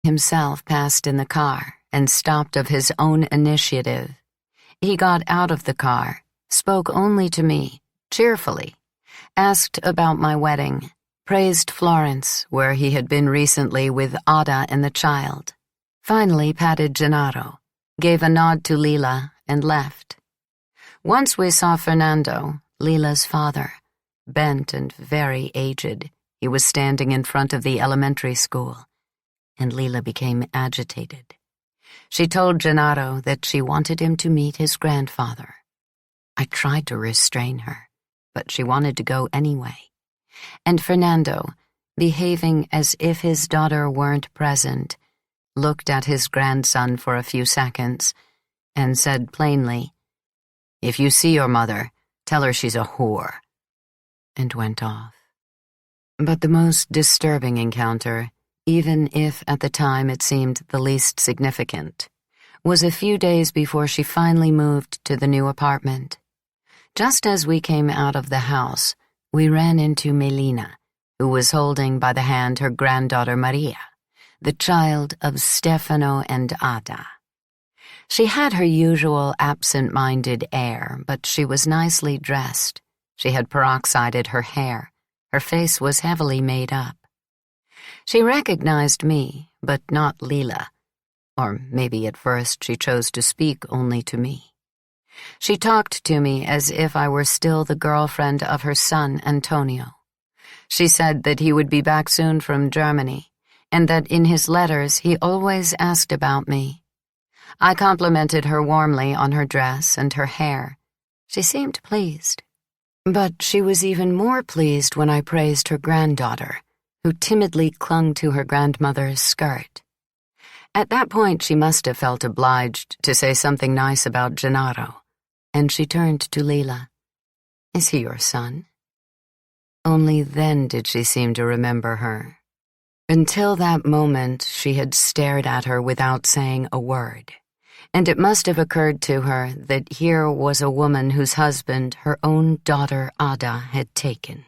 himself passed in the car and stopped of his own initiative. He got out of the car, spoke only to me, cheerfully, asked about my wedding, praised Florence, where he had been recently with Ada and the child, finally patted Gennaro, gave a nod to Lila, and left. Once we saw Fernando, Lila's father, bent and very aged. He was standing in front of the elementary school, and Lila became agitated. She told Gennaro that she wanted him to meet his grandfather. I tried to restrain her, but she wanted to go anyway. And Fernando, behaving as if his daughter weren't present, looked at his grandson for a few seconds and said plainly, "If you see your mother, tell her she's a whore," and went off. But the most disturbing encounter, even if at the time it seemed the least significant, was a few days before she finally moved to the new apartment. Just as we came out of the house, we ran into Melina, who was holding by the hand her granddaughter Maria, the child of Stefano and Ada. She had her usual absent-minded air, but she was nicely dressed. She had peroxided her hair. Her face was heavily made up. She recognized me, but not Lila, or maybe at first she chose to speak only to me. She talked to me as if I were still the girlfriend of her son, Antonio. She said that he would be back soon from Germany, and that in his letters he always asked about me. I complimented her warmly on her dress and her hair. She seemed pleased. But she was even more pleased when I praised her granddaughter, who timidly clung to her grandmother's skirt. At that point she must have felt obliged to say something nice about Gennaro, and she turned to Lila. "Is he your son?" Only then did she seem to remember her. Until that moment she had stared at her without saying a word, and it must have occurred to her that here was a woman whose husband her own daughter Ada had taken.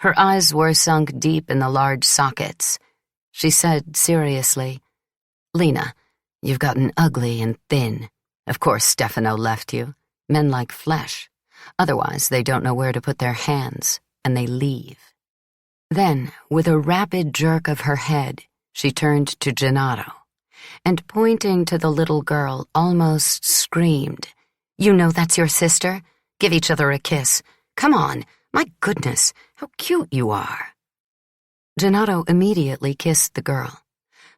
Her eyes were sunk deep in the large sockets. She said seriously, "Lena, you've gotten ugly and thin. Of course Stefano left you. Men like flesh. Otherwise they don't know where to put their hands, and they leave." Then, with a rapid jerk of her head, she turned to Gennaro, and pointing to the little girl, almost screamed, "You know that's your sister? Give each other a kiss. Come on, my goodness, how cute you are." Gennaro immediately kissed the girl,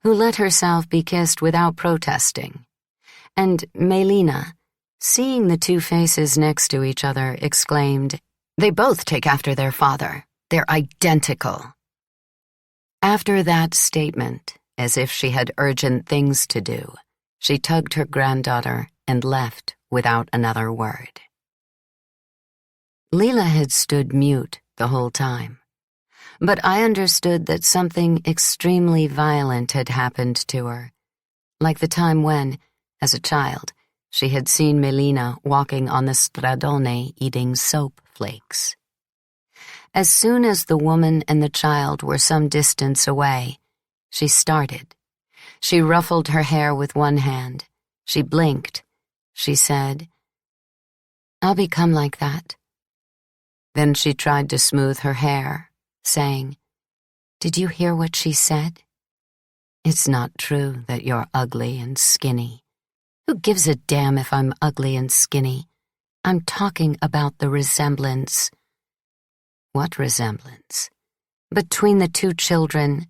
who let herself be kissed without protesting, and Melina, seeing the two faces next to each other, exclaimed, "They both take after their father. They're identical." After that statement, as if she had urgent things to do, she tugged her granddaughter and left without another word. Lila had stood mute the whole time, but I understood that something extremely violent had happened to her, like the time when, as a child, she had seen Melina walking on the stradone eating soap flakes. As soon as the woman and the child were some distance away, she started. She ruffled her hair with one hand. She blinked. She said, "I'll become like that." Then she tried to smooth her hair, saying, "Did you hear what she said? It's not true that you're ugly and skinny. Who gives a damn if I'm ugly and skinny? I'm talking about the resemblance." "What resemblance?" "Between the two children.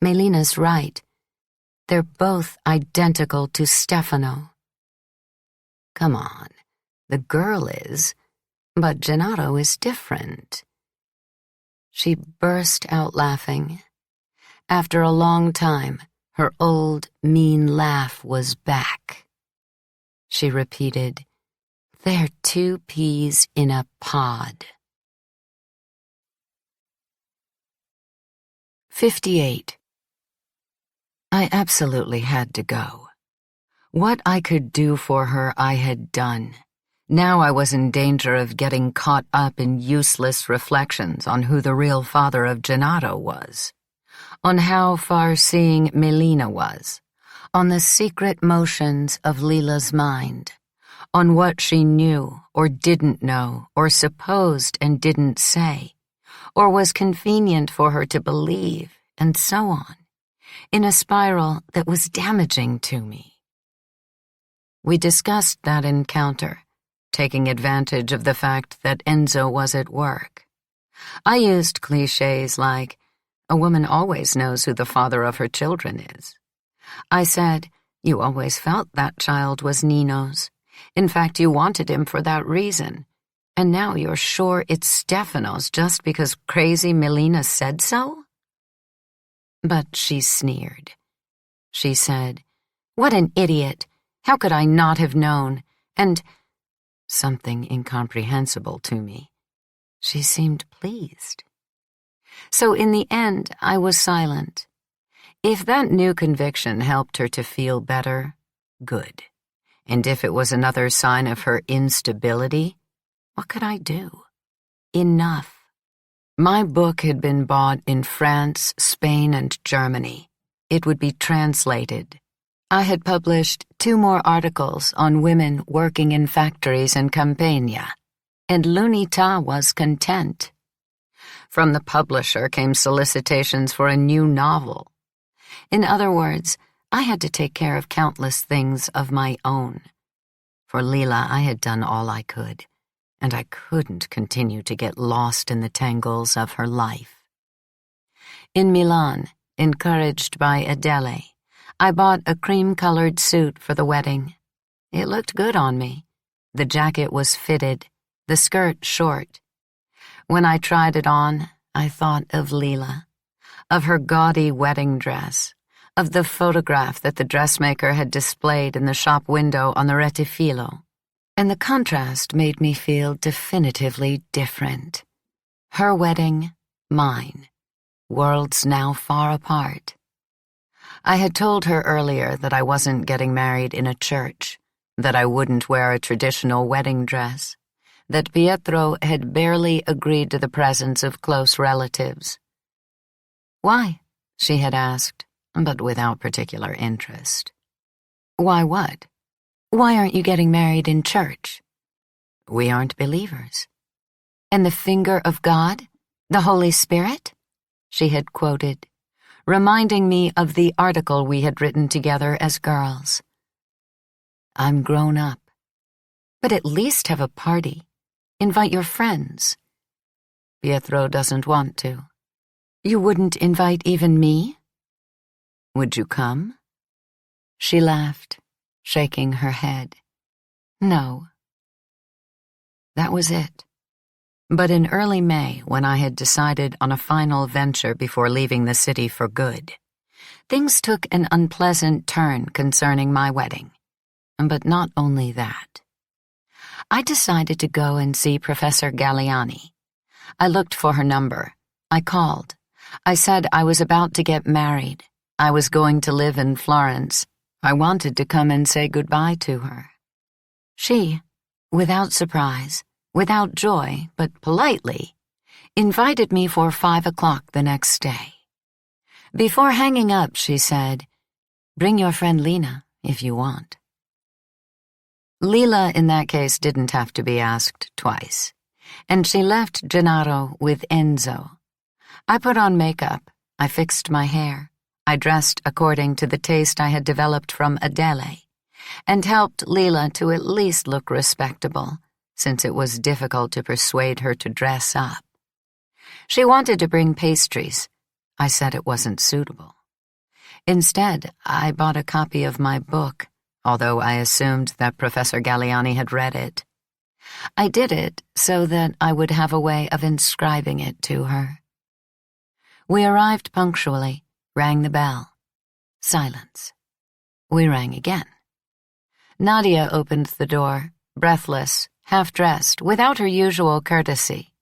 Melina's right. They're both identical to Stefano." "Come on, the girl is, but Gennaro is different." She burst out laughing. After a long time, her old, mean laugh was back. She repeated, "They're two peas in a pod." 58. I absolutely had to go. What I could do for her I had done. Now I was in danger of getting caught up in useless reflections on who the real father of Gennaro was. on how far-seeing Melina was, on the secret motions of Lila's mind, on what she knew or didn't know or supposed and didn't say, or was convenient for her to believe, and so on, in a spiral that was damaging to me. We discussed that encounter, taking advantage of the fact that Enzo was at work. I used cliches like, "A woman always knows who the father of her children is." I said, "You always felt that child was Nino's. In fact, you wanted him for that reason. And now you're sure it's Stefano's just because crazy Melina said so?" But she sneered. She said, "What an idiot! How could I not have known?" And something incomprehensible to me. She seemed pleased. So in the end, I was silent. If that new conviction helped her to feel better, good. And if it was another sign of her instability, what could I do? Enough. My book had been bought in France, Spain, and Germany. It would be translated. I had published 2 more articles on women working in factories in Campania, and L'Unità was content. From the publisher came solicitations for a new novel. In other words, I had to take care of countless things of my own. For Lila, I had done all I could, and I couldn't continue to get lost in the tangles of her life. In Milan, encouraged by Adele, I bought a cream-colored suit for the wedding. It looked good on me. The jacket was fitted, the skirt short. When I tried it on, I thought of Lila, of her gaudy wedding dress, of the photograph that the dressmaker had displayed in the shop window on the Rettifilo, and the contrast made me feel definitively different. Her wedding, mine, worlds now far apart. I had told her earlier that I wasn't getting married in a church, that I wouldn't wear a traditional wedding dress, that Pietro had barely agreed to the presence of close relatives. "Why?" she had asked, but without particular interest. "Why what? Why aren't you getting married in church?" "We aren't believers." "And the finger of God? The Holy Spirit?" she had quoted, reminding me of the article we had written together as girls. "I'm grown up. But at least have a party. Invite your friends." "Pietro doesn't want to." "You wouldn't invite even me?" "Would you come?" She laughed, shaking her head. "No." That was it. But in early May, when I had decided on a final venture before leaving the city for good, things took an unpleasant turn concerning my wedding. But not only that. I decided to go and see Professor Galliani. I looked for her number. I called. I said I was about to get married. I was going to live in Florence. I wanted to come and say goodbye to her. She, without surprise, without joy, but politely, invited me for 5 o'clock the next day. Before hanging up, she said, "Bring your friend Lina, if you want." Lila, in that case, didn't have to be asked twice, and she left Gennaro with Enzo. I put on makeup, I fixed my hair, I dressed according to the taste I had developed from Adele, and helped Lila to at least look respectable, since it was difficult to persuade her to dress up. She wanted to bring pastries. I said it wasn't suitable. Instead, I bought a copy of my book, although I assumed that Professor Galliani had read it. I did it so that I would have a way of inscribing it to her. We arrived punctually, rang the bell. Silence. We rang again. Nadia opened the door, breathless, half-dressed, without her usual courtesy,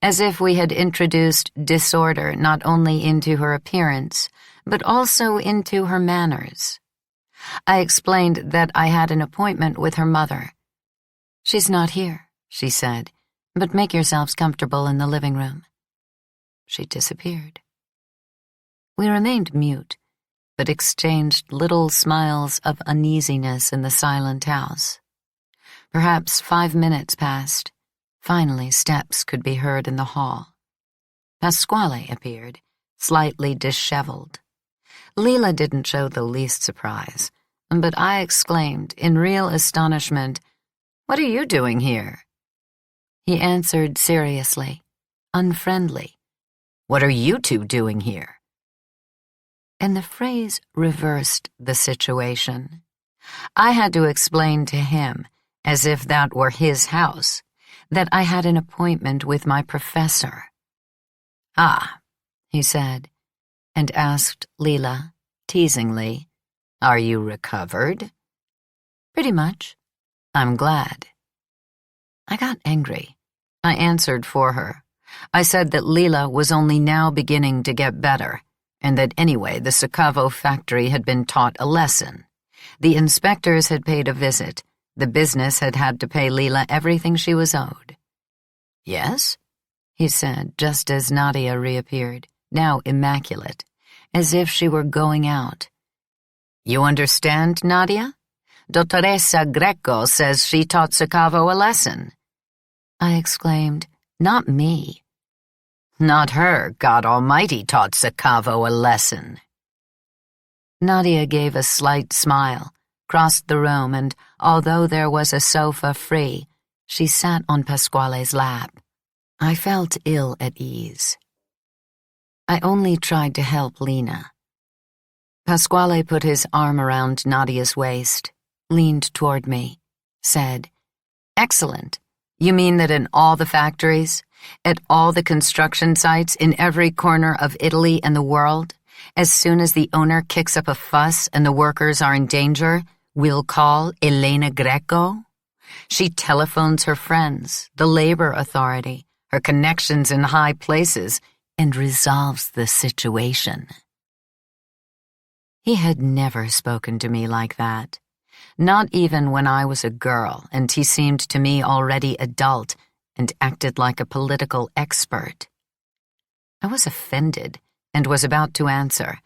as if we had introduced disorder not only into her appearance, but also into her manners. I explained that I had an appointment with her mother. "She's not here," she said, "but make yourselves comfortable in the living room." She disappeared. We remained mute, but exchanged little smiles of uneasiness in the silent house. Perhaps 5 minutes passed. Finally, steps could be heard in the hall. Pasquale appeared, slightly disheveled. Lila didn't show the least surprise, but I exclaimed in real astonishment, "What are you doing here?" He answered seriously, unfriendly, "What are you two doing here?" And the phrase reversed the situation. I had to explain to him, as if that were his house, that I had an appointment with my professor. "Ah," he said, and asked Lila, teasingly, "Are you recovered?" "Pretty much. I'm glad." I got angry. I answered for her. I said that Lila was only now beginning to get better, and that anyway the Sakavo factory had been taught a lesson. The inspectors had paid a visit. The business had had to pay Lila everything she was owed. "Yes?" he said, just as Nadia reappeared, now immaculate, as if she were going out. "You understand, Nadia? Dottoressa Greco says she taught Sakavo a lesson." I exclaimed, "Not me." "Not her, God Almighty taught Sakavo a lesson." Nadia gave a slight smile, crossed the room, and, although there was a sofa free, she sat on Pasquale's lap. I felt ill at ease. I only tried to help Lena. Pasquale put his arm around Nadia's waist, leaned toward me, said, "Excellent. You mean that in all the factories, at all the construction sites in every corner of Italy and the world, as soon as the owner kicks up a fuss and the workers are in danger, we'll call Elena Greco? She telephones her friends, the labor authority, her connections in high places, and resolves the situation." He had never spoken to me like that, not even when I was a girl and he seemed to me already adult and acted like a political expert. I was offended and was about to answer,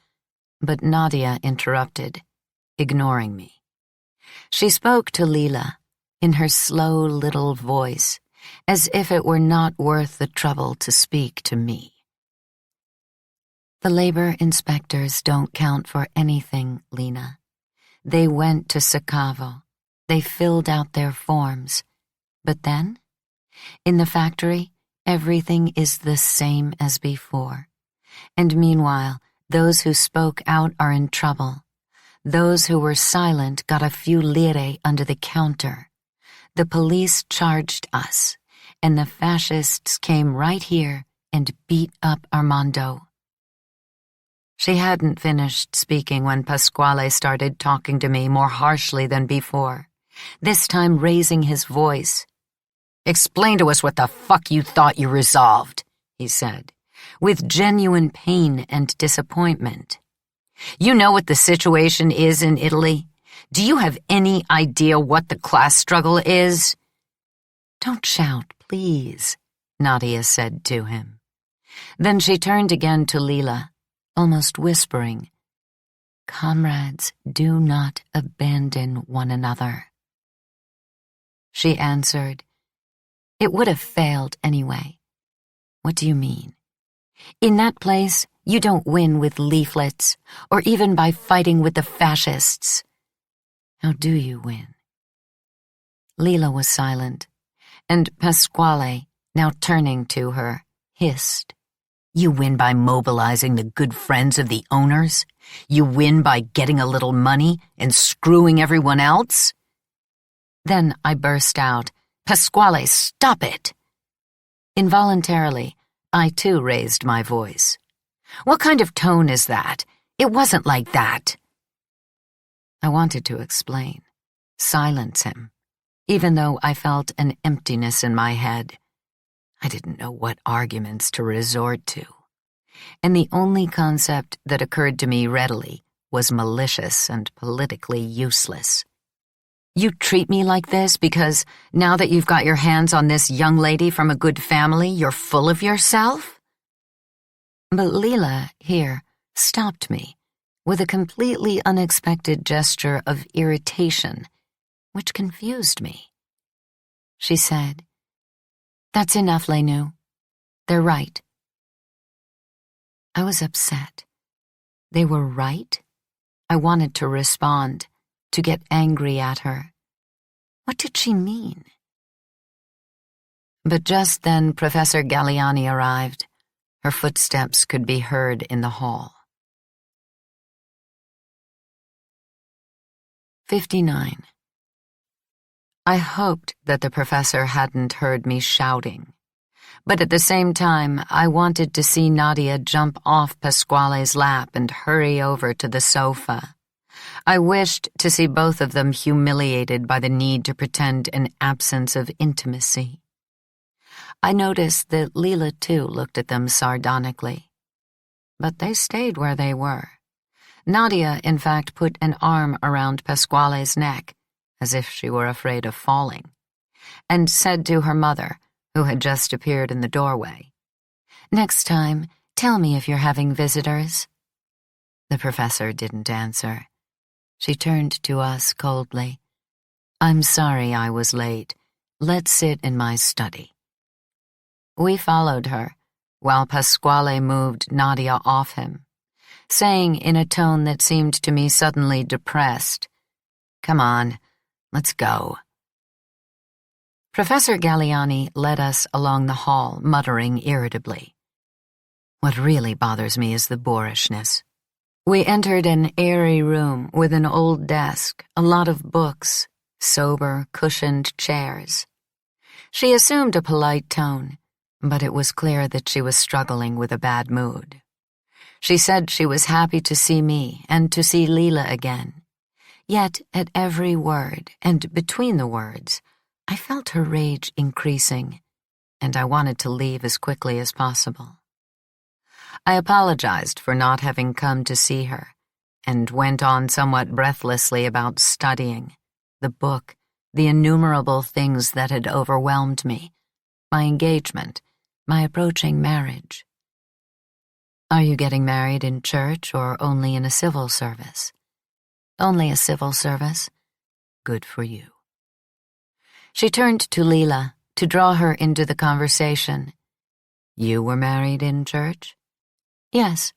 but Nadia interrupted, ignoring me. She spoke to Lila in her slow little voice, as if it were not worth the trouble to speak to me. "The labor inspectors don't count for anything, Lena. They went to Sakavo. They filled out their forms. But then, in the factory, everything is the same as before. And meanwhile, those who spoke out are in trouble. Those who were silent got a few lire under the counter. The police charged us, and the fascists came right here and beat up Armando." She hadn't finished speaking when Pasquale started talking to me more harshly than before, this time raising his voice. "Explain to us what the fuck you thought you resolved," he said, with genuine pain and disappointment. "You know what the situation is in Italy? Do you have any idea what the class struggle is?" "Don't shout, please," Nadia said to him. Then she turned again to Lila, almost whispering, "Comrades, do not abandon one another." She answered, "It would have failed anyway." "What do you mean?" "In that place, you don't win with leaflets, or even by fighting with the fascists." "How do you win?" Lila was silent, and Pasquale, now turning to her, hissed, "You win by mobilizing the good friends of the owners? You win by getting a little money and screwing everyone else?" Then I burst out, "Pasquale, stop it!" Involuntarily, I too raised my voice. "What kind of tone is that? It wasn't like that." I wanted to explain, silence him, even though I felt an emptiness in my head. I didn't know what arguments to resort to, and the only concept that occurred to me readily was malicious and politically useless. "You treat me like this because now that you've got your hands on this young lady from a good family, you're full of yourself?" But Lila, here, stopped me with a completely unexpected gesture of irritation, which confused me. She said, "That's enough, Lenu. They're right." I was upset. They were right? I wanted to respond, to get angry at her. What did she mean? But just then Professor Galliani arrived. Her footsteps could be heard in the hall. 59. I hoped that the professor hadn't heard me shouting, but at the same time I wanted to see Nadia jump off Pasquale's lap and hurry over to the sofa. I wished to see both of them humiliated by the need to pretend an absence of intimacy. I noticed that Lila too looked at them sardonically, but they stayed where they were. Nadia, in fact, put an arm around Pasquale's neck, as if she were afraid of falling, and said to her mother, who had just appeared in the doorway, "Next time, tell me if you're having visitors." The professor didn't answer. She turned to us coldly. "I'm sorry I was late. Let's sit in my study." We followed her, while Pasquale moved Nadia off him, saying in a tone that seemed to me suddenly depressed, "Come on, let's go." Professor Galliani led us along the hall, muttering irritably. What really bothers me is the boorishness. We entered an airy room with an old desk, a lot of books, sober, cushioned chairs. She assumed a polite tone, but it was clear that she was struggling with a bad mood. She said she was happy to see me and to see Lila again. Yet, at every word, and between the words, I felt her rage increasing, and I wanted to leave as quickly as possible. I apologized for not having come to see her, and went on somewhat breathlessly about studying, the book, the innumerable things that had overwhelmed me, my engagement, my approaching marriage. "Are you getting married in church or only in a civil service?" "Only a civil service." "Good for you." She turned to Lila to draw her into the conversation. "You were married in church?" "Yes."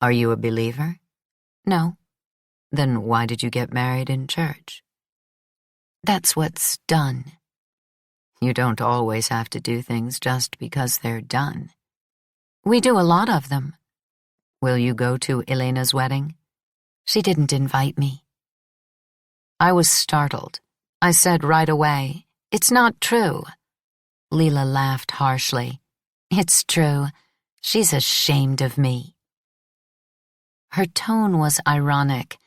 "Are you a believer?" "No." "Then why did you get married in church?" "That's what's done." You don't always have to do things just because they're done. "We do a lot of them." "Will you go to Elena's wedding?" "She didn't invite me." I was startled. I said right away, "It's not true." Lila laughed harshly. "It's true. She's ashamed of me." Her tone was ironic,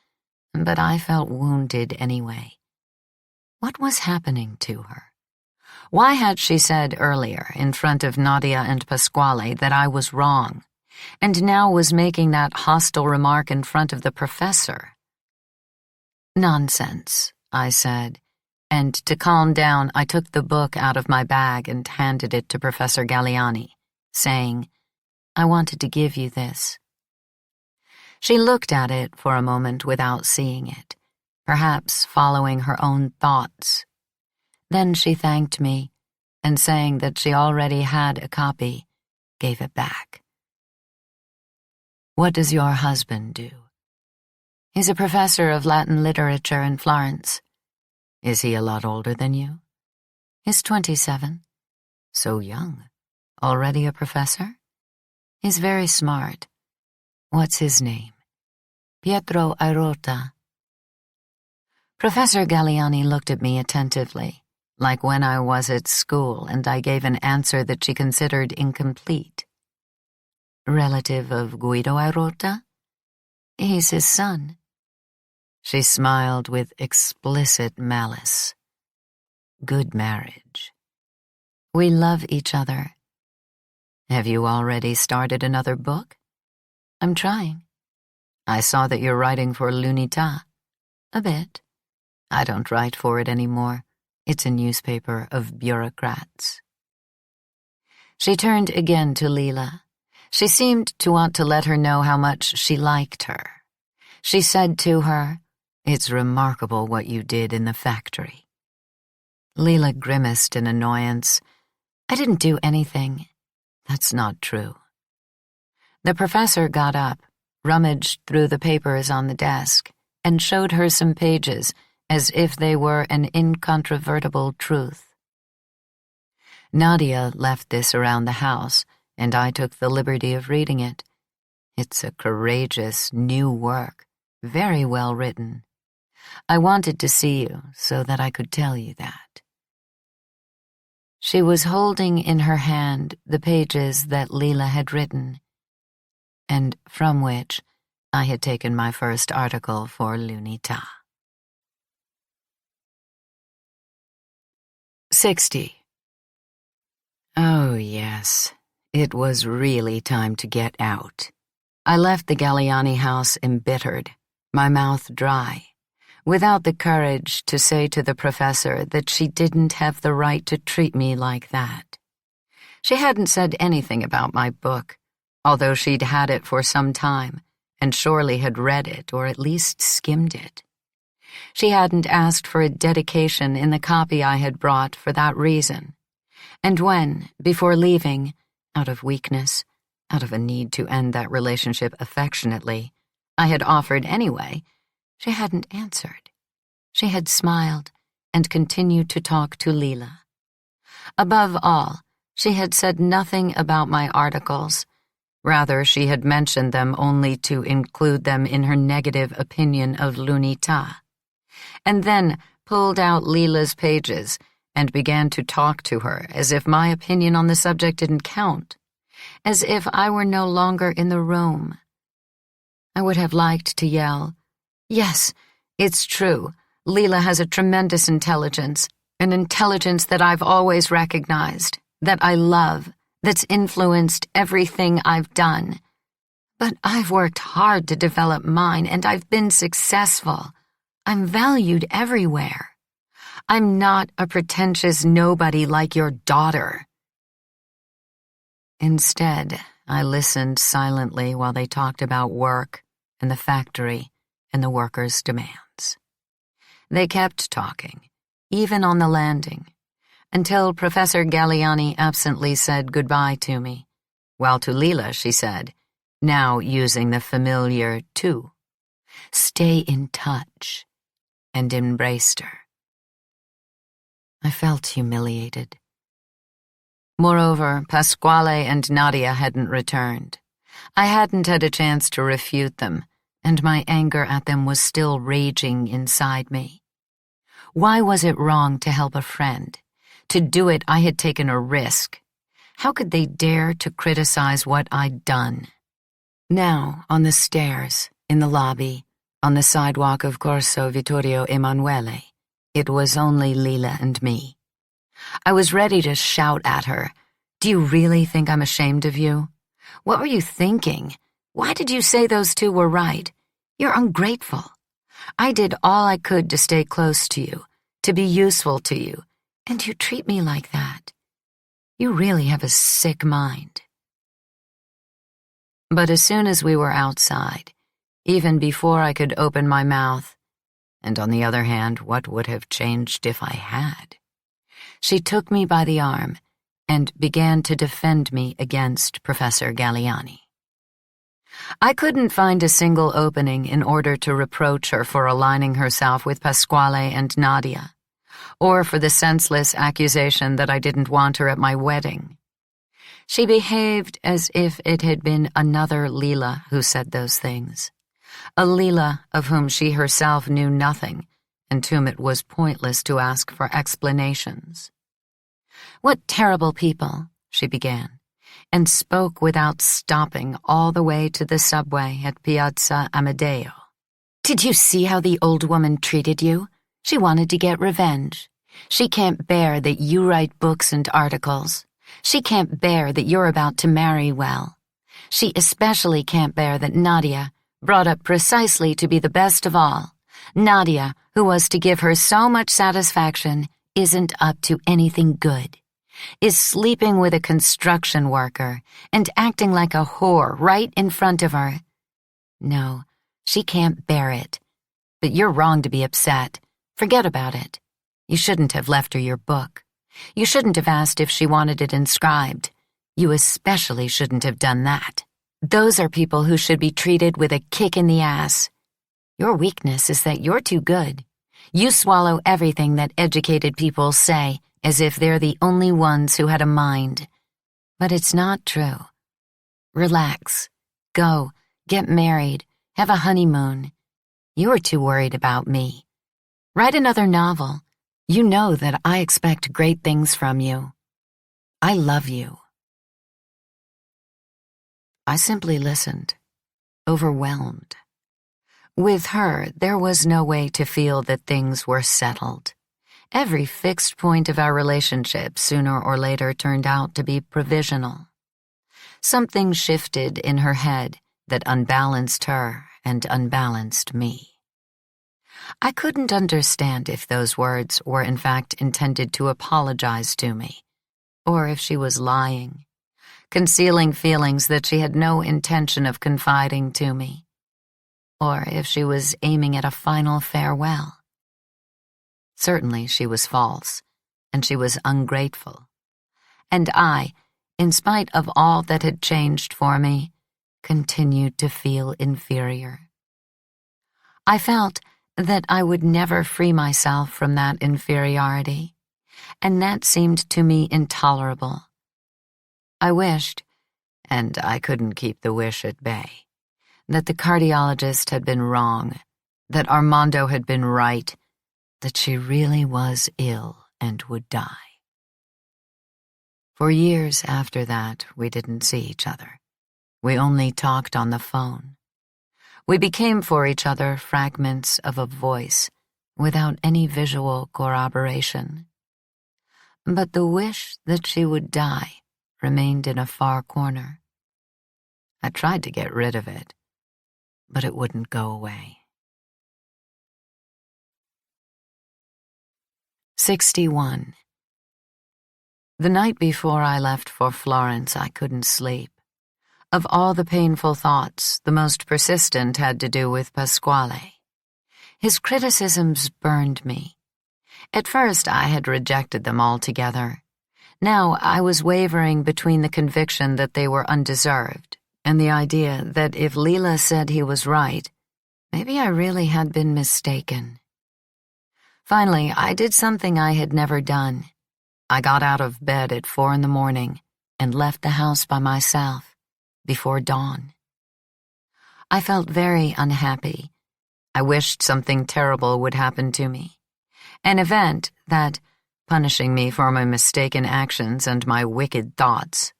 but I felt wounded anyway. What was happening to her? Why had she said earlier, in front of Nadia and Pasquale, that I was wrong, and now was making that hostile remark in front of the professor? "Nonsense," I said, and to calm down I took the book out of my bag and handed it to Professor Galliani, saying, "I wanted to give you this." She looked at it for a moment without seeing it, perhaps following her own thoughts. Then she thanked me, and saying that she already had a copy, gave it back. "What does your husband do?" "He's a professor of Latin literature in Florence." "Is he a lot older than you?" "He's 27. "So young. Already a professor?" "He's very smart." "What's his name?" "Pietro Airota." Professor Galliani looked at me attentively, like when I was at school and I gave an answer that she considered incomplete. "Relative of Guido Airota?" "He's his son." She smiled with explicit malice. "Good marriage." "We love each other." "Have you already started another book?" "I'm trying." "I saw that you're writing for L'Unità." "A bit." "I don't write for it anymore. It's a newspaper of bureaucrats." She turned again to Lila. She seemed to want to let her know how much she liked her. She said to her, "It's remarkable what you did in the factory." Lila grimaced in annoyance. "I didn't do anything." "That's not true." The professor got up, rummaged through the papers on the desk, and showed her some pages as if they were an incontrovertible truth. "Nadia left this around the house, and I took the liberty of reading it. It's a courageous, new work, very well written. I wanted to see you so that I could tell you that." She was holding in her hand the pages that Lila had written, and from which I had taken my first article for l'Unità. 60. Oh, yes. It was really time to get out. I left the Galliani house embittered, my mouth dry, without the courage to say to the professor that she didn't have the right to treat me like that. She hadn't said anything about my book, although she'd had it for some time, and surely had read it or at least skimmed it. She hadn't asked for a dedication in the copy I had brought for that reason, and when, before leaving, out of weakness, out of a need to end that relationship affectionately, I had offered anyway, she hadn't answered. She had smiled and continued to talk to Lila. Above all, she had said nothing about my articles. Rather, she had mentioned them only to include them in her negative opinion of l'Unità, and then pulled out Lila's pages and began to talk to her as if my opinion on the subject didn't count, as if I were no longer in the room. I would have liked to yell, "Yes, it's true. Lila has a tremendous intelligence, an intelligence that I've always recognized, that I love, that's influenced everything I've done. But I've worked hard to develop mine, and I've been successful. I'm valued everywhere. I'm not a pretentious nobody like your daughter." Instead, I listened silently while they talked about work and the factory and the workers' demands. They kept talking, even on the landing, until Professor Galliani absently said goodbye to me, while to Lila she said, now using the familiar "tu," "Stay in touch," and embraced her. I felt humiliated. Moreover, Pasquale and Nadia hadn't returned. I hadn't had a chance to refute them, and my anger at them was still raging inside me. Why was it wrong to help a friend? To do it, I had taken a risk. How could they dare to criticize what I'd done? Now, on the stairs, in the lobby, on the sidewalk of Corso Vittorio Emanuele, it was only Lila and me. I was ready to shout at her, "Do you really think I'm ashamed of you? What were you thinking? Why did you say those two were right? You're ungrateful. I did all I could to stay close to you, to be useful to you, and you treat me like that. You really have a sick mind." But as soon as we were outside, even before I could open my mouth, and on the other hand, what would have changed if I had? She took me by the arm and began to defend me against Professor Galliani. I couldn't find a single opening in order to reproach her for aligning herself with Pasquale and Nadia, or for the senseless accusation that I didn't want her at my wedding. She behaved as if it had been another Lila who said those things, a Lila of whom she herself knew nothing and whom it was pointless to ask for explanations. "What terrible people," she began, and spoke without stopping all the way to the subway at Piazza Amadeo. "Did you see how the old woman treated you? She wanted to get revenge. She can't bear that you write books and articles. She can't bear that you're about to marry well. She especially can't bear that Nadia, brought up precisely to be the best of all, Nadia, who was to give her so much satisfaction, isn't up to anything good. Is sleeping with a construction worker and acting like a whore right in front of her. No, she can't bear it. But you're wrong to be upset. Forget about it. You shouldn't have left her your book. You shouldn't have asked if she wanted it inscribed. You especially shouldn't have done that. Those are people who should be treated with a kick in the ass. Your weakness is that you're too good. You swallow everything that educated people say as if they're the only ones who had a mind. But it's not true. Relax. Go. Get married. Have a honeymoon. You are too worried about me. Write another novel. You know that I expect great things from you. I love you. I simply listened, overwhelmed. With her, there was no way to feel that things were settled. Every fixed point of our relationship sooner or later turned out to be provisional. Something shifted in her head that unbalanced her and unbalanced me. I couldn't understand if those words were in fact intended to apologize to me, or if she was lying, concealing feelings that she had no intention of confiding to me, or if she was aiming at a final farewell. Certainly she was false, and she was ungrateful. And I, in spite of all that had changed for me, continued to feel inferior. I felt that I would never free myself from that inferiority, and that seemed to me intolerable. I wished, and I couldn't keep the wish at bay, that the cardiologist had been wrong, that Armando had been right, that she really was ill and would die. For years after that, we didn't see each other. We only talked on the phone. We became for each other fragments of a voice, without any visual corroboration. But the wish that she would die remained in a far corner. I tried to get rid of it, but it wouldn't go away. 61. The night before I left for Florence, I couldn't sleep. Of all the painful thoughts, the most persistent had to do with Pasquale. His criticisms burned me. At first, I had rejected them altogether. Now, I was wavering between the conviction that they were undeserved and the idea that if Lila said he was right, maybe I really had been mistaken. Finally, I did something I had never done. I got out of bed at 4 a.m. and left the house by myself before dawn. I felt very unhappy. I wished something terrible would happen to me. An event that, punishing me for my mistaken actions and my wicked thoughts,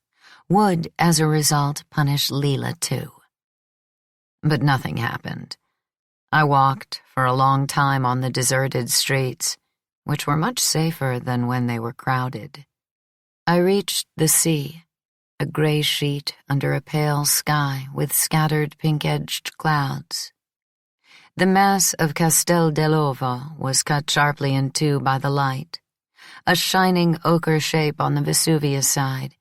would, as a result, punish Lila too. But nothing happened. I walked for a long time on the deserted streets, which were much safer than when they were crowded. I reached the sea, a gray sheet under a pale sky with scattered pink-edged clouds. The mass of Castel dell'Ovo was cut sharply in two by the light, a shining ochre shape on the Vesuvius side,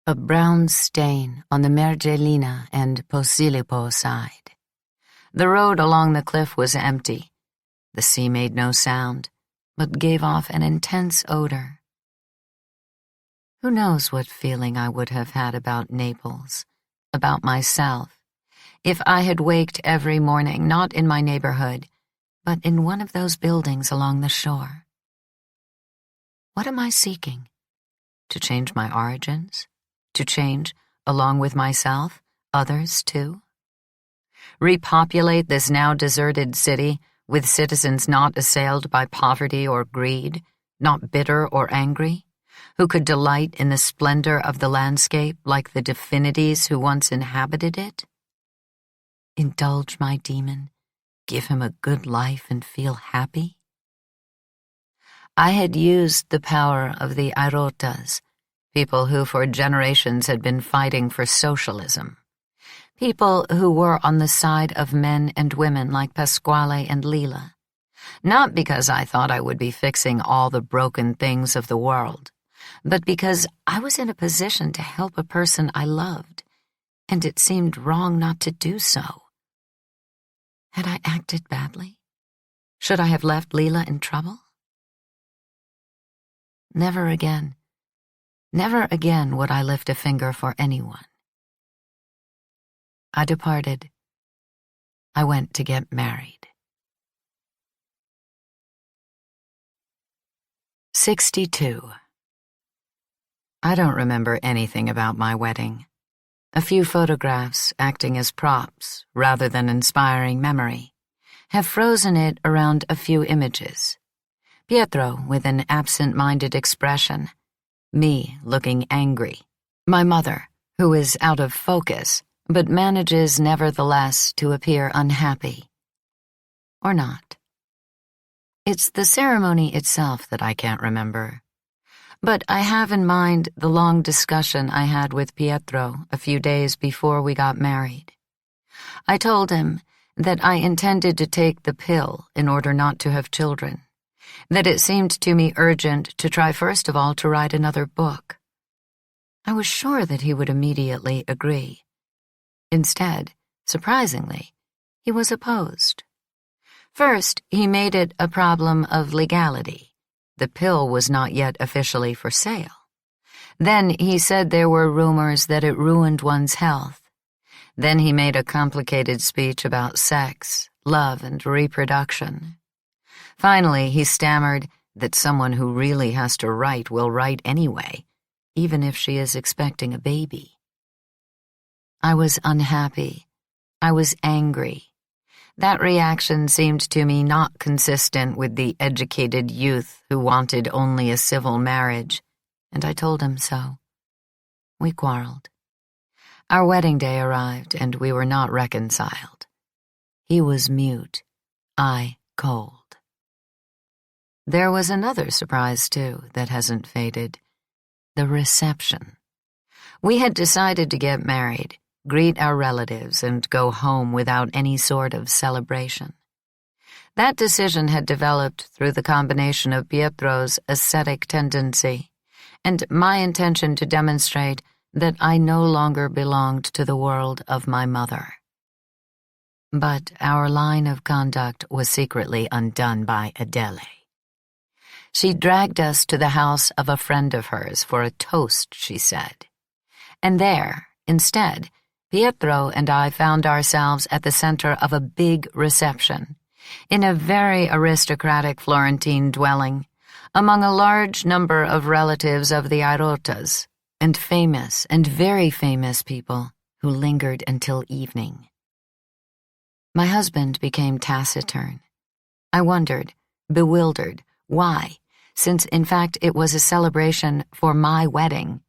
a brown stain on the Mergellina and Posillipo side. The road along the cliff was empty. The sea made no sound, but gave off an intense odor. Who knows what feeling I would have had about Naples, about myself, if I had waked every morning not in my neighborhood, but in one of those buildings along the shore. What am I seeking? To change my origins? To change, along with myself, others too? Repopulate this now deserted city with citizens not assailed by poverty or greed, not bitter or angry, who could delight in the splendor of the landscape like the divinities who once inhabited it? Indulge my demon, give him a good life and feel happy? I had used the power of the Irotas, people who for generations had been fighting for socialism, people who were on the side of men and women like Pasquale and Lila, not because I thought I would be fixing all the broken things of the world, but because I was in a position to help a person I loved, and it seemed wrong not to do so. Had I acted badly? Should I have left Lila in trouble? Never again would I lift a finger for anyone. I departed. I went to get married. 62. I don't remember anything about my wedding. A few photographs, acting as props rather than inspiring memory, have frozen it around a few images. Pietro with an absent-minded expression, me looking angry, my mother, who is out of focus but manages nevertheless to appear unhappy. Or not. It's the ceremony itself that I can't remember. But I have in mind the long discussion I had with Pietro a few days before we got married. I told him that I intended to take the pill in order not to have children, that it seemed to me urgent to try first of all to write another book. I was sure that he would immediately agree. Instead, surprisingly, he was opposed. First, he made it a problem of legality. The pill was not yet officially for sale. Then he said there were rumors that it ruined one's health. Then he made a complicated speech about sex, love, and reproduction. Finally, he stammered that someone who really has to write will write anyway, even if she is expecting a baby. I was unhappy. I was angry. That reaction seemed to me not consistent with the educated youth who wanted only a civil marriage, and I told him so. We quarreled. Our wedding day arrived, and we were not reconciled. He was mute, I cold. There was another surprise, too, that hasn't faded. The reception. We had decided to get married, greet our relatives, and go home without any sort of celebration. That decision had developed through the combination of Pietro's ascetic tendency and my intention to demonstrate that I no longer belonged to the world of my mother. But our line of conduct was secretly undone by Adele. She dragged us to the house of a friend of hers for a toast, she said. And there, instead, Pietro and I found ourselves at the center of a big reception, in a very aristocratic Florentine dwelling, among a large number of relatives of the Irotas, and famous and very famous people who lingered until evening. My husband became taciturn. I wondered, bewildered, why, since in fact it was a celebration for my wedding,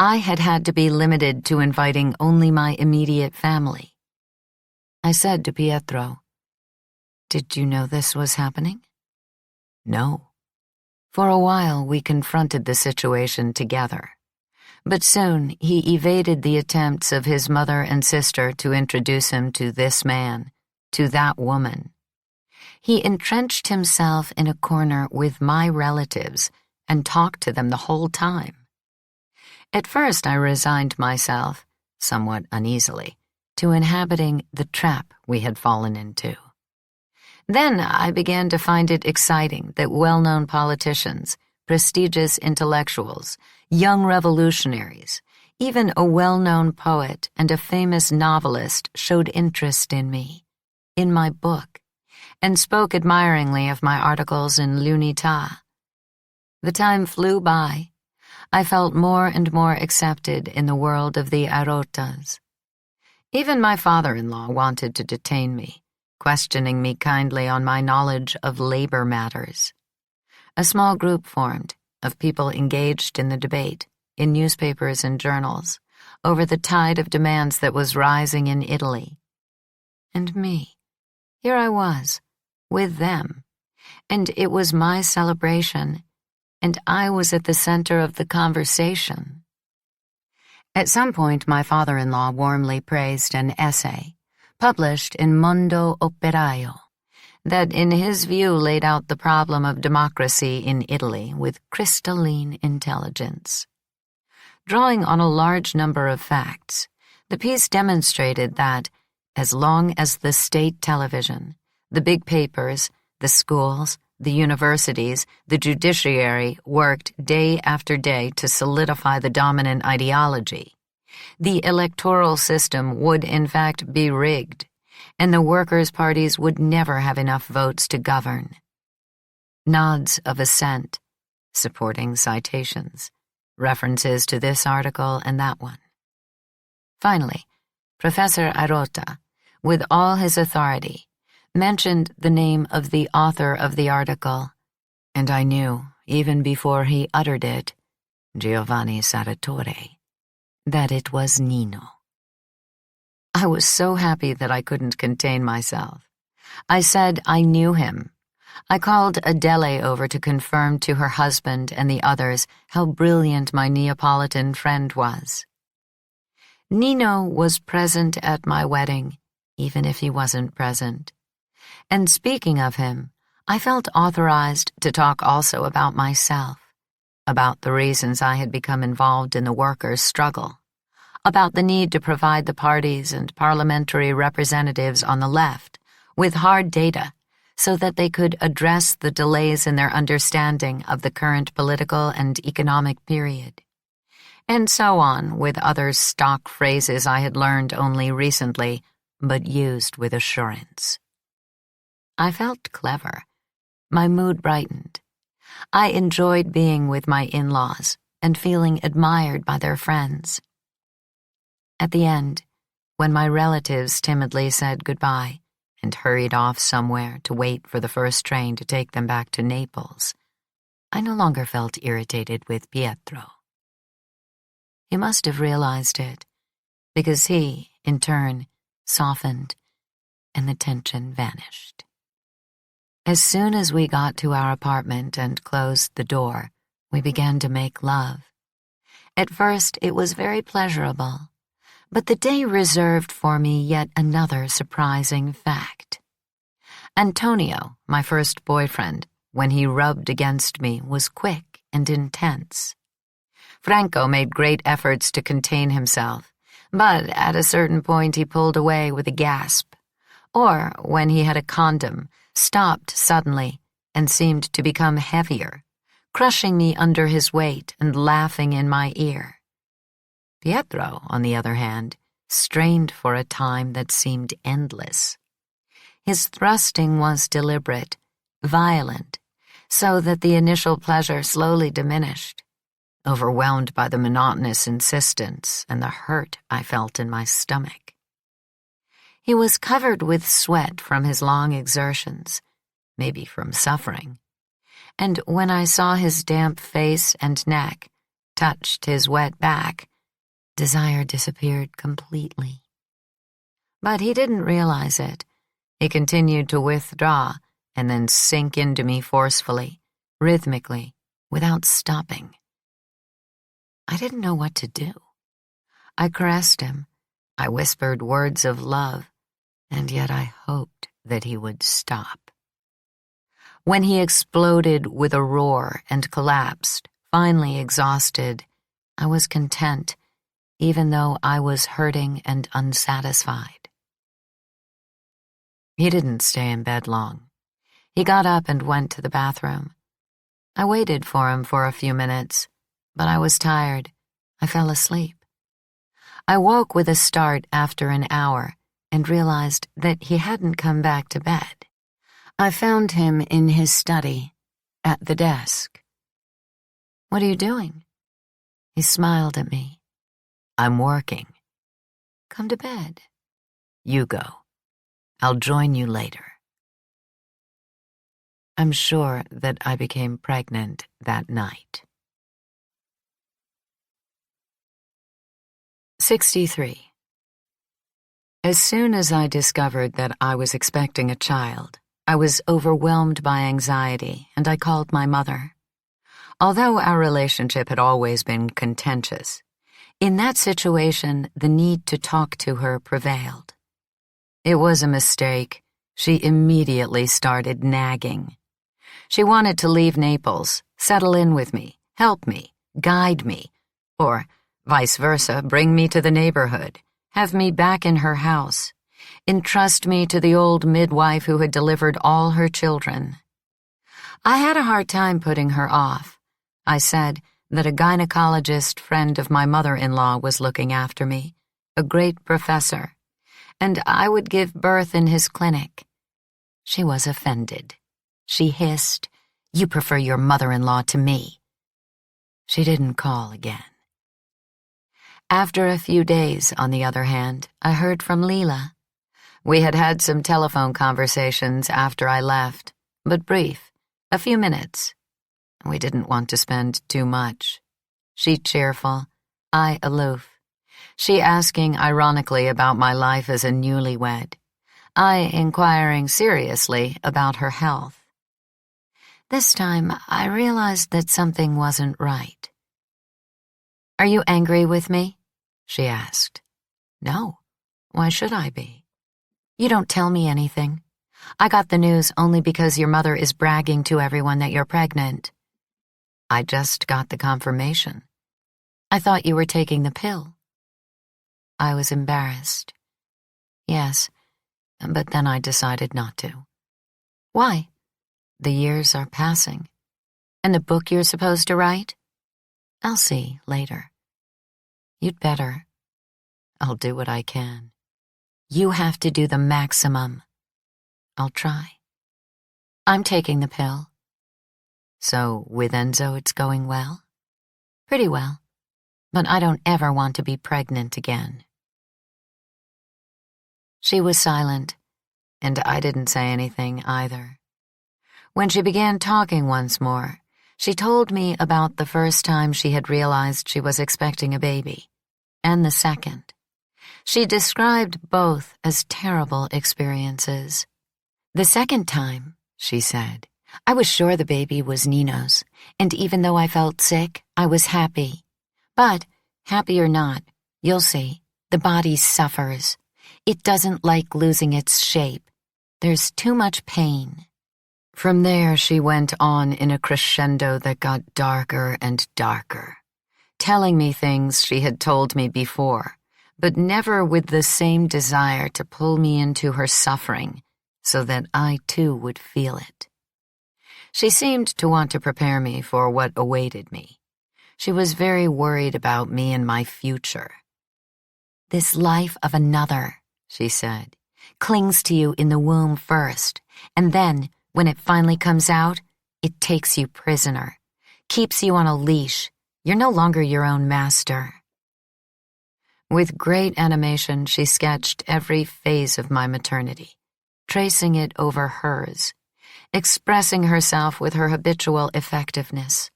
I had had to be limited to inviting only my immediate family. I said to Pietro, "Did you know this was happening?" No. For a while we confronted the situation together, but soon he evaded the attempts of his mother and sister to introduce him to this man, to that woman. He entrenched himself in a corner with my relatives and talked to them the whole time. At first I resigned myself, somewhat uneasily, to inhabiting the trap we had fallen into. Then I began to find it exciting that well-known politicians, prestigious intellectuals, young revolutionaries, even a well-known poet and a famous novelist showed interest in me, in my book, and spoke admiringly of my articles in l'Unità. The time flew by. I felt more and more accepted in the world of the Irotas. Even my father-in-law wanted to detain me, questioning me kindly on my knowledge of labor matters. A small group formed of people engaged in the debate, in newspapers and journals, over the tide of demands that was rising in Italy. And me, here I was, with them, and it was my celebration, and I was at the center of the conversation. At some point, my father-in-law warmly praised an essay, published in Mondo Operaio, that in his view laid out the problem of democracy in Italy with crystalline intelligence. Drawing on a large number of facts, the piece demonstrated that, as long as the state television, the big papers, the schools, the universities, the judiciary worked day after day to solidify the dominant ideology, the electoral system would in fact be rigged, and the workers' parties would never have enough votes to govern. Nods of assent, supporting citations, references to this article and that one. Finally, Professor Arota, with all his authority, mentioned the name of the author of the article, and I knew, even before he uttered it, Giovanni Sarratore, that it was Nino. I was so happy that I couldn't contain myself. I said I knew him. I called Adele over to confirm to her husband and the others how brilliant my Neapolitan friend was. Nino was present at my wedding, even if he wasn't present. And speaking of him, I felt authorized to talk also about myself, about the reasons I had become involved in the workers' struggle, about the need to provide the parties and parliamentary representatives on the left with hard data so that they could address the delays in their understanding of the current political and economic period, and so on with other stock phrases I had learned only recently, but used with assurance. I felt clever. My mood brightened. I enjoyed being with my in-laws and feeling admired by their friends. At the end, when my relatives timidly said goodbye and hurried off somewhere to wait for the first train to take them back to Naples, I no longer felt irritated with Pietro. He must have realized it, because he, in turn, softened, and the tension vanished. As soon as we got to our apartment and closed the door, we began to make love. At first, it was very pleasurable, but the day reserved for me yet another surprising fact. Antonio, my first boyfriend, when he rubbed against me, was quick and intense. Franco made great efforts to contain himself, but at a certain point he pulled away with a gasp, or, when he had a condom, stopped suddenly and seemed to become heavier, crushing me under his weight and laughing in my ear. Pietro, on the other hand, strained for a time that seemed endless. His thrusting was deliberate, violent, so that the initial pleasure slowly diminished, overwhelmed by the monotonous insistence and the hurt I felt in my stomach. He was covered with sweat from his long exertions, maybe from suffering, and when I saw his damp face and neck, touched his wet back, desire disappeared completely. But he didn't realize it. He continued to withdraw and then sink into me forcefully, rhythmically, without stopping. I didn't know what to do. I caressed him. I whispered words of love, and yet I hoped that he would stop. When he exploded with a roar and collapsed, finally exhausted, I was content, even though I was hurting and unsatisfied. He didn't stay in bed long. He got up and went to the bathroom. I waited for him for a few minutes, but I was tired. I fell asleep. I woke with a start after an hour and realized that he hadn't come back to bed. I found him in his study, at the desk. "What are you doing?" He smiled at me. "I'm working." "Come to bed." "You go. I'll join you later." I'm sure that I became pregnant that night. 63. As soon as I discovered that I was expecting a child, I was overwhelmed by anxiety, and I called my mother. Although our relationship had always been contentious, in that situation, the need to talk to her prevailed. "It was a mistake," She immediately started nagging. She wanted to leave Naples, settle in with me, help me, guide me, or, vice versa, bring me to the neighborhood, have me back in her house, entrust me to the old midwife who had delivered all her children. I had a hard time putting her off. I said that a gynecologist friend of my mother-in-law was looking after me, a great professor, and I would give birth in his clinic. She was offended. She hissed, "You prefer your mother-in-law to me." She didn't call again. After a few days, on the other hand, I heard from Lila. We had had some telephone conversations after I left, but brief, a few minutes. We didn't want to spend too much. She cheerful, I aloof. She asking ironically about my life as a newlywed, I inquiring seriously about her health. This time, I realized that something wasn't right. "Are you angry with me?" she asked. "No. Why should I be?" "You don't tell me anything. I got the news only because your mother is bragging to everyone that you're pregnant." "I just got the confirmation." "I thought you were taking the pill." I was embarrassed. "Yes, but then I decided not to." "Why?" "The years are passing." "And the book you're supposed to write?" "I'll see later." "You'd better." "I'll do what I can." "You have to do the maximum." "I'll try." "I'm taking the pill." "So with Enzo it's going well?" "Pretty well. But I don't ever want to be pregnant again." She was silent, and I didn't say anything either. When she began talking once more, she told me about the first time she had realized she was expecting a baby, and the second. She described both as terrible experiences. "The second time," she said, "I was sure the baby was Nino's, and even though I felt sick, I was happy. But, happy or not, you'll see, the body suffers. It doesn't like losing its shape. There's too much pain." From there, she went on in a crescendo that got darker and darker, telling me things she had told me before, but never with the same desire to pull me into her suffering so that I too would feel it. She seemed to want to prepare me for what awaited me. She was very worried about me and my future. "This life of another," she said, "clings to you in the womb first, and then, when it finally comes out, it takes you prisoner, keeps you on a leash. You're no longer your own master." With great animation, she sketched every phase of my maternity, tracing it over hers, expressing herself with her habitual effectiveness.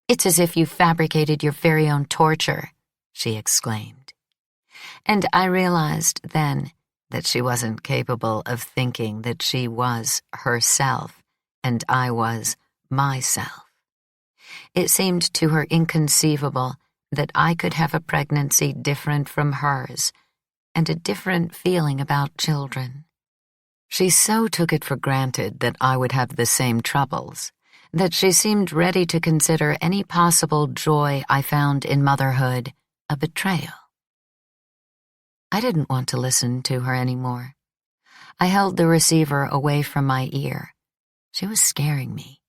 "It's as if you fabricated your very own torture," she exclaimed. And I realized then that she wasn't capable of thinking that she was herself and I was myself. It seemed to her inconceivable that I could have a pregnancy different from hers and a different feeling about children. She so took it for granted that I would have the same troubles that she seemed ready to consider any possible joy I found in motherhood a betrayal. I didn't want to listen to her anymore. I held the receiver away from my ear. She was scaring me.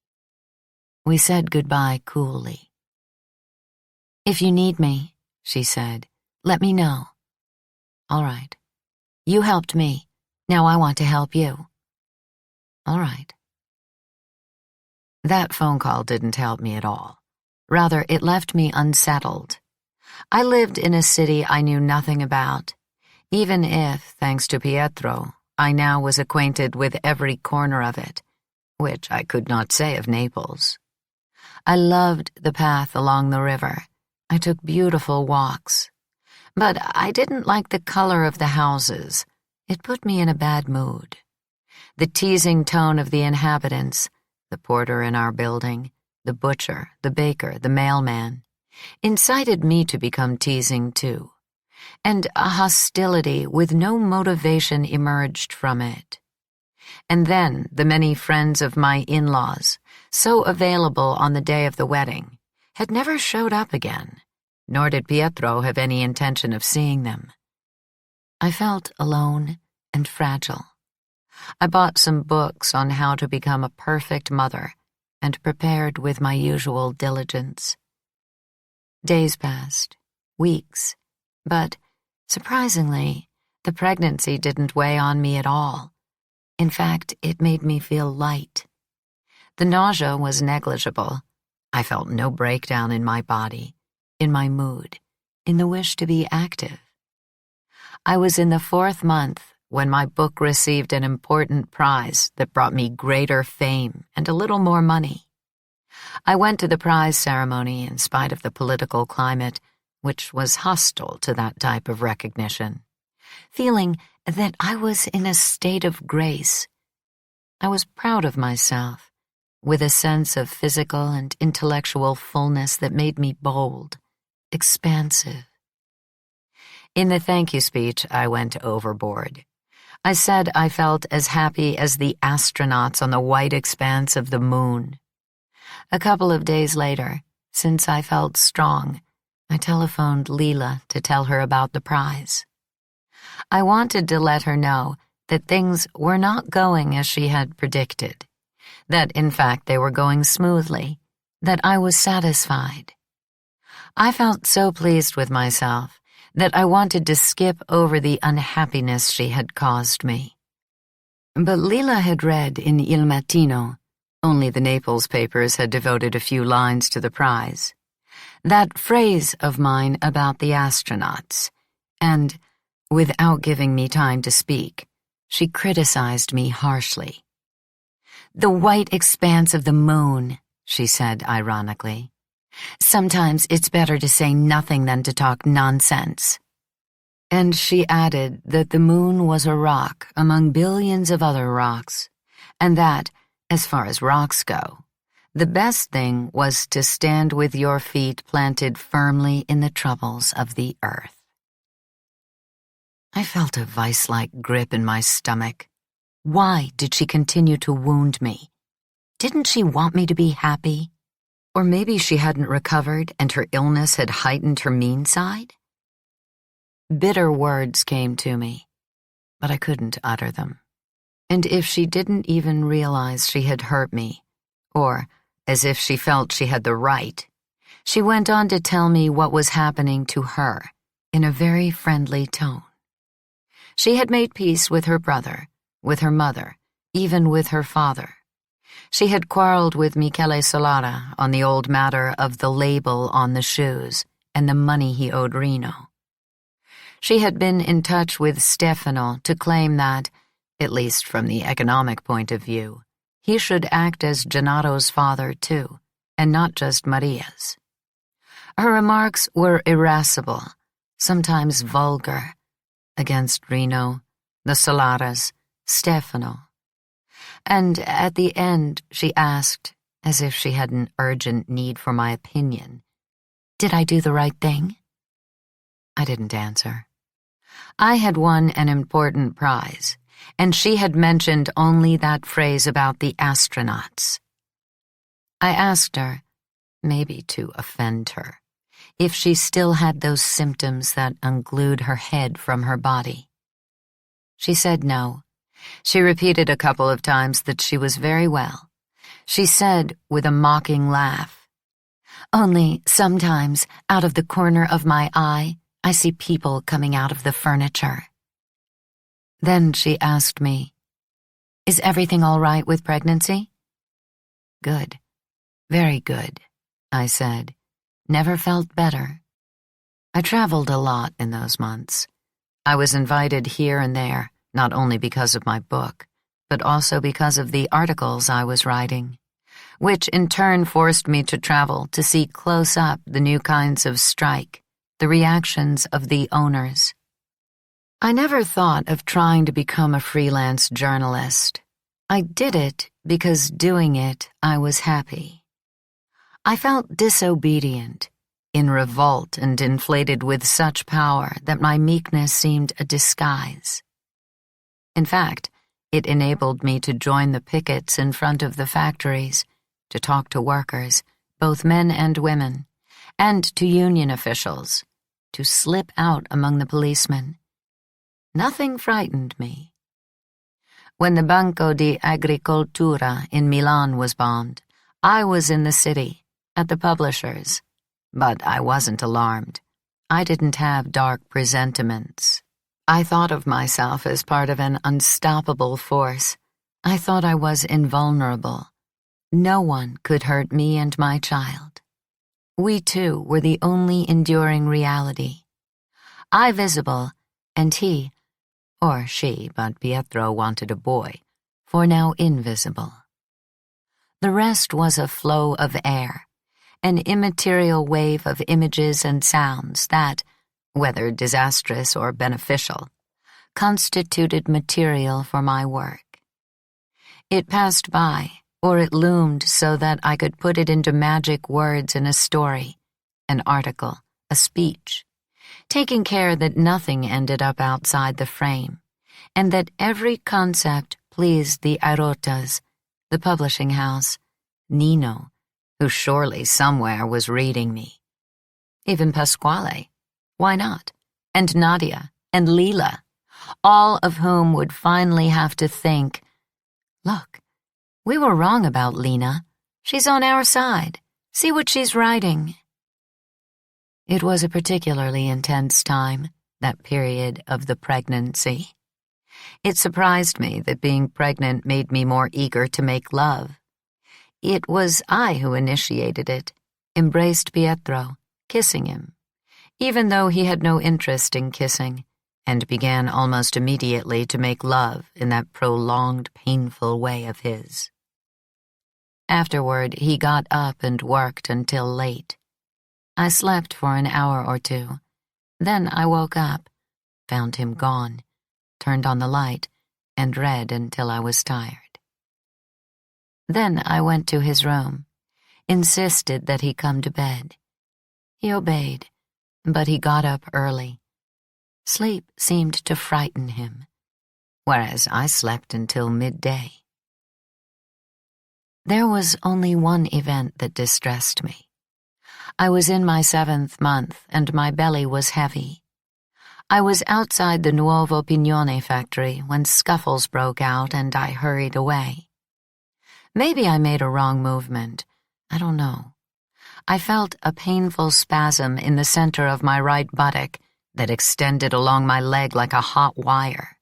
We said goodbye coolly. "If you need me," she said, "let me know." "All right. You helped me. Now I want to help you." "All right." That phone call didn't help me at all. Rather, it left me unsettled. I lived in a city I knew nothing about, even if, thanks to Pietro, I now was acquainted with every corner of it, which I could not say of Naples. I loved the path along the river. I took beautiful walks. But I didn't like the color of the houses. It put me in a bad mood. The teasing tone of the inhabitants, the porter in our building, the butcher, the baker, the mailman, incited me to become teasing too. And a hostility with no motivation emerged from it. And then the many friends of my in-laws, so available on the day of the wedding, had never showed up again, nor did Pietro have any intention of seeing them. I felt alone and fragile. I bought some books on how to become a perfect mother and prepared with my usual diligence. Days passed, weeks, but, surprisingly, the pregnancy didn't weigh on me at all. In fact, it made me feel light. The nausea was negligible. I felt no breakdown in my body, in my mood, in the wish to be active. I was in the 4th month when my book received an important prize that brought me greater fame and a little more money. I went to the prize ceremony in spite of the political climate, which was hostile to that type of recognition, feeling that I was in a state of grace. I was proud of myself, with a sense of physical and intellectual fullness that made me bold, expansive. In the thank you speech, I went overboard. I said I felt as happy as the astronauts on the white expanse of the moon. A couple of days later, since I felt strong, I telephoned Lila to tell her about the prize. I wanted to let her know that things were not going as she had predicted, that in fact they were going smoothly, that I was satisfied. I felt so pleased with myself that I wanted to skip over the unhappiness she had caused me. But Lila had read in Il Mattino, only the Naples papers had devoted a few lines to the prize, that phrase of mine about the astronauts, and, without giving me time to speak, she criticized me harshly. "The white expanse of the moon," she said ironically. "Sometimes it's better to say nothing than to talk nonsense." And she added that the moon was a rock among billions of other rocks, and that, as far as rocks go, the best thing was to stand with your feet planted firmly in the troubles of the earth. I felt a vice-like grip in my stomach. Why did she continue to wound me? Didn't she want me to be happy? Or maybe she hadn't recovered and her illness had heightened her mean side? Bitter words came to me, but I couldn't utter them. And if she didn't even realize she had hurt me, or as if she felt she had the right, she went on to tell me what was happening to her in a very friendly tone. She had made peace with her brother, with her mother, even with her father. She had quarreled with Michele Solara on the old matter of the label on the shoes and the money he owed Rino. She had been in touch with Stefano to claim that, at least from the economic point of view, he should act as Gennaro's father too, and not just Maria's. Her remarks were irascible, sometimes vulgar, against Rino, the Solaras, Stefano. And at the end she asked, as if she had an urgent need for my opinion, "Did I do the right thing?" I didn't answer. I had won an important prize, and she had mentioned only that phrase about the astronauts. I asked her, maybe to offend her, if she still had those symptoms that unglued her head from her body. She said no. She repeated a couple of times that she was very well. She said with a mocking laugh, "Only sometimes, out of the corner of my eye, I see people coming out of the furniture." Then she asked me, "Is everything all right with pregnancy?" "Good. Very good," I said. "Never felt better." I traveled a lot in those months. I was invited here and there, not only because of my book, but also because of the articles I was writing, which in turn forced me to travel to see close up the new kinds of strike, the reactions of the owners. I never thought of trying to become a freelance journalist. I did it because doing it I was happy. I felt disobedient, in revolt and inflated with such power that my meekness seemed a disguise. In fact, It enabled me to join the pickets in front of the factories, to talk to workers, both men and women, and to union officials, to slip out among the policemen. Nothing frightened me. When the Banco di Agricoltura in Milan was bombed, I was in the city, at the publishers, but I wasn't alarmed. I didn't have dark presentiments. I thought of myself as part of an unstoppable force. I thought I was invulnerable. No one could hurt me and my child. We two were the only enduring reality. I visible, and he, or she, but Pietro wanted a boy, for now invisible. The rest was a flow of air, an immaterial wave of images and sounds that, whether disastrous or beneficial, constituted material for my work. It passed by, or it loomed so that I could put it into magic words in a story, an article, a speech, taking care that nothing ended up outside the frame, and that every concept pleased the Arotas, the publishing house, Nino, who surely somewhere was reading me. Even Pasquale, why not? And Nadia, and Lila, all of whom would finally have to think, look, we were wrong about Lena. She's on our side. See what she's writing. It was a particularly intense time, that period of the pregnancy. It surprised me that being pregnant made me more eager to make love. It was I who initiated it, embraced Pietro, kissing him, even though he had no interest in kissing, and began almost immediately to make love in that prolonged, painful way of his. Afterward, he got up and worked until late. I slept for an hour or two. Then I woke up, found him gone, turned on the light, and read until I was tired. Then I went to his room, insisted that he come to bed. He obeyed, but he got up early. Sleep seemed to frighten him, whereas I slept until midday. There was only one event that distressed me. I was in my 7th month, and my belly was heavy. I was outside the Nuovo Pignone factory when scuffles broke out and I hurried away. Maybe I made a wrong movement. I don't know. I felt a painful spasm in the center of my right buttock that extended along my leg like a hot wire.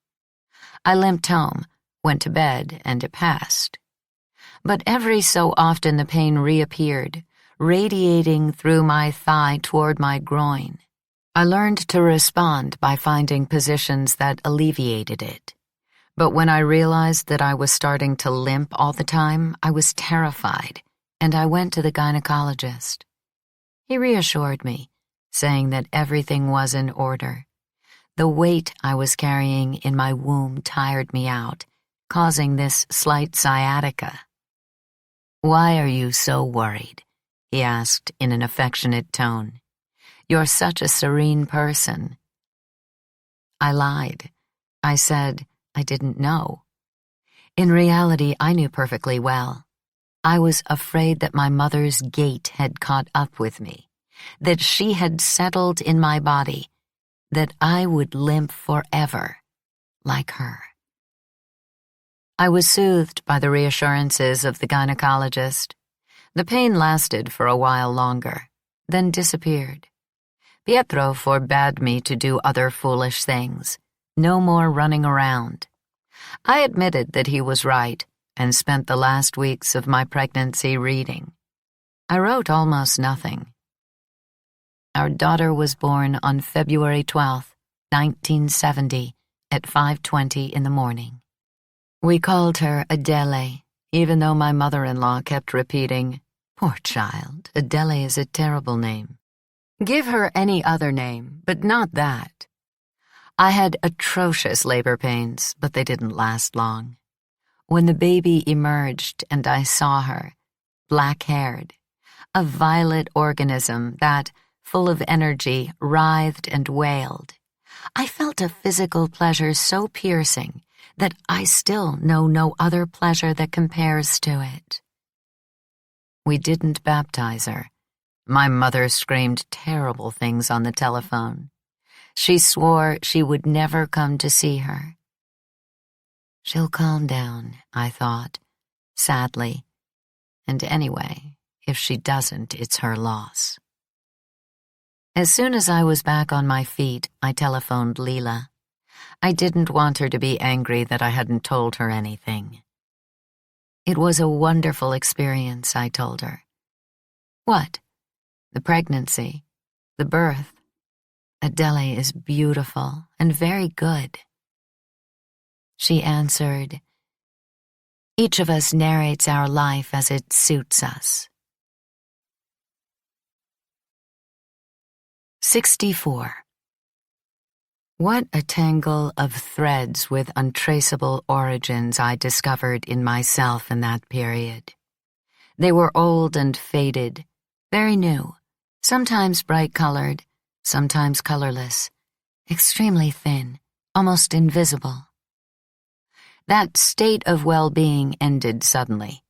I limped home, went to bed, and it passed. But every so often the pain reappeared, radiating through my thigh toward my groin. I learned to respond by finding positions that alleviated it. But when I realized that I was starting to limp all the time, I was terrified, and I went to the gynecologist. He reassured me, saying that everything was in order. The weight I was carrying in my womb tired me out, causing this slight sciatica. "Why are you so worried?" he asked in an affectionate tone. "You're such a serene person." I lied. I said I didn't know. In reality, I knew perfectly well. I was afraid that my mother's gait had caught up with me, that she had settled in my body, that I would limp forever, like her. I was soothed by the reassurances of the gynecologist. The pain lasted for a while longer, then disappeared. Pietro forbade me to do other foolish things. No more running around. I admitted that he was right and spent the last weeks of my pregnancy reading. I wrote almost nothing. Our daughter was born on February 12th, 1970, at 5:20 in the morning. We called her Adele, even though my mother-in-law kept repeating, "Poor child, Adele is a terrible name. Give her any other name, but not that." I had atrocious labor pains, but they didn't last long. When the baby emerged and I saw her, black-haired, a violet organism that, full of energy, writhed and wailed, I felt a physical pleasure so piercing that I still know no other pleasure that compares to it. We didn't baptize her. My mother screamed terrible things on the telephone. She swore she would never come to see her. She'll calm down, I thought, sadly. And anyway, if she doesn't, it's her loss. As soon as I was back on my feet, I telephoned Lila. I didn't want her to be angry that I hadn't told her anything. It was a wonderful experience, I told her. What? The pregnancy, the birth. Adele is beautiful and very good. She answered, each of us narrates our life as it suits us. 64. What a tangle of threads with untraceable origins I discovered in myself in that period. They were old and faded, very new, sometimes bright-colored, sometimes colorless, extremely thin, almost invisible. That state of well-being ended suddenly,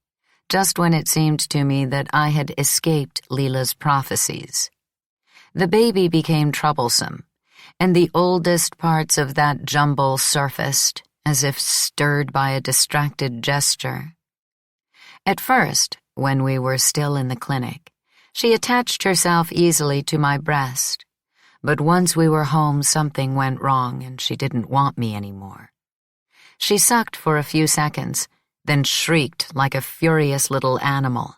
just when it seemed to me that I had escaped Lila's prophecies. The baby became troublesome, and the oldest parts of that jumble surfaced, as if stirred by a distracted gesture. At first, when we were still in the clinic, she attached herself easily to my breast, but once we were home something went wrong and she didn't want me anymore. She sucked for a few seconds, then shrieked like a furious little animal.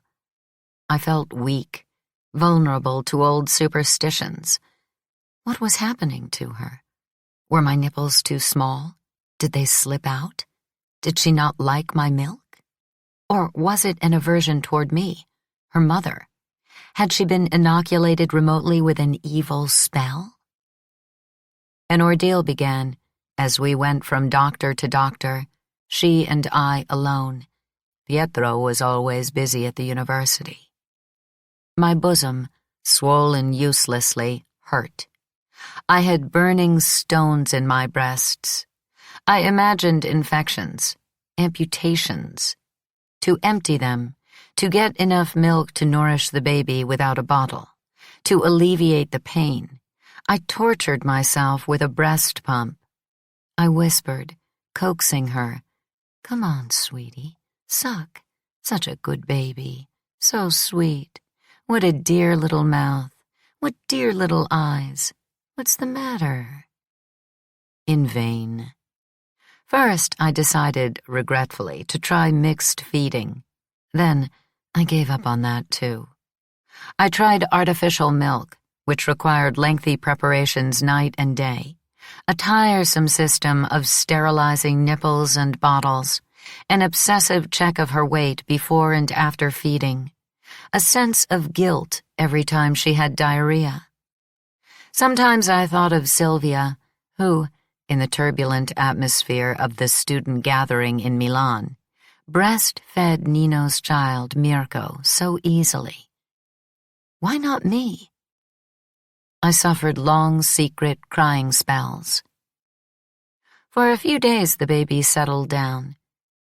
I felt weak, vulnerable to old superstitions. What was happening to her? Were my nipples too small? Did they slip out? Did she not like my milk? Or was it an aversion toward me, her mother? Had she been inoculated remotely with an evil spell? An ordeal began as we went from doctor to doctor, she and I alone. Pietro was always busy at the university. My bosom, swollen uselessly, hurt. I had burning stones in my breasts. I imagined infections, amputations. To empty them, to get enough milk to nourish the baby without a bottle, to alleviate the pain, I tortured myself with a breast pump. I whispered, coaxing her, "Come on, sweetie, suck. Such a good baby, so sweet. What a dear little mouth, what dear little eyes. What's the matter?" In vain. First, I decided, regretfully, to try mixed feeding. Then, I gave up on that too. I tried artificial milk, which required lengthy preparations night and day, a tiresome system of sterilizing nipples and bottles, an obsessive check of her weight before and after feeding, a sense of guilt every time she had diarrhea. Sometimes I thought of Sylvia, who, in the turbulent atmosphere of the student gathering in Milan, breastfed Nino's child, Mirko, so easily. Why not me? I suffered long, secret crying spells. For a few days the baby settled down.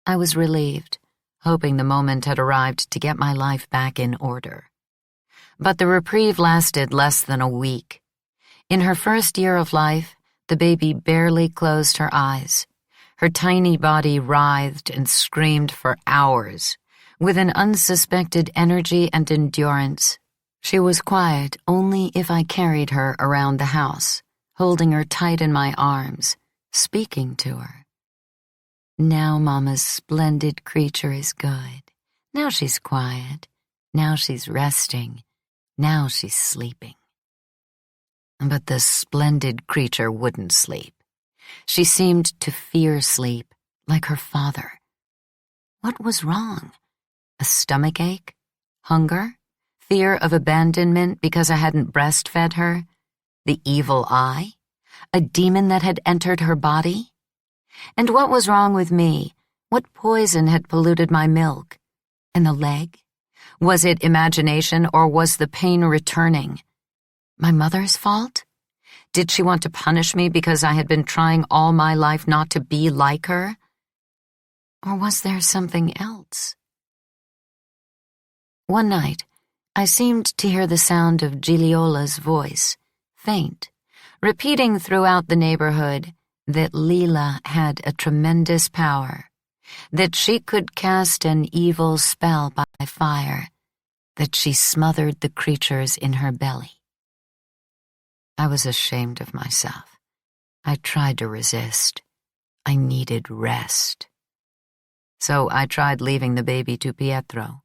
I was relieved, hoping the moment had arrived to get my life back in order. But the reprieve lasted less than a week. In her first year of life, the baby barely closed her eyes. Her tiny body writhed and screamed for hours, with an unsuspected energy and endurance. She was quiet only if I carried her around the house, holding her tight in my arms, speaking to her. Now Mama's splendid creature is good. Now she's quiet. Now she's resting. Now she's sleeping. But the splendid creature wouldn't sleep. She seemed to fear sleep, like her father. What was wrong? A stomachache? Hunger? Fear of abandonment because I hadn't breastfed her? The evil eye? A demon that had entered her body? And what was wrong with me? What poison had polluted my milk? And the leg? Was it imagination or was the pain returning? My mother's fault? Did she want to punish me because I had been trying all my life not to be like her? Or was there something else? One night, I seemed to hear the sound of Gigliola's voice, faint, repeating throughout the neighborhood that Lila had a tremendous power, that she could cast an evil spell by fire, that she smothered the creatures in her belly. I was ashamed of myself. I tried to resist. I needed rest. So I tried leaving the baby to Pietro,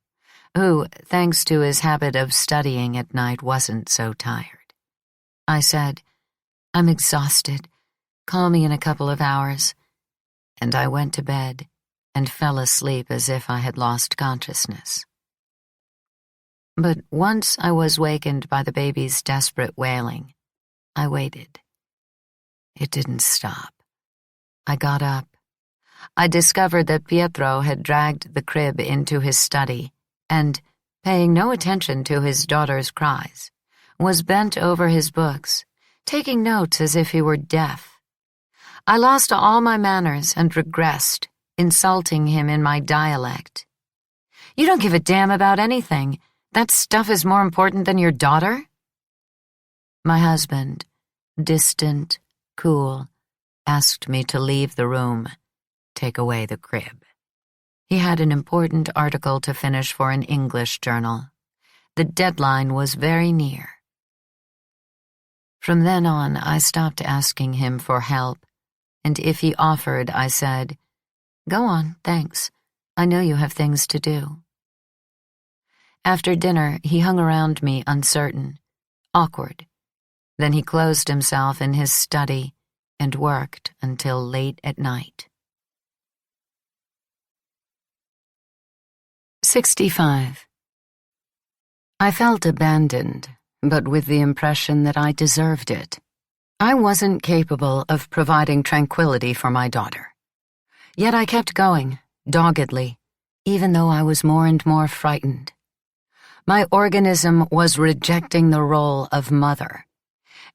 who, thanks to his habit of studying at night, wasn't so tired. I said, "I'm exhausted. Call me in a couple of hours." And I went to bed and fell asleep as if I had lost consciousness. But once I was wakened by the baby's desperate wailing, I waited. It didn't stop. I got up. I discovered that Pietro had dragged the crib into his study and, paying no attention to his daughter's cries, was bent over his books, taking notes as if he were deaf. I lost all my manners and regressed, insulting him in my dialect. "You don't give a damn about anything. That stuff is more important than your daughter?" My husband, distant, cool, asked me to leave the room, take away the crib. He had an important article to finish for an English journal. The deadline was very near. From then on, I stopped asking him for help, and if he offered, I said, "Go on, thanks. I know you have things to do." After dinner, he hung around me uncertain, awkward. Then he closed himself in his study and worked until late at night. 65. I felt abandoned, but with the impression that I deserved it. I wasn't capable of providing tranquility for my daughter. Yet I kept going, doggedly, even though I was more and more frightened. My organism was rejecting the role of mother,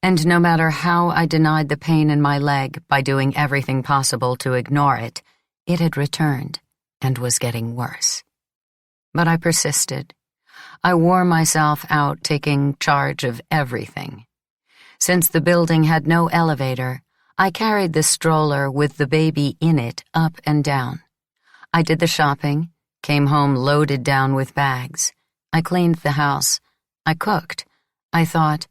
and no matter how I denied the pain in my leg by doing everything possible to ignore it, it had returned and was getting worse. But I persisted. I wore myself out taking charge of everything. Since the building had no elevator, I carried the stroller with the baby in it up and down. I did the shopping, came home loaded down with bags. I cleaned the house. I cooked. I thought,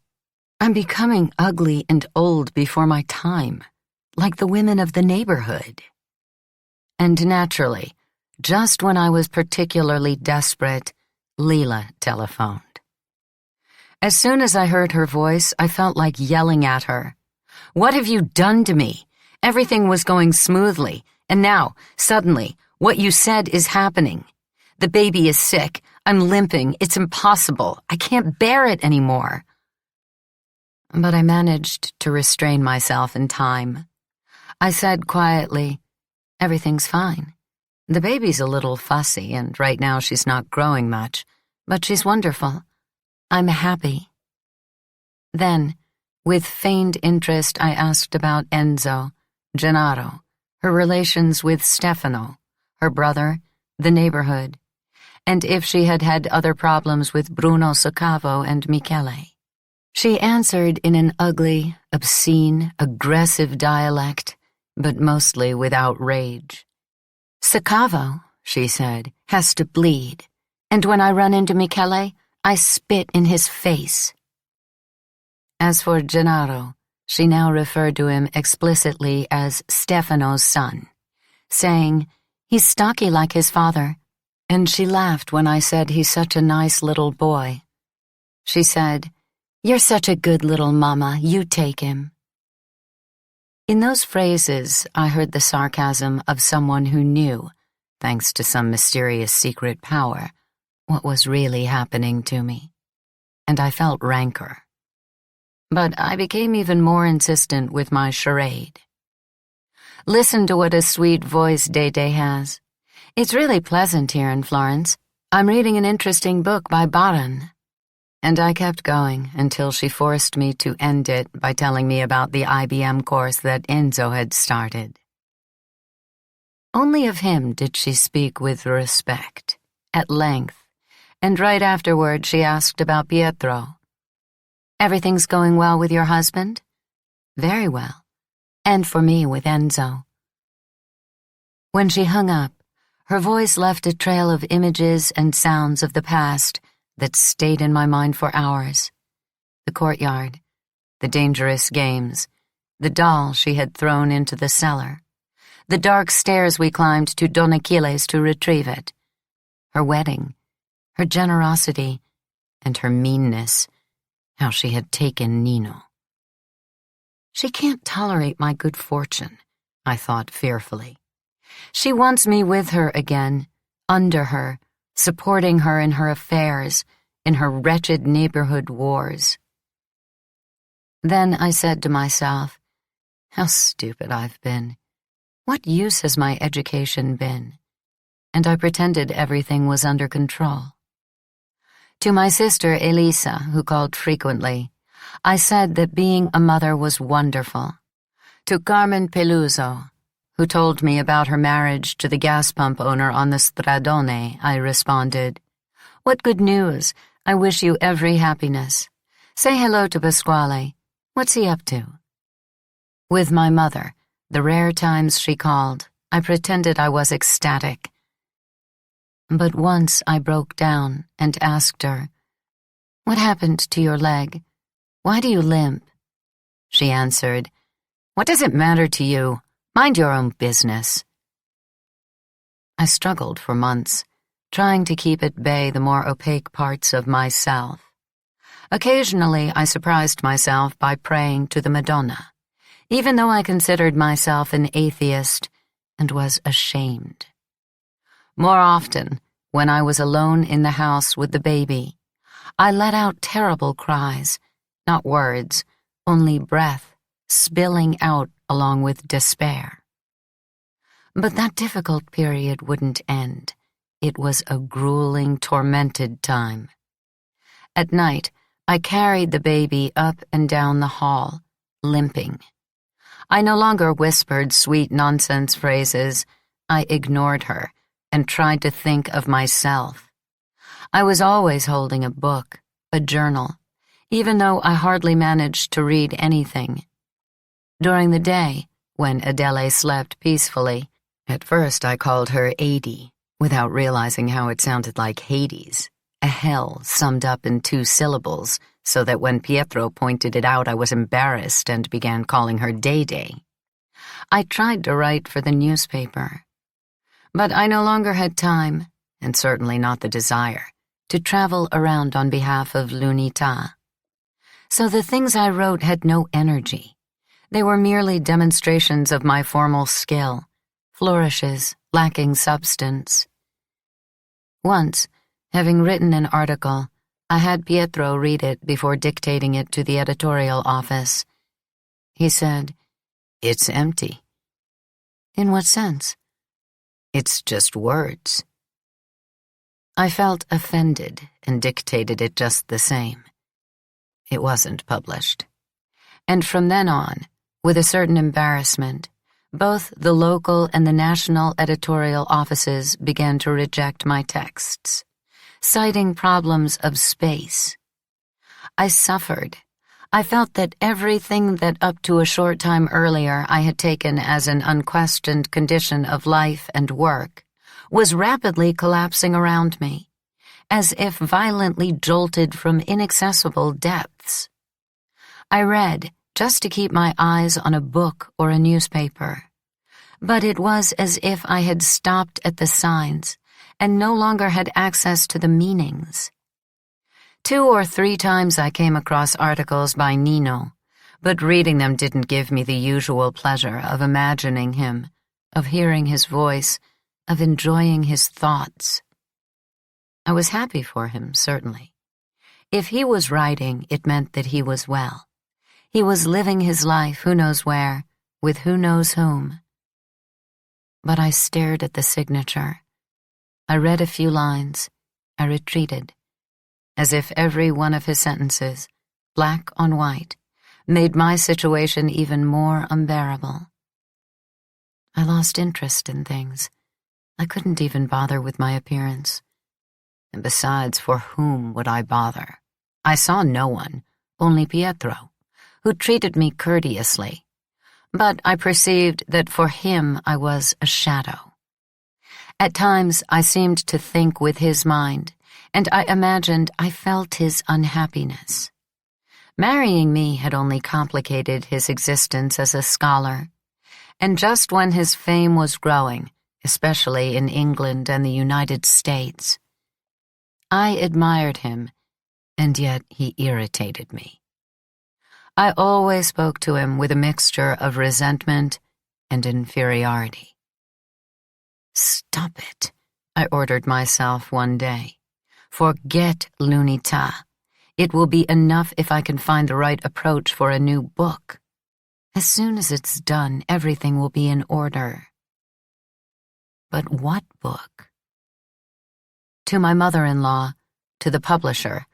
I'm becoming ugly and old before my time, like the women of the neighborhood. And naturally, just when I was particularly desperate, Lila telephoned. As soon as I heard her voice, I felt like yelling at her. "What have you done to me? Everything was going smoothly, and now, suddenly, what you said is happening. The baby is sick. I'm limping. It's impossible. I can't bear it anymore." But I managed to restrain myself in time. I said quietly, "Everything's fine. The baby's a little fussy, and right now she's not growing much, but she's wonderful. I'm happy." Then, with feigned interest, I asked about Enzo, Gennaro, her relations with Stefano, her brother, the neighborhood, and if she had had other problems with Bruno Soccavo and Michele. She answered in an ugly, obscene, aggressive dialect, but mostly without rage. "Soccavo," she said, "has to bleed, and when I run into Michele, I spit in his face." As for Gennaro, she now referred to him explicitly as Stefano's son, saying, "He's stocky like his father," and she laughed when I said he's such a nice little boy. She said, "You're such a good little mama, you take him." In those phrases, I heard the sarcasm of someone who knew, thanks to some mysterious secret power, what was really happening to me, and I felt rancor. But I became even more insistent with my charade. "Listen to what a sweet voice Dede has. It's really pleasant here in Florence. I'm reading an interesting book by Baran." And I kept going until she forced me to end it by telling me about the IBM course that Enzo had started. Only of him did she speak with respect, at length, and right afterward she asked about Pietro. "Everything's going well with your husband?" "Very well. And for me with Enzo." When she hung up, her voice left a trail of images and sounds of the past that stayed in my mind for hours. The courtyard, the dangerous games, the doll she had thrown into the cellar, the dark stairs we climbed to Don Achilles to retrieve it, her wedding, her generosity, and her meanness, how she had taken Nino. She can't tolerate my good fortune, I thought fearfully. She wants me with her again, under her, supporting her in her affairs, in her wretched neighborhood wars. Then I said to myself, how stupid I've been. What use has my education been? And I pretended everything was under control. To my sister Elisa, who called frequently, I said that being a mother was wonderful. To Carmen Peluso, who told me about her marriage to the gas pump owner on the Stradone, I responded, "What good news! I wish you every happiness. Say hello to Pasquale. What's he up to?" With my mother, the rare times she called, I pretended I was ecstatic. But once I broke down and asked her, "What happened to your leg? Why do you limp?" She answered, "What does it matter to you? Mind your own business." I struggled for months, trying to keep at bay the more opaque parts of myself. Occasionally, I surprised myself by praying to the Madonna, even though I considered myself an atheist and was ashamed. More often, when I was alone in the house with the baby, I let out terrible cries, not words, only breath, spilling out along with despair. But that difficult period wouldn't end. It was a grueling, tormented time. At night, I carried the baby up and down the hall, limping. I no longer whispered sweet nonsense phrases. I ignored her and tried to think of myself. I was always holding a book, a journal, even though I hardly managed to read anything. During the day, when Adele slept peacefully, at first I called her Adi, without realizing how it sounded like Hades, a hell summed up in 2 syllables, so that when Pietro pointed it out I was embarrassed and began calling her Day-Day. I tried to write for the newspaper, but I no longer had time, and certainly not the desire, to travel around on behalf of l'Unità. So the things I wrote had no energy. They were merely demonstrations of my formal skill, flourishes lacking substance. Once, having written an article, I had Pietro read it before dictating it to the editorial office. He said, "It's empty." "In what sense?" "It's just words." I felt offended and dictated it just the same. It wasn't published. And from then on, with a certain embarrassment, both the local and the national editorial offices began to reject my texts, citing problems of space. I suffered. I felt that everything that up to a short time earlier I had taken as an unquestioned condition of life and work was rapidly collapsing around me, as if violently jolted from inaccessible depths. I read just to keep my eyes on a book or a newspaper, but it was as if I had stopped at the signs and no longer had access to the meanings. 2 or 3 times I came across articles by Nino, but reading them didn't give me the usual pleasure of imagining him, of hearing his voice, of enjoying his thoughts. I was happy for him, certainly. If he was writing, it meant that he was well. He was living his life who knows where, with who knows whom. But I stared at the signature. I read a few lines. I retreated, as if every one of his sentences, black on white, made my situation even more unbearable. I lost interest in things. I couldn't even bother with my appearance. And besides, for whom would I bother? I saw no one, only Pietro, who treated me courteously. But I perceived that for him I was a shadow. At times I seemed to think with his mind, and I imagined I felt his unhappiness. Marrying me had only complicated his existence as a scholar, and just when his fame was growing, especially in England and the United States, I admired him, and yet he irritated me. I always spoke to him with a mixture of resentment and inferiority. "Stop it," I ordered myself one day. "Forget Lunita. It will be enough if I can find the right approach for a new book. As soon as it's done, everything will be in order." But what book? To my mother-in-law, to the publisher,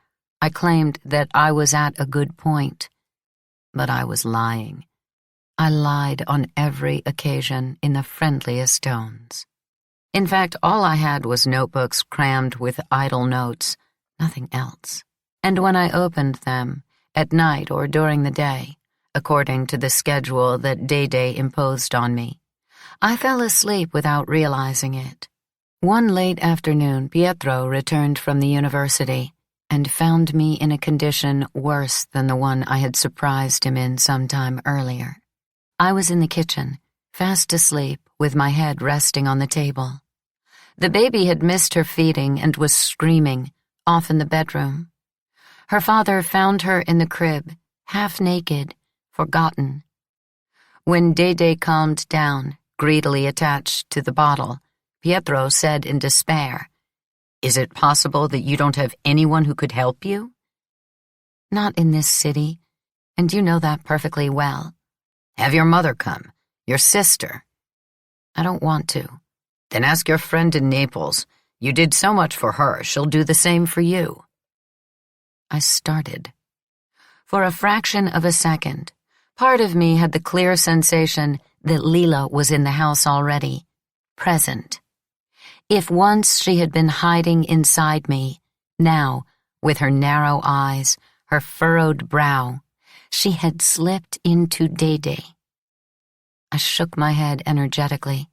I claimed that I was at a good point. But I was lying. I lied on every occasion in the friendliest tones. In fact, all I had was notebooks crammed with idle notes, nothing else. And when I opened them, at night or during the day, according to the schedule that Day imposed on me, I fell asleep without realizing it. One late afternoon, Pietro returned from the university and found me in a condition worse than the one I had surprised him in some time earlier. I was in the kitchen, fast asleep, with my head resting on the table. The baby had missed her feeding and was screaming, off in the bedroom. Her father found her in the crib, half naked, forgotten. When Day calmed down, greedily attached to the bottle, Pietro said in despair, "Is it possible that you don't have anyone who could help you?" "Not in this city, and you know that perfectly well." "Have your mother come, your sister." "I don't want to." "Then ask your friend in Naples. You did so much for her, she'll do the same for you." I started. For a fraction of a second, part of me had the clear sensation that Lila was in the house already, present. If once she had been hiding inside me, now, with her narrow eyes, her furrowed brow, she had slipped into Day. I shook my head energetically.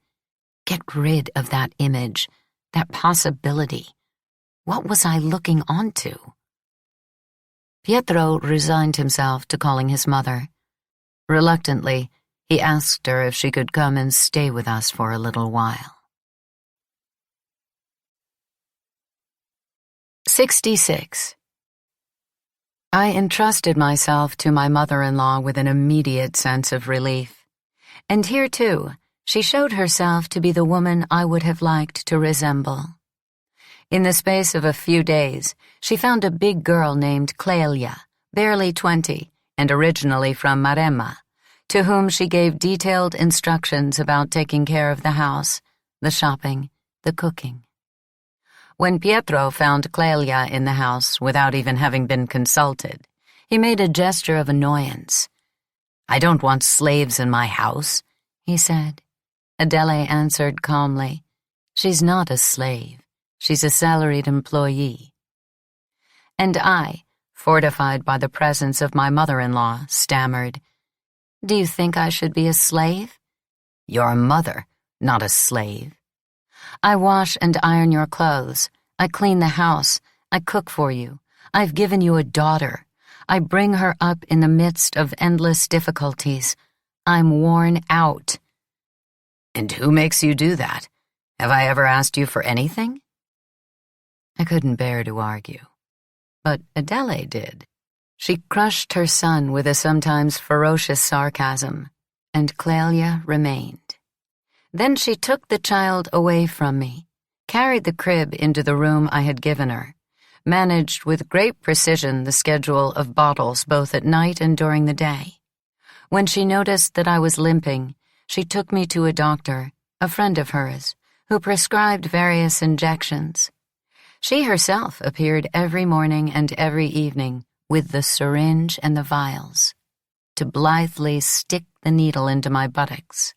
Get rid of that image, that possibility. What was I looking onto? Pietro resigned himself to calling his mother. Reluctantly, he asked her if she could come and stay with us for a little while. 66. I entrusted myself to my mother-in-law with an immediate sense of relief. And here, too, she showed herself to be the woman I would have liked to resemble. In the space of a few days, she found a big girl named Clelia, barely 20, and originally from Maremma, to whom she gave detailed instructions about taking care of the house, the shopping, the cooking. When Pietro found Clelia in the house without even having been consulted, he made a gesture of annoyance. "I don't want slaves in my house," he said. Adele answered calmly, "She's not a slave. She's a salaried employee." And I, fortified by the presence of my mother-in-law, stammered, "Do you think I should be a slave?" "You're a mother, not a slave." "I wash and iron your clothes. I clean the house. I cook for you. I've given you a daughter. I bring her up in the midst of endless difficulties. I'm worn out." "And who makes you do that? Have I ever asked you for anything?" I couldn't bear to argue. But Adele did. She crushed her son with a sometimes ferocious sarcasm, and Clelia remained. Then she took the child away from me, carried the crib into the room I had given her, managed with great precision the schedule of bottles both at night and during the day. When she noticed that I was limping, she took me to a doctor, a friend of hers, who prescribed various injections. She herself appeared every morning and every evening with the syringe and the vials, to blithely stick the needle into my buttocks.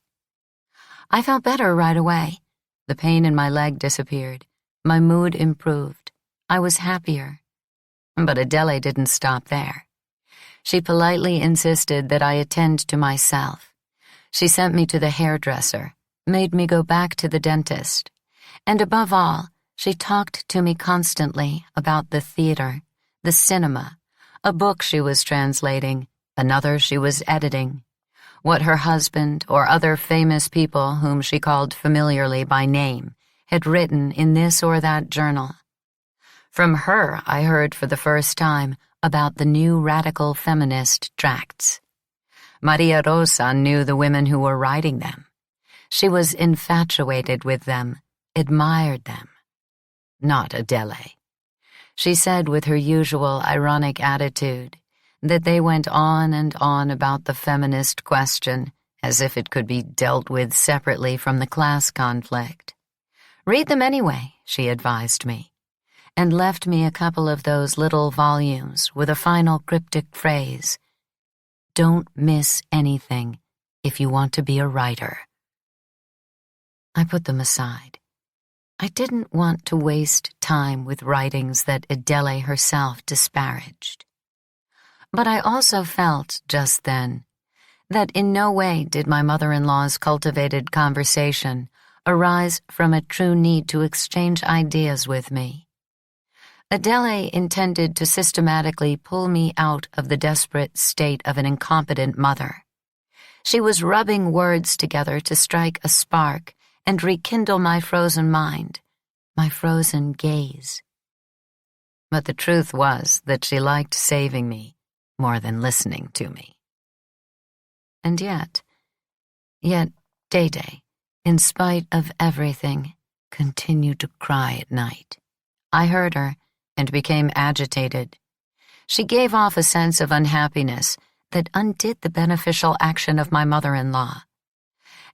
I felt better right away. The pain in my leg disappeared. My mood improved. I was happier. But Adele didn't stop there. She politely insisted that I attend to myself. She sent me to the hairdresser, made me go back to the dentist, and above all, she talked to me constantly about the theater, the cinema, a book she was translating, another she was editing, what her husband or other famous people whom she called familiarly by name had written in this or that journal. From her, I heard for the first time about the new radical feminist tracts. Maria Rosa knew the women who were writing them. She was infatuated with them, admired them. Not Adele. She said with her usual ironic attitude that they went on and on about the feminist question as if it could be dealt with separately from the class conflict. Read them anyway, she advised me, and left me a couple of those little volumes with a final cryptic phrase: "Don't miss anything if you want to be a writer." I put them aside. I didn't want to waste time with writings that Adele herself disparaged. But I also felt, just then, that in no way did my mother-in-law's cultivated conversation arise from a true need to exchange ideas with me. Adele intended to systematically pull me out of the desperate state of an incompetent mother. She was rubbing words together to strike a spark and rekindle my frozen mind, my frozen gaze. But the truth was that she liked saving me more than listening to me. And yet Day-Day, in spite of everything, continued to cry at night. I heard her and became agitated. She gave off a sense of unhappiness that undid the beneficial action of my mother-in-law.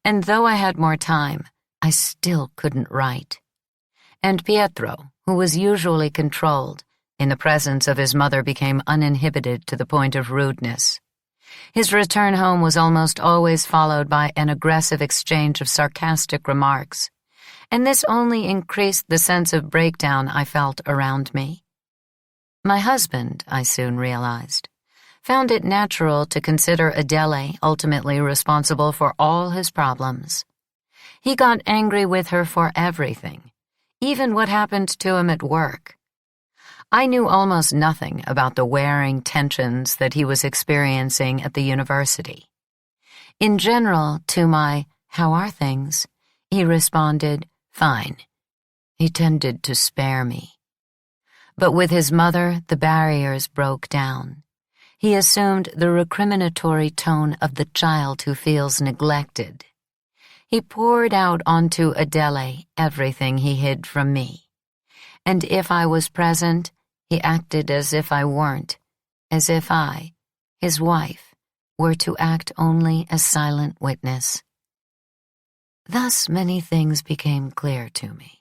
And though I had more time, I still couldn't write. And Pietro, who was usually controlled, in the presence of his mother became uninhibited to the point of rudeness. His return home was almost always followed by an aggressive exchange of sarcastic remarks, and this only increased the sense of breakdown I felt around me. My husband, I soon realized, found it natural to consider Adele ultimately responsible for all his problems. He got angry with her for everything, even what happened to him at work. I knew almost nothing about the wearing tensions that he was experiencing at the university. In general, to my "How are things?" he responded, "Fine." He tended to spare me. But with his mother, the barriers broke down. He assumed the recriminatory tone of the child who feels neglected. He poured out onto Adele everything he hid from me. And if I was present, he acted as if I weren't, as if I, his wife, were to act only as silent witness. Thus many things became clear to me.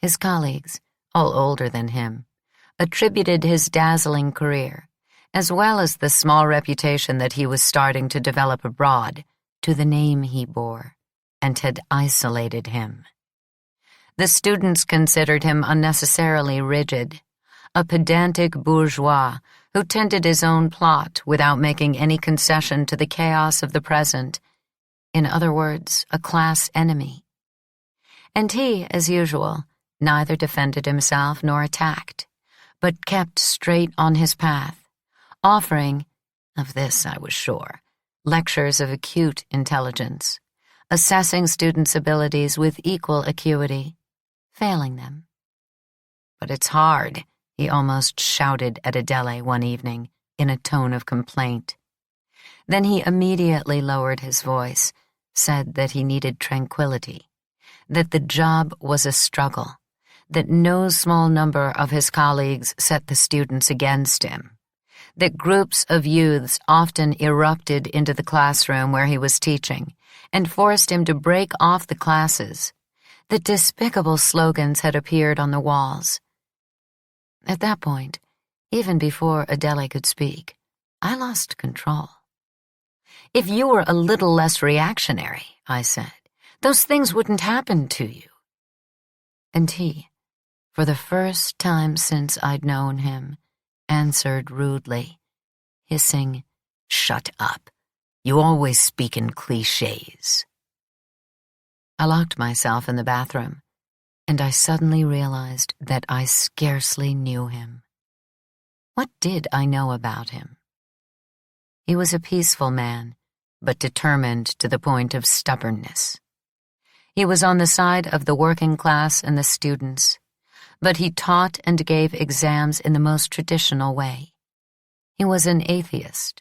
His colleagues, all older than him, attributed his dazzling career, as well as the small reputation that he was starting to develop abroad, to the name he bore, and had isolated him. The students considered him unnecessarily rigid, a pedantic bourgeois who tended his own plot without making any concession to the chaos of the present. In other words, a class enemy. And he, as usual, neither defended himself nor attacked, but kept straight on his path, offering, of this I was sure, lectures of acute intelligence, assessing students' abilities with equal acuity, failing them. "But it's hard," he almost shouted at Adele one evening in a tone of complaint. Then he immediately lowered his voice, said that he needed tranquility, that the job was a struggle, that no small number of his colleagues set the students against him, that groups of youths often erupted into the classroom where he was teaching and forced him to break off the classes, that despicable slogans had appeared on the walls. At that point, even before Adele could speak, I lost control. "If you were a little less reactionary," I said, Those things wouldn't happen to you. And he, for the first time since I'd known him, answered rudely, hissing, "Shut up. You always speak in cliches." I locked myself in the bathroom, and I suddenly realized that I scarcely knew him. What did I know about him? He was a peaceful man, but determined to the point of stubbornness. He was on the side of the working class and the students, but he taught and gave exams in the most traditional way. He was an atheist.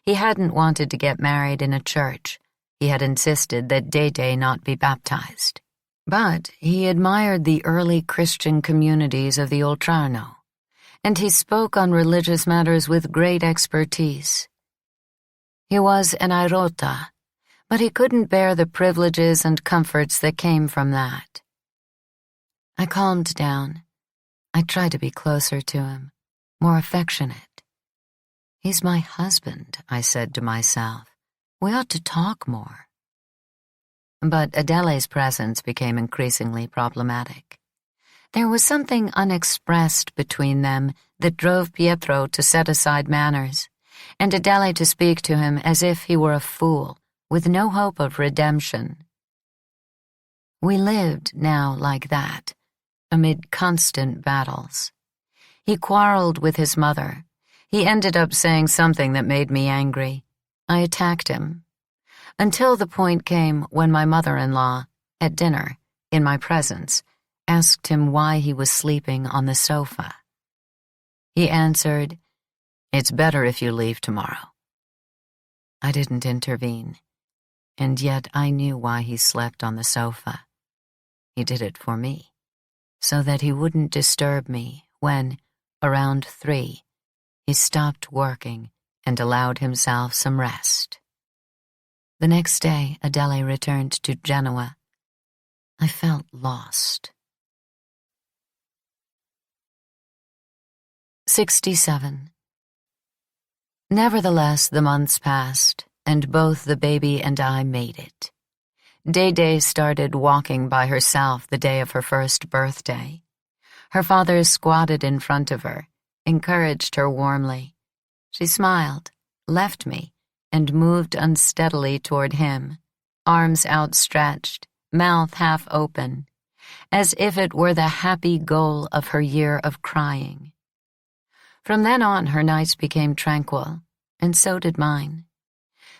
He hadn't wanted to get married in a church. He had insisted that Dede not be baptized. But he admired the early Christian communities of the Oltrarno, and he spoke on religious matters with great expertise. He was an Airota, but he couldn't bear the privileges and comforts that came from that. I calmed down. I tried to be closer to him, more affectionate. "He's my husband," I said to myself. "We ought to talk more." But Adele's presence became increasingly problematic. There was something unexpressed between them that drove Pietro to set aside manners, and Adele to speak to him as if he were a fool, with no hope of redemption. We lived now like that, amid constant battles. He quarreled with his mother. He ended up saying something that made me angry. I attacked him. Until the point came when my mother-in-law, at dinner, in my presence, asked him why he was sleeping on the sofa. He answered, "It's better if you leave tomorrow." I didn't intervene, and yet I knew why he slept on the sofa. He did it for me, so that he wouldn't disturb me when, around 3, he stopped working and allowed himself some rest. The next day, Adele returned to Genoa. I felt lost. 67. Nevertheless, the months passed, and both the baby and I made it. Dede started walking by herself the day of her first birthday. Her father squatted in front of her, encouraged her warmly. She smiled, left me, and moved unsteadily toward him, arms outstretched, mouth half open, as if it were the happy goal of her year of crying. From then on, her nights became tranquil, and so did mine.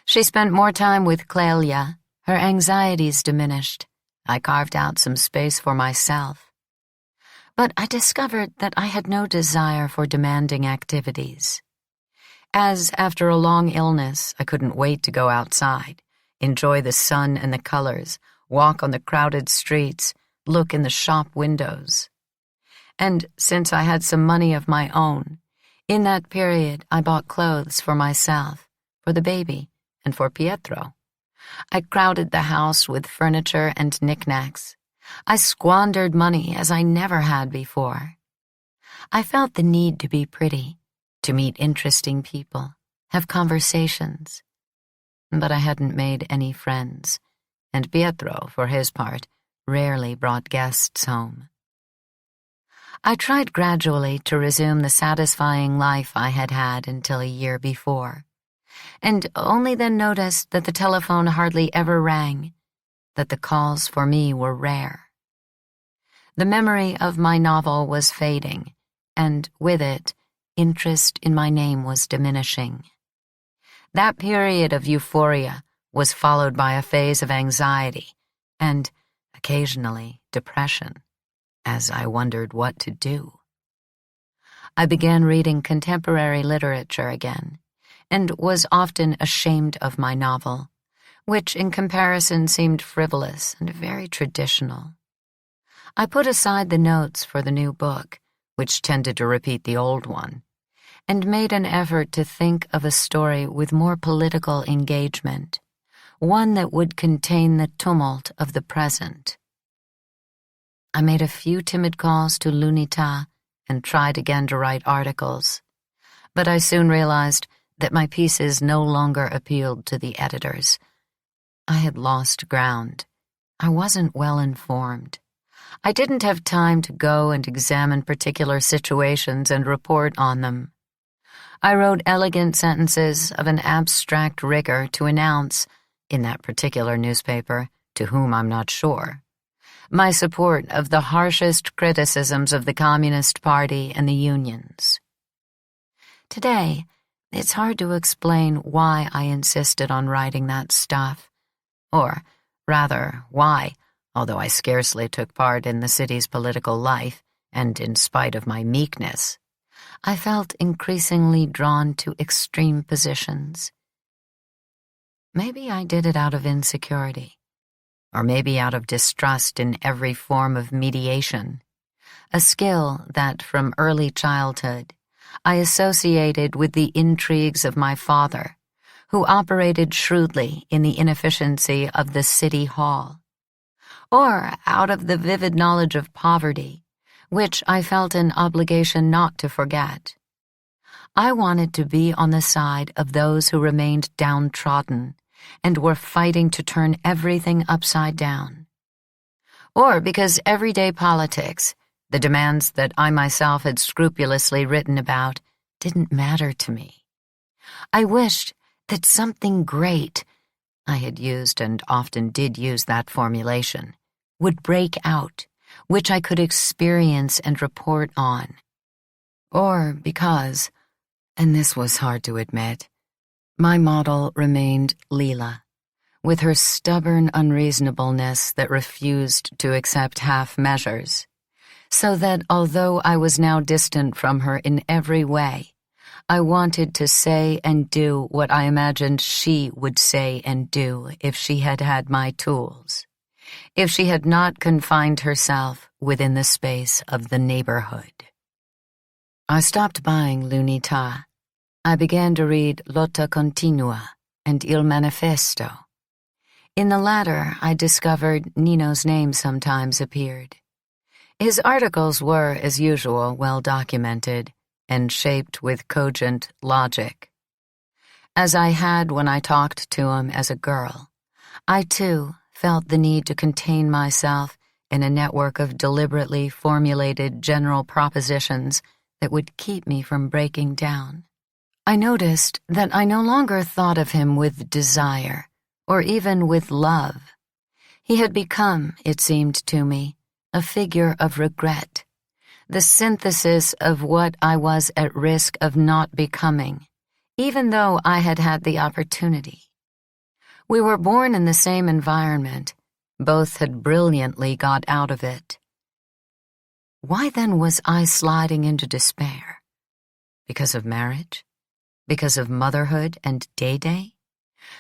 She spent more time with Clelia. Her anxieties diminished. I carved out some space for myself. But I discovered that I had no desire for demanding activities. As, after a long illness, I couldn't wait to go outside, enjoy the sun and the colors, walk on the crowded streets, look in the shop windows. And since I had some money of my own, in that period I bought clothes for myself, for the baby, and for Pietro. I crowded the house with furniture and knickknacks. I squandered money as I never had before. I felt the need to be pretty, to meet interesting people, have conversations. But I hadn't made any friends, and Pietro, for his part, rarely brought guests home. I tried gradually to resume the satisfying life I had had until a year before, and only then noticed that the telephone hardly ever rang, that the calls for me were rare. The memory of my novel was fading, and with it, interest in my name was diminishing. That period of euphoria was followed by a phase of anxiety and, occasionally, depression, as I wondered what to do. I began reading contemporary literature again, and was often ashamed of my novel, which in comparison seemed frivolous and very traditional. I put aside the notes for the new book, which tended to repeat the old one, and made an effort to think of a story with more political engagement, one that would contain the tumult of the present. I made a few timid calls to l'Unità and tried again to write articles, but I soon realized that my pieces no longer appealed to the editors. I had lost ground. I wasn't well informed. I didn't have time to go and examine particular situations and report on them. I wrote elegant sentences of an abstract rigor to announce, in that particular newspaper, to whom I'm not sure, my support of the harshest criticisms of the Communist Party and the unions. Today, it's hard to explain why I insisted on writing that stuff, or, rather, why, although I scarcely took part in the city's political life, and in spite of my meekness, I felt increasingly drawn to extreme positions. Maybe I did it out of insecurity, or maybe out of distrust in every form of mediation, a skill that, from early childhood, I associated with the intrigues of my father, who operated shrewdly in the inefficiency of the city hall, or out of the vivid knowledge of poverty, which I felt an obligation not to forget. I wanted to be on the side of those who remained downtrodden and were fighting to turn everything upside down. Or because everyday politics, the demands that I myself had scrupulously written about, didn't matter to me. I wished that something great, I had used and often did use that formulation, would break out, which I could experience and report on. Or because, and this was hard to admit, my model remained Lila, with her stubborn unreasonableness that refused to accept half measures, so that although I was now distant from her in every way, I wanted to say and do what I imagined she would say and do if she had had my tools, if she had not confined herself within the space of the neighborhood. I stopped buying l'Unità. I began to read Lotta Continua and Il Manifesto. In the latter, I discovered Nino's name sometimes appeared. His articles were, as usual, well documented and shaped with cogent logic. As I had when I talked to him as a girl, I, too, felt the need to contain myself in a network of deliberately formulated general propositions that would keep me from breaking down. I noticed that I no longer thought of him with desire, or even with love. He had become, it seemed to me, a figure of regret, the synthesis of what I was at risk of not becoming, even though I had had the opportunity. We were born in the same environment. Both had brilliantly got out of it. Why then was I sliding into despair? Because of marriage? Because of motherhood and day-day?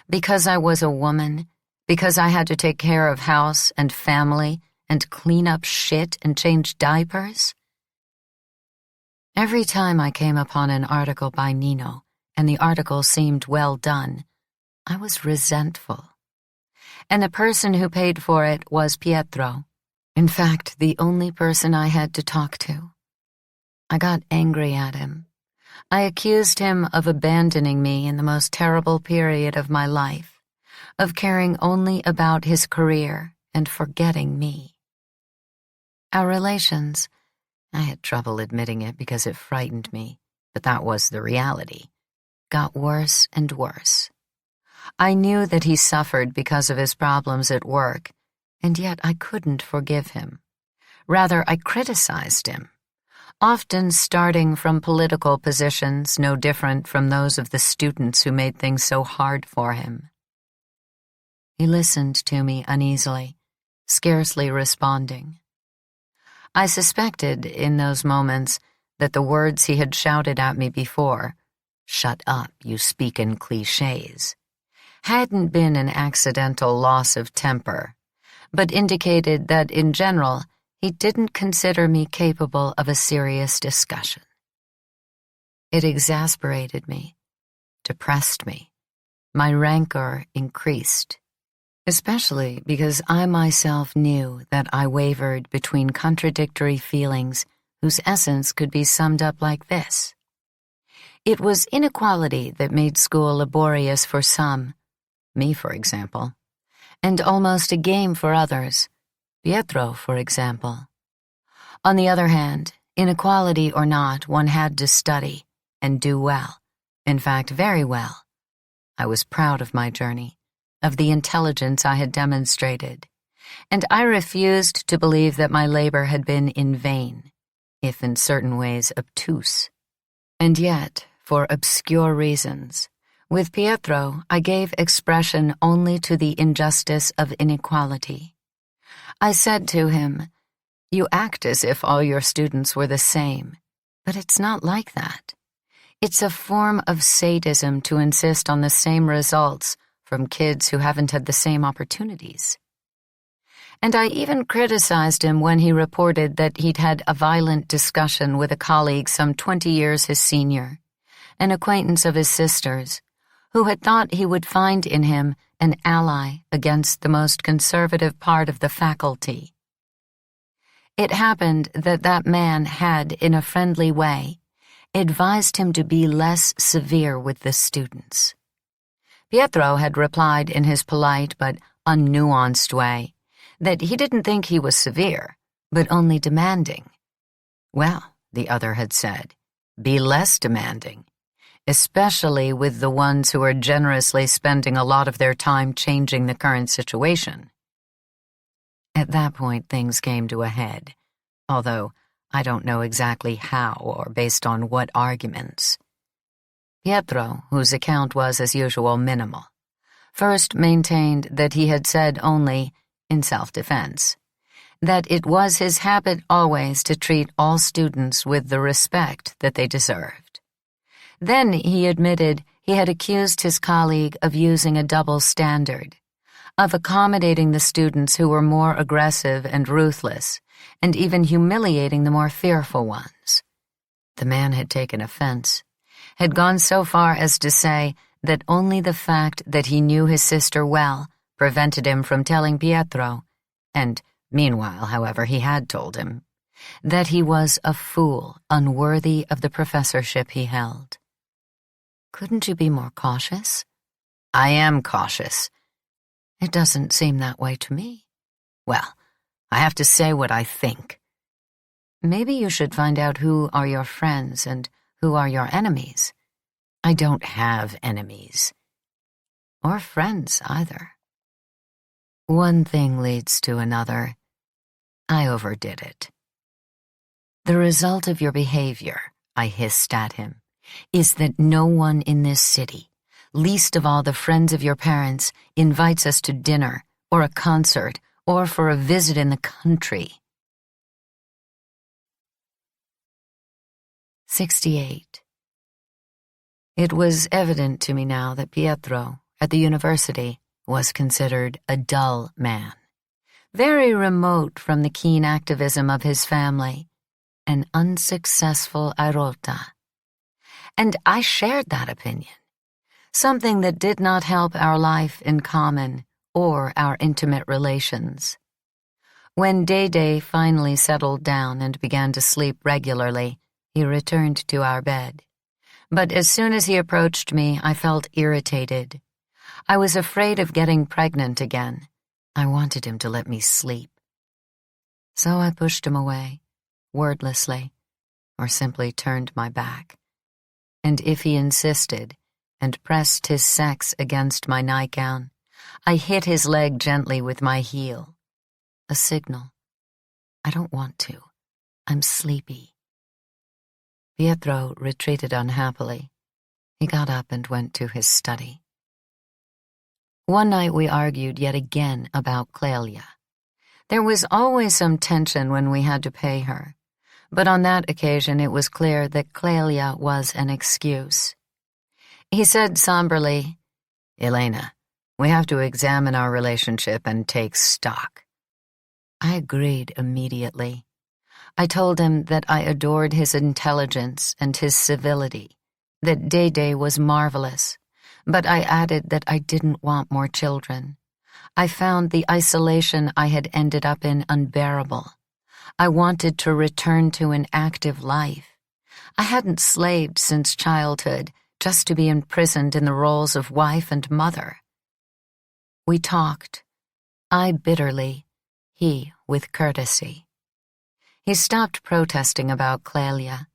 Because I was a woman? Because I had to take care of house and family and clean up shit and change diapers? Every time I came upon an article by Nino, and the article seemed well done, I was resentful. And the person who paid for it was Pietro. In fact, the only person I had to talk to. I got angry at him. I accused him of abandoning me in the most terrible period of my life, of caring only about his career and forgetting me. Our relations, I had trouble admitting it because it frightened me, but that was the reality, got worse and worse. I knew that he suffered because of his problems at work, and yet I couldn't forgive him. Rather, I criticized him, often starting from political positions no different from those of the students who made things so hard for him. He listened to me uneasily, scarcely responding. I suspected in those moments that the words he had shouted at me before, "Shut up, you speak in clichés," hadn't been an accidental loss of temper, but indicated that, in general, he didn't consider me capable of a serious discussion. It exasperated me, depressed me. My rancor increased, especially because I myself knew that I wavered between contradictory feelings whose essence could be summed up like this. It was inequality that made school laborious for some, me for example, and almost a game for others, Pietro, for example. On the other hand, inequality or not, one had to study and do well, in fact, very well. I was proud of my journey, of the intelligence I had demonstrated, and I refused to believe that my labor had been in vain, if in certain ways obtuse. And yet, for obscure reasons, with Pietro I gave expression only to the injustice of inequality. I said to him, "You act as if all your students were the same, but it's not like that. It's a form of sadism to insist on the same results from kids who haven't had the same opportunities." And I even criticized him when he reported that he'd had a violent discussion with a colleague some 20 years his senior, an acquaintance of his sister's, who had thought he would find in him an ally against the most conservative part of the faculty. It happened that that man had, in a friendly way, advised him to be less severe with the students. Pietro had replied in his polite but unnuanced way that he didn't think he was severe, but only demanding. Well, the other had said, be less demanding, especially with the ones who are generously spending a lot of their time changing the current situation. At that point, things came to a head, although I don't know exactly how or based on what arguments. Pietro, whose account was as usual minimal, first maintained that he had said only, in self-defense, that it was his habit always to treat all students with the respect that they deserved. Then he admitted he had accused his colleague of using a double standard, of accommodating the students who were more aggressive and ruthless, and even humiliating the more fearful ones. The man had taken offense, had gone so far as to say that only the fact that he knew his sister well prevented him from telling Pietro, and meanwhile, however, he had told him, that he was a fool unworthy of the professorship he held. Couldn't you be more cautious? I am cautious. It doesn't seem that way to me. Well, I have to say what I think. Maybe you should find out who are your friends and who are your enemies. I don't have enemies. Or friends, either. One thing leads to another. I overdid it. The result of your behavior, I hissed at him, is that no one in this city, least of all the friends of your parents, invites us to dinner, or a concert, or for a visit in the country. 68. It was evident to me now that Pietro, at the university, was considered a dull man, very remote from the keen activism of his family, an unsuccessful airota. And I shared that opinion, something that did not help our life in common or our intimate relations. When Day finally settled down and began to sleep regularly, he returned to our bed. But as soon as he approached me, I felt irritated. I was afraid of getting pregnant again. I wanted him to let me sleep. So I pushed him away, wordlessly, or simply turned my back. And if he insisted and pressed his sex against my nightgown, I hit his leg gently with my heel. A signal. I don't want to. I'm sleepy. Pietro retreated unhappily. He got up and went to his study. One night we argued yet again about Clelia. There was always some tension when we had to pay her, but on that occasion it was clear that Clelia was an excuse. He said somberly, "Elena, we have to examine our relationship and take stock." I agreed immediately. I told him that I adored his intelligence and his civility, that Day was marvelous, but I added that I didn't want more children. I found the isolation I had ended up in unbearable. I wanted to return to an active life. I hadn't slaved since childhood, just to be imprisoned in the roles of wife and mother. We talked, I bitterly, he with courtesy. He stopped protesting about Clelia.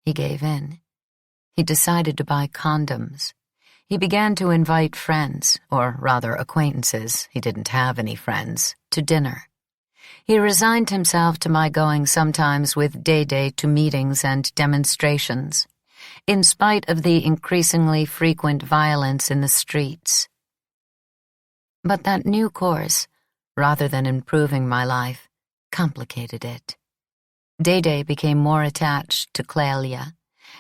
He gave in. He decided to buy condoms. He began to invite friends, or rather acquaintances, he didn't have any friends, to dinner. He resigned himself to my going sometimes with Day to meetings and demonstrations, in spite of the increasingly frequent violence in the streets. But that new course, rather than improving my life, complicated it. Day became more attached to Clelia,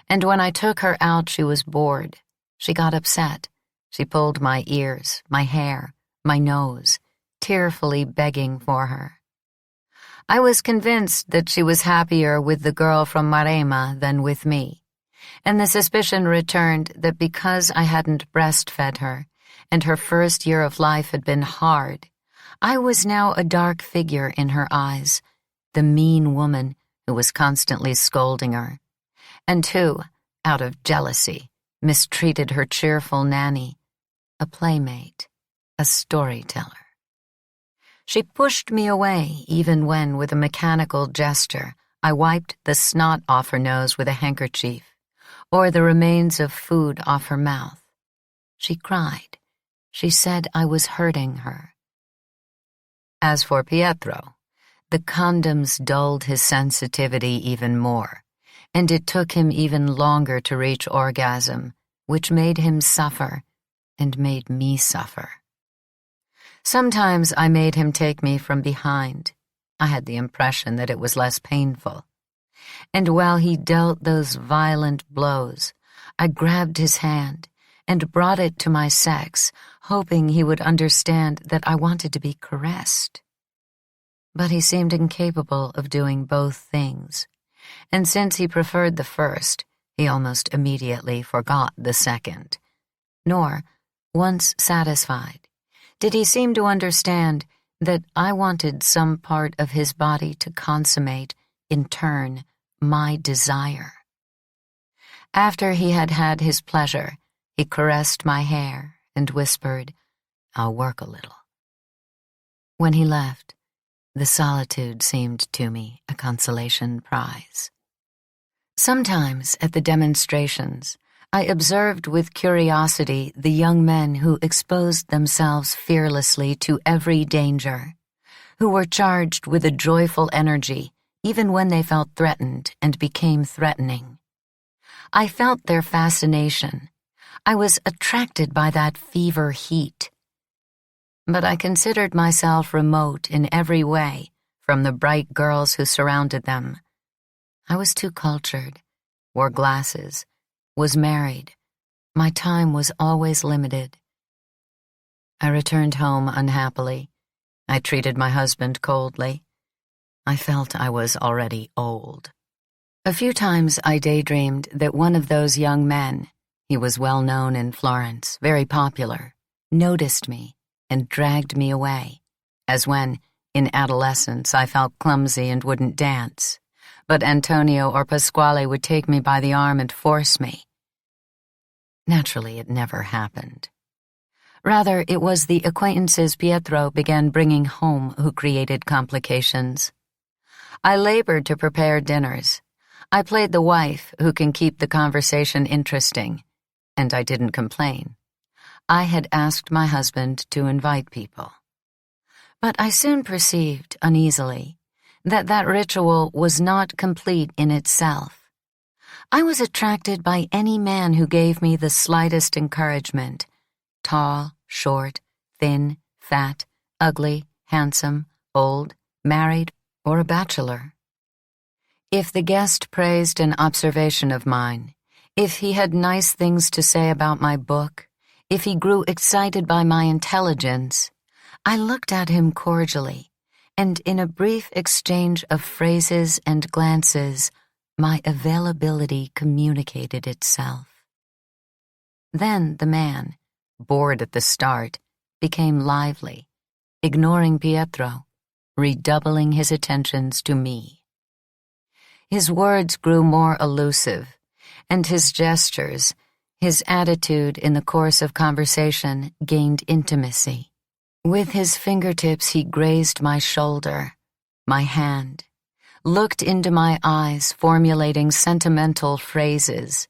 and when I took her out she was bored. She got upset. She pulled my ears, my hair, my nose, tearfully begging for her. I was convinced that she was happier with the girl from Marema than with me, and the suspicion returned that because I hadn't breastfed her, and her first year of life had been hard, I was now a dark figure in her eyes, the mean woman who was constantly scolding her, and who, out of jealousy, mistreated her cheerful nanny, a playmate, a storyteller. She pushed me away even when, with a mechanical gesture, I wiped the snot off her nose with a handkerchief, or the remains of food off her mouth. She cried. She said I was hurting her. As for Pietro, the condoms dulled his sensitivity even more, and it took him even longer to reach orgasm, which made him suffer and made me suffer. Sometimes I made him take me from behind. I had the impression that it was less painful. And while he dealt those violent blows, I grabbed his hand and brought it to my sex, hoping he would understand that I wanted to be caressed. But he seemed incapable of doing both things, and since he preferred the first, he almost immediately forgot the second. Nor, once satisfied, did he seem to understand that I wanted some part of his body to consummate, in turn, my desire. After he had had his pleasure, he caressed my hair and whispered, "I'll work a little." When he left, the solitude seemed to me a consolation prize. Sometimes at the demonstrations, I observed with curiosity the young men who exposed themselves fearlessly to every danger, who were charged with a joyful energy even when they felt threatened and became threatening. I felt their fascination. I was attracted by that fever heat. But I considered myself remote in every way from the bright girls who surrounded them. I was too cultured, wore glasses, was married. My time was always limited. I returned home unhappily. I treated my husband coldly. I felt I was already old. A few times I daydreamed that one of those young men, he was well known in Florence, very popular, noticed me and dragged me away, as when, in adolescence, I felt clumsy and wouldn't dance, but Antonio or Pasquale would take me by the arm and force me. Naturally, it never happened. Rather, it was the acquaintances Pietro began bringing home who created complications. I labored to prepare dinners. I played the wife who can keep the conversation interesting, and I didn't complain. I had asked my husband to invite people. But I soon perceived, uneasily, that ritual was not complete in itself. I was attracted by any man who gave me the slightest encouragement, tall, short, thin, fat, ugly, handsome, old, married, or a bachelor. If the guest praised an observation of mine, if he had nice things to say about my book, if he grew excited by my intelligence, I looked at him cordially, and in a brief exchange of phrases and glances, my availability communicated itself. Then the man, bored at the start, became lively, ignoring Pietro, redoubling his attentions to me. His words grew more elusive, and his gestures, his attitude in the course of conversation gained intimacy. With his fingertips he grazed my shoulder, my hand, looked into my eyes, formulating sentimental phrases,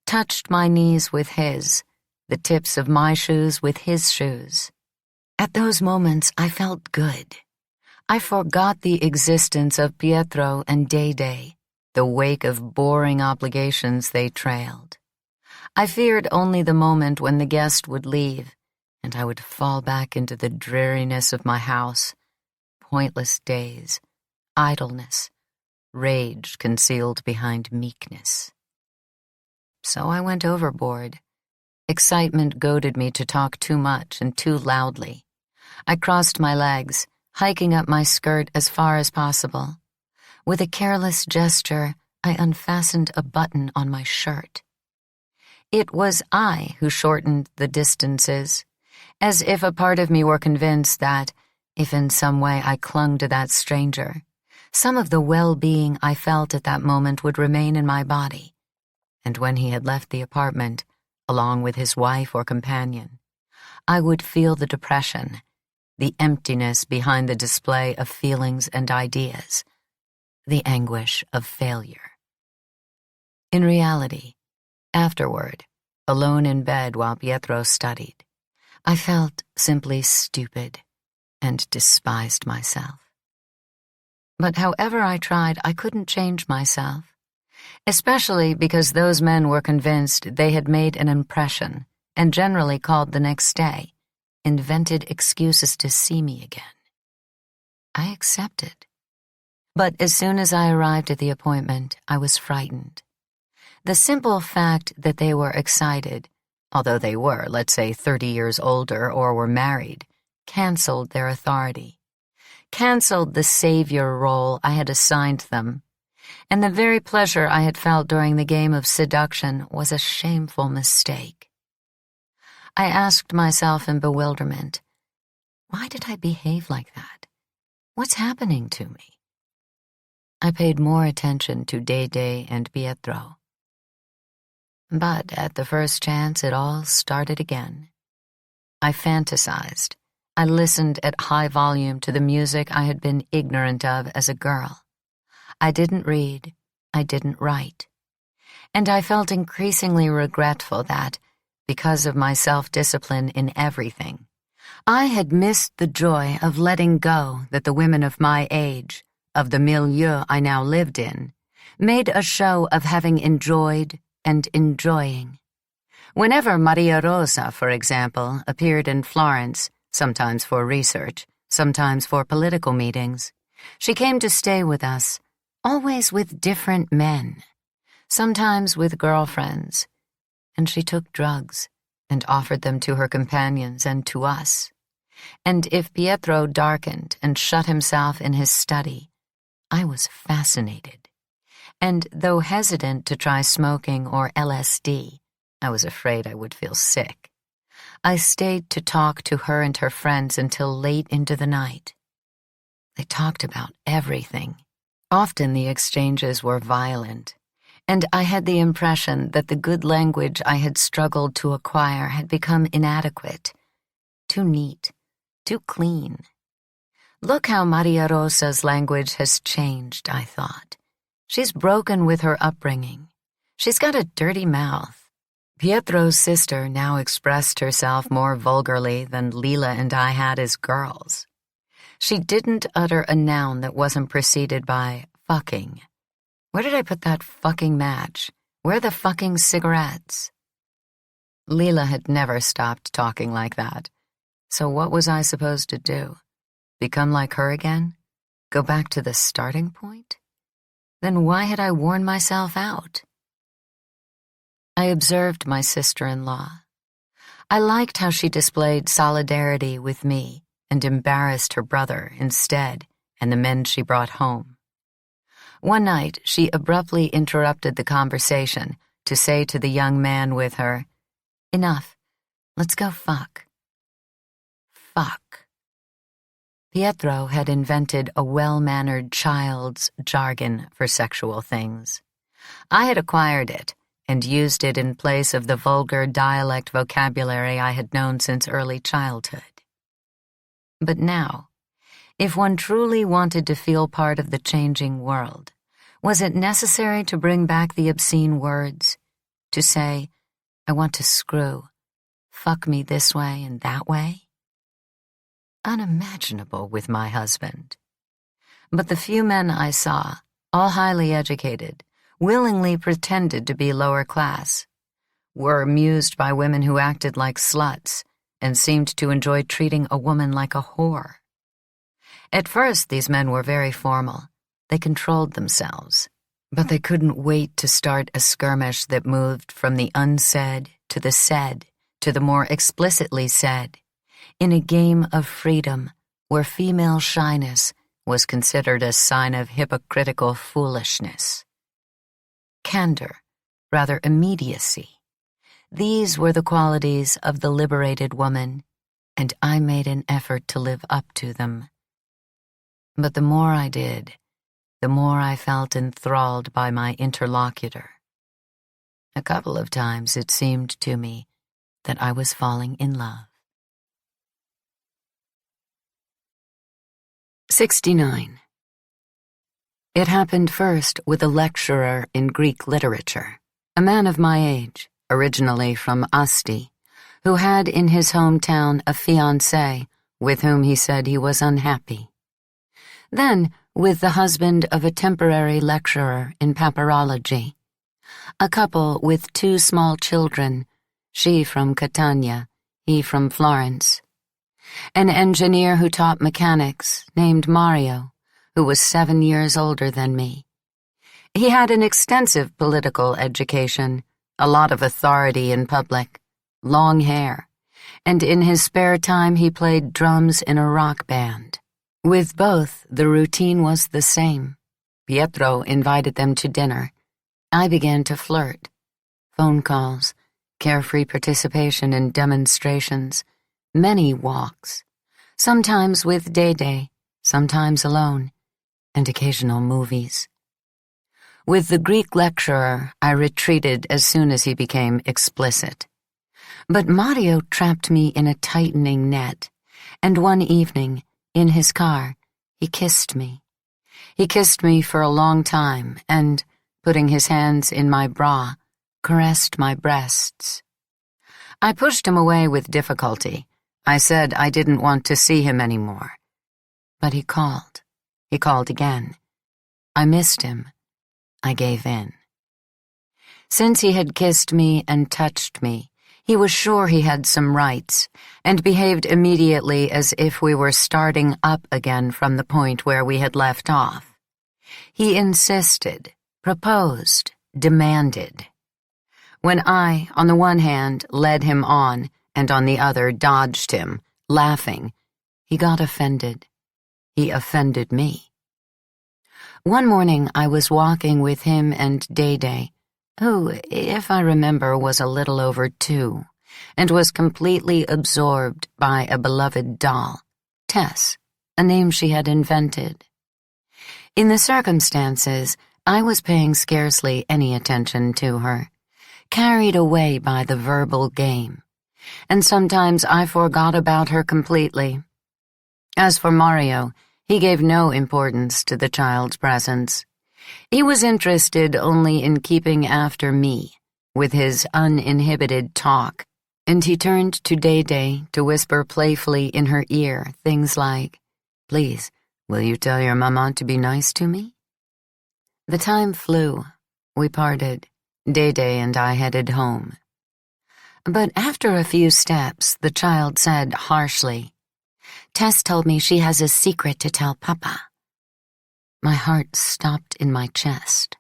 touched my knees with his, the tips of my shoes with his shoes. At those moments, I felt good. I forgot the existence of Pietro and Day, the wake of boring obligations they trailed. I feared only the moment when the guest would leave, and I would fall back into the dreariness of my house, pointless days, idleness, rage concealed behind meekness. So I went overboard. Excitement goaded me to talk too much and too loudly. I crossed my legs, hiking up my skirt as far as possible. With a careless gesture, I unfastened a button on my shirt. It was I who shortened the distances, as if a part of me were convinced that, if in some way I clung to that stranger, some of the well-being I felt at that moment would remain in my body. And when he had left the apartment, along with his wife or companion, I would feel the depression, the emptiness behind the display of feelings and ideas, the anguish of failure. In reality, afterward, alone in bed while Pietro studied, I felt simply stupid and despised myself. But however I tried, I couldn't change myself, especially because those men were convinced they had made an impression and generally called the next day, invented excuses to see me again. I accepted. But as soon as I arrived at the appointment, I was frightened. The simple fact that they were excited, although they were, let's say, 30 years older or were married, canceled their authority, canceled the savior role I had assigned them, and the very pleasure I had felt during the game of seduction was a shameful mistake. I asked myself in bewilderment, why did I behave like that? What's happening to me? I paid more attention to Day and Pietro. But at the first chance, it all started again. I fantasized. I listened at high volume to the music I had been ignorant of as a girl. I didn't read. I didn't write. And I felt increasingly regretful that, because of my self-discipline in everything, I had missed the joy of letting go that the women of my age, of the milieu I now lived in, made a show of having enjoyed and enjoying. Whenever Maria Rosa, for example, appeared in Florence, sometimes for research, sometimes for political meetings, she came to stay with us, always with different men, sometimes with girlfriends, and she took drugs and offered them to her companions and to us. And if Pietro darkened and shut himself in his study, I was fascinated. And though hesitant to try smoking or LSD, I was afraid I would feel sick. I stayed to talk to her and her friends until late into the night. They talked about everything. Often the exchanges were violent, and I had the impression that the good language I had struggled to acquire had become inadequate, too neat, too clean. Look how Maria Rosa's language has changed, I thought. She's broken with her upbringing. She's got a dirty mouth. Pietro's sister now expressed herself more vulgarly than Lila and I had as girls. She didn't utter a noun that wasn't preceded by fucking. Where did I put that fucking match? Where are the fucking cigarettes? Lila had never stopped talking like that. So what was I supposed to do? Become like her again? Go back to the starting point? Then why had I worn myself out? I observed my sister-in-law. I liked how she displayed solidarity with me and embarrassed her brother instead and the men she brought home. One night, she abruptly interrupted the conversation to say to the young man with her, "Enough. Let's go fuck." Fuck. Pietro had invented a well-mannered child's jargon for sexual things. I had acquired it and used it in place of the vulgar dialect vocabulary I had known since early childhood. But now, if one truly wanted to feel part of the changing world, was it necessary to bring back the obscene words? To say, I want to screw, fuck me this way and that way? Unimaginable with my husband. But the few men I saw, all highly educated, willingly pretended to be lower class, were amused by women who acted like sluts and seemed to enjoy treating a woman like a whore. At first, these men were very formal. They controlled themselves, but they couldn't wait to start a skirmish that moved from the unsaid to the said to the more explicitly said, in a game of freedom where female shyness was considered a sign of hypocritical foolishness. Candor, rather immediacy. These were the qualities of the liberated woman, and I made an effort to live up to them. But the more I did, the more I felt enthralled by my interlocutor. A couple of times it seemed to me that I was falling in love. 69. It happened first with a lecturer in Greek literature, a man of my age, originally from Asti, who had in his hometown a fiancée with whom he said he was unhappy. Then with the husband of a temporary lecturer in papyrology, a couple with 2 small children, she from Catania, he from Florence, an engineer who taught mechanics named Mario, who was 7 years older than me. He had an extensive political education, a lot of authority in public, long hair, and in his spare time he played drums in a rock band. With both, the routine was the same. Pietro invited them to dinner. I began to flirt. Phone calls, carefree participation in demonstrations, many walks, sometimes with Dede, sometimes alone, and occasional movies. With the Greek lecturer, I retreated as soon as he became explicit. But Mario trapped me in a tightening net, and one evening, in his car, he kissed me. He kissed me for a long time and, putting his hands in my bra, caressed my breasts. I pushed him away with difficulty. I said I didn't want to see him anymore. But he called. He called again. I missed him. I gave in. Since he had kissed me and touched me, he was sure he had some rights, and behaved immediately as if we were starting up again from the point where we had left off. He insisted, proposed, demanded. When I, on the one hand, led him on, and on the other dodged him, laughing, he got offended. He offended me. One morning I was walking with him and Dede, who, if I remember, was a little over 2, and was completely absorbed by a beloved doll, Tess, a name she had invented. In the circumstances, I was paying scarcely any attention to her, carried away by the verbal game, and sometimes I forgot about her completely. As for Mario, he gave no importance to the child's presence. He was interested only in keeping after me, with his uninhibited talk, and he turned to Dede to whisper playfully in her ear things like, "Please, will you tell your mama to be nice to me?" The time flew. We parted. Dede and I headed home. But after a few steps, the child said harshly, "Tess told me she has a secret to tell Papa." My heart stopped in my chest.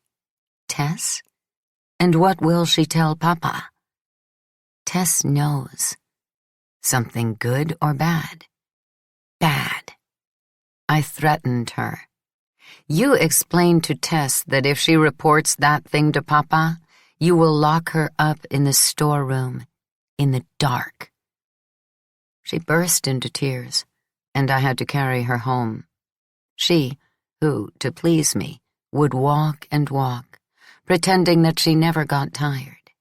Tess? And what will she tell Papa? Tess knows. Something good or bad? Bad. I threatened her. "You explain to Tess that if she reports that thing to Papa, you will lock her up in the storeroom, in the dark." She burst into tears, and I had to carry her home. She, who, to please me, would walk and walk, pretending that she never got tired.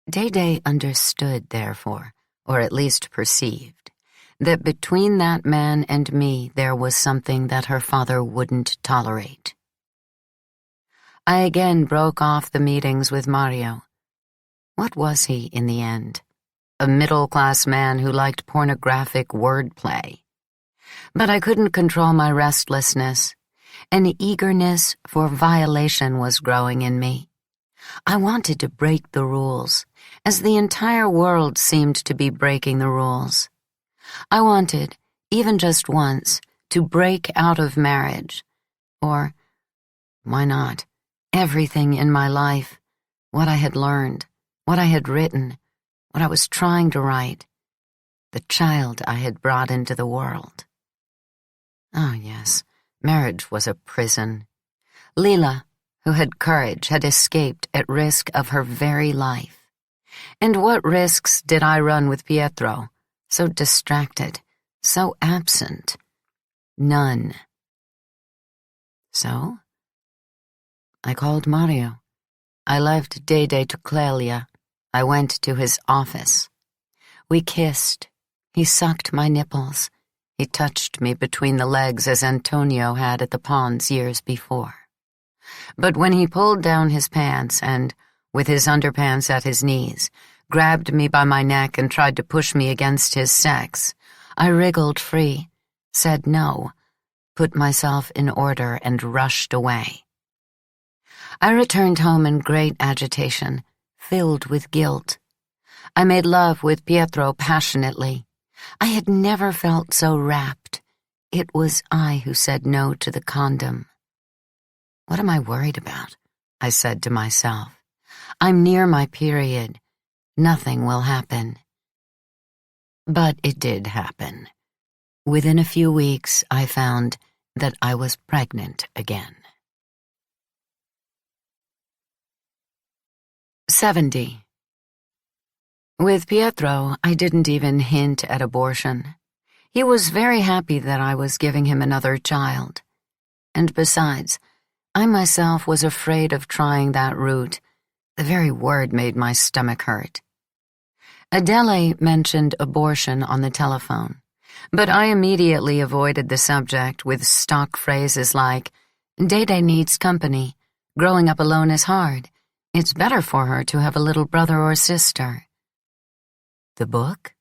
Dede understood, therefore, or at least perceived, that between that man and me there was something that her father wouldn't tolerate. I again broke off the meetings with Mario. What was he in the end? A middle-class man who liked pornographic wordplay. But I couldn't control my restlessness. An eagerness for violation was growing in me. I wanted to break the rules, as the entire world seemed to be breaking the rules. I wanted, even just once, to break out of marriage. Or, why not, everything in my life, what I had learned, what I had written, what I was trying to write, the child I had brought into the world. Oh, yes, marriage was a prison. Lila, who had courage, had escaped at risk of her very life. And what risks did I run with Pietro, so distracted, so absent? None. So, I called Mario. I left Dede to Clelia. I went to his office. We kissed. He sucked my nipples. He touched me between the legs as Antonio had at the ponds years before. But when he pulled down his pants and, with his underpants at his knees, grabbed me by my neck and tried to push me against his sex, I wriggled free, said no, put myself in order and rushed away. I returned home in great agitation, filled with guilt. I made love with Pietro passionately. I had never felt so rapt. It was I who said no to the condom. What am I worried about? I said to myself. I'm near my period. Nothing will happen. But it did happen. Within a few weeks, I found that I was pregnant again. 70. With Pietro, I didn't even hint at abortion. He was very happy that I was giving him another child. And besides, I myself was afraid of trying that route. The very word made my stomach hurt. Adele mentioned abortion on the telephone, but I immediately avoided the subject with stock phrases like, Dede needs company. Growing up alone is hard. It's better for her to have a little brother or sister. The book?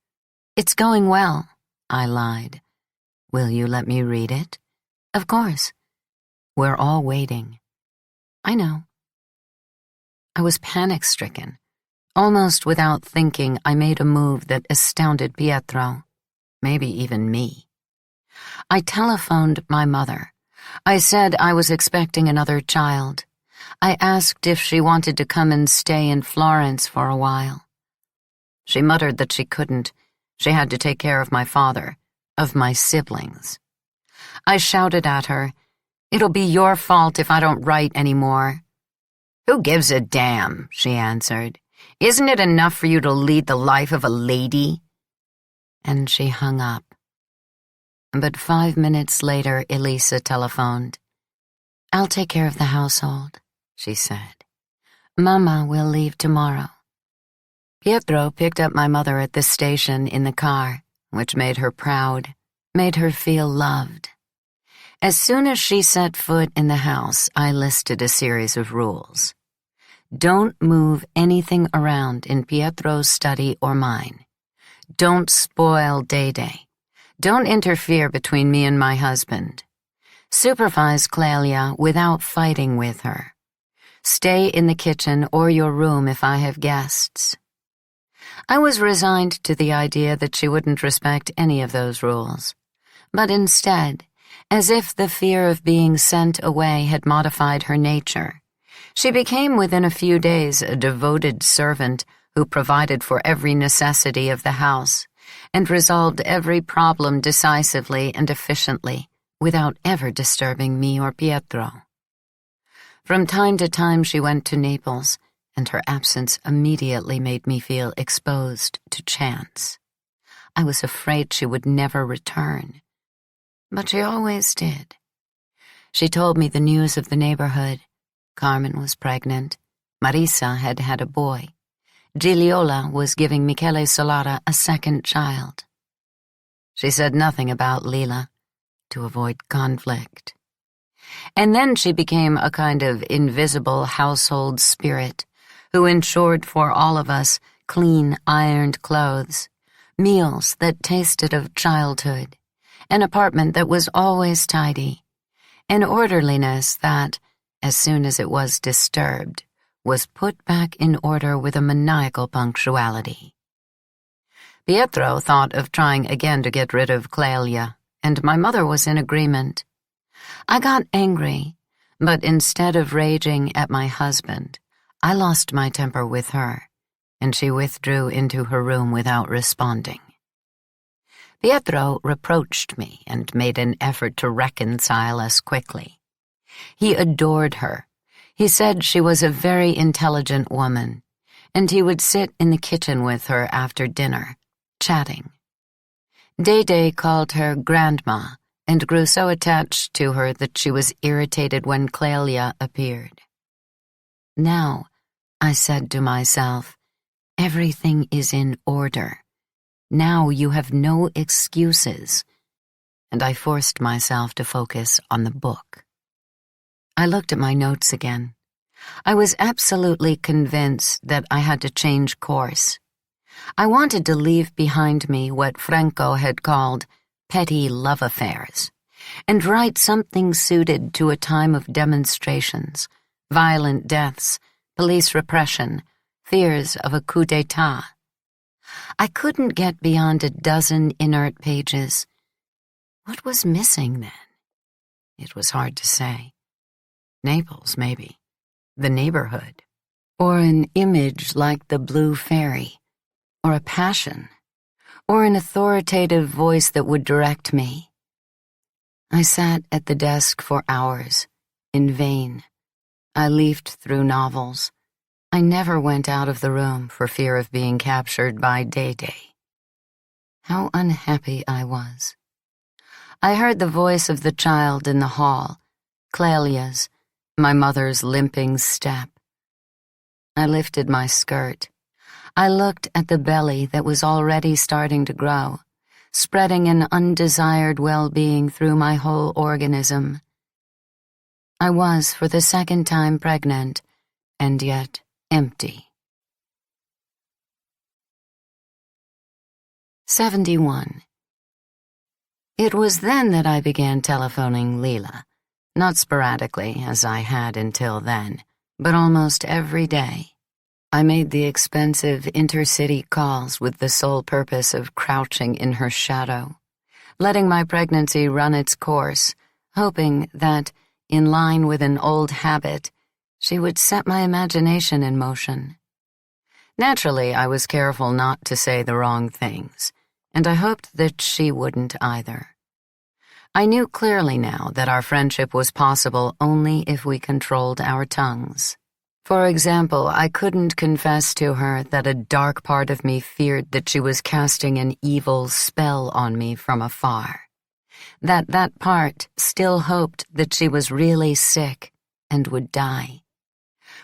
It's going well, I lied. Will you let me read it? Of course. We're all waiting. I know. I was panic-stricken. Almost without thinking, I made a move that astounded Pietro, maybe even me. I telephoned my mother. I said I was expecting another child. I asked if she wanted to come and stay in Florence for a while. She muttered that she couldn't. She had to take care of my father, of my siblings. I shouted at her, It'll be your fault if I don't write anymore. Who gives a damn, she answered. Isn't it enough for you to lead the life of a lady? And she hung up. But 5 minutes later, Elisa telephoned. I'll take care of the household, she said. Mama will leave tomorrow. Pietro picked up my mother at the station in the car, which made her proud, made her feel loved. As soon as she set foot in the house, I listed a series of rules. Don't move anything around in Pietro's study or mine. Don't spoil Dede. Don't interfere between me and my husband. Supervise Clelia without fighting with her. Stay in the kitchen or your room if I have guests. I was resigned to the idea that she wouldn't respect any of those rules. But instead, as if the fear of being sent away had modified her nature, she became within a few days a devoted servant who provided for every necessity of the house and resolved every problem decisively and efficiently without ever disturbing me or Pietro. From time to time she went to Naples, and her absence immediately made me feel exposed to chance. I was afraid she would never return, but she always did. She told me the news of the neighborhood. Carmen was pregnant. Marisa had had a boy. Gigliola was giving Michele Solara a second child. She said nothing about Lila, to avoid conflict. And then she became a kind of invisible household spirit who ensured for all of us clean, ironed clothes, meals that tasted of childhood, an apartment that was always tidy, an orderliness that, as soon as it was disturbed, was put back in order with a maniacal punctuality. Pietro thought of trying again to get rid of Clelia, and my mother was in agreement. I got angry, but instead of raging at my husband, I lost my temper with her, and she withdrew into her room without responding. Pietro reproached me and made an effort to reconcile us quickly. He adored her. He said she was a very intelligent woman, and he would sit in the kitchen with her after dinner, chatting. Dede called her Grandma and grew so attached to her that she was irritated when Clelia appeared. Now, I said to myself, everything is in order. Now you have no excuses, and I forced myself to focus on the book. I looked at my notes again. I was absolutely convinced that I had to change course. I wanted to leave behind me what Franco had called petty love affairs, and write something suited to a time of demonstrations, violent deaths, police repression, fears of a coup d'etat. I couldn't get beyond a dozen inert pages. What was missing then? It was hard to say. Naples, maybe. The neighborhood. Or an image like the Blue Fairy. Or a passion. Or an authoritative voice that would direct me. I sat at the desk for hours, in vain. I leafed through novels. I never went out of the room for fear of being captured by Dede. How unhappy I was. I heard the voice of the child in the hall, Clelia's, my mother's limping step. I lifted my skirt. I looked at the belly that was already starting to grow, spreading an undesired well-being through my whole organism. I was, for the second time, pregnant, and yet empty. 71. It was then that I began telephoning Lila, not sporadically, as I had until then, but almost every day. I made the expensive intercity calls with the sole purpose of crouching in her shadow, letting my pregnancy run its course, hoping that, in line with an old habit, she would set my imagination in motion. Naturally, I was careful not to say the wrong things, and I hoped that she wouldn't either. I knew clearly now that our friendship was possible only if we controlled our tongues. For example, I couldn't confess to her that a dark part of me feared that she was casting an evil spell on me from afar, that part still hoped that she was really sick and would die.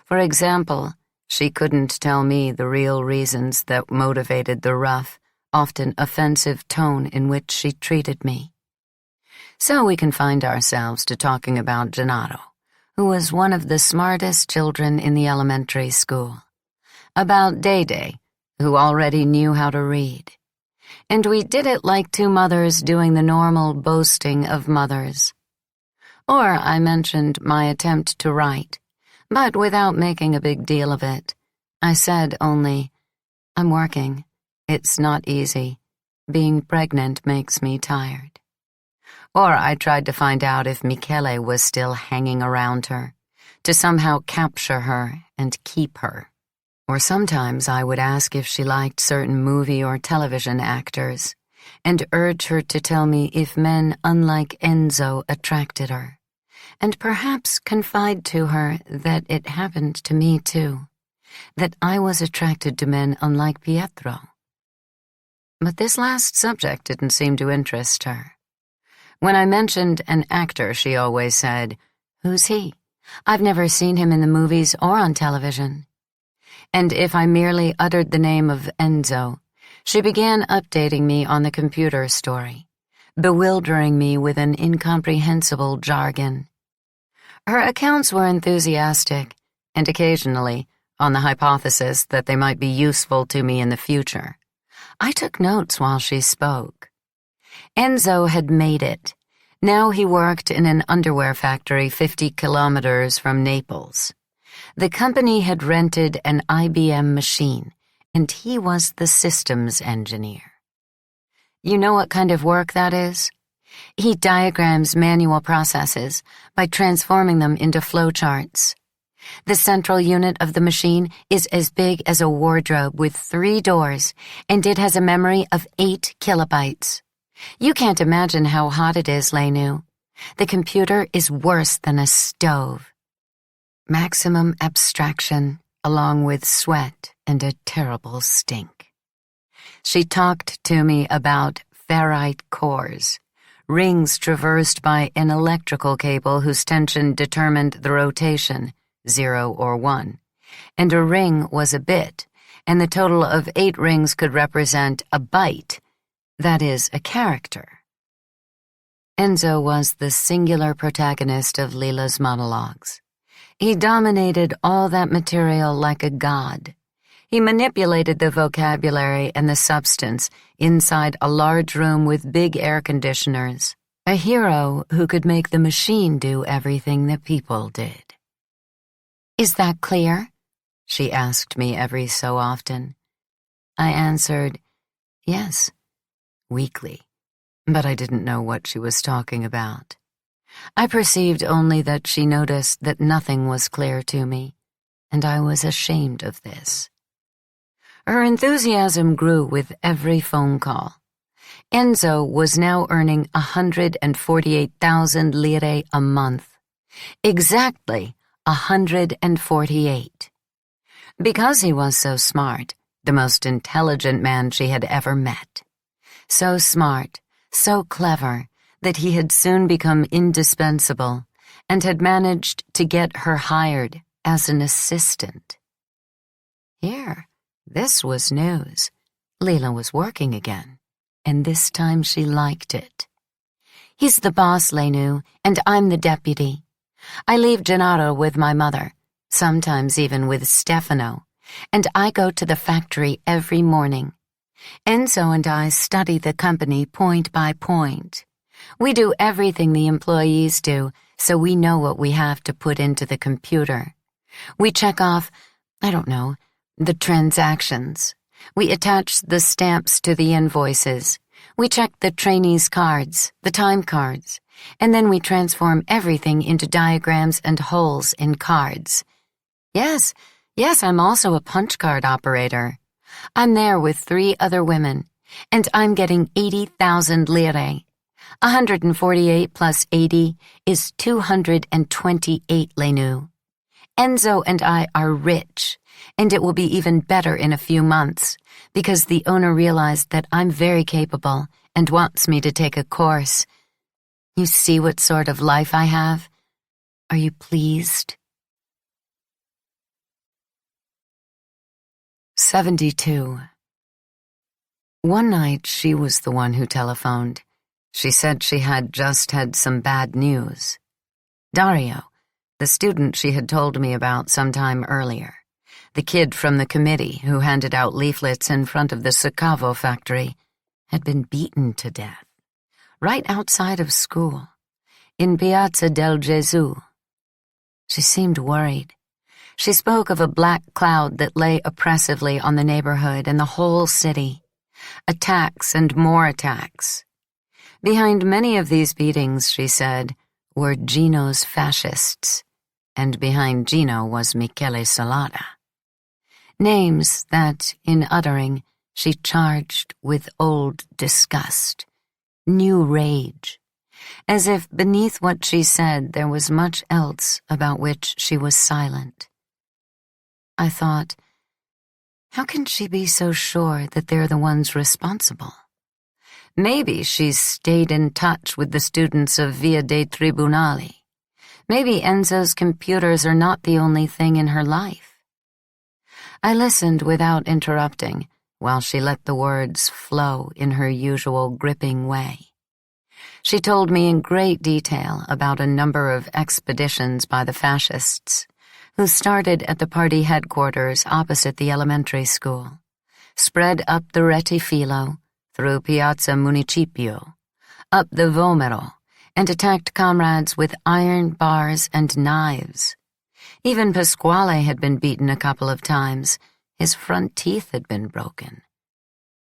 For example, she couldn't tell me the real reasons that motivated the rough, often offensive tone in which she treated me. So we confined ourselves to talking about Gennaro, who was one of the smartest children in the elementary school, about Dede, who already knew how to read. And we did it like two mothers doing the normal boasting of mothers. Or I mentioned my attempt to write, but without making a big deal of it. I said only, "I'm working. It's not easy. Being pregnant makes me tired." Or I tried to find out if Michele was still hanging around her, to somehow capture her and keep her. Or sometimes I would ask if she liked certain movie or television actors, and urge her to tell me if men unlike Enzo attracted her, and perhaps confide to her that it happened to me too, that I was attracted to men unlike Pietro. But this last subject didn't seem to interest her. When I mentioned an actor, she always said, "Who's he? I've never seen him in the movies or on television." And if I merely uttered the name of Enzo, She began updating me on the computer story, bewildering me with an incomprehensible jargon. Her accounts were enthusiastic, and occasionally, on the hypothesis that they might be useful to me in the future, I took notes while she spoke. Enzo had made it. Now he worked in an underwear factory 50 kilometers from Naples. The company had rented an IBM machine, and he was the systems engineer. You know what kind of work that is? He diagrams manual processes by transforming them into flowcharts. The central unit of the machine is as big as a wardrobe with 3 doors, and it has a memory of 8 kilobytes. You can't imagine how hot it is, Lenu. The computer is worse than a stove. Maximum abstraction, along with sweat and a terrible stink. She talked to me about ferrite cores, rings traversed by an electrical cable whose tension determined the rotation, 0 or 1, and a ring was a bit, and the total of 8 rings could represent a byte, that is, a character. Enzo was the singular protagonist of Lila's monologues. He dominated all that material like a god. He manipulated the vocabulary and the substance inside a large room with big air conditioners, a hero who could make the machine do everything the people did. "Is that clear?" she asked me every so often. I answered, yes, weakly, but I didn't know what she was talking about. I perceived only that she noticed that nothing was clear to me, and I was ashamed of this. Her enthusiasm grew with every phone call. Enzo was now earning 148,000 lire a month. Exactly 148. Because he was so smart, the most intelligent man she had ever met. So smart, so clever, that he had soon become indispensable and had managed to get her hired as an assistant. Here, this was news. Lila was working again, and this time she liked it. "He's the boss, Lenu, and I'm the deputy. I leave Gennaro with my mother, sometimes even with Stefano, and I go to the factory every morning. Enzo and I study the company point by point. We do everything the employees do, so we know what we have to put into the computer. We check off, the transactions. We attach the stamps to the invoices. We check the trainees' cards, the time cards, and then we transform everything into diagrams and holes in cards. Yes, I'm also a punch card operator. I'm there with 3 other women, and I'm getting 80,000 lire. 148 plus 80 is 228 Lenu. Enzo and I are rich, and it will be even better in a few months, because the owner realized that I'm very capable and wants me to take a course. You see what sort of life I have? Are you pleased?" 72. One night she was the one who telephoned. She said she had just had some bad news. Dario, the student she had told me about some time earlier, the kid from the committee who handed out leaflets in front of the Succavo factory, had been beaten to death, right outside of school, in Piazza del Gesù. She seemed worried. She spoke of a black cloud that lay oppressively on the neighborhood and the whole city. Attacks and more attacks. Behind many of these beatings, she said, were Gino's fascists, and behind Gino was Michele Salata. Names that, in uttering, she charged with old disgust, new rage, as if beneath what she said there was much else about which she was silent. I thought, how can she be so sure that they're the ones responsible? Maybe she's stayed in touch with the students of Via dei Tribunali. Maybe Enzo's computers are not the only thing in her life. I listened without interrupting, while she let the words flow in her usual gripping way. She told me in great detail about a number of expeditions by the fascists, who started at the party headquarters opposite the elementary school, spread up the Retifilo, through Piazza Municipio, up the Vomero, and attacked comrades with iron bars and knives. Even Pasquale had been beaten a couple of times. His front teeth had been broken.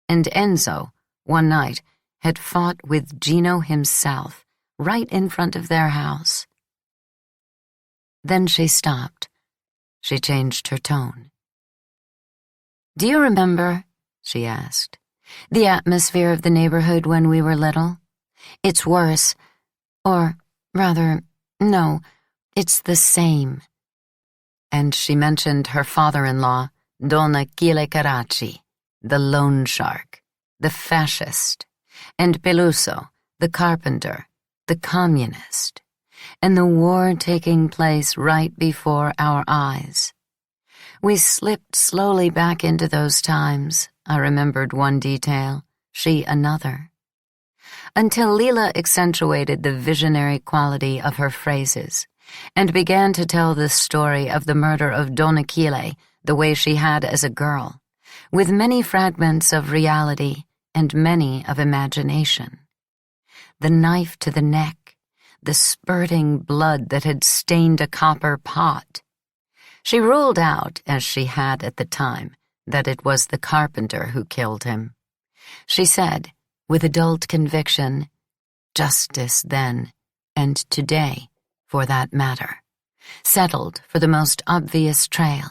And Enzo, one night, had fought with Gino himself, right in front of their house. Then she stopped. She changed her tone. "Do you remember," she asked, "the atmosphere of the neighborhood when we were little? It's worse, or rather, no, it's the same." And she mentioned her father-in-law, Don Achille Carracci, the loan shark, the fascist, and Peluso, the carpenter, the communist, and the war taking place right before our eyes. We slipped slowly back into those times. I remembered one detail, she another. Until Lila accentuated the visionary quality of her phrases and began to tell the story of the murder of Don Achille the way she had as a girl, with many fragments of reality and many of imagination. The knife to the neck, the spurting blood that had stained a copper pot. She ruled out, as she had at the time, that it was the carpenter who killed him. She said, with adult conviction, justice then, and today, for that matter, settled for the most obvious trail,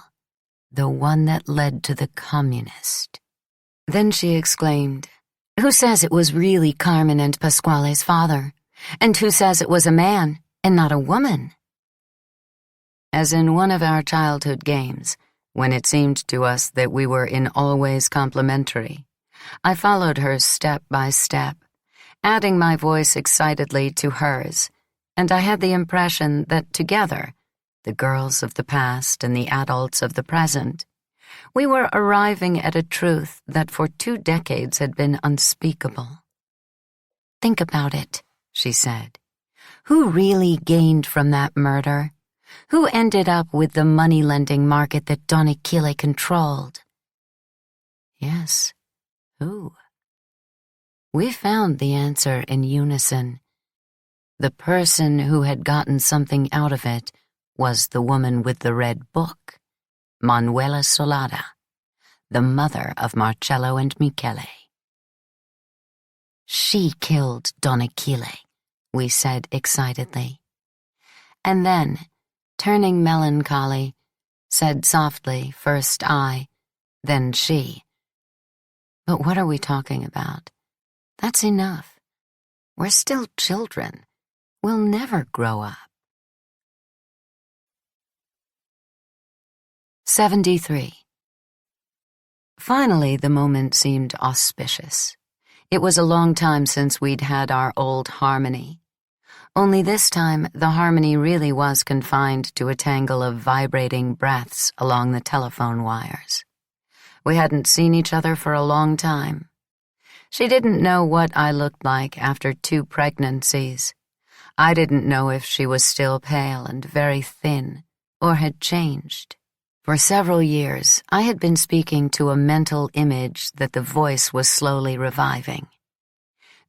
the one that led to the communist. Then she exclaimed, "Who says it was really Carmen and Pasquale's father? And who says it was a man and not a woman?" As in one of our childhood games, when it seemed to us that we were in all ways complementary, I followed her step by step, adding my voice excitedly to hers, and I had the impression that together, the girls of the past and the adults of the present, we were arriving at a truth that for 2 decades had been unspeakable. "Think about it," she said. "Who really gained from that murder? Who ended up with the money-lending market that Don Achille controlled?" Yes, who? We found the answer in unison. The person who had gotten something out of it was the woman with the red book, Manuela Solada, the mother of Marcello and Michele. "She killed Don Achille," we said excitedly. And then, turning melancholy, said softly, first I, then she. "But what are we talking about? That's enough. We're still children. We'll never grow up." 73. Finally, the moment seemed auspicious. It was a long time since we'd had our old harmony. Only this time, the harmony really was confined to a tangle of vibrating breaths along the telephone wires. We hadn't seen each other for a long time. She didn't know what I looked like after 2 pregnancies. I didn't know if she was still pale and very thin, or had changed. For several years, I had been speaking to a mental image that the voice was slowly reviving.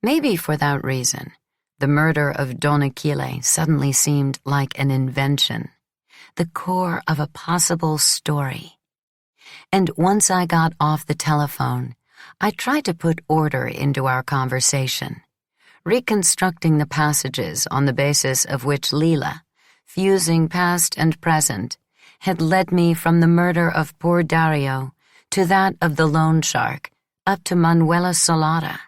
Maybe for that reason, the murder of Don Achille suddenly seemed like an invention, the core of a possible story. And once I got off the telephone, I tried to put order into our conversation, reconstructing the passages on the basis of which Lila, fusing past and present, had led me from the murder of poor Dario to that of the loan shark, up to Manuela Solada.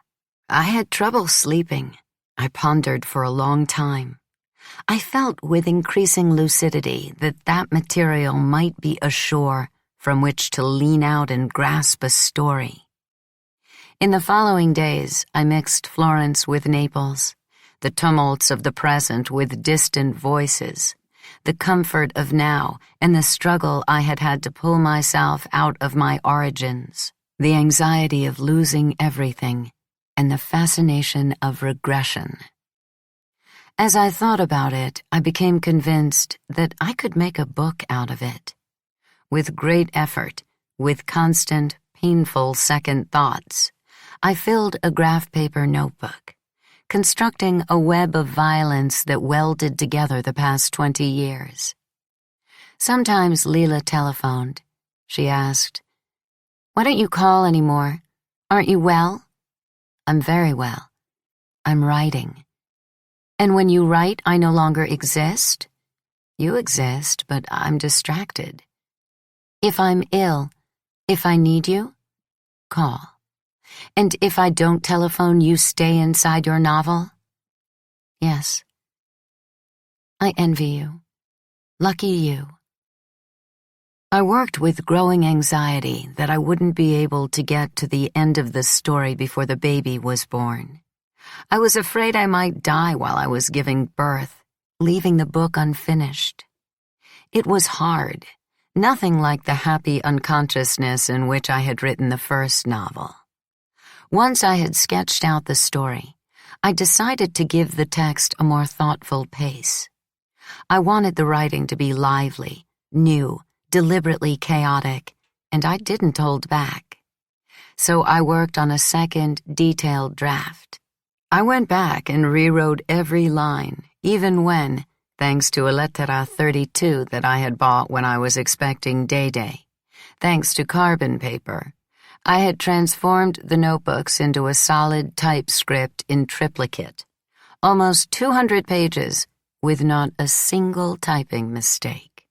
I had trouble sleeping. I pondered for a long time. I felt with increasing lucidity that that material might be a shore from which to lean out and grasp a story. In the following days, I mixed Florence with Naples, the tumults of the present with distant voices, the comfort of now and the struggle I had had to pull myself out of my origins. the anxiety of losing everything, and the fascination of regression. As I thought about it, I became convinced that I could make a book out of it. With great effort, with constant, painful second thoughts, I filled a graph paper notebook, constructing a web of violence that welded together the past 20 years. Sometimes Lila telephoned. She asked, "Why don't you call anymore? Aren't you well?" "I'm very well. I'm writing." "And when you write, I no longer exist?" "You exist, but I'm distracted." "If I'm ill, if I need you, call. And if I don't telephone, you stay inside your novel?" "Yes." "I envy you. Lucky you." I worked with growing anxiety that I wouldn't be able to get to the end of the story before the baby was born. I was afraid I might die while I was giving birth, leaving the book unfinished. It was hard, nothing like the happy unconsciousness in which I had written the first novel. Once I had sketched out the story, I decided to give the text a more thoughtful pace. I wanted the writing to be lively, new, deliberately chaotic, and I didn't hold back. So I worked on a second, detailed draft. I went back and rewrote every line, even when, thanks to a lettera 32 that I had bought when I was expecting Day-Day, thanks to carbon paper, I had transformed the notebooks into a solid typescript in triplicate, almost 200 pages, with not a single typing mistake.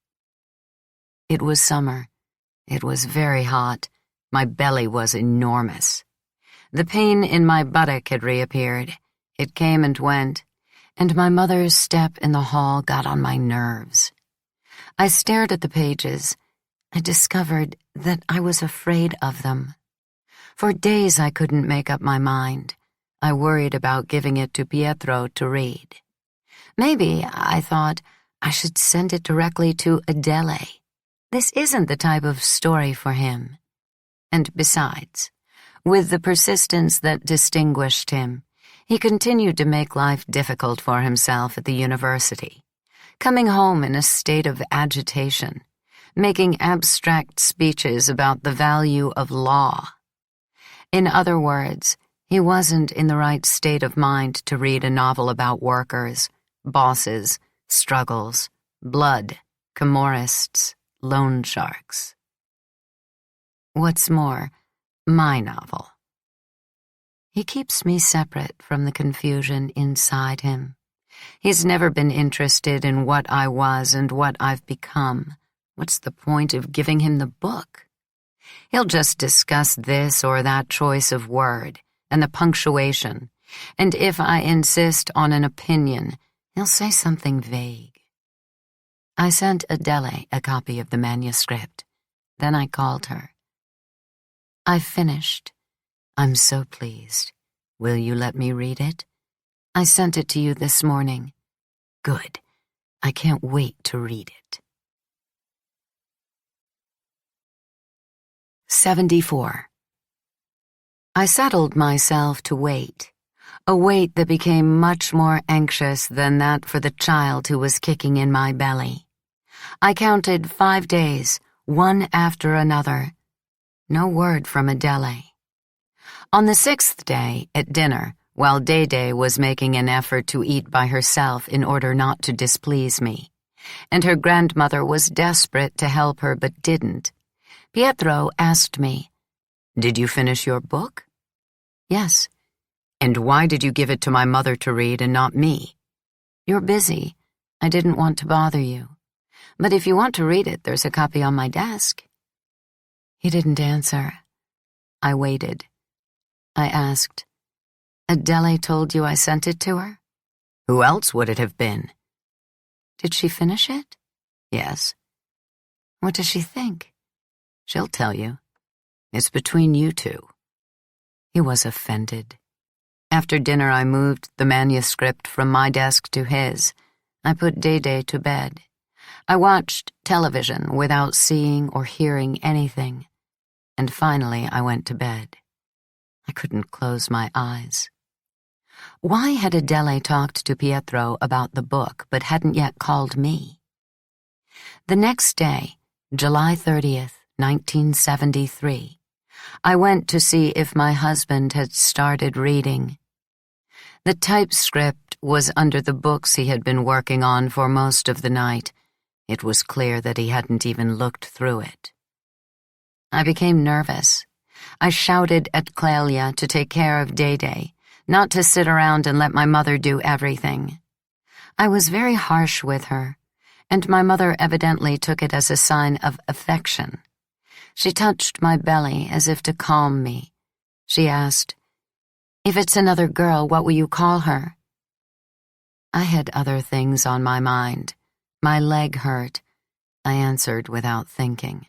It was summer. It was very hot. My belly was enormous. The pain in my buttock had reappeared. It came and went, and my mother's step in the hall got on my nerves. I stared at the pages. I discovered that I was afraid of them. For days I couldn't make up my mind. I worried about giving it to Pietro to read. Maybe, I thought, I should send it directly to Adele. This isn't the type of story for him. And besides, with the persistence that distinguished him, he continued to make life difficult for himself at the university, coming home in a state of agitation, making abstract speeches about the value of law. In other words, he wasn't in the right state of mind to read a novel about workers, bosses, struggles, blood, Camorrists, loan sharks. What's more, my novel. He keeps me separate from the confusion inside him. He's never been interested in what I was and what I've become. What's the point of giving him the book? He'll just discuss this or that choice of word and the punctuation, and if I insist on an opinion, he'll say something vague. I sent Adele a copy of the manuscript. Then I called her. "I've finished. I'm so pleased. Will you let me read it? I sent it to you this morning." "Good. I can't wait to read it." 74. I settled myself to wait, a wait that became much more anxious than that for the child who was kicking in my belly. I counted 5 days, one after another. No word from Adele. On the 6th day, at dinner, while Day-Day was making an effort to eat by herself in order not to displease me, and her grandmother was desperate to help her but didn't, Pietro asked me, "Did you finish your book?" "Yes." "And why did you give it to my mother to read and not me?" "You're busy. I didn't want to bother you. But if you want to read it, there's a copy on my desk." He didn't answer. I waited. I asked, "Adele told you I sent it to her?" "Who else would it have been?" "Did she finish it?" "Yes." "What does she think?" "She'll tell you. It's between you two." He was offended. After dinner, I moved the manuscript from my desk to his. I put Day-Day to bed. I watched television without seeing or hearing anything. and finally I went to bed. I couldn't close my eyes. Why had Adele talked to Pietro about the book but hadn't yet called me? The next day, July 30th, 1973, I went to see if my husband had started reading. The typescript was under the books he had been working on for most of the night. It was clear that he hadn't even looked through it. I became nervous. I shouted at Clelia to take care of Day, not to sit around and let my mother do everything. I was very harsh with her, and my mother evidently took it as a sign of affection. She touched my belly as if to calm me. She asked, "If it's another girl, what will you call her?" I had other things on my mind. My leg hurt. I answered without thinking.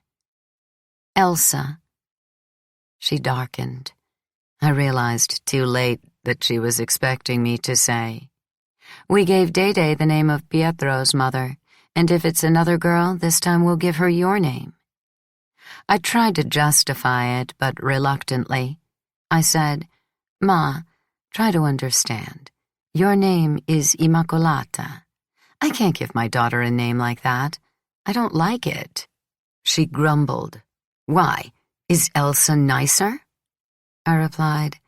"Elsa." She darkened. I realized too late that she was expecting me to say, "We gave Day the name of Pietro's mother, and if it's another girl, this time we'll give her your name." I tried to justify it, but reluctantly. I said, "Ma, try to understand. Your name is Immacolata. I can't give my daughter a name like that. I don't like it." She grumbled. "Why? Is Elsa nicer?" I replied,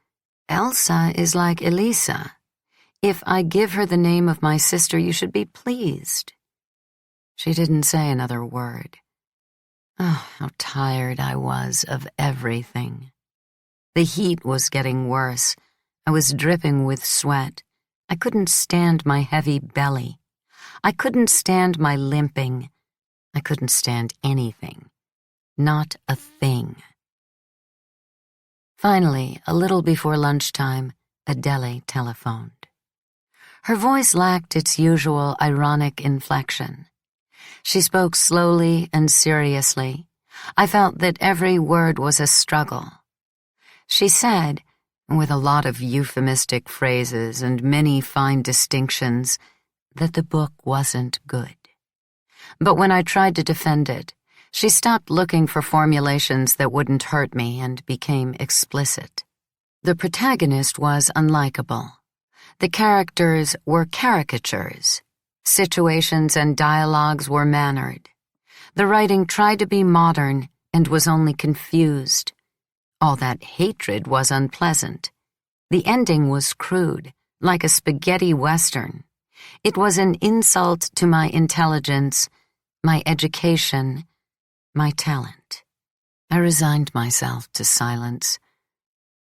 "Elsa is like Elisa. If I give her the name of my sister, you should be pleased." She didn't say another word. Oh, how tired I was of everything. The heat was getting worse. I was dripping with sweat. I couldn't stand my heavy belly. I couldn't stand my limping. I couldn't stand anything. Not a thing. Finally, a little before lunchtime, Adele telephoned. Her voice lacked its usual ironic inflection. She spoke slowly and seriously. I felt that every word was a struggle. She said, with a lot of euphemistic phrases and many fine distinctions, that the book wasn't good. But when I tried to defend it, she stopped looking for formulations that wouldn't hurt me and became explicit. The protagonist was unlikable. The characters were caricatures. Situations and dialogues were mannered. The writing tried to be modern and was only confused. All that hatred was unpleasant. The ending was crude, like a spaghetti western. It was an insult to my intelligence, my education, my talent. I resigned myself to silence.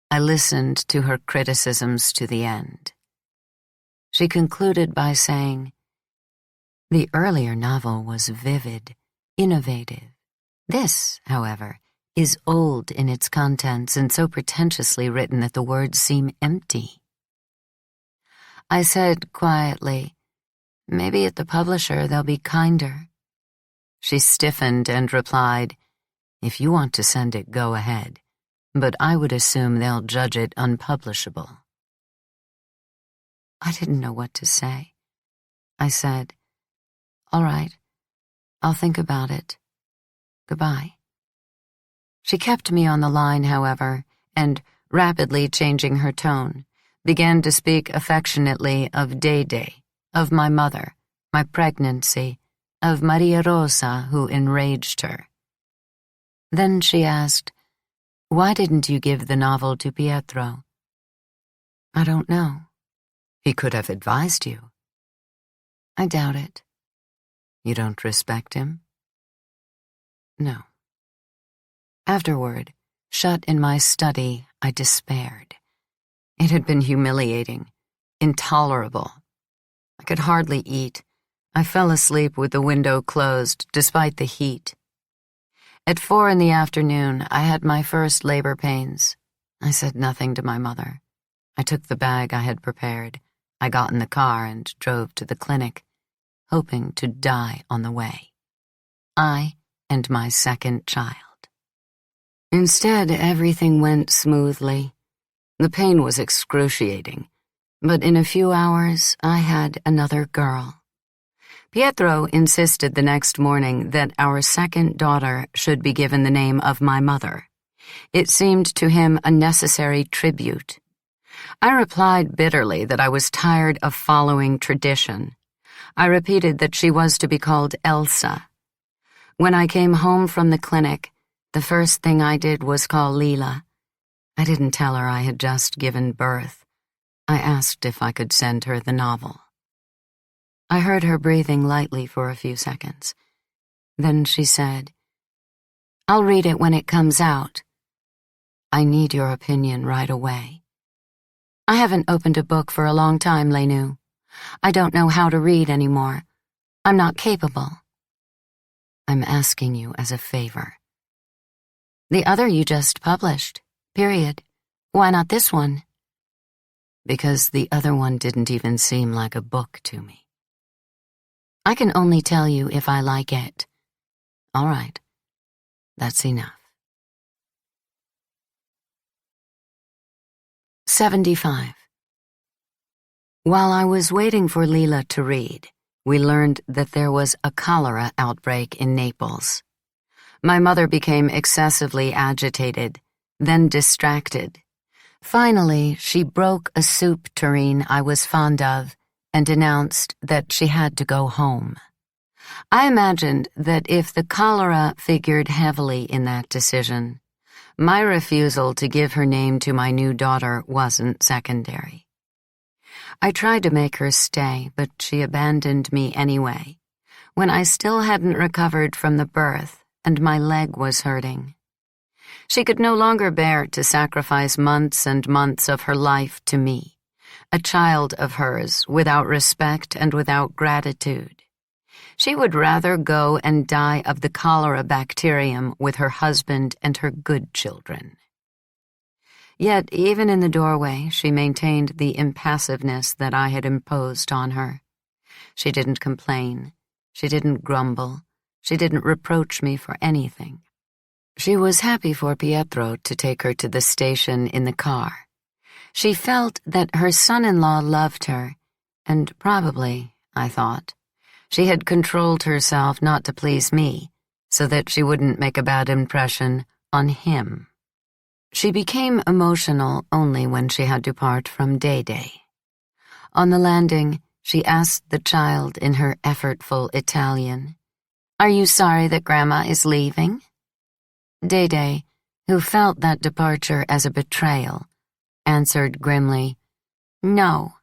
I listened to her criticisms to the end. She concluded by saying, "The earlier novel was vivid, innovative. This, however, is old in its contents and so pretentiously written that the words seem empty." I said quietly, "Maybe at the publisher they'll be kinder." She stiffened and replied, "If you want to send it, go ahead, but I would assume they'll judge it unpublishable." I didn't know what to say. I said, "All right, I'll think about it. Goodbye." She kept me on the line, however, and, rapidly changing her tone, began to speak affectionately of Day, of my mother, my pregnancy, of Maria Rosa, who enraged her. Then she asked, "Why didn't you give the novel to Pietro?" "I don't know. He could have advised you." "I doubt it." "You don't respect him?" "No." Afterward, shut in my study, I despaired. It had been humiliating, intolerable. I could hardly eat. I fell asleep with the window closed, despite the heat. At 4 in the afternoon, I had my first labor pains. I said nothing to my mother. I took the bag I had prepared. I got in the car and drove to the clinic, hoping to die on the way. I and my second child. Instead, everything went smoothly. The pain was excruciating, but in a few hours, I had another girl. Pietro insisted the next morning that our second daughter should be given the name of my mother. It seemed to him a necessary tribute. I replied bitterly that I was tired of following tradition. I repeated that she was to be called Elsa. When I came home from the clinic, the first thing I did was call Lila. I didn't tell her I had just given birth. I asked if I could send her the novel. I heard her breathing lightly for a few seconds. Then she said, "I'll read it when it comes out. I need your opinion right away. I haven't opened a book for a long time, Lenu. I don't know how to read anymore. I'm not capable. I'm asking you as a favor." "The other you just published, period. Why not this one?" "Because the other one didn't even seem like a book to me." "I can only tell you if I like it." "All right. That's enough." 75. While I was waiting for Lila to read, we learned that there was a cholera outbreak in Naples. My mother became excessively agitated, then distracted. Finally, she broke a soup tureen I was fond of and announced that she had to go home. I imagined that if the cholera figured heavily in that decision, my refusal to give her name to my new daughter wasn't secondary. I tried to make her stay, but she abandoned me anyway, when I still hadn't recovered from the birth and my leg was hurting. She could no longer bear to sacrifice months and months of her life to me, a child of hers without respect and without gratitude. She would rather go and die of the cholera bacterium with her husband and her good children. Yet, even in the doorway, she maintained the impassiveness that I had imposed on her. She didn't complain. She didn't grumble. She didn't reproach me for anything. She was happy for Pietro to take her to the station in the car. She felt that her son-in-law loved her, and probably, I thought, she had controlled herself not to please me, so that she wouldn't make a bad impression on him. She became emotional only when she had to part from Day-Day. On the landing, she asked the child in her effortful Italian, "Are you sorry that Grandma is leaving?" Day-Day, who felt that departure as a betrayal, answered grimly, "No."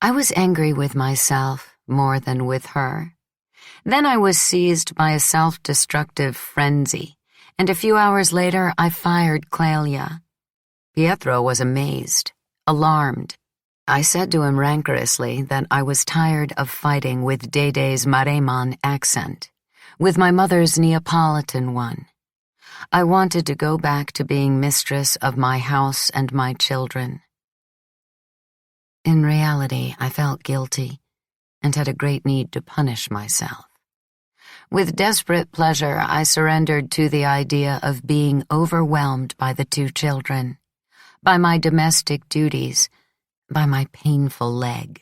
I was angry with myself more than with her. Then I was seized by a self-destructive frenzy, and a few hours later I fired Clelia. Pietro was amazed, alarmed. I said to him rancorously that I was tired of fighting with Day-Day's Maremman accent, with my mother's Neapolitan one. I wanted to go back to being mistress of my house and my children. In reality, I felt guilty and had a great need to punish myself. With desperate pleasure, I surrendered to the idea of being overwhelmed by the two children, by my domestic duties, by my painful leg.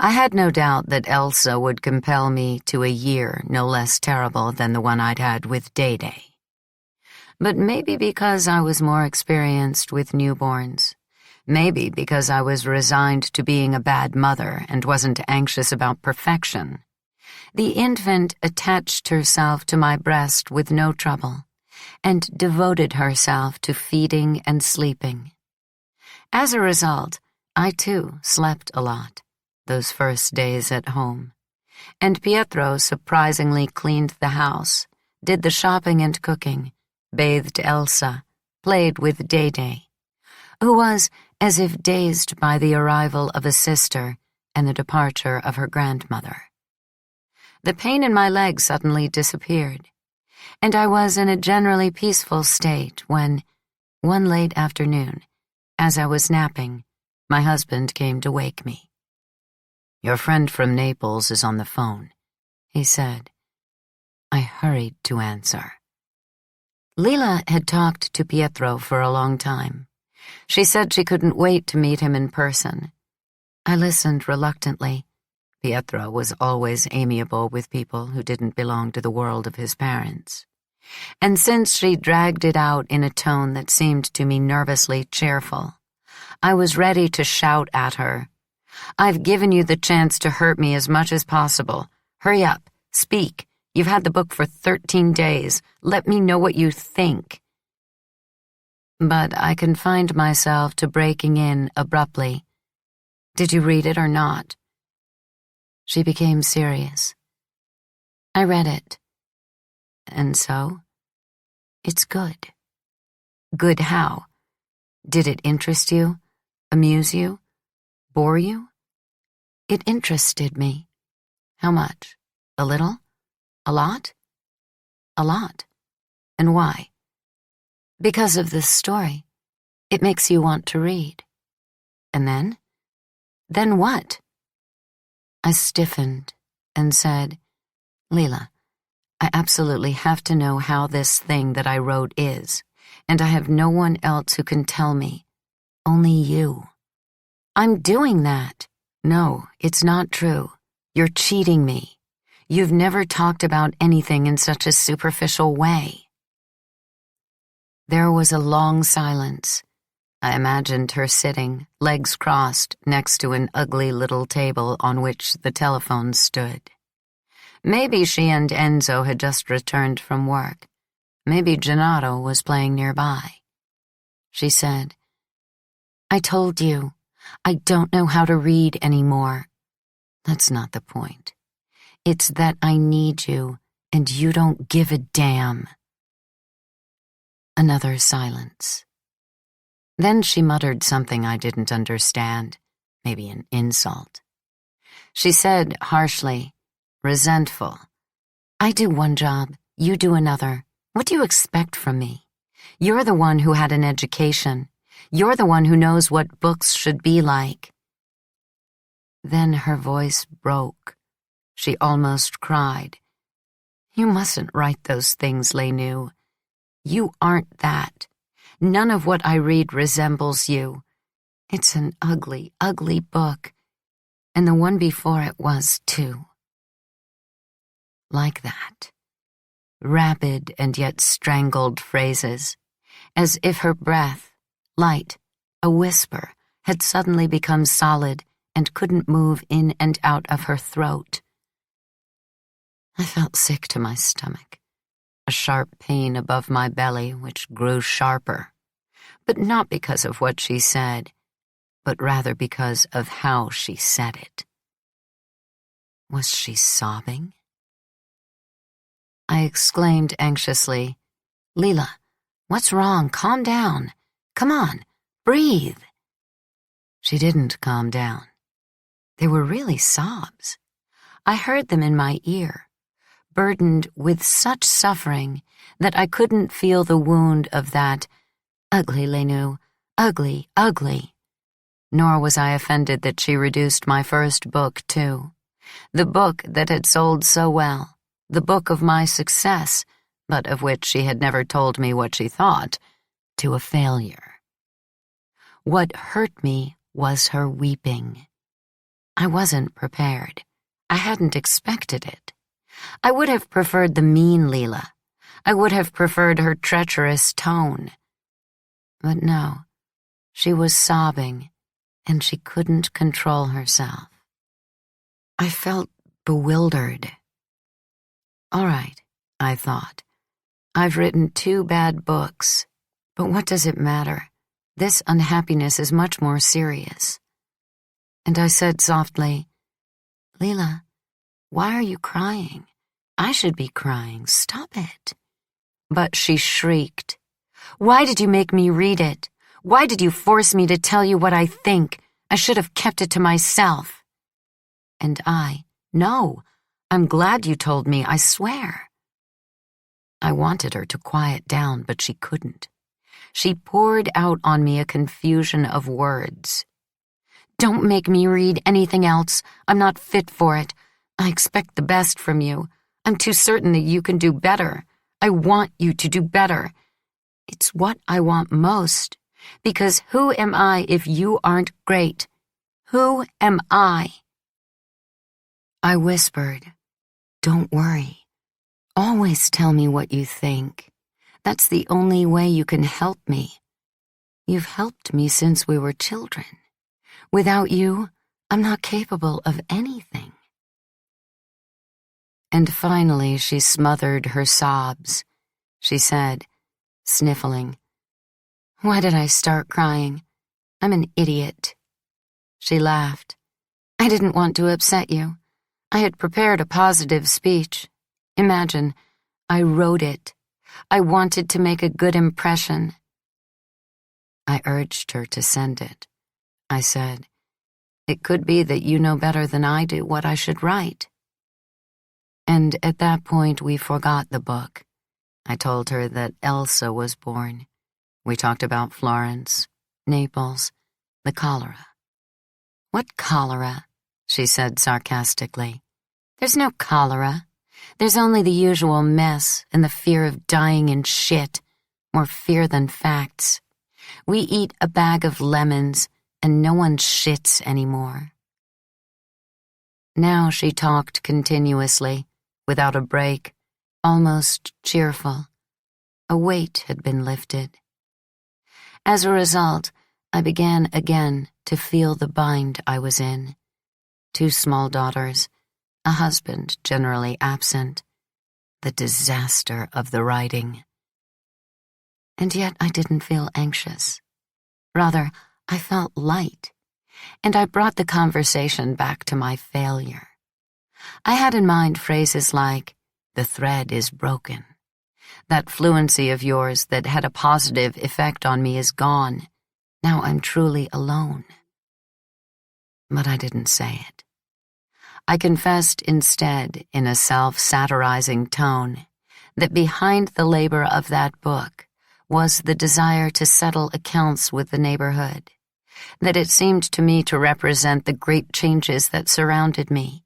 I had no doubt that Elsa would compel me to a year no less terrible than the one I'd had with Day-Day. But maybe because I was more experienced with newborns, maybe because I was resigned to being a bad mother and wasn't anxious about perfection, the infant attached herself to my breast with no trouble and devoted herself to feeding and sleeping. As a result, I too slept a lot those first days at home, and Pietro surprisingly cleaned the house, did the shopping and cooking, bathed Elsa, played with Day-Day, who was as if dazed by the arrival of a sister and the departure of her grandmother. The pain in my leg suddenly disappeared, and I was in a generally peaceful state when, one late afternoon, as I was napping, my husband came to wake me. "Your friend from Naples is on the phone," he said. I hurried to answer. Lila had talked to Pietro for a long time. She said she couldn't wait to meet him in person. I listened reluctantly. Pietro was always amiable with people who didn't belong to the world of his parents. And since she dragged it out in a tone that seemed to me nervously cheerful, I was ready to shout at her. "I've given you the chance to hurt me as much as possible. Hurry up, speak. You've had the book for 13 days. Let me know what you think." But I confined myself to breaking in abruptly. "Did you read it or not?" She became serious. "I read it." "And so?" "It's good." "Good how? Did it interest you? Amuse you? Bore you?" "It interested me." "How much? A little? A lot?" "A lot." "And why?" "Because of this story. It makes you want to read." "And then?" "Then what?" I stiffened and said, "Lila, I absolutely have to know how this thing that I wrote is, and I have no one else who can tell me. Only you." "I'm doing that." "No, it's not true. You're cheating me. You've never talked about anything in such a superficial way." There was a long silence. I imagined her sitting, legs crossed, next to an ugly little table on which the telephone stood. Maybe she and Enzo had just returned from work. Maybe Gennaro was playing nearby. She said, "I told you, I don't know how to read anymore." "That's not the point. It's that I need you, and you don't give a damn." Another silence. Then she muttered something I didn't understand, maybe an insult. She said harshly, resentful, "I do one job, you do another. What do you expect from me? You're the one who had an education. You're the one who knows what books should be like." Then her voice broke. She almost cried. "You mustn't write those things, Lenu. You aren't that. None of what I read resembles you. It's an ugly, ugly book. And the one before it was, too." Like that. Rapid and yet strangled phrases, as if her breath, light, a whisper, had suddenly become solid and couldn't move in and out of her throat. I felt sick to my stomach, a sharp pain above my belly which grew sharper, but not because of what she said, but rather because of how she said it. Was she sobbing? I exclaimed anxiously, "Lila, what's wrong? Calm down. Come on, breathe." She didn't calm down. They were really sobs. I heard them in my ear, burdened with such suffering that I couldn't feel the wound of that ugly Lenu, ugly, ugly. Nor was I offended that she reduced my first book, too. The book that had sold so well, the book of my success, but of which she had never told me what she thought, to a failure. What hurt me was her weeping. I wasn't prepared. I hadn't expected it. I would have preferred the mean Lila. I would have preferred her treacherous tone. But no, she was sobbing, and she couldn't control herself. I felt bewildered. All right, I thought. I've written 2 bad books, but what does it matter? This unhappiness is much more serious. And I said softly, "Lila, why are you crying? I should be crying. Stop it." But she shrieked, "Why did you make me read it? Why did you force me to tell you what I think? I should have kept it to myself." And I, "No, I'm glad you told me, I swear." I wanted her to quiet down, but she couldn't. She poured out on me a confusion of words. "Don't make me read anything else. I'm not fit for it. I expect the best from you. I'm too certain that you can do better. I want you to do better. It's what I want most, because who am I if you aren't great? Who am I?" I whispered, "Don't worry. Always tell me what you think. That's the only way you can help me. You've helped me since we were children. Without you, I'm not capable of anything." And finally she smothered her sobs. She said, sniffling, "Why did I start crying? I'm an idiot." She laughed. "I didn't want to upset you. I had prepared a positive speech. Imagine, I wrote it. I wanted to make a good impression." I urged her to send it. I said, "It could be that you know better than I do what I should write." And at that point we forgot the book. I told her that Elsa was born. We talked about Florence, Naples, the cholera. "What cholera?" she said sarcastically. "There's no cholera. There's only the usual mess and the fear of dying in shit, more fear than facts. We eat a bag of lemons and no one shits anymore." Now she talked continuously, without a break, almost cheerful. A weight had been lifted. As a result, I began again to feel the bind I was in. 2 small daughters, a husband generally absent, the disaster of the writing. And yet I didn't feel anxious. Rather, I felt light, and I brought the conversation back to my failure. I had in mind phrases like, "The thread is broken." That fluency of yours that had a positive effect on me is gone. Now I'm truly alone. But I didn't say it. I confessed instead, in a self-satirizing tone, that behind the labor of that book was the desire to settle accounts with the neighborhood, that it seemed to me to represent the great changes that surrounded me,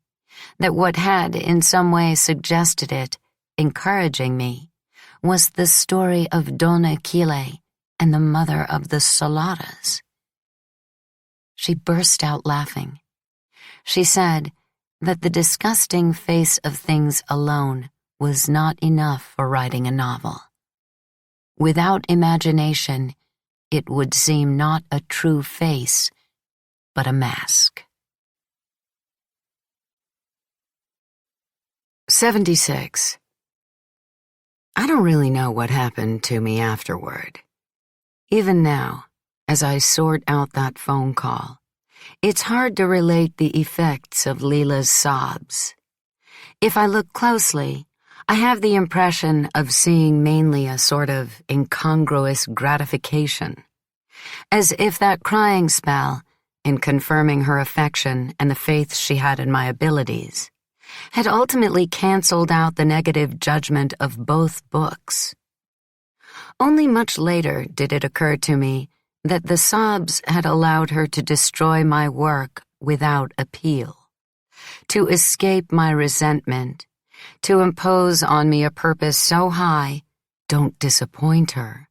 that what had in some way suggested it, encouraging me, was the story of Don Achille and the mother of the Solaras. She burst out laughing. She said that the disgusting face of things alone was not enough for writing a novel. Without imagination, it would seem not a true face, but a mask. 76. I don't really know what happened to me afterward. Even now, as I sort out that phone call, it's hard to relate the effects of Lila's sobs. If I look closely, I have the impression of seeing mainly a sort of incongruous gratification, as if that crying spell, in confirming her affection and the faith she had in my abilities, had ultimately canceled out the negative judgment of both books. Only much later did it occur to me that the sobs had allowed her to destroy my work without appeal, to escape my resentment, to impose on me a purpose so high, don't disappoint her,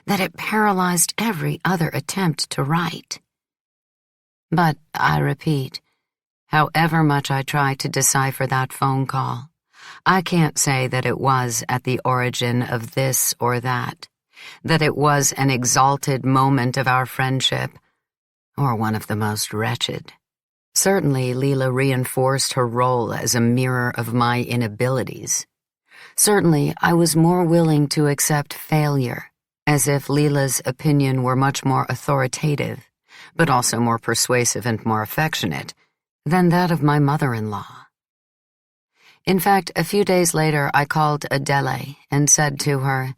that it paralyzed every other attempt to write. But, I repeat, however much I try to decipher that phone call, I can't say that it was at the origin of this or that it was an exalted moment of our friendship, or one of the most wretched. Certainly, Lila reinforced her role as a mirror of my inabilities. Certainly, I was more willing to accept failure, as if Lila's opinion were much more authoritative, but also more persuasive and more affectionate, than that of my mother-in-law. In fact, a few days later I called Adele and said to her,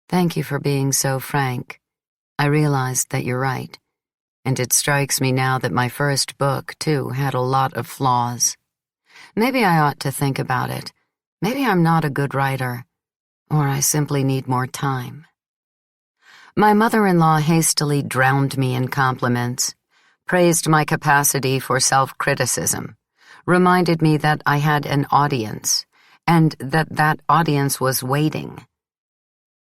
"Thank you for being so frank. I realized that you're right, and it strikes me now that my first book, too, had a lot of flaws. Maybe I ought to think about it. Maybe I'm not a good writer, or I simply need more time." My mother-in-law hastily drowned me in compliments, praised my capacity for self-criticism, reminded me that I had an audience, and that audience was waiting.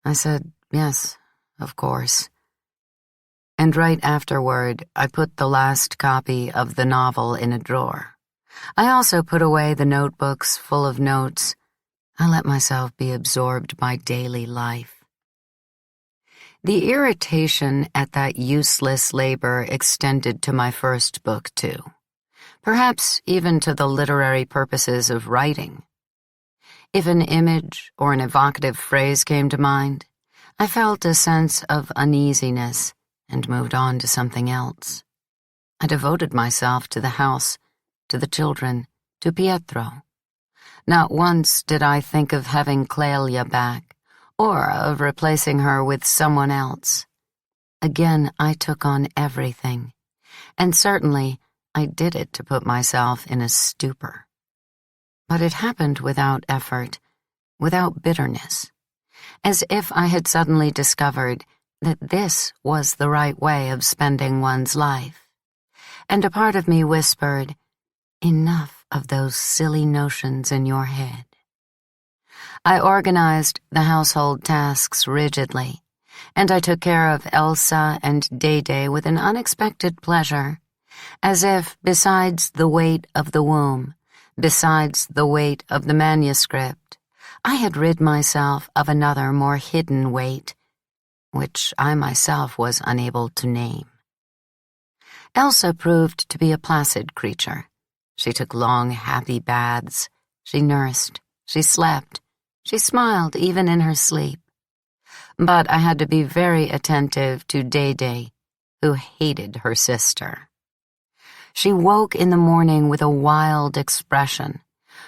I said, yes, of course. And right afterward, I put the last copy of the novel in a drawer. I also put away the notebooks full of notes, I let myself be absorbed by daily life. The irritation at that useless labor extended to my first book, too. Perhaps even to the literary purposes of writing. If an image or an evocative phrase came to mind, I felt a sense of uneasiness and moved on to something else. I devoted myself to the house, to the children, to Pietro. Not once did I think of having Clelia back, or of replacing her with someone else. Again, I took on everything, and certainly I did it to put myself in a stupor. But it happened without effort, without bitterness, as if I had suddenly discovered that this was the right way of spending one's life. And a part of me whispered, "Enough of those silly notions in your head." I organized the household tasks rigidly, and I took care of Elsa and Day with an unexpected pleasure, as if, besides the weight of the womb, besides the weight of the manuscript, I had rid myself of another more hidden weight, which I myself was unable to name. Elsa proved to be a placid creature. She took long, happy baths. She nursed. She slept. She smiled even in her sleep. But I had to be very attentive to Day, who hated her sister. She woke in the morning with a wild expression,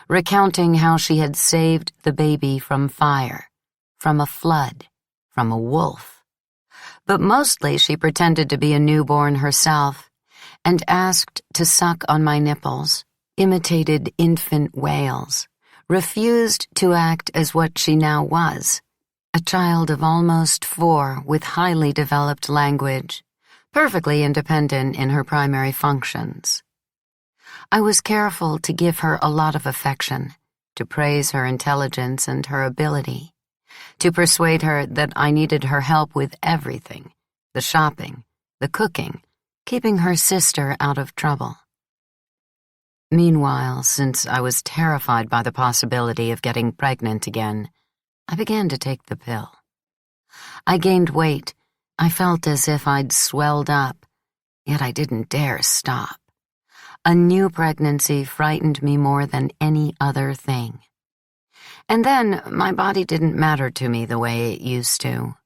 recounting how she had saved the baby from fire, from a flood, from a wolf. But mostly she pretended to be a newborn herself and asked to suck on my nipples, imitated infant wails, refused to act as what she now was, a child of almost 4 with highly developed language, perfectly independent in her primary functions. I was careful to give her a lot of affection, to praise her intelligence and her ability, to persuade her that I needed her help with everything, the shopping, the cooking, keeping her sister out of trouble. Meanwhile, since I was terrified by the possibility of getting pregnant again, I began to take the pill. I gained weight. I felt as if I'd swelled up, yet I didn't dare stop. A new pregnancy frightened me more than any other thing. And then my body didn't matter to me the way it used to.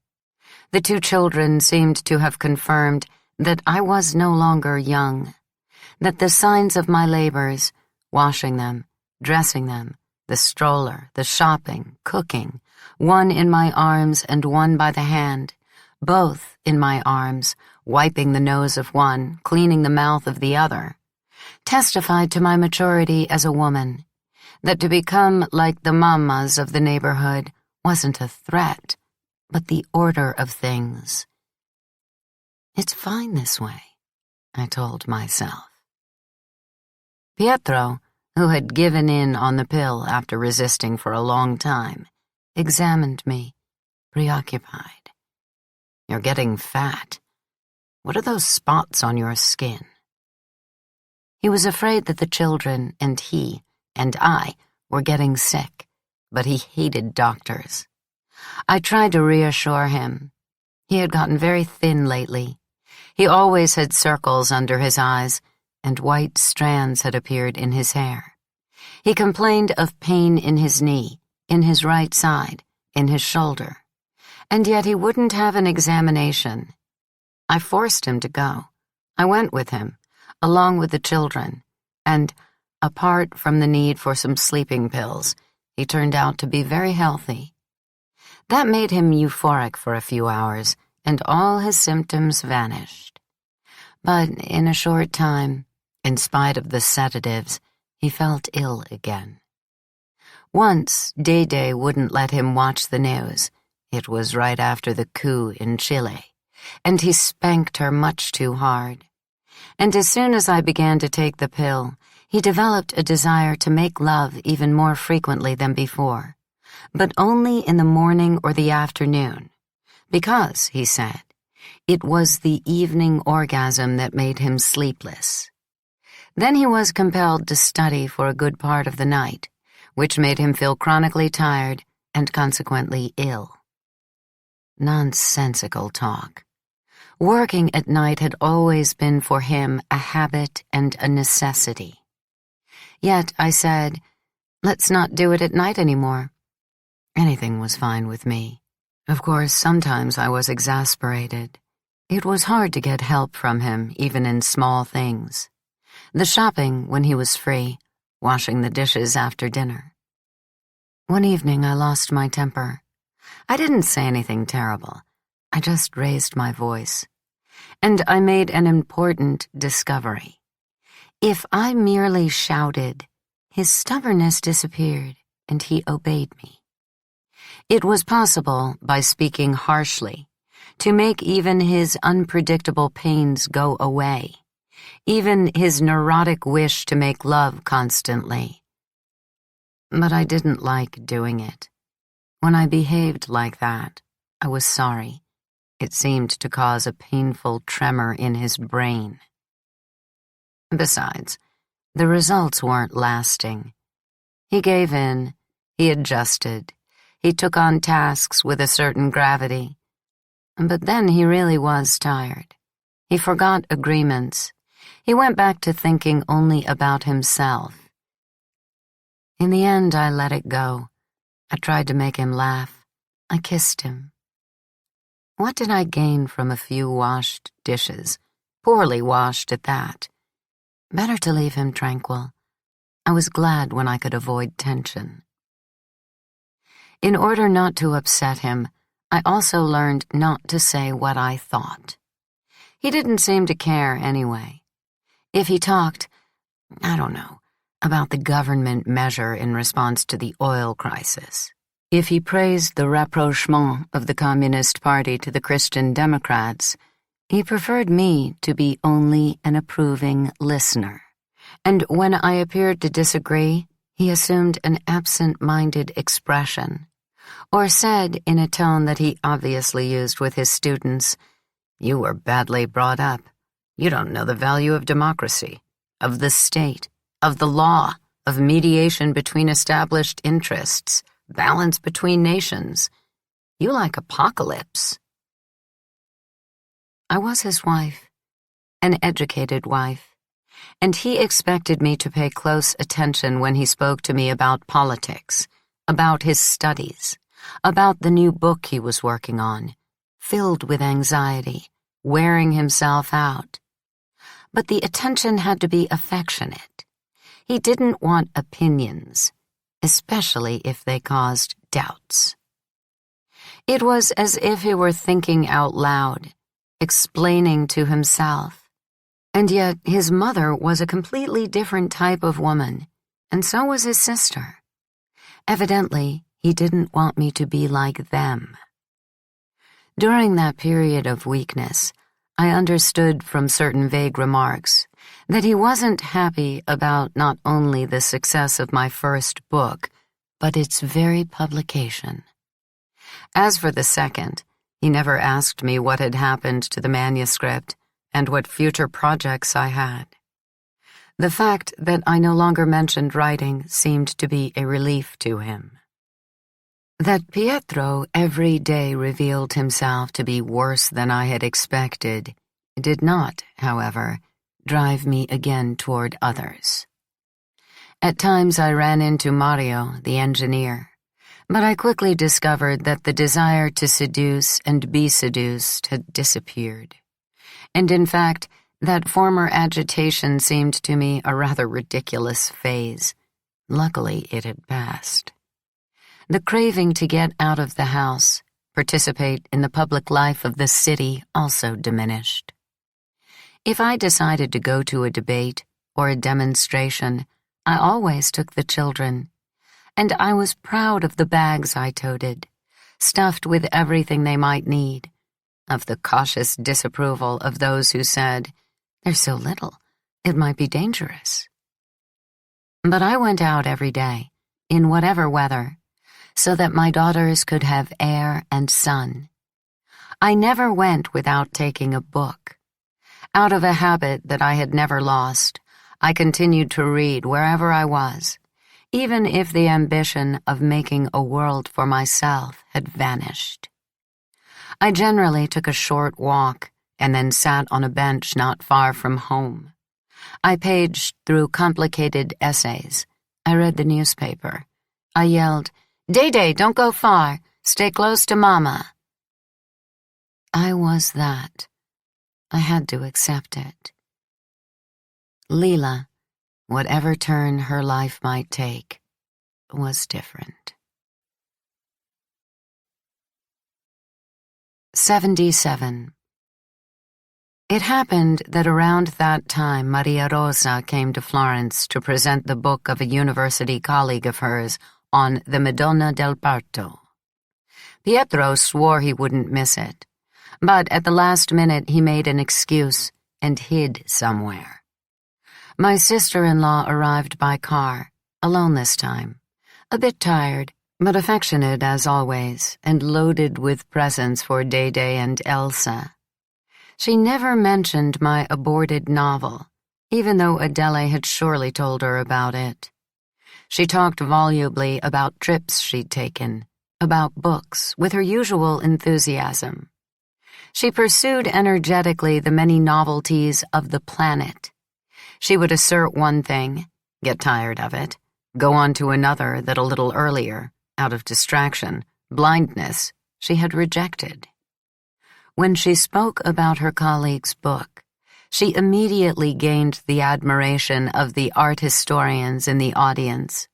The 2 children seemed to have confirmed that I was no longer young, that the signs of my labors, washing them, dressing them, the stroller, the shopping, cooking, one in my arms and one by the hand, both in my arms, wiping the nose of one, cleaning the mouth of the other, testified to my maturity as a woman, that to become like the mamas of the neighborhood wasn't a threat, but the order of things. It's fine this way, I told myself. Pietro, who had given in on the pill after resisting for a long time, examined me, preoccupied. "You're getting fat. What are those spots on your skin?" He was afraid that the children and he and I were getting sick, but he hated doctors. I tried to reassure him. He had gotten very thin lately. He always had circles under his eyes, and white strands had appeared in his hair. He complained of pain in his knee, in his right side, in his shoulder, and yet he wouldn't have an examination. I forced him to go. I went with him, along with the children, and, apart from the need for some sleeping pills, he turned out to be very healthy. That made him euphoric for a few hours, and all his symptoms vanished. But in a short time, in spite of the sedatives, he felt ill again. Once, Day wouldn't let him watch the news. It was right after the coup in Chile, and he spanked her much too hard. And as soon as I began to take the pill, he developed a desire to make love even more frequently than before, but only in the morning or the afternoon, because, he said, it was the evening orgasm that made him sleepless. Then he was compelled to study for a good part of the night, which made him feel chronically tired and consequently ill. Nonsensical talk. Working at night had always been for him a habit and a necessity. Yet I said, "Let's not do it at night anymore." Anything was fine with me. Of course, sometimes I was exasperated. It was hard to get help from him, even in small things. The shopping when he was free, washing the dishes after dinner. One evening I lost my temper. I didn't say anything terrible. I just raised my voice. And I made an important discovery. If I merely shouted, his stubbornness disappeared and he obeyed me. It was possible, by speaking harshly, to make even his unpredictable pains go away, even his neurotic wish to make love constantly. But I didn't like doing it. When I behaved like that, I was sorry. It seemed to cause a painful tremor in his brain. Besides, the results weren't lasting. He gave in, he adjusted, he took on tasks with a certain gravity. But then he really was tired. He forgot agreements. He went back to thinking only about himself. In the end, I let it go. I tried to make him laugh. I kissed him. What did I gain from a few washed dishes, poorly washed at that? Better to leave him tranquil. I was glad when I could avoid tension. In order not to upset him, I also learned not to say what I thought. He didn't seem to care anyway. If he talked, I don't know, about the government measure in response to the oil crisis, if he praised the rapprochement of the Communist Party to the Christian Democrats, he preferred me to be only an approving listener. And when I appeared to disagree, he assumed an absent-minded expression, or said in a tone that he obviously used with his students, "You were badly brought up. You don't know the value of democracy, of the state, of the law, of mediation between established interests, balance between nations. You like apocalypse." I was his wife, an educated wife, and he expected me to pay close attention when he spoke to me about politics, about his studies, about the new book he was working on, filled with anxiety, wearing himself out. But the attention had to be affectionate. He didn't want opinions, especially if they caused doubts. It was as if he were thinking out loud, explaining to himself. And yet his mother was a completely different type of woman, and so was his sister. Evidently, he didn't want me to be like them. During that period of weakness, I understood from certain vague remarks that he wasn't happy about not only the success of my first book, but its very publication. As for the second, he never asked me what had happened to the manuscript and what future projects I had. The fact that I no longer mentioned writing seemed to be a relief to him. That Pietro every day revealed himself to be worse than I had expected did not, however, drive me again toward others. At times I ran into Mario, the engineer, but I quickly discovered that the desire to seduce and be seduced had disappeared. And in fact, that former agitation seemed to me a rather ridiculous phase. Luckily, it had passed. The craving to get out of the house, participate in the public life of the city, also diminished. If I decided to go to a debate or a demonstration, I always took the children, and I was proud of the bags I toted, stuffed with everything they might need, of the cautious disapproval of those who said, "They're so little, it might be dangerous." But I went out every day, in whatever weather, so that my daughters could have air and sun. I never went without taking a book. Out of a habit that I had never lost, I continued to read wherever I was, even if the ambition of making a world for myself had vanished. I generally took a short walk and then sat on a bench not far from home. I paged through complicated essays. I read the newspaper. I yelled, "Day-Day, don't go far. Stay close to Mama." I was that. I had to accept it. Lila, whatever turn her life might take, was different. 77. It happened that around that time Maria Rosa came to Florence to present the book of a university colleague of hers on the Madonna del Parto. Pietro swore he wouldn't miss it, but at the last minute he made an excuse and hid somewhere. My sister-in-law arrived by car, alone this time, a bit tired, but affectionate as always, and loaded with presents for Day-Day and Elsa. She never mentioned my aborted novel, even though Adele had surely told her about it. She talked volubly about trips she'd taken, about books, with her usual enthusiasm. She pursued energetically the many novelties of the planet. She would assert one thing, get tired of it, go on to another that a little earlier, out of distraction, blindness, she had rejected. When she spoke about her colleague's book, she immediately gained the admiration of the art historians in the audience,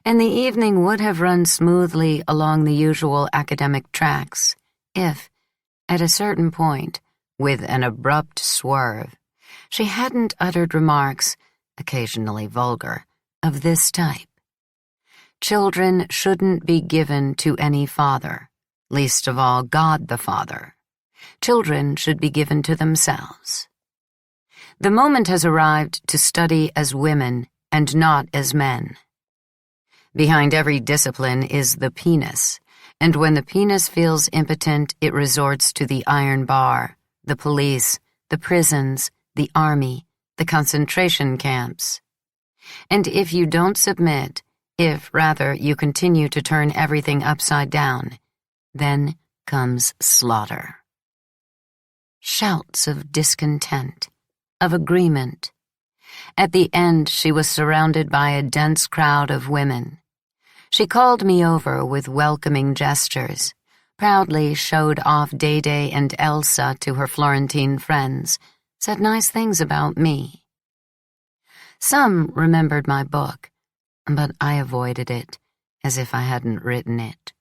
and the evening would have run smoothly along the usual academic tracks if, at a certain point, with an abrupt swerve, she hadn't uttered remarks, occasionally vulgar, of this type. Children shouldn't be given to any father, least of all God the Father. Children should be given to themselves. The moment has arrived to study as women and not as men. Behind every discipline is the penis, and when the penis feels impotent, it resorts to the iron bar, the police, the prisons, the army, the concentration camps. And if you don't submit, if, rather, you continue to turn everything upside down, then comes slaughter. Shouts of discontent, of agreement. At the end, she was surrounded by a dense crowd of women. She called me over with welcoming gestures, proudly showed off Day-Day and Elsa to her Florentine friends, said nice things about me. Some remembered my book, but I avoided it, as if I hadn't written it.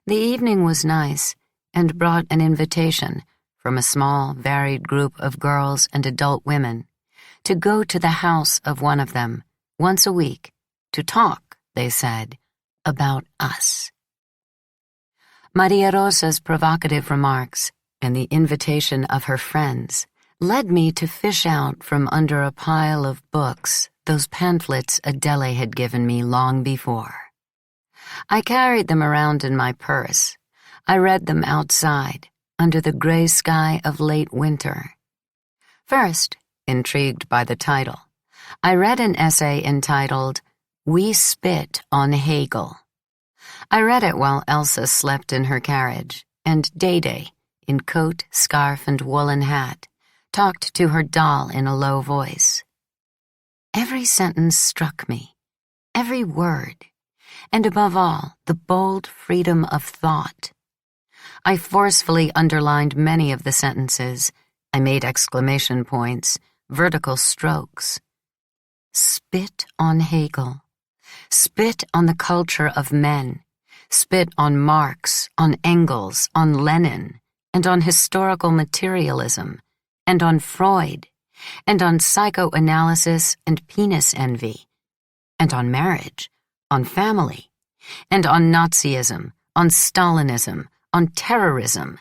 The evening was nice, and brought an invitation from a small, varied group of girls and adult women to go to the house of one of them once a week to talk, they said, about us. Maria Rosa's provocative remarks and the invitation of her friends led me to fish out from under a pile of books those pamphlets Adele had given me long before. I carried them around in my purse. I read them outside, under the gray sky of late winter. First, intrigued by the title, I read an essay entitled, "We Spit on Hegel." I read it while Elsa slept in her carriage, and Day-Day, in coat, scarf, and woolen hat, talked to her doll in a low voice. Every sentence struck me, every word, and above all, the bold freedom of thought. I forcefully underlined many of the sentences. I made exclamation points, vertical strokes. Spit on Hegel. Spit on the culture of men. Spit on Marx, on Engels, on Lenin, and on historical materialism, and on Freud, and on psychoanalysis and penis envy, and on marriage, on family, and on Nazism, on Stalinism, on terrorism,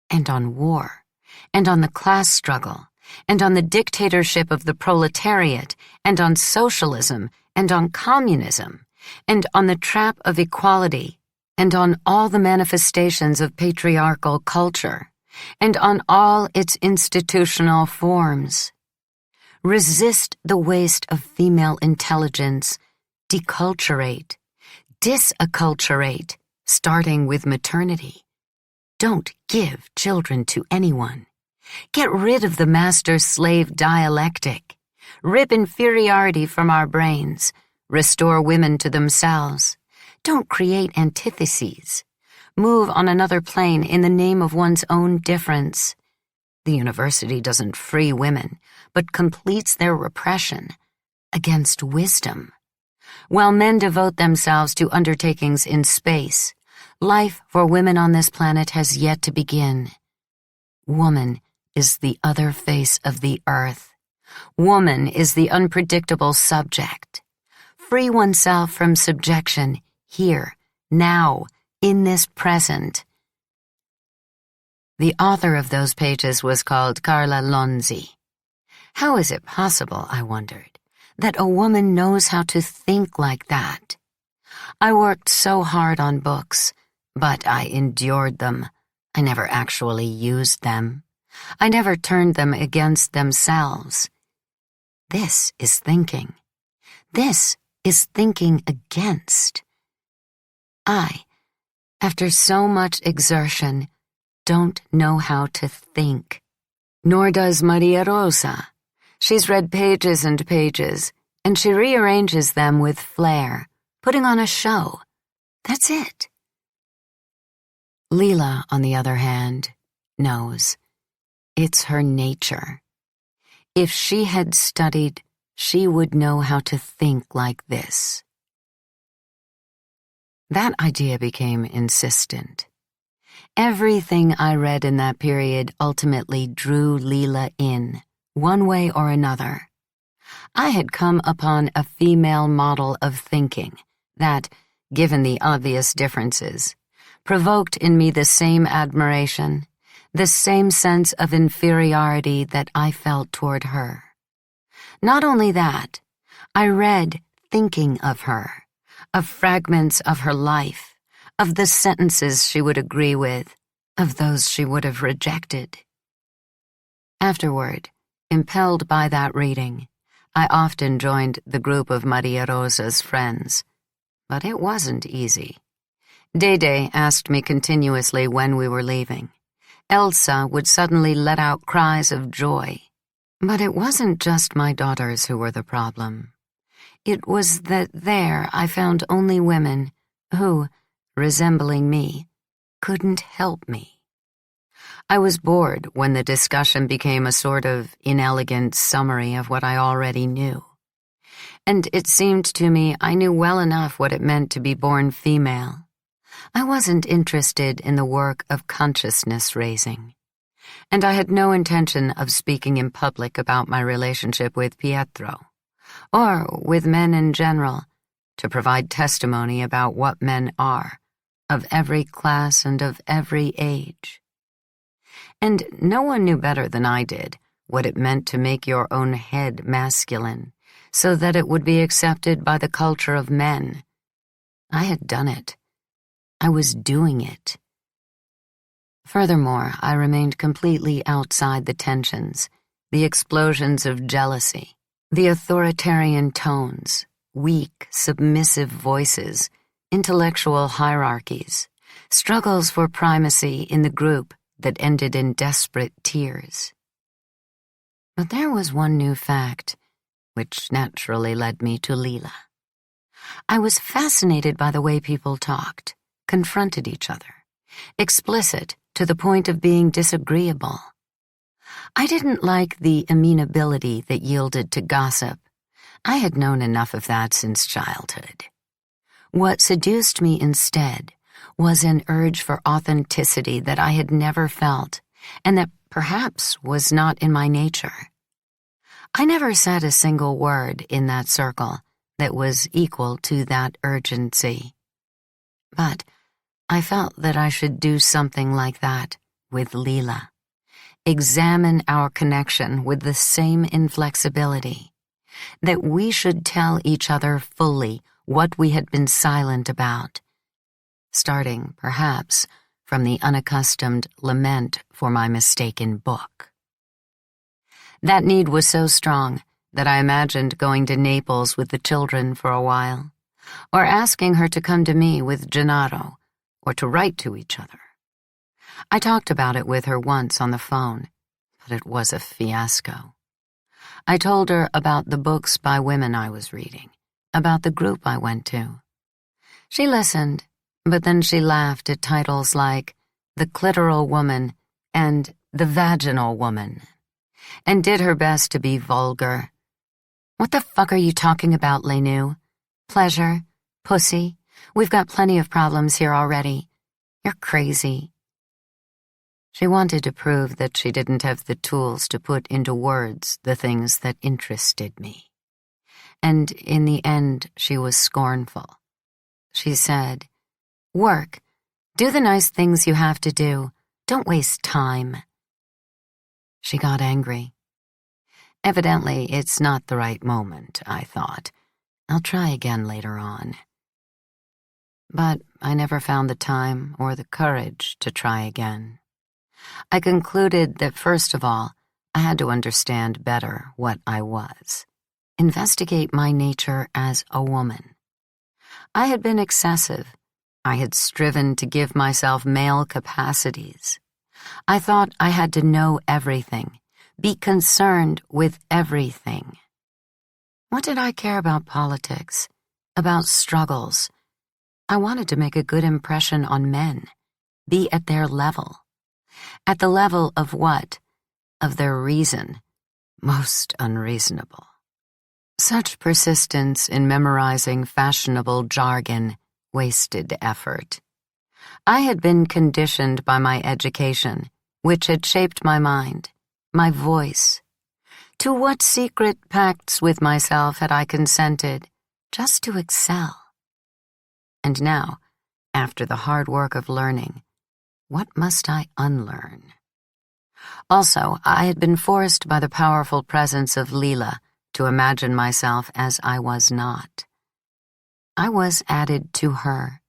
and on war, and on the class struggle, and on the dictatorship of the proletariat, and on socialism, and on communism, and on the trap of equality, and on all the manifestations of patriarchal culture, and on all its institutional forms. Resist the waste of female intelligence, deculturate, disacculturate, starting with maternity. Don't give children to anyone. Get rid of the master-slave dialectic. Rip inferiority from our brains. Restore women to themselves. Don't create antitheses. Move on another plane in the name of one's own difference. The university doesn't free women, but completes their repression against wisdom. While men devote themselves to undertakings in space, life for women on this planet has yet to begin. Woman is the other face of the earth. Woman is the unpredictable subject. Free oneself from subjection here, now, in this present. The author of those pages was called Carla Lonzi. How is it possible, I wondered, that a woman knows how to think like that? I worked so hard on books, but I endured them. I never actually used them. I never turned them against themselves. This is thinking. This is thinking against. I, after so much exertion, don't know how to think. Nor does Maria Rosa. She's read pages and pages, and she rearranges them with flair, putting on a show. That's it. Lila, on the other hand, knows. It's her nature. If she had studied, she would know how to think like this. That idea became insistent. Everything I read in that period ultimately drew Lila in, one way or another. I had come upon a female model of thinking that, given the obvious differences, provoked in me the same admiration, the same sense of inferiority that I felt toward her. Not only that, I read thinking of her, of fragments of her life, of the sentences she would agree with, of those she would have rejected. Afterward, impelled by that reading, I often joined the group of Maria Rosa's friends, but it wasn't easy. Dede asked me continuously when we were leaving. Elsa would suddenly let out cries of joy. But it wasn't just my daughters who were the problem. It was that there I found only women who, resembling me, couldn't help me. I was bored when the discussion became a sort of inelegant summary of what I already knew. And it seemed to me I knew well enough what it meant to be born female. I wasn't interested in the work of consciousness raising, and I had no intention of speaking in public about my relationship with Pietro, or with men in general, to provide testimony about what men are, of every class and of every age. And no one knew better than I did what it meant to make your own head masculine, so that it would be accepted by the culture of men. I had done it. I was doing it. Furthermore, I remained completely outside the tensions, the explosions of jealousy, the authoritarian tones, weak, submissive voices, intellectual hierarchies, struggles for primacy in the group that ended in desperate tears. But there was one new fact, which naturally led me to Lila. I was fascinated by the way people talked, confronted each other, explicit to the point of being disagreeable. I didn't like the amenability that yielded to gossip. I had known enough of that since childhood. What seduced me instead was an urge for authenticity that I had never felt, and that perhaps was not in my nature. I never said a single word in that circle that was equal to that urgency. But I felt that I should do something like that with Lila. Examine our connection with the same inflexibility. That we should tell each other fully what we had been silent about, starting, perhaps, from the unaccustomed lament for my mistaken book. That need was so strong that I imagined going to Naples with the children for a while, or asking her to come to me with Gennaro, or to write to each other. I talked about it with her once on the phone, but it was a fiasco. I told her about the books by women I was reading, about the group I went to. She listened, but then she laughed at titles like The Clitoral Woman and The Vaginal Woman, and did her best to be vulgar. What the fuck are you talking about, Lenu? Pleasure? Pussy? We've got plenty of problems here already. You're crazy. She wanted to prove that she didn't have the tools to put into words the things that interested me. And in the end, she was scornful. She said, "Work. Do the nice things you have to do. Don't waste time." She got angry. Evidently, it's not the right moment, I thought. I'll try again later on. But I never found the time or the courage to try again. I concluded that, first of all, I had to understand better what I was. Investigate my nature as a woman. I had been excessive. I had striven to give myself male capacities. I thought I had to know everything, be concerned with everything. What did I care about politics, about struggles? I wanted to make a good impression on men, be at their level. At the level of what? Of their reason. Most unreasonable. Such persistence in memorizing fashionable jargon wasted effort. I had been conditioned by my education, which had shaped my mind, my voice. To what secret pacts with myself had I consented, just to excel? And now, after the hard work of learning, what must I unlearn? Also, I had been forced by the powerful presence of Lila to imagine myself as I was not. I was added to her,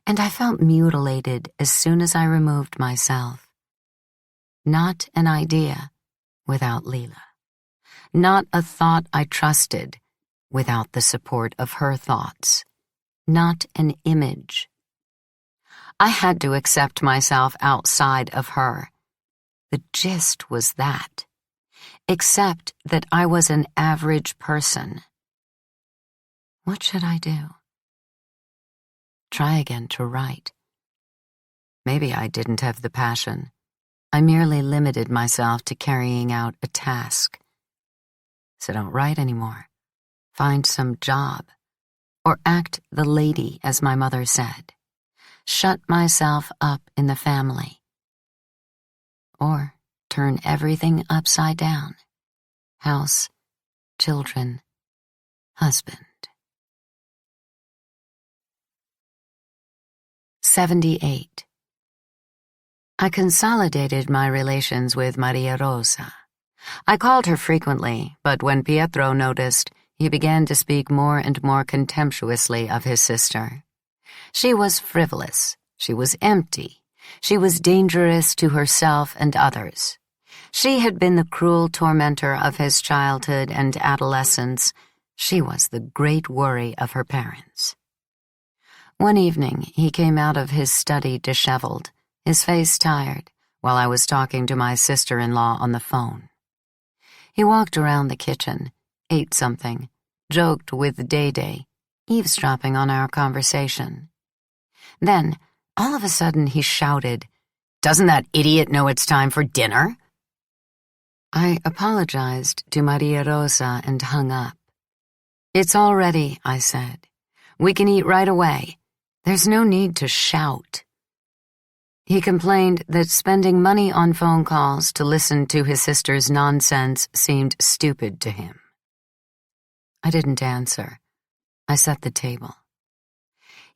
and I felt mutilated as soon as I removed myself. Not an idea without Lila. Not a thought I trusted without the support of her thoughts. Not an image. I had to accept myself outside of her. The gist was that. Accept that I was an average person. What should I do? Try again to write. Maybe I didn't have the passion. I merely limited myself to carrying out a task. So don't write anymore. Find some job. Or act the lady, as my mother said. Shut myself up in the family. Or turn everything upside down. House, children, husband. 78. I consolidated my relations with Maria Rosa. I called her frequently, but when Pietro noticed, he began to speak more and more contemptuously of his sister. She was frivolous. She was empty. She was dangerous to herself and others. She had been the cruel tormentor of his childhood and adolescence. She was the great worry of her parents. One evening, he came out of his study disheveled, his face tired, while I was talking to my sister-in-law on the phone. He walked around the kitchen, ate something, joked with Day-Day, eavesdropping on our conversation. Then, all of a sudden, he shouted, "Doesn't that idiot know it's time for dinner?" I apologized to Maria Rosa and hung up. "It's all ready," I said. "We can eat right away. There's no need to shout." He complained that spending money on phone calls to listen to his sister's nonsense seemed stupid to him. I didn't answer. I set the table.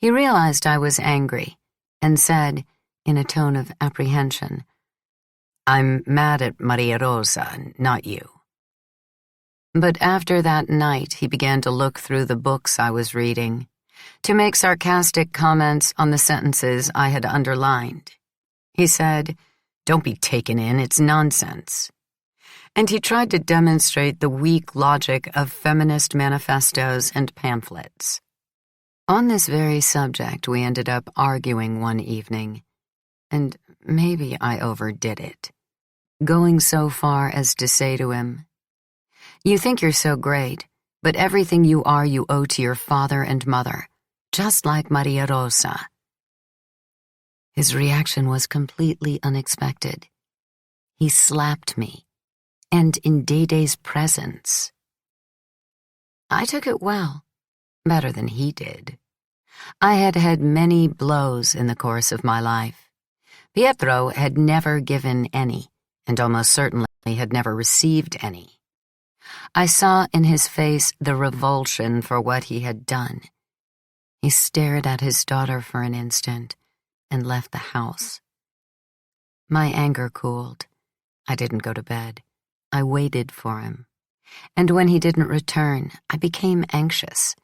He realized I was angry and said, in a tone of apprehension, "I'm mad at Maria Rosa, not you." But after that night, he began to look through the books I was reading, to make sarcastic comments on the sentences I had underlined. He said, "Don't be taken in, it's nonsense." And he tried to demonstrate the weak logic of feminist manifestos and pamphlets. On this very subject, we ended up arguing one evening, and maybe I overdid it, going so far as to say to him, "You think you're so great, but everything you are you owe to your father and mother, just like Maria Rosa." His reaction was completely unexpected. He slapped me, and in Dede's presence. I took it well, better than he did. I had had many blows in the course of my life. Pietro had never given any, and almost certainly had never received any. I saw in his face the revulsion for what he had done. He stared at his daughter for an instant and left the house. My anger cooled. I didn't go to bed. I waited for him. And when he didn't return, I became anxious.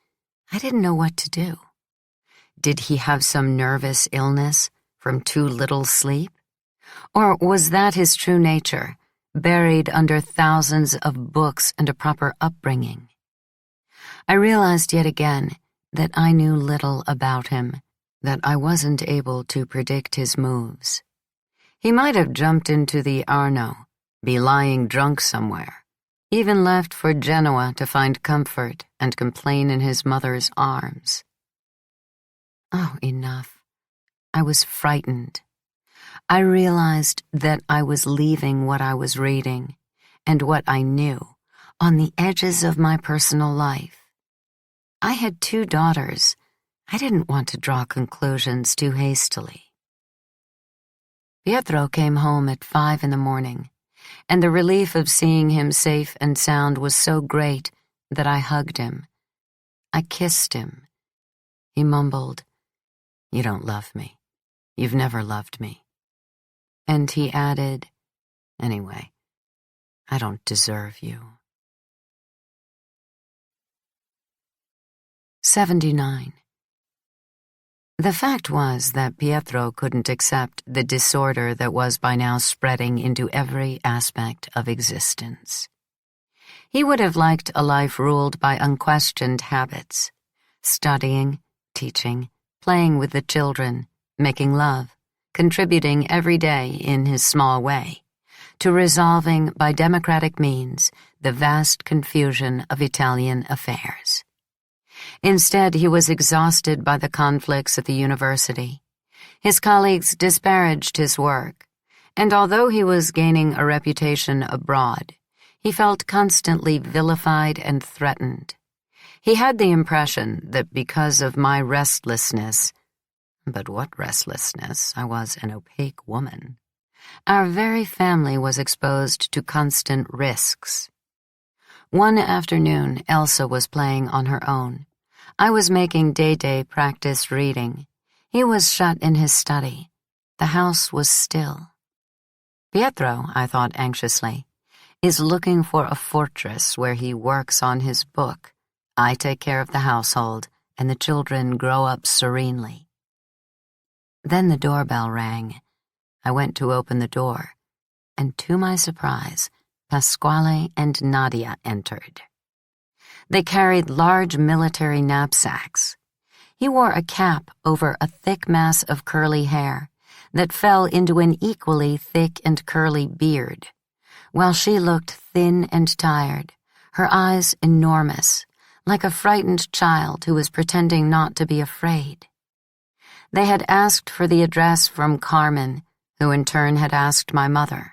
I didn't know what to do. Did he have some nervous illness from too little sleep? Or was that his true nature, buried under thousands of books and a proper upbringing? I realized yet again that I knew little about him, that I wasn't able to predict his moves. He might have jumped into the Arno, be lying drunk somewhere, even left for Genoa to find comfort and complain in his mother's arms. Oh, enough. I was frightened. I realized that I was leaving what I was reading and what I knew on the edges of my personal life. I had 2 daughters. I didn't want to draw conclusions too hastily. Pietro came home at 5 in the morning, and the relief of seeing him safe and sound was so great that I hugged him. I kissed him. He mumbled, "You don't love me. You've never loved me." And he added, "Anyway, I don't deserve you." 79. The fact was that Pietro couldn't accept the disorder that was by now spreading into every aspect of existence. He would have liked a life ruled by unquestioned habits: studying, teaching, playing with the children, making love, contributing every day in his small way, to resolving by democratic means the vast confusion of Italian affairs. Instead, he was exhausted by the conflicts at the university. His colleagues disparaged his work, and although he was gaining a reputation abroad, he felt constantly vilified and threatened. He had the impression that because of my restlessness, but what restlessness? I was an opaque woman. Our very family was exposed to constant risks. One afternoon, Elsa was playing on her own. I was making Dede practice reading. He was shut in his study. The house was still. Pietro, I thought anxiously, is looking for a fortress where he works on his book. I take care of the household, and the children grow up serenely. Then the doorbell rang. I went to open the door, and to my surprise, Pasquale and Nadia entered. They carried large military knapsacks. He wore a cap over a thick mass of curly hair that fell into an equally thick and curly beard, while she looked thin and tired, her eyes enormous, like a frightened child who was pretending not to be afraid. They had asked for the address from Carmen, who in turn had asked my mother.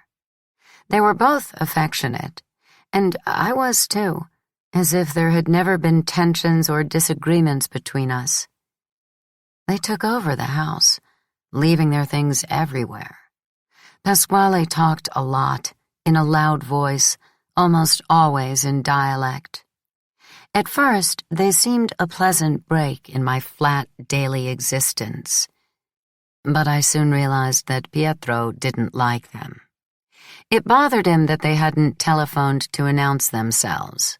They were both affectionate, and I was too, as if there had never been tensions or disagreements between us. They took over the house, leaving their things everywhere. Pasquale talked a lot, in a loud voice, almost always in dialect. At first, they seemed a pleasant break in my flat daily existence, but I soon realized that Pietro didn't like them. It bothered him that they hadn't telephoned to announce themselves,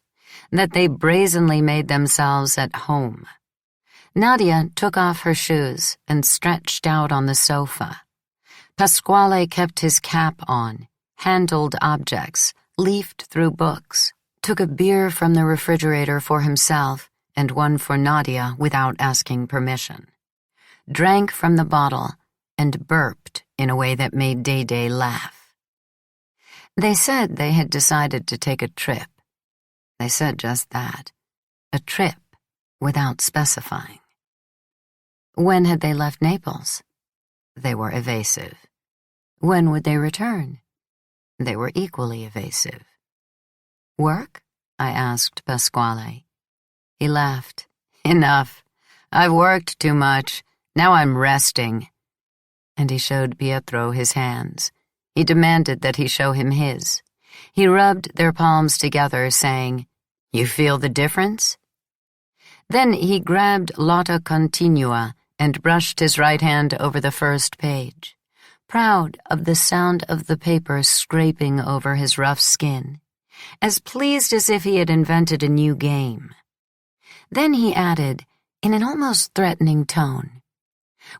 that they brazenly made themselves at home. Nadia took off her shoes and stretched out on the sofa. Pasquale kept his cap on, handled objects, leafed through books, took a beer from the refrigerator for himself, and one for Nadia without asking permission, drank from the bottle, and burped in a way that made Day laugh. They said they had decided to take a trip. They said just that, a trip, without specifying. When had they left Naples? They were evasive. When would they return? They were equally evasive. Work? I asked Pasquale. He laughed. Enough. I've worked too much. Now I'm resting. And he showed Pietro his hands. He demanded that he show him his. He rubbed their palms together, saying, "You feel the difference?" Then he grabbed Lotta Continua and brushed his right hand over the first page, proud of the sound of the paper scraping over his rough skin, as pleased as if he had invented a new game. Then he added, in an almost threatening tone,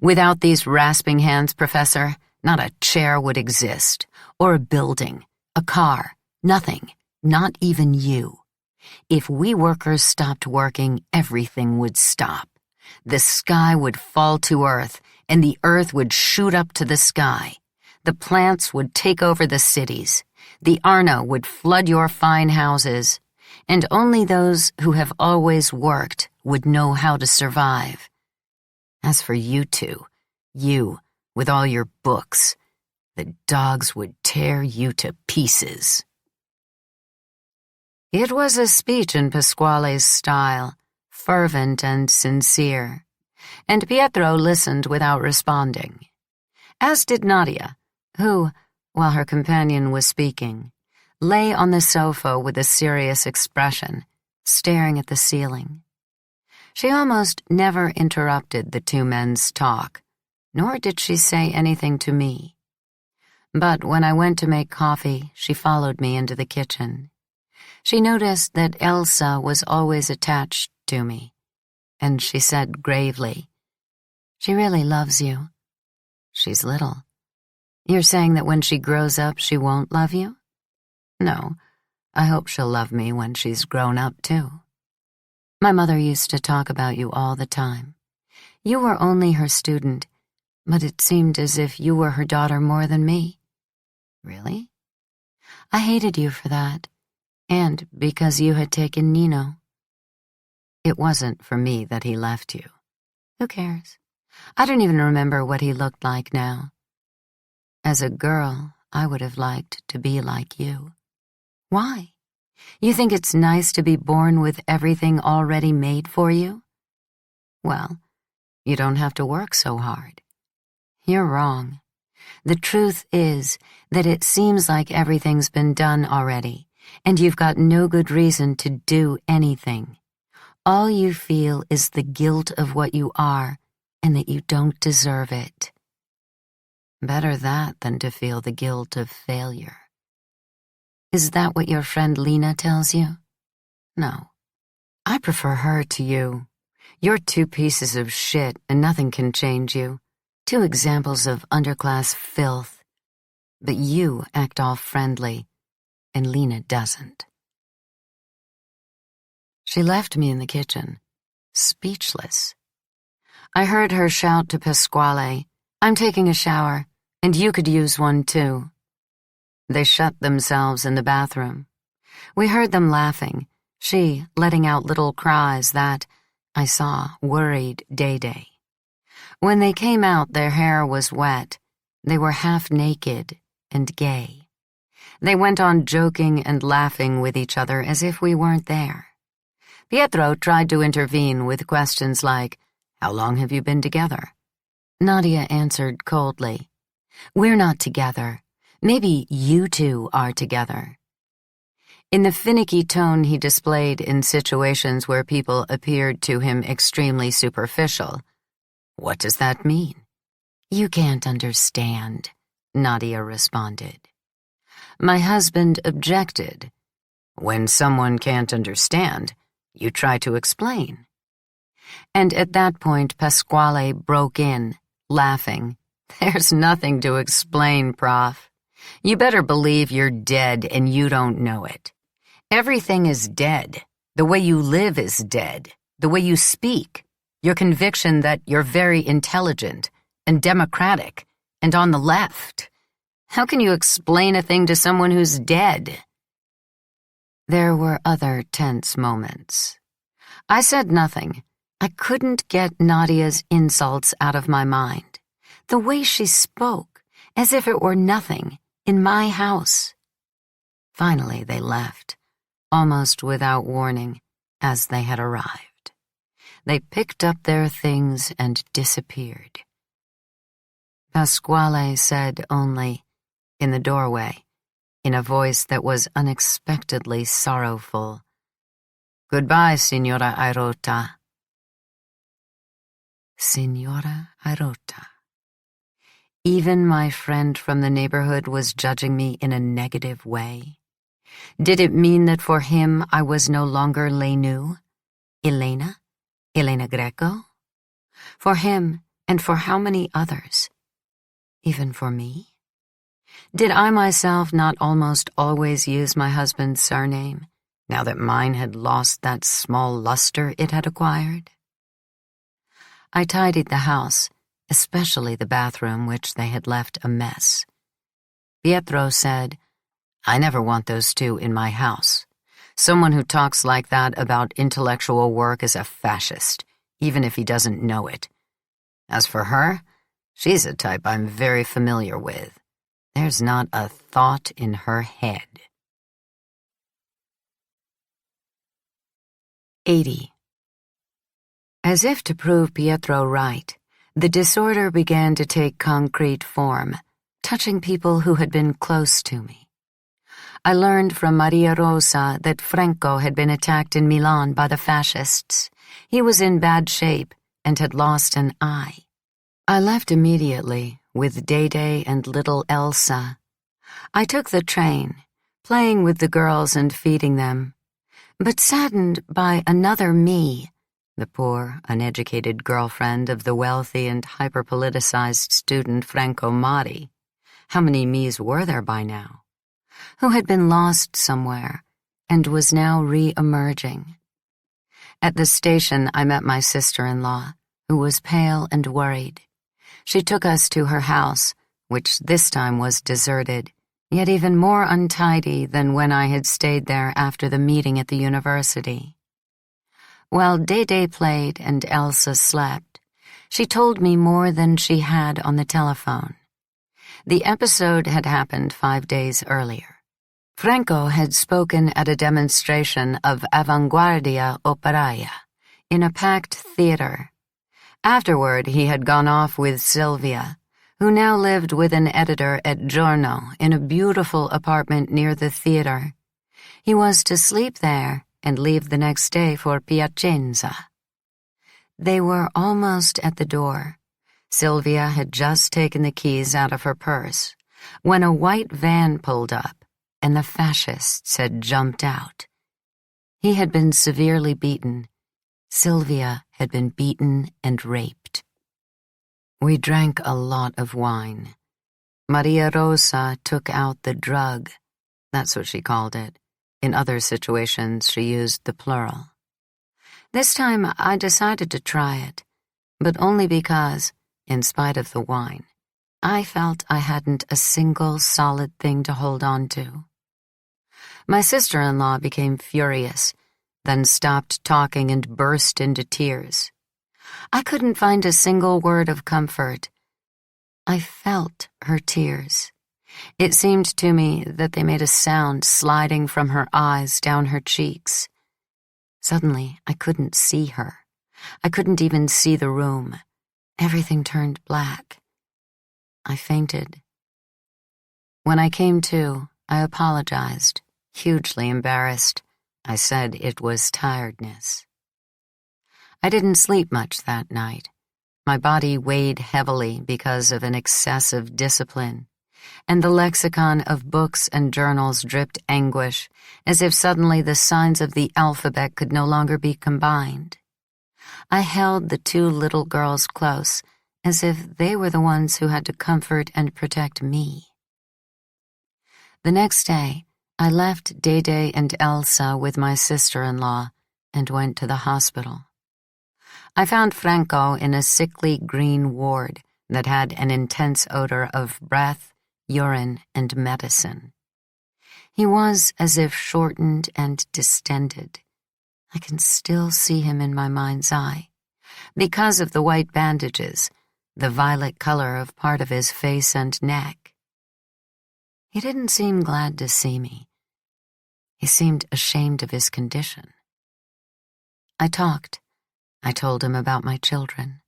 "Without these rasping hands, Professor, not a chair would exist, or a building, a car, nothing, not even you. If we workers stopped working, everything would stop. The sky would fall to earth, and the earth would shoot up to the sky. The plants would take over the cities. The Arno would flood your fine houses, and only those who have always worked would know how to survive. As for you two, you, with all your books, the dogs would tear you to pieces." It was a speech in Pasquale's style, fervent and sincere, and Pietro listened without responding, as did Nadia, who, while her companion was speaking, lay on the sofa with a serious expression, staring at the ceiling. She almost never interrupted the two men's talk, nor did she say anything to me. But when I went to make coffee, she followed me into the kitchen. She noticed that Elsa was always attached to me, and she said gravely, "She really loves you." "She's little." "You're saying that when she grows up she won't love you?" "No, I hope she'll love me when she's grown up too. My mother used to talk about you all the time. You were only her student, but it seemed as if you were her daughter more than me." "Really?" "I hated you for that, and because you had taken Nino." "It wasn't for me that he left you." "Who cares? I don't even remember what he looked like now. As a girl, I would have liked to be like you." "Why? You think it's nice to be born with everything already made for you?" "Well, you don't have to work so hard." "You're wrong. The truth is that it seems like everything's been done already, and you've got no good reason to do anything. All you feel is the guilt of what you are and that you don't deserve it. Better that than to feel the guilt of failure." "Is that what your friend Lena tells you?" "No. I prefer her to you. You're two pieces of shit and nothing can change you. Two examples of underclass filth. But you act all friendly, and Lena doesn't." She left me in the kitchen, speechless. I heard her shout to Pasquale, "I'm taking a shower, and you could use one too." They shut themselves in the bathroom. We heard them laughing, she letting out little cries that, I saw, worried Day. When they came out, their hair was wet. They were half naked and gay. They went on joking and laughing with each other as if we weren't there. Pietro tried to intervene with questions like, "How long have you been together?" Nadia answered coldly, "We're not together. Maybe you two are together." In the finicky tone he displayed in situations where people appeared to him extremely superficial. "What does that mean?" "You can't understand," Nadia responded. My husband objected. "When someone can't understand, you try to explain." And at that point Pasquale broke in, laughing. "There's nothing to explain, Prof. You better believe you're dead and you don't know it. Everything is dead. The way you live is dead. the way you speak, your conviction that you're very intelligent and democratic and on the left. How can you explain a thing to someone who's dead?" There were other tense moments. I said nothing. I couldn't get Nadia's insults out of my mind. The way she spoke, as if it were nothing, in my house. Finally, they left, almost without warning, as they had arrived. They picked up their things and disappeared. Pasquale said only, in the doorway, in a voice that was unexpectedly sorrowful, "Goodbye, Signora Airota." Signora Airota. Even my friend from the neighborhood was judging me in a negative way. Did it mean that for him I was no longer Lenu? Elena Greco? For him, and for how many others? Even for me? Did I myself not almost always use my husband's surname, now that mine had lost that small luster it had acquired? I tidied the house, especially the bathroom, which they had left a mess. Pietro said, "I never want those two in my house. Someone who talks like that about intellectual work is a fascist, even if he doesn't know it. As for her, she's a type I'm very familiar with. There's not a thought in her head." 80. As if to prove Pietro right, the disorder began to take concrete form, touching people who had been close to me. I learned from Maria Rosa that Franco had been attacked in Milan by the fascists. He was in bad shape and had lost an eye. I left immediately with Dede and little Elsa. I took the train, playing with the girls and feeding them, but saddened by another me, the poor, uneducated girlfriend of the wealthy and hyper-politicized student Franco Mari. How many me's were there by now? Who had been lost somewhere and was now re-emerging. At the station, I met my sister-in-law, who was pale and worried. She took us to her house, which this time was deserted, yet even more untidy than when I had stayed there after the meeting at the university. While Dede played and Elsa slept, she told me more than she had on the telephone. The episode had happened 5 days earlier. Franco had spoken at a demonstration of Avanguardia Operaia in a packed theater. Afterward, he had gone off with Silvia, who now lived with an editor at Giorno in a beautiful apartment near the theater. He was to sleep there and leave the next day for Piacenza. They were almost at the door. Silvia had just taken the keys out of her purse when a white van pulled up and the fascists had jumped out. He had been severely beaten. Silvia had been beaten and raped. We drank a lot of wine. Maria Rosa took out the drug. That's what she called it. In other situations, she used the plural. This time, I decided to try it, but only because, in spite of the wine, I felt I hadn't a single solid thing to hold on to. My sister-in-law became furious, then stopped talking and burst into tears. I couldn't find a single word of comfort. I felt her tears. It seemed to me that they made a sound sliding from her eyes down her cheeks. Suddenly, I couldn't see her. I couldn't even see the room. Everything turned black. I fainted. When I came to, I apologized, hugely embarrassed. I said it was tiredness. I didn't sleep much that night. My body weighed heavily because of an excessive discipline, and the lexicon of books and journals dripped anguish, as if suddenly the signs of the alphabet could no longer be combined. I held the 2 little girls close, as if they were the ones who had to comfort and protect me. The next day, I left Dede and Elsa with my sister-in-law and went to the hospital. I found Franco in a sickly green ward that had an intense odor of breath, urine, and medicine. He was as if shortened and distended. I can still see him in my mind's eye, because of the white bandages, the violet color of part of his face and neck. He didn't seem glad to see me. He seemed ashamed of his condition. I talked. I told him about my children.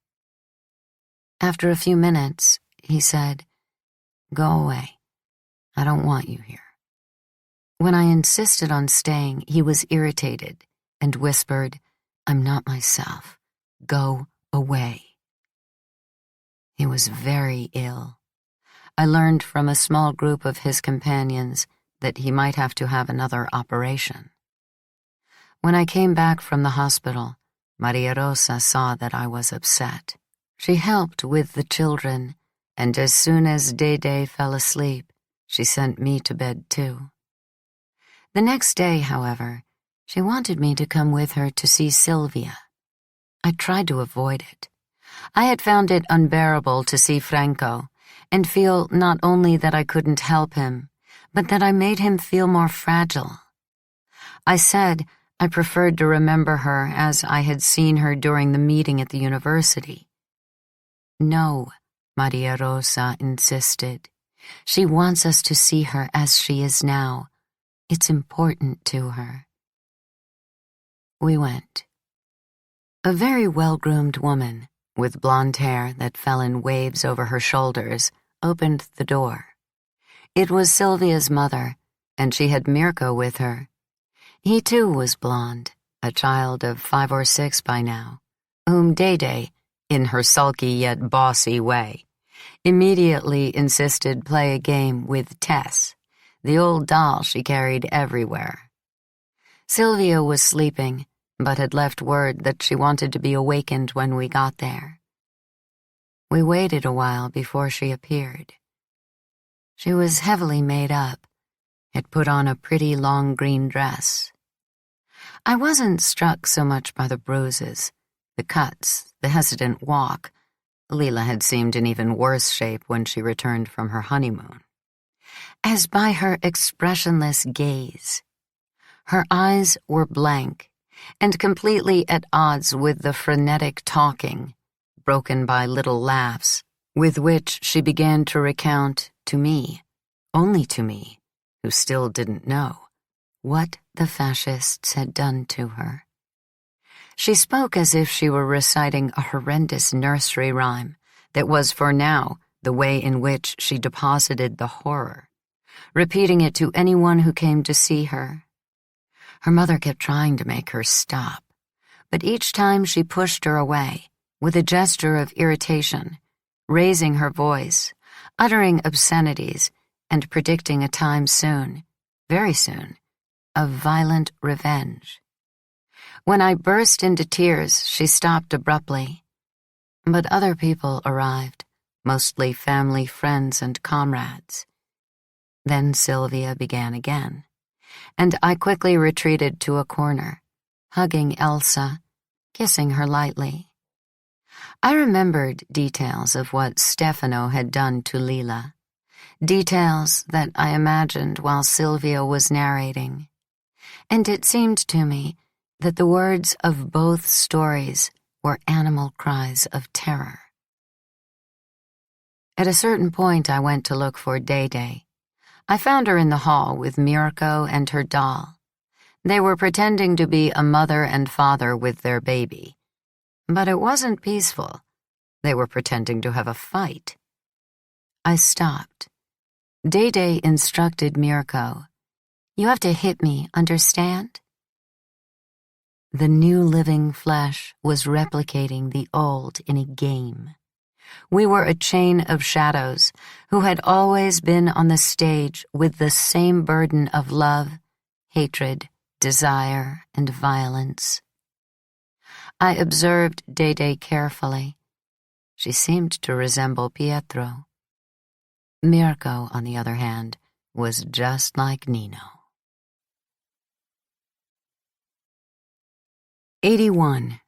After a few minutes, he said, "Go away. I don't want you here." When I insisted on staying, he was irritated and whispered, "I'm not myself. Go away." He was very ill. I learned from a small group of his companions that he might have to have another operation. When I came back from the hospital, Maria Rosa saw that I was upset. She helped with the children, and as soon as Dede fell asleep, she sent me to bed too. The next day, however, she wanted me to come with her to see Sylvia. I tried to avoid it. I had found it unbearable to see Franco and feel not only that I couldn't help him, but that I made him feel more fragile. I said I preferred to remember her as I had seen her during the meeting at the university. "No," Maria Rosa insisted. "She wants us to see her as she is now. It's important to her." We went. A very well-groomed woman, with blonde hair that fell in waves over her shoulders, opened the door. It was Sylvia's mother, and she had Mirko with her. He too was blonde, a child of 5 or 6 by now, whom Dede, in her sulky yet bossy way, immediately insisted play a game with Tess, the old doll she carried everywhere. Sylvia was sleeping, but had left word that she wanted to be awakened when we got there. We waited a while before she appeared. She was heavily made up, had put on a pretty long green dress. I wasn't struck so much by the bruises, the cuts, the hesitant walk. Lila had seemed in even worse shape when she returned from her honeymoon, as by her expressionless gaze. Her eyes were blank and completely at odds with the frenetic talking, broken by little laughs, with which she began to recount to me, only to me, who still didn't know, what the fascists had done to her. She spoke as if she were reciting a horrendous nursery rhyme that was for now the way in which she deposited the horror, repeating it to anyone who came to see her. Her mother kept trying to make her stop, but each time she pushed her away with a gesture of irritation, raising her voice, uttering obscenities, and predicting a time soon, very soon, of violent revenge. When I burst into tears, she stopped abruptly. But other people arrived, mostly family, friends, and comrades. Then Sylvia began again, and I quickly retreated to a corner, hugging Elsa, kissing her lightly. I remembered details of what Stefano had done to Lila, details that I imagined while Sylvia was narrating, and it seemed to me that the words of both stories were animal cries of terror. At a certain point, I went to look for Dede. I found her in the hall with Mirko and her doll. They were pretending to be a mother and father with their baby. But it wasn't peaceful. They were pretending to have a fight. I stopped. Dede instructed Mirko, "You have to hit me, understand?" The new living flesh was replicating the old in a game. We were a chain of shadows who had always been on the stage with the same burden of love, hatred, desire, and violence. I observed Dede carefully. She seemed to resemble Pietro. Mirko, on the other hand, was just like Nino. 81.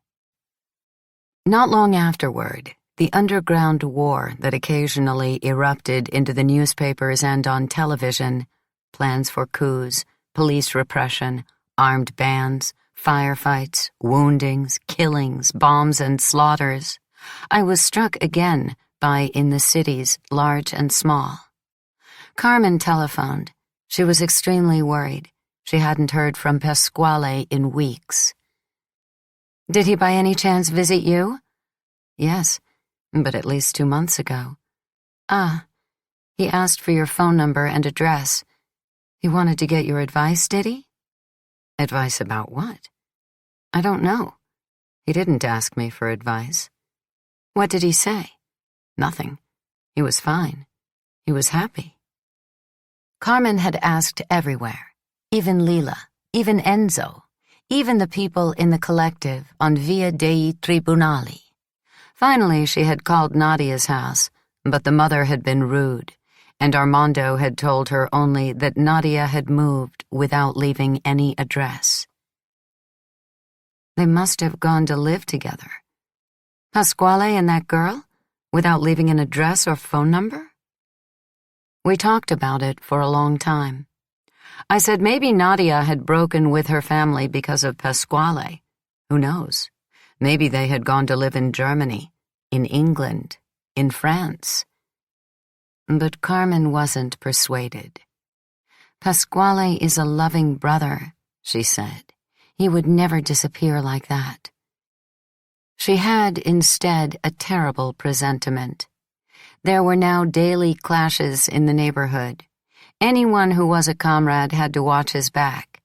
Not long afterward, the underground war that occasionally erupted into the newspapers and on television, plans for coups, police repression, armed bands, firefights, woundings, killings, bombs, and slaughters, I was struck again by in the cities, large and small. Carmen telephoned. She was extremely worried. She hadn't heard from Pasquale in weeks. "Did he by any chance visit you?" "Yes, but at least 2 months ago." "Ah, he asked for your phone number and address. He wanted to get your advice, did he?" "Advice about what?" "I don't know. He didn't ask me for advice." "What did he say?" "Nothing. He was fine. He was happy." Carmen had asked everywhere, even Lila, even Enzo, even the people in the collective on Via dei Tribunali. Finally, she had called Nadia's house, but the mother had been rude, and Armando had told her only that Nadia had moved without leaving any address. They must have gone to live together. Pasquale and that girl, without leaving an address or phone number? We talked about it for a long time. I said maybe Nadia had broken with her family because of Pasquale. Who knows? Maybe they had gone to live in Germany, in England, in France. But Carmen wasn't persuaded. "Pasquale is a loving brother," she said. "He would never disappear like that." She had, instead, a terrible presentiment. There were now daily clashes in the neighborhood. Anyone who was a comrade had to watch his back.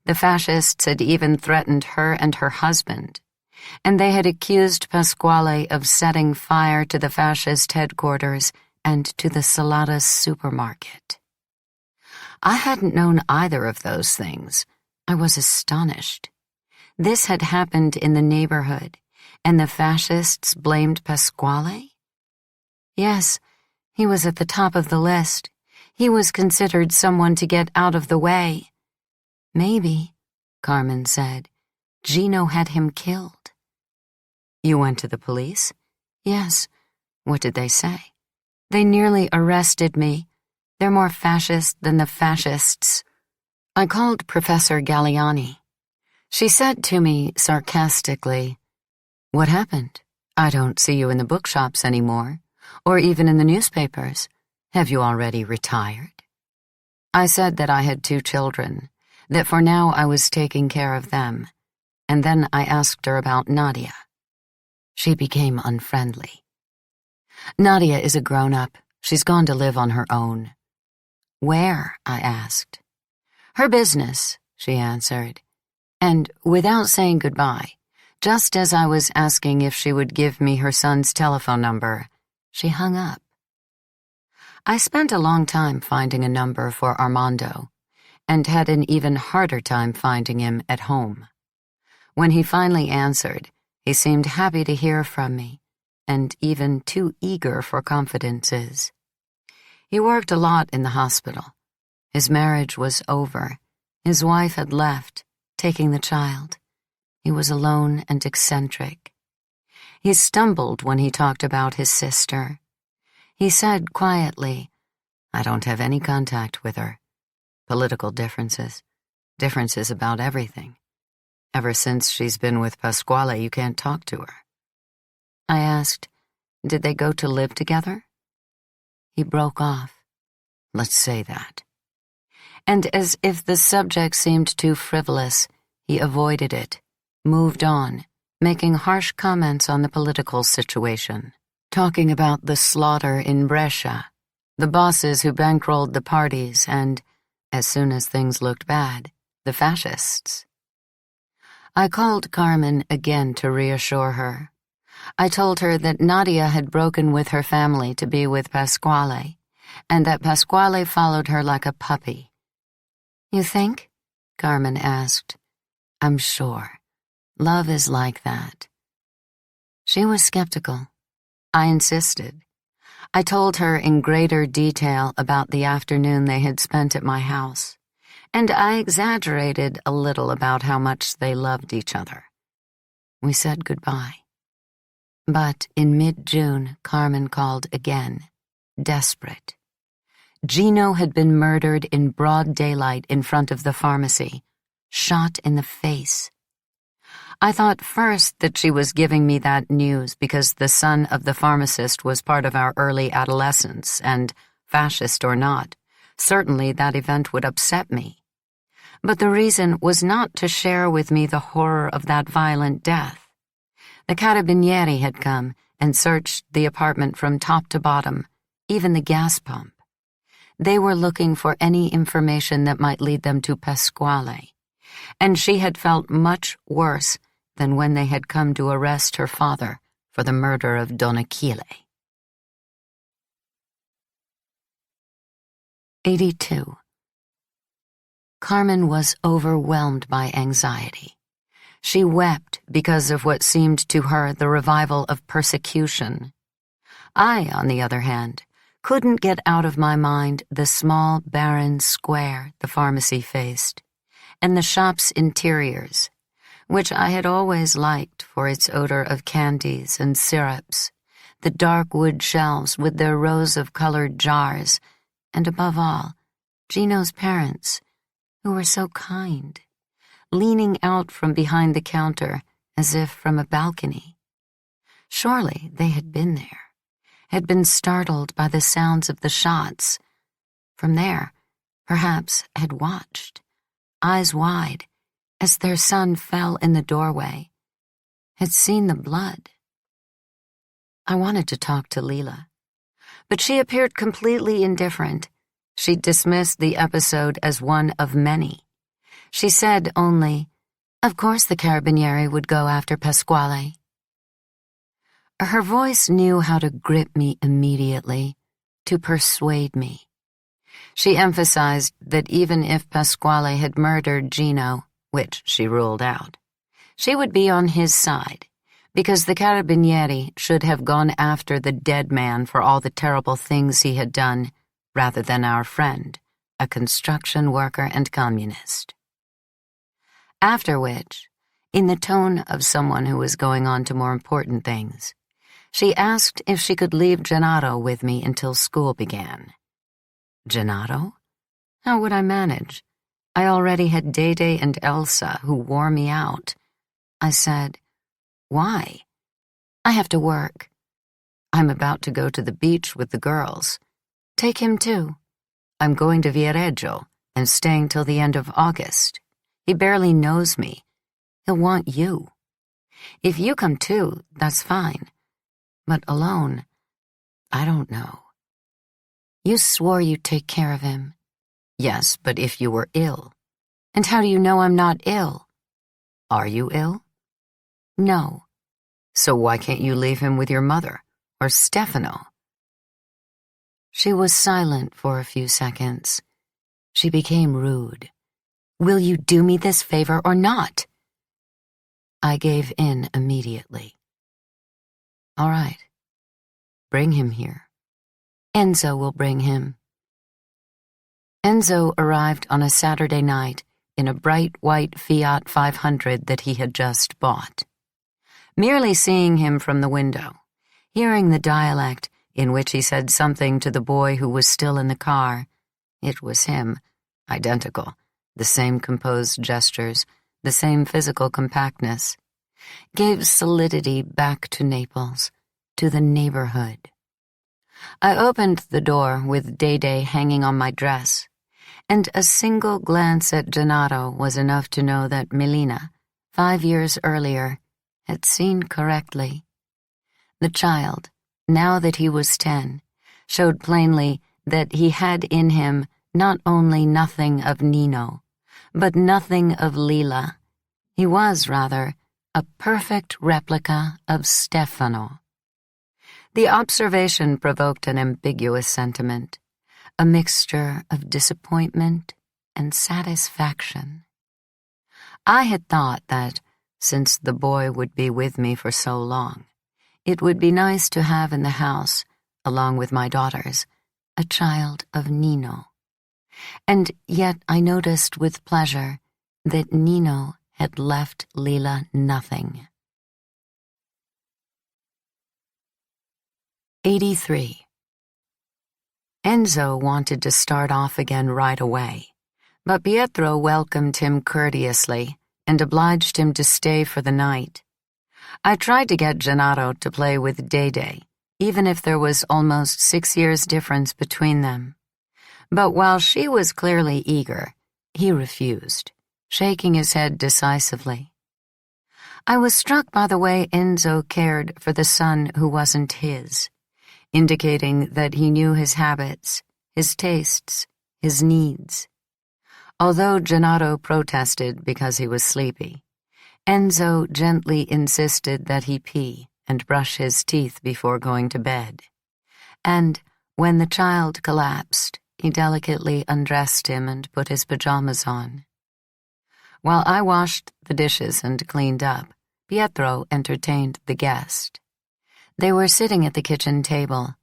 The fascists had even threatened her and her husband, and they had accused Pasquale of setting fire to the fascist headquarters and to the Saladas supermarket. I hadn't known either of those things. I was astonished. This had happened in the neighborhood, and the fascists blamed Pasquale? Yes, he was at the top of the list. He was considered someone to get out of the way. "Maybe," Carmen said, "Gino had him killed." "You went to the police?" "Yes." "What did they say?" "They nearly arrested me. They're more fascist than the fascists." I called Professor Galliani. She said to me sarcastically, "What happened? I don't see you in the bookshops anymore, or even in the newspapers. Have you already retired?" I said that I had 2 children, that for now I was taking care of them, and then I asked her about Nadia. She became unfriendly. "Nadia is a grown-up. She's gone to live on her own." "Where?" I asked. "Her business," she answered, and without saying goodbye, just as I was asking if she would give me her son's telephone number, she hung up. I spent a long time finding a number for Armando, and had an even harder time finding him at home. When he finally answered, he seemed happy to hear from me, and even too eager for confidences. He worked a lot in the hospital. His marriage was over. His wife had left, taking the child. He was alone and eccentric. He stumbled when he talked about his sister. He said quietly, "I don't have any contact with her. Political differences. Differences about everything. Ever since she's been with Pasquale, you can't talk to her." I asked, "Did they go to live together?" He broke off. "Let's say that." And as if the subject seemed too frivolous, he avoided it, moved on, making harsh comments on the political situation, talking about the slaughter in Brescia, the bosses who bankrolled the parties, and, as soon as things looked bad, the fascists. I called Carmen again to reassure her. I told her that Nadia had broken with her family to be with Pasquale, and that Pasquale followed her like a puppy. "You think?" Carmen asked. "I'm sure. Love is like that." She was skeptical. I insisted. I told her in greater detail about the afternoon they had spent at my house, and I exaggerated a little about how much they loved each other. We said goodbye. But in mid-June, Carmen called again, desperate. Gino had been murdered in broad daylight in front of the pharmacy, shot in the face. I thought first that she was giving me that news because the son of the pharmacist was part of our early adolescence, and, fascist or not, certainly that event would upset me. But the reason was not to share with me the horror of that violent death. The carabinieri had come and searched the apartment from top to bottom, even the gas pump. They were looking for any information that might lead them to Pasquale, and she had felt much worse than when they had come to arrest her father for the murder of Don Achille. 82. Carmen was overwhelmed by anxiety. She wept because of what seemed to her the revival of persecution. I, on the other hand, couldn't get out of my mind the small, barren square the pharmacy faced, and the shop's interiors, which I had always liked for its odor of candies and syrups, the dark wood shelves with their rows of colored jars, and above all, Gino's parents, who were so kind, leaning out from behind the counter as if from a balcony. Surely they had been there, had been startled by the sounds of the shots. From there, perhaps had watched, eyes wide, as their son fell in the doorway, had seen the blood. I wanted to talk to Lila, but she appeared completely indifferent. She dismissed the episode as one of many. She said only, "Of course the carabinieri would go after Pasquale." Her voice knew how to grip me immediately, to persuade me. She emphasized that even if Pasquale had murdered Gino, which she ruled out, she would be on his side, because the carabinieri should have gone after the dead man for all the terrible things he had done, rather than our friend, a construction worker and communist. After which, in the tone of someone who was going on to more important things, she asked if she could leave Gennaro with me until school began. Gennaro? How would I manage? I already had Dede and Elsa, who wore me out. I said, "Why?" "I have to work." "I'm about to go to the beach with the girls." "Take him too." "I'm going to Viareggio and staying till the end of August. He barely knows me. He'll want you. If you come too, that's fine. But alone, I don't know." "You swore you'd take care of him." "Yes, but if you were ill." "And how do you know I'm not ill?" "Are you ill?" "No." "So why can't you leave him with your mother, or Stefano?" She was silent for a few seconds. She became rude. "Will you do me this favor or not?" I gave in immediately. "All right. Bring him here. Enzo will bring him." Enzo arrived on a Saturday night in a bright white Fiat 500 that he had just bought. Merely seeing him from the window, hearing the dialect in which he said something to the boy who was still in the car, it was him, identical, the same composed gestures, the same physical compactness, gave solidity back to Naples, to the neighborhood. I opened the door with Dede hanging on my dress, and a single glance at Gennaro was enough to know that Melina, 5 years earlier, had seen correctly. The child, now that he was 10, showed plainly that he had in him not only nothing of Nino, but nothing of Lila. He was, rather, a perfect replica of Stefano. The observation provoked an ambiguous sentiment, a mixture of disappointment and satisfaction. I had thought that, since the boy would be with me for so long, it would be nice to have in the house, along with my daughters, a child of Nino. And yet I noticed with pleasure that Nino had left Lila nothing. 83. Enzo wanted to start off again right away, but Pietro welcomed him courteously and obliged him to stay for the night. I tried to get Gennaro to play with Dede, even if there was almost 6 years difference between them. But while she was clearly eager, he refused, shaking his head decisively. I was struck by the way Enzo cared for the son who wasn't his, indicating that he knew his habits, his tastes, his needs. Although Gennaro protested because he was sleepy, Enzo gently insisted that he pee and brush his teeth before going to bed. And when the child collapsed, he delicately undressed him and put his pajamas on. While I washed the dishes and cleaned up, Pietro entertained the guest. They were sitting at the kitchen table.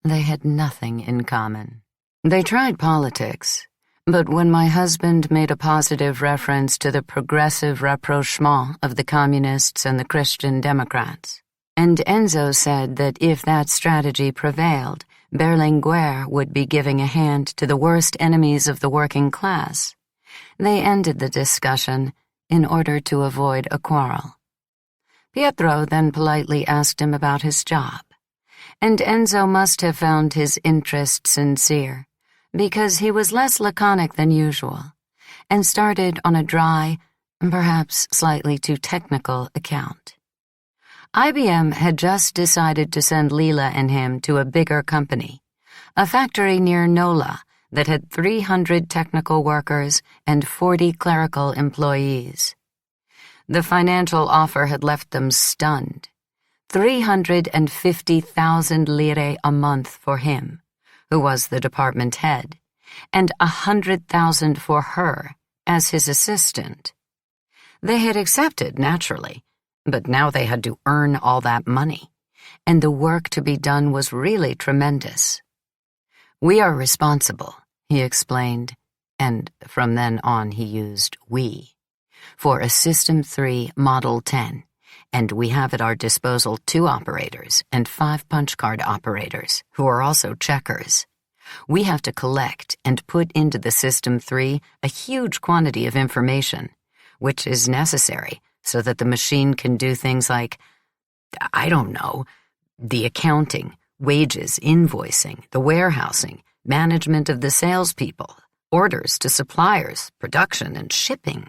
They had nothing in common. They tried politics, but when my husband made a positive reference to the progressive rapprochement of the communists and the Christian Democrats, and Enzo said that if that strategy prevailed, Berlinguer would be giving a hand to the worst enemies of the working class, they ended the discussion in order to avoid a quarrel. Pietro then politely asked him about his job, and Enzo must have found his interest sincere, because he was less laconic than usual, and started on a dry, perhaps slightly too technical account. IBM had just decided to send Lila and him to a bigger company, a factory near Nola that had 300 technical workers and 40 clerical employees. The financial offer had left them stunned. 350,000 lire a month for him, who was the department head, and 100,000 for her as his assistant. They had accepted, naturally, but now they had to earn all that money, and the work to be done was really tremendous. "We are responsible," he explained, and from then on he used "we," for a System 3 Model 10, and we have at our disposal 2 operators and 5 punch card operators, who are also checkers. We have to collect and put into the System 3 a huge quantity of information, which is necessary so that the machine can do things like, I don't know, the accounting, wages, invoicing, the warehousing, management of the salespeople, orders to suppliers, production, and shipping.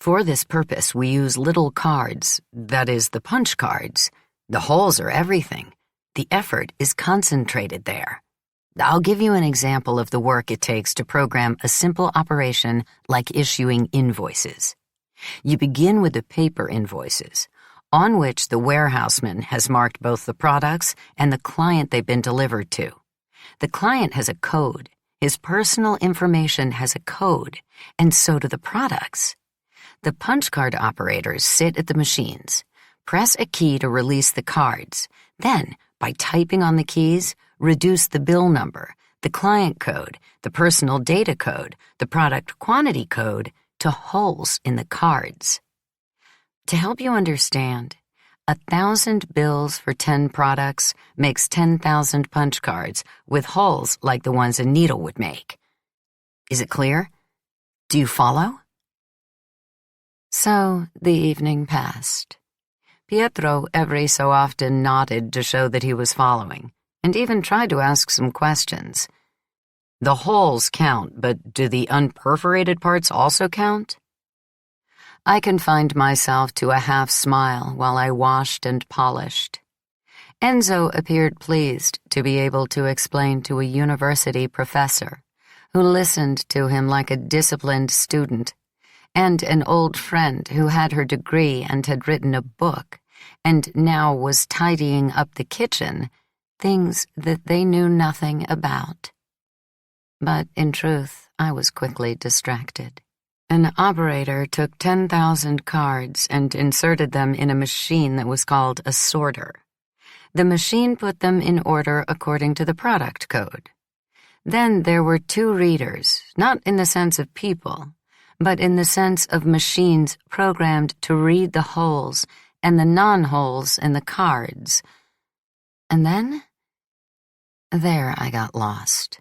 For this purpose, we use little cards, that is, the punch cards. The holes are everything. The effort is concentrated there. I'll give you an example of the work it takes to program a simple operation like issuing invoices. You begin with the paper invoices, on which the warehouseman has marked both the products and the client they've been delivered to. The client has a code, his personal information has a code, and so do the products. The punch card operators sit at the machines, press a key to release the cards, then, by typing on the keys, reduce the bill number, the client code, the personal data code, the product quantity code, to holes in the cards. To help you understand, 1,000 bills for 10 products makes 10,000 punch cards with holes like the ones a needle would make. Is it clear? Do you follow? So the evening passed. Pietro every so often nodded to show that he was following, and even tried to ask some questions. The holes count, but do the unperforated parts also count? I confined myself to a half smile while I washed and polished. Enzo appeared pleased to be able to explain to a university professor, who listened to him like a disciplined student, and an old friend who had her degree and had written a book, and now was tidying up the kitchen, things that they knew nothing about. But in truth, I was quickly distracted. An operator took 10,000 cards and inserted them in a machine that was called a sorter. The machine put them in order according to the product code. Then there were 2 readers, not in the sense of people, but in the sense of machines programmed to read the holes and the non-holes in the cards. And then There I got lost.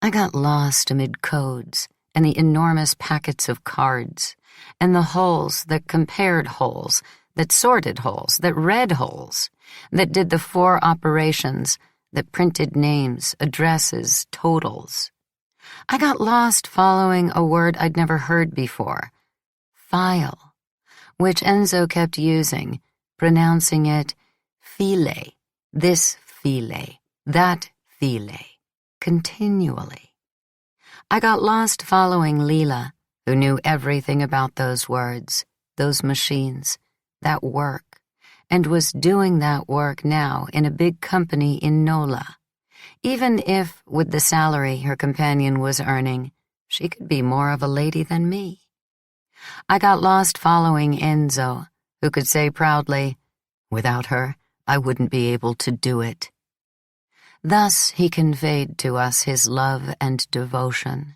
I got lost amid codes and the enormous packets of cards and the holes that compared holes, that sorted holes, that read holes, that did the 4 operations, that printed names, addresses, totals. I got lost following a word I'd never heard before, file, which Enzo kept using, pronouncing it file, this file, that file, continually. I got lost following Lila, who knew everything about those words, those machines, that work, and was doing that work now in a big company in Nola. Even if, with the salary her companion was earning, she could be more of a lady than me. I got lost following Enzo, who could say proudly, "Without her, I wouldn't be able to do it." Thus he conveyed to us his love and devotion,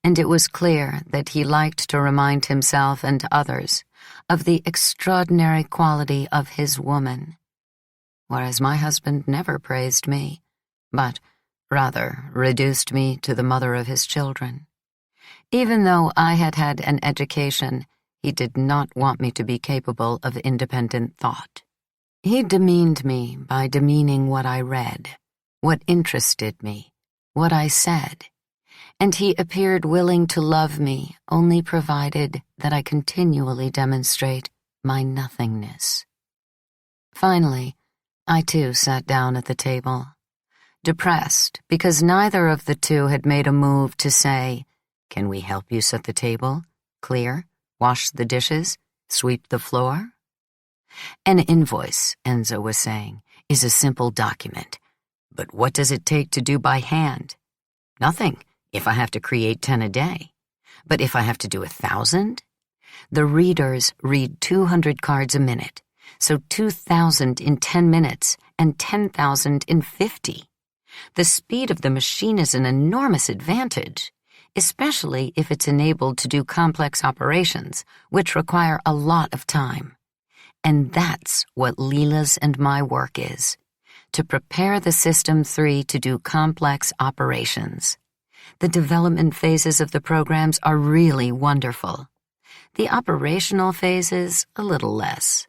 and it was clear that he liked to remind himself and others of the extraordinary quality of his woman, whereas my husband never praised me, but rather reduced me to the mother of his children. Even though I had had an education, he did not want me to be capable of independent thought. He demeaned me by demeaning what I read, what interested me, what I said, and he appeared willing to love me only provided that I continually demonstrate my nothingness. Finally, I too sat down at the table, depressed because neither of the two had made a move to say, "Can we help you set the table, clear, wash the dishes, sweep the floor?" An invoice, Enzo was saying, is a simple document. But what does it take to do by hand? Nothing, if I have to create 10 a day. But if I have to do 1,000? The readers read 200 cards a minute, so 2,000 in 10 minutes and 10,000 in 50. The speed of the machine is an enormous advantage, especially if it's enabled to do complex operations, which require a lot of time. And that's what Lila's and my work is, to prepare the System 3 to do complex operations. The development phases of the programs are really wonderful. The operational phases, a little less.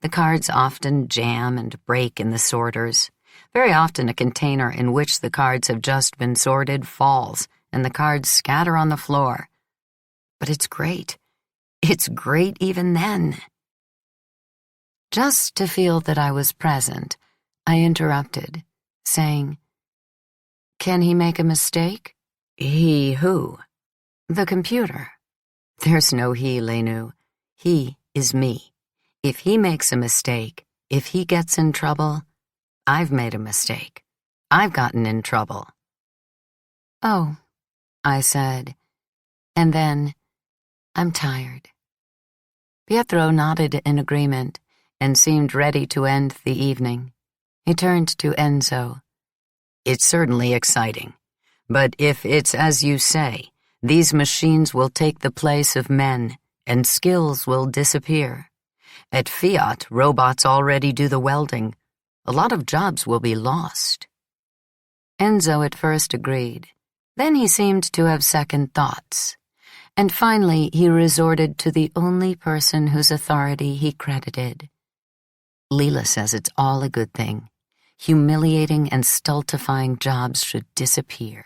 The cards often jam and break in the sorters. Very often a container in which the cards have just been sorted falls, and the cards scatter on the floor. But it's great. It's great even then. Just to feel that I was present, I interrupted, saying, "Can he make a mistake?" "He who?" "The computer." "There's no he, Lenu. He is me. If he makes a mistake, if he gets in trouble, I've made a mistake. I've gotten in trouble." "Oh," I said, and then, "I'm tired." Pietro nodded in agreement and seemed ready to end the evening. He turned to Enzo. "It's certainly exciting, but if it's as you say, these machines will take the place of men, and skills will disappear. At Fiat, robots already do the welding. A lot of jobs will be lost." Enzo at first agreed. Then he seemed to have second thoughts. And finally he resorted to the only person whose authority he credited. "Lila says it's all a good thing. Humiliating and stultifying jobs should disappear."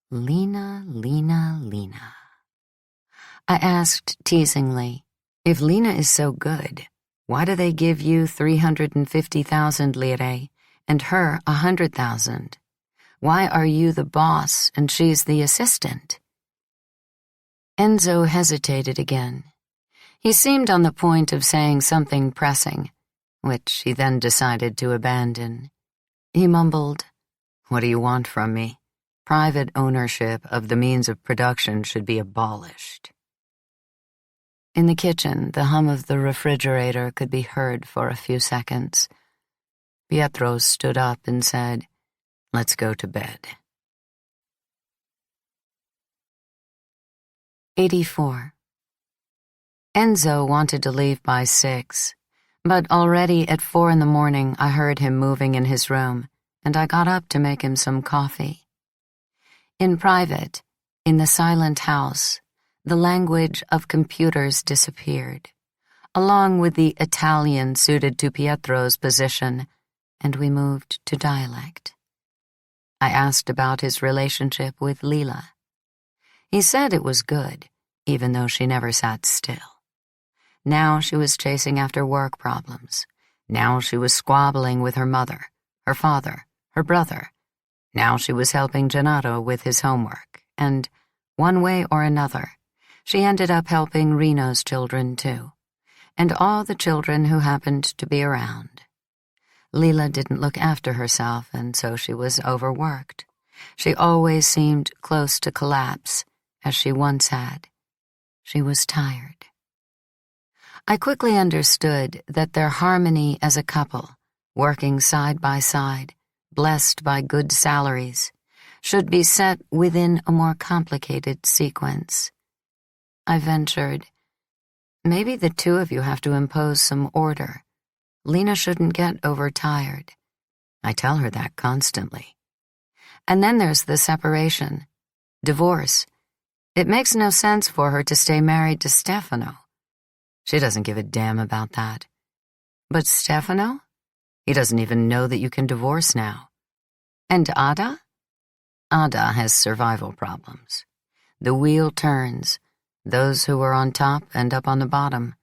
Lena, Lena, Lena. I asked teasingly, "If Lena is so good, why do they give you 350,000 lire and her 100,000? Why are you the boss and she's the assistant?" Enzo hesitated again. He seemed on the point of saying something pressing, which he then decided to abandon. He mumbled, "What do you want from me? Private ownership of the means of production should be abolished." In the kitchen, the hum of the refrigerator could be heard for a few seconds. Pietro stood up and said, "Let's go to bed." 84. Enzo wanted to leave by 6, but already at 4 in the morning I heard him moving in his room, and I got up to make him some coffee. In private, in the silent house, the language of computers disappeared, along with the Italian suited to Pietro's position, and we moved to dialect. I asked about his relationship with Lila. He said it was good, even though she never sat still. Now she was chasing after work problems. Now she was squabbling with her mother, her father, her brother. Now she was helping Gennaro with his homework, and, one way or another, she ended up helping Reno's children too, and all the children who happened to be around. Lila didn't look after herself, and so she was overworked. She always seemed close to collapse, as she once had. She was tired. I quickly understood that their harmony as a couple, working side by side, blessed by good salaries, should be set within a more complicated sequence. I ventured, maybe the two of you have to impose some order. Lena shouldn't get overtired. I tell her that constantly. And then there's the separation. Divorce. It makes no sense for her to stay married to Stefano. She doesn't give a damn about that. But Stefano? He doesn't even know that you can divorce now. And Ada? Ada has survival problems. The wheel turns. Those who are on top end up on the bottom.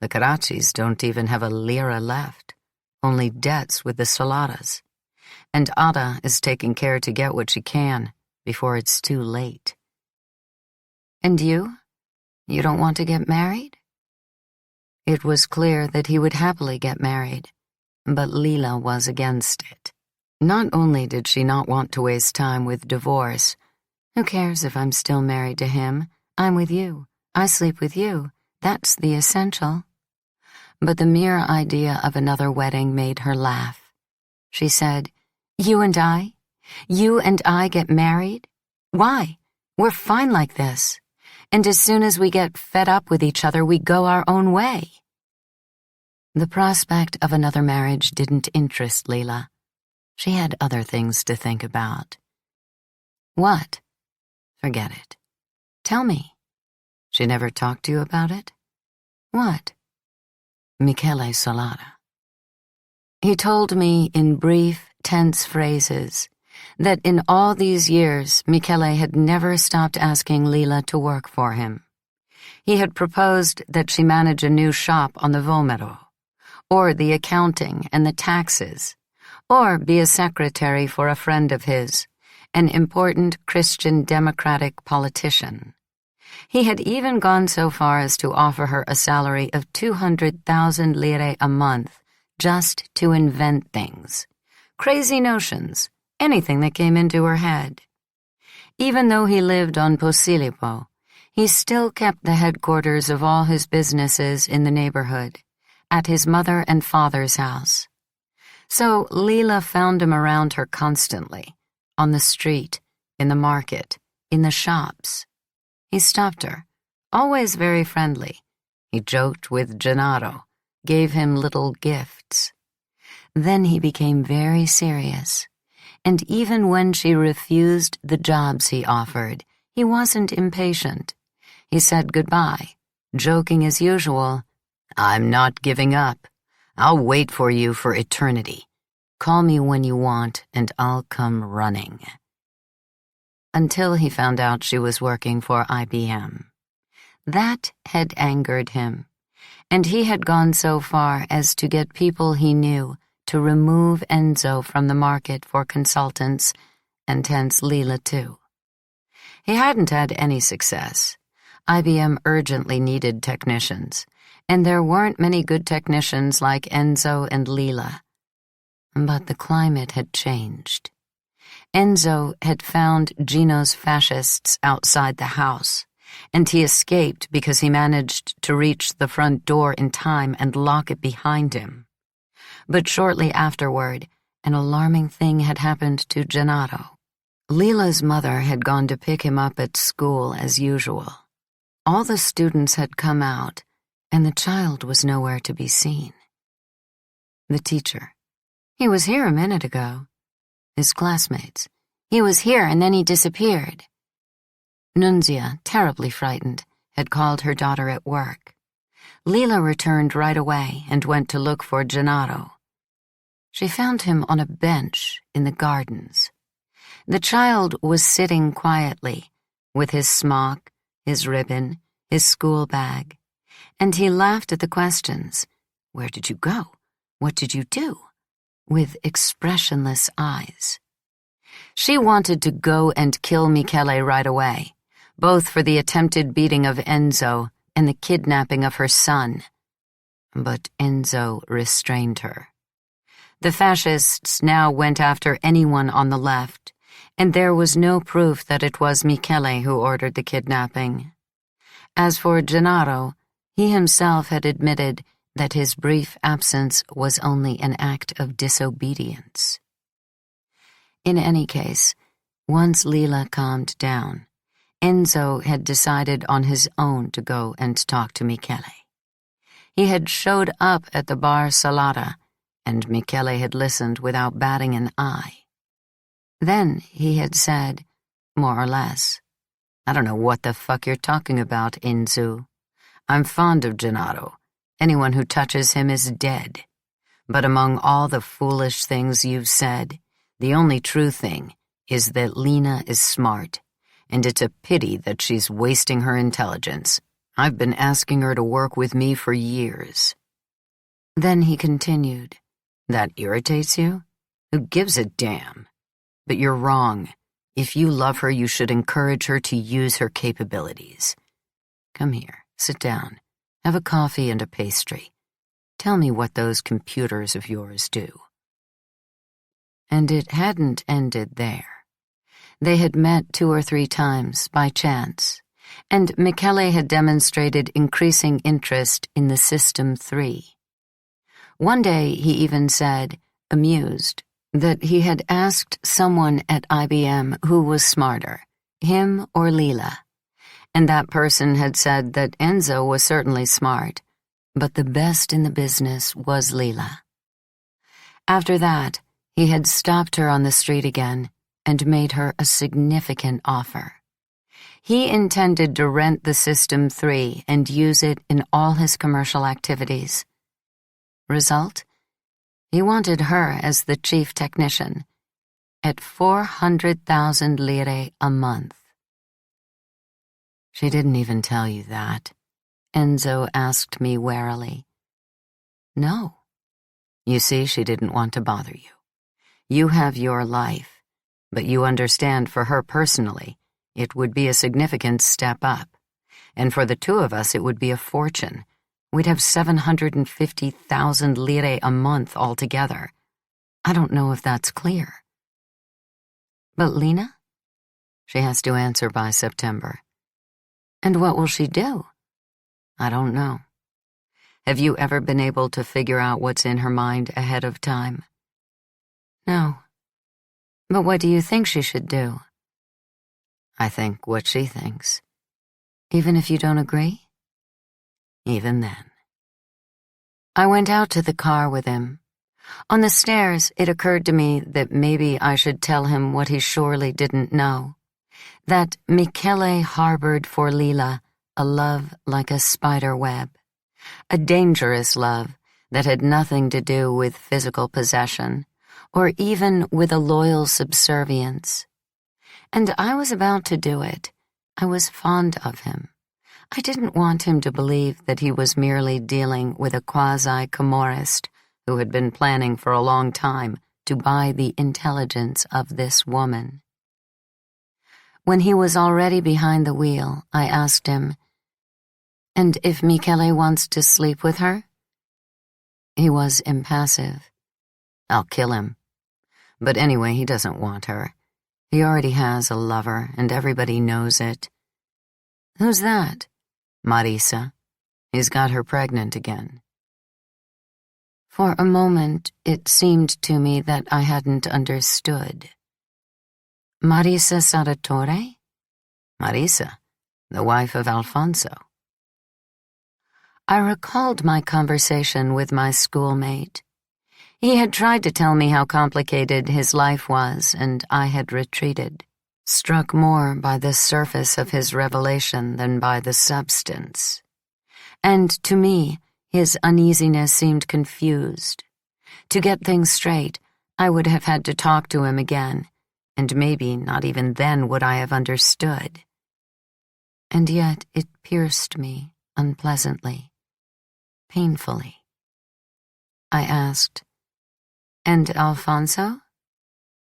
The Caraccis don't even have a lira left, only debts with the Saladas. And Ada is taking care to get what she can before it's too late. And you? You don't want to get married? It was clear that he would happily get married, but Lila was against it. Not only did she not want to waste time with divorce, who cares if I'm still married to him? I'm with you. I sleep with you. That's the essential. But the mere idea of another wedding made her laugh. She said, You and I get married? Why? We're fine like this. And as soon as we get fed up with each other, we go our own way. The prospect of another marriage didn't interest Lila. She had other things to think about. What? Forget it. Tell me. She never talked to you about it? What? Michele Solata. He told me in brief, tense phrases that in all these years Michele had never stopped asking Lila to work for him. He had proposed that she manage a new shop on the Vomero, or the accounting and the taxes, or be a secretary for a friend of his, an important Christian Democratic politician. He had even gone so far as to offer her a salary of 200,000 lire a month just to invent things. Crazy notions, anything that came into her head. Even though he lived on Posillipo, he still kept the headquarters of all his businesses in the neighborhood, at his mother and father's house. So Lila found him around her constantly, on the street, in the market, in the shops. He stopped her, always very friendly. He joked with Gennaro, gave him little gifts. Then he became very serious, and even when she refused the jobs he offered, he wasn't impatient. He said goodbye, joking as usual, I'm not giving up. I'll wait for you for eternity. Call me when you want, and I'll come running. Until he found out she was working for IBM. That had angered him, and he had gone so far as to get people he knew to remove Enzo from the market for consultants, and hence Lila too. He hadn't had any success. IBM urgently needed technicians, and there weren't many good technicians like Enzo and Lila. But the climate had changed. Enzo had found Gino's fascists outside the house, and he escaped because he managed to reach the front door in time and lock it behind him. But shortly afterward, an alarming thing had happened to Gennaro. Lila's mother had gone to pick him up at school as usual. All the students had come out, and the child was nowhere to be seen. The teacher. He was here a minute ago. his classmates. He was here and then he disappeared. Nunzia, terribly frightened, had called her daughter at work. Lila returned right away and went to look for Gennaro. She found him on a bench in the gardens. The child was sitting quietly, with his smock, his ribbon, his school bag, and he laughed at the questions. Where did you go? What did you do? With expressionless eyes. She wanted to go and kill Michele right away, both for the attempted beating of Enzo and the kidnapping of her son. But Enzo restrained her. The fascists now went after anyone on the left, and there was no proof that it was Michele who ordered the kidnapping. As for Gennaro, he himself had admitted that his brief absence was only an act of disobedience. In any case, once Lila calmed down, Enzo had decided on his own to go and talk to Michele. He had showed up at the bar Salata, and Michele had listened without batting an eye. Then he had said, more or less, "I don't know what the fuck you're talking about, Enzo. I'm fond of Gennaro. Anyone who touches him is dead. But among all the foolish things you've said, the only true thing is that Lena is smart, and it's a pity that she's wasting her intelligence. I've been asking her to work with me for years." Then he continued, "That irritates you? Who gives a damn? But you're wrong. If you love her, you should encourage her to use her capabilities. Come here, sit down, have a coffee and a pastry. Tell me what those computers of yours do." And it hadn't ended there. They had met 2 or 3 times by chance, and Michele had demonstrated increasing interest in the System 3. One day he even said, amused, that he had asked someone at IBM who was smarter, him or Lila, and that person had said that Enzo was certainly smart, but the best in the business was Lila. After that, he had stopped her on the street again and made her a significant offer. He intended to rent the System 3 and use it in all his commercial activities. Result? He wanted her as the chief technician, at 400,000 lire a month. "She didn't even tell you that?" Enzo asked me warily. "No. You see, she didn't want to bother you. You have your life, but you understand for her personally, it would be a significant step up, and for the 2 of us it would be a fortune. We'd have 750,000 lire a month altogether. I don't know if that's clear." "But Lena? She has to answer by September. And what will she do?" "I don't know. Have you ever been able to figure out what's in her mind ahead of time?" "No. But what do you think she should do?" "I think what she thinks." "Even if you don't agree?" "Even then." I went out to the car with him. On the stairs, it occurred to me that maybe I should tell him what he surely didn't know, that Michele harbored for Lila a love like a spider web, a dangerous love that had nothing to do with physical possession, or even with a loyal subservience. And I was about to do it. I was fond of him. I didn't want him to believe that he was merely dealing with a quasi-Camorrist who had been planning for a long time to buy the intelligence of this woman. When he was already behind the wheel, I asked him, "And if Michele wants to sleep with her?" He was impassive. "I'll kill him. But anyway, he doesn't want her. He already has a lover, and everybody knows it." "Who's that?" "Marisa. He's got her pregnant again." For a moment, it seemed to me that I hadn't understood. "Marisa Salvatore?" "Marisa, the wife of Alfonso." I recalled my conversation with my schoolmate. He had tried to tell me how complicated his life was, and I had retreated, struck more by the surface of his revelation than by the substance. And to me, his uneasiness seemed confused. To get things straight, I would have had to talk to him again, and maybe not even then would I have understood. And yet it pierced me unpleasantly, painfully. I asked, "And Alfonso?"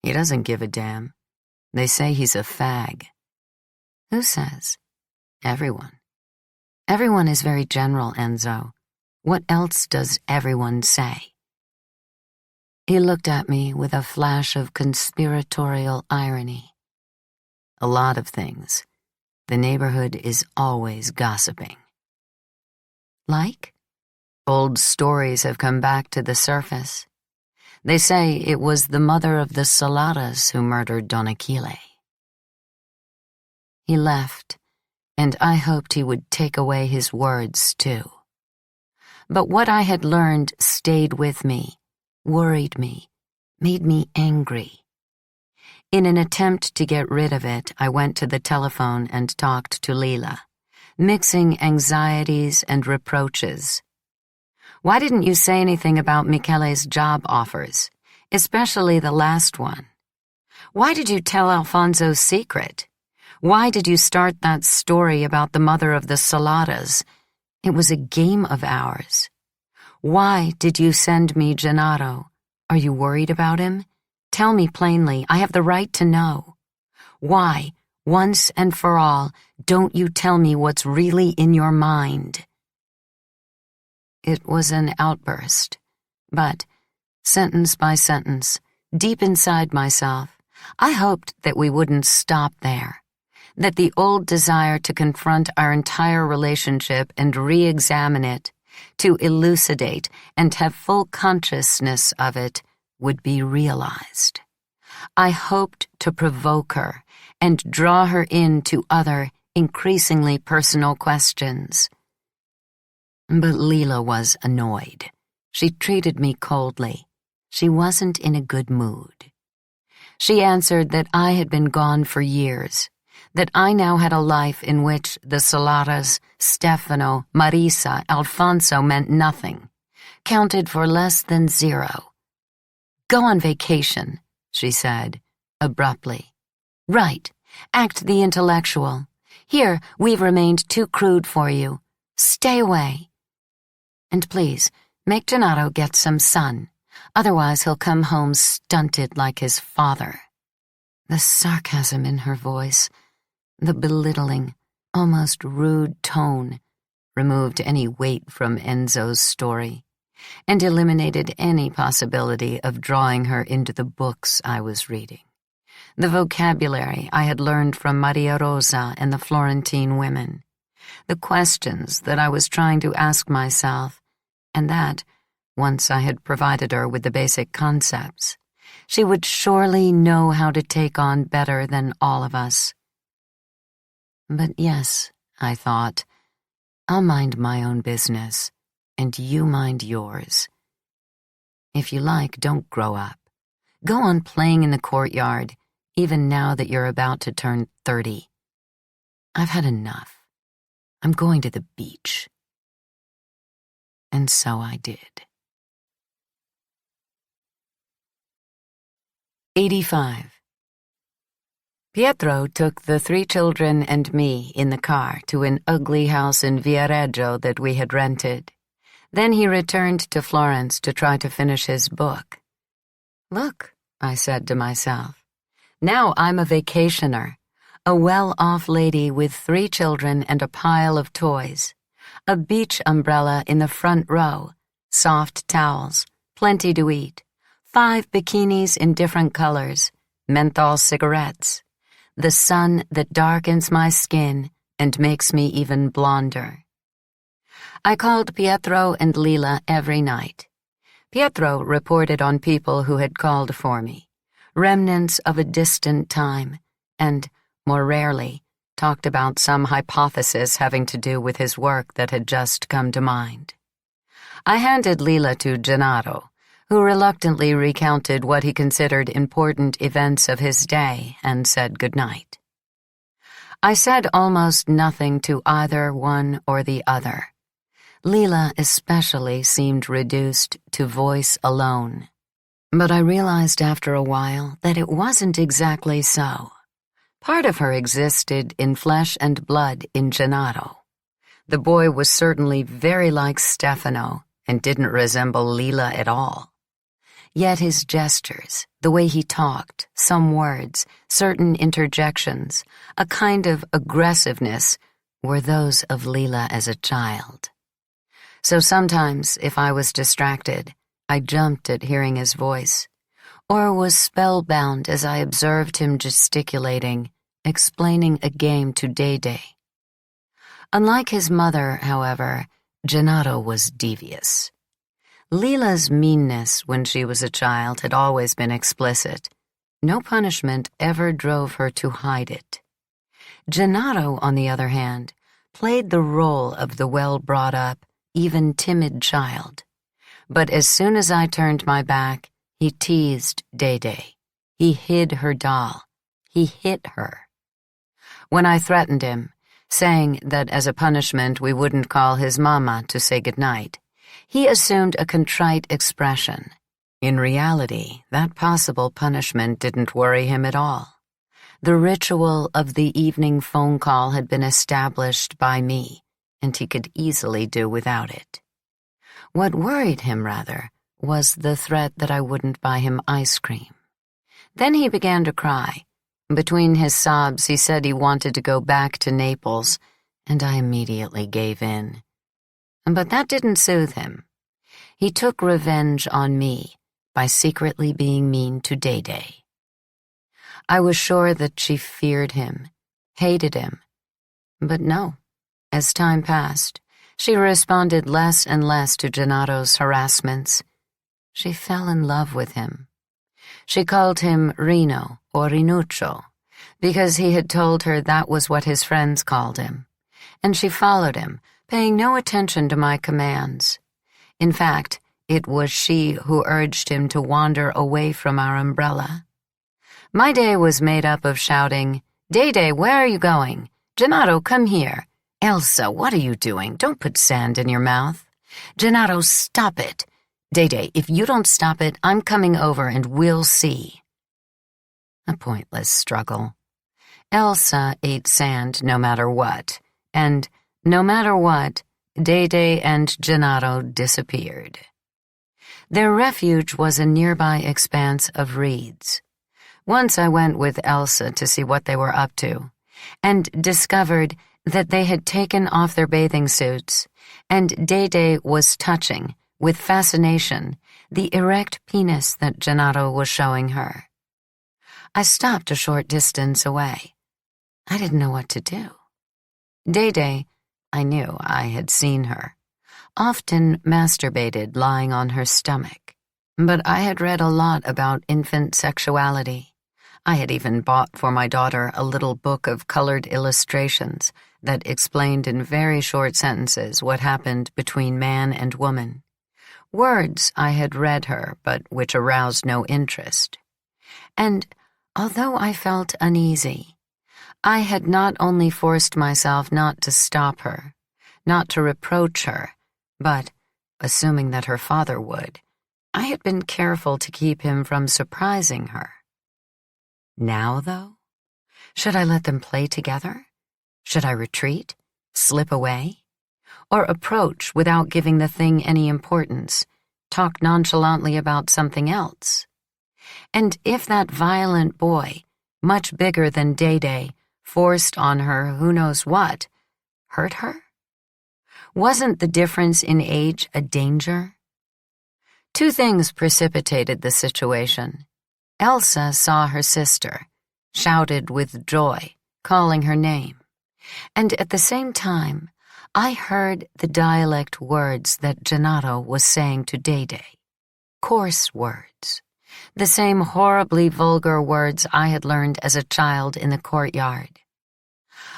"He doesn't give a damn. They say he's a fag." "Who says?" "Everyone." "Everyone is very general, Enzo. What else does everyone say?" He looked at me with a flash of conspiratorial irony. "A lot of things. The neighborhood is always gossiping." "Like?" "Old stories have come back to the surface. They say it was the mother of the Saladas who murdered Don Achille." He left, and I hoped he would take away his words too. But what I had learned stayed with me, worried me, made me angry. In an attempt to get rid of it, I went to the telephone and talked to Lila, mixing anxieties and reproaches. "Why didn't you say anything about Michele's job offers, especially the last one? Why did you tell Alfonso's secret? Why did you start that story about the mother of the Saladas? It was a game of ours. Why did you send me Gennaro? Are you worried about him? Tell me plainly, I have the right to know. Why, once and for all, don't you tell me what's really in your mind?" It was an outburst, but, sentence by sentence, deep inside myself, I hoped that we wouldn't stop there, that the old desire to confront our entire relationship and re-examine it, to elucidate and have full consciousness of it, would be realized. I hoped to provoke her and draw her into other, increasingly personal questions. But Lila was annoyed. She treated me coldly. She wasn't in a good mood. She answered that I had been gone for years, that I now had a life in which the Saladas, Stefano, Marisa, Alfonso meant nothing, counted for less than zero. "Go on vacation," she said, abruptly. "Right, act the intellectual. Here, we've remained too crude for you. Stay away. And please, make Gennaro get some sun. Otherwise he'll come home stunted like his father." The sarcasm in her voice, the belittling, almost rude tone, removed any weight from Enzo's story, and eliminated any possibility of drawing her into the books I was reading, the vocabulary I had learned from Maria Rosa and the Florentine women, the questions that I was trying to ask myself, and that, once I had provided her with the basic concepts, she would surely know how to take on better than all of us. But yes, I thought, I'll mind my own business, and you mind yours. If you like, don't grow up. Go on playing in the courtyard, even now that you're about to turn 30. I've had enough. I'm going to the beach. And so I did. 85. Pietro took the 3 children and me in the car to an ugly house in Viareggio that we had rented. Then he returned to Florence to try to finish his book. "Look," I said to myself, "now I'm a vacationer, a well-off lady with 3 children and a pile of toys, a beach umbrella in the front row, soft towels, plenty to eat, 5 bikinis in different colors, menthol cigarettes, the sun that darkens my skin and makes me even blonder." I called Pietro and Lila every night. Pietro reported on people who had called for me, remnants of a distant time, and, more rarely, talked about some hypothesis having to do with his work that had just come to mind. I handed Lila to Gennaro, who reluctantly recounted what he considered important events of his day and said goodnight. I said almost nothing to either one or the other. Lila especially seemed reduced to voice alone. But I realized after a while that it wasn't exactly so. Part of her existed in flesh and blood in Gennaro. The boy was certainly very like Stefano and didn't resemble Lila at all. Yet his gestures, the way he talked, some words, certain interjections, a kind of aggressiveness, were those of Lila as a child. So sometimes, if I was distracted, I jumped at hearing his voice, or was spellbound as I observed him gesticulating, explaining a game to Day. Unlike his mother, however, Gennaro was devious. Lila's meanness when she was a child had always been explicit. No punishment ever drove her to hide it. Gennaro, on the other hand, played the role of the well-brought-up, even timid child. But as soon as I turned my back, he teased Day. He hid her doll. He hit her. When I threatened him, saying that as a punishment we wouldn't call his mama to say goodnight, he assumed a contrite expression. In reality, that possible punishment didn't worry him at all. The ritual of the evening phone call had been established by me, and he could easily do without it. What worried him, rather, was the threat that I wouldn't buy him ice cream. Then he began to cry. Between his sobs, he said he wanted to go back to Naples, and I immediately gave in. But that didn't soothe him. He took revenge on me by secretly being mean to Day. I was sure that she feared him, hated him. But no, as time passed, she responded less and less to Gennaro's harassments. She fell in love with him. She called him Rino or Rinuccio because he had told her that was what his friends called him, and she followed him, paying no attention to my commands. In fact, it was she who urged him to wander away from our umbrella. My day was made up of shouting, Day, where are you going? Gennaro, come here. Elsa, what are you doing? Don't put sand in your mouth. Gennaro, stop it. Day, if you don't stop it, I'm coming over and we'll see. A pointless struggle. Elsa ate sand no matter what, and no matter what, Day and Gennaro disappeared. Their refuge was a nearby expanse of reeds. Once I went with Elsa to see what they were up to, and discovered that they had taken off their bathing suits, and Day was touching, with fascination, the erect penis that Gennaro was showing her. I stopped a short distance away. I didn't know what to do. Day, I knew I had seen her, often masturbated lying on her stomach, but I had read a lot about infant sexuality. I had even bought for my daughter a little book of colored illustrations that explained in very short sentences what happened between man and woman. Words I had read her, but which aroused no interest. And although I felt uneasy, I had not only forced myself not to stop her, not to reproach her, but, assuming that her father would, I had been careful to keep him from surprising her. Now, though? Should I let them play together? Should I retreat, slip away? Or approach without giving the thing any importance, talk nonchalantly about something else? And if that violent boy, much bigger than Day, forced on her who knows what, hurt her? Wasn't the difference in age a danger? Two things precipitated the situation. Elsa saw her sister, shouted with joy, calling her name, and at the same time, I heard the dialect words that Gennaro was saying to Day, coarse words, the same horribly vulgar words I had learned as a child in the courtyard.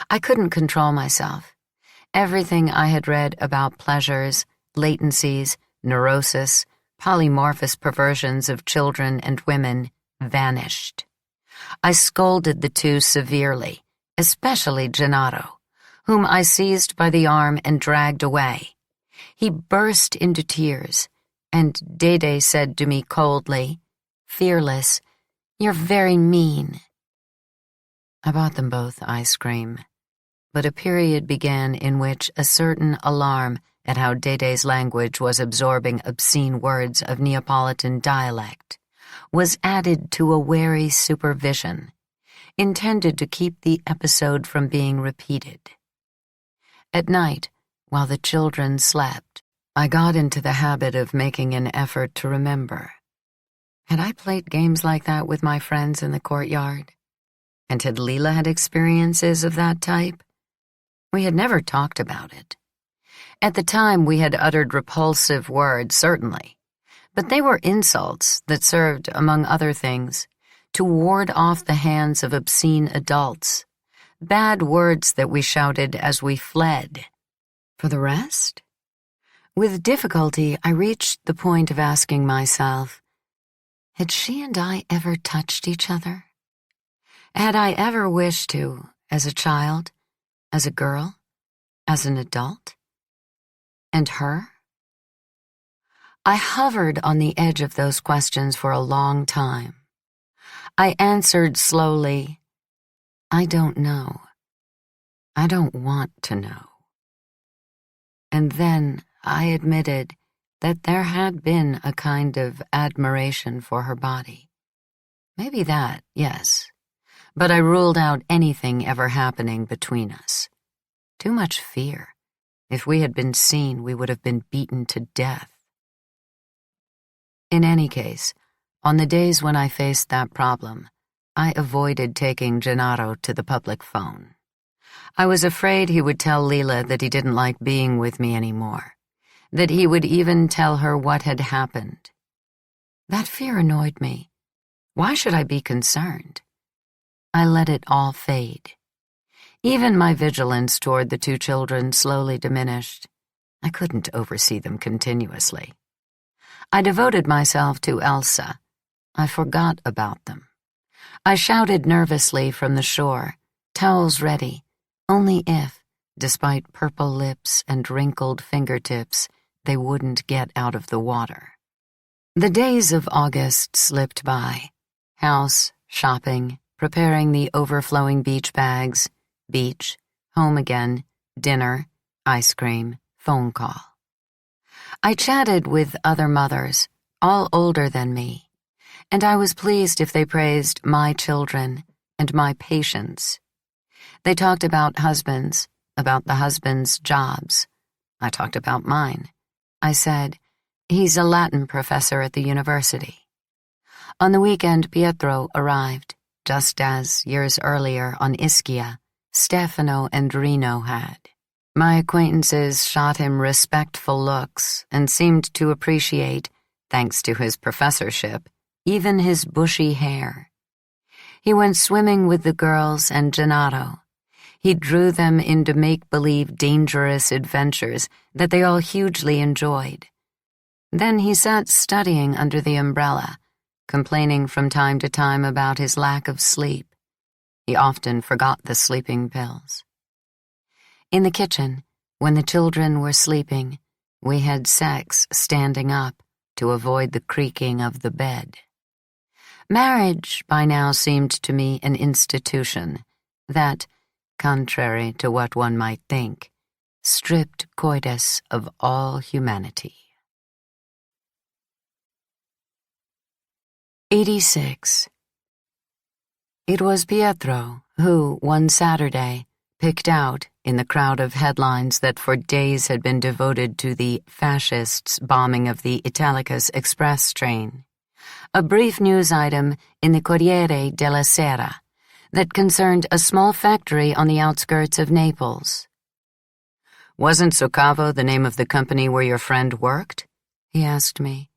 I couldn't control myself. Everything I had read about pleasures, latencies, neurosis, polymorphous perversions of children and women vanished. I scolded the two severely, especially Gennaro, whom I seized by the arm and dragged away. He burst into tears, and Dede said to me coldly, "Fearless, you're very mean." I bought them both ice cream, but a period began in which a certain alarm at how Dede's language was absorbing obscene words of Neapolitan dialect was added to a wary supervision, intended to keep the episode from being repeated. At night, while the children slept, I got into the habit of making an effort to remember. Had I played games like that with my friends in the courtyard? And had Lila had experiences of that type? We had never talked about it. At the time, we had uttered repulsive words, certainly, but they were insults that served, among other things, to ward off the hands of obscene adults, bad words that we shouted as we fled. For the rest? With difficulty, I reached the point of asking myself, had she and I ever touched each other? Had I ever wished to, as a child, as a girl, as an adult? And her? I hovered on the edge of those questions for a long time. I answered slowly, I don't know. I don't want to know. And then I admitted that there had been a kind of admiration for her body. Maybe that, yes, but I ruled out anything ever happening between us. Too much fear. If we had been seen, we would have been beaten to death. In any case, on the days when I faced that problem, I avoided taking Gennaro to the public phone. I was afraid he would tell Lila that he didn't like being with me anymore, that he would even tell her what had happened. That fear annoyed me. Why should I be concerned? I let it all fade. Even my vigilance toward the two children slowly diminished. I couldn't oversee them continuously. I devoted myself to Elsa. I forgot about them. I shouted nervously from the shore, towels ready, only if, despite purple lips and wrinkled fingertips, they wouldn't get out of the water. The days of August slipped by. House, shopping, preparing the overflowing beach bags, beach, home again, dinner, ice cream, phone call. I chatted with other mothers, all older than me, and I was pleased if they praised my children and my patience. They talked about husbands, about the husbands' jobs. I talked about mine. I said, he's a Latin professor at the university. On the weekend, Pietro arrived, just as, years earlier, on Ischia, Stefano and Reno had. My acquaintances shot him respectful looks and seemed to appreciate, thanks to his professorship, even his bushy hair. He went swimming with the girls and Gennaro. He drew them into make-believe dangerous adventures that they all hugely enjoyed. Then he sat studying under the umbrella, complaining from time to time about his lack of sleep. He often forgot the sleeping pills. In the kitchen, when the children were sleeping, we had sex standing up to avoid the creaking of the bed. Marriage by now seemed to me an institution that, contrary to what one might think, stripped coitus of all humanity. 86. It was Pietro who, one Saturday, picked out, in the crowd of headlines that for days had been devoted to the fascists' bombing of the Italicus express train, a brief news item in the Corriere della Sera that concerned a small factory on the outskirts of Naples. "Wasn't Soccavo the name of the company where your friend worked?" he asked me.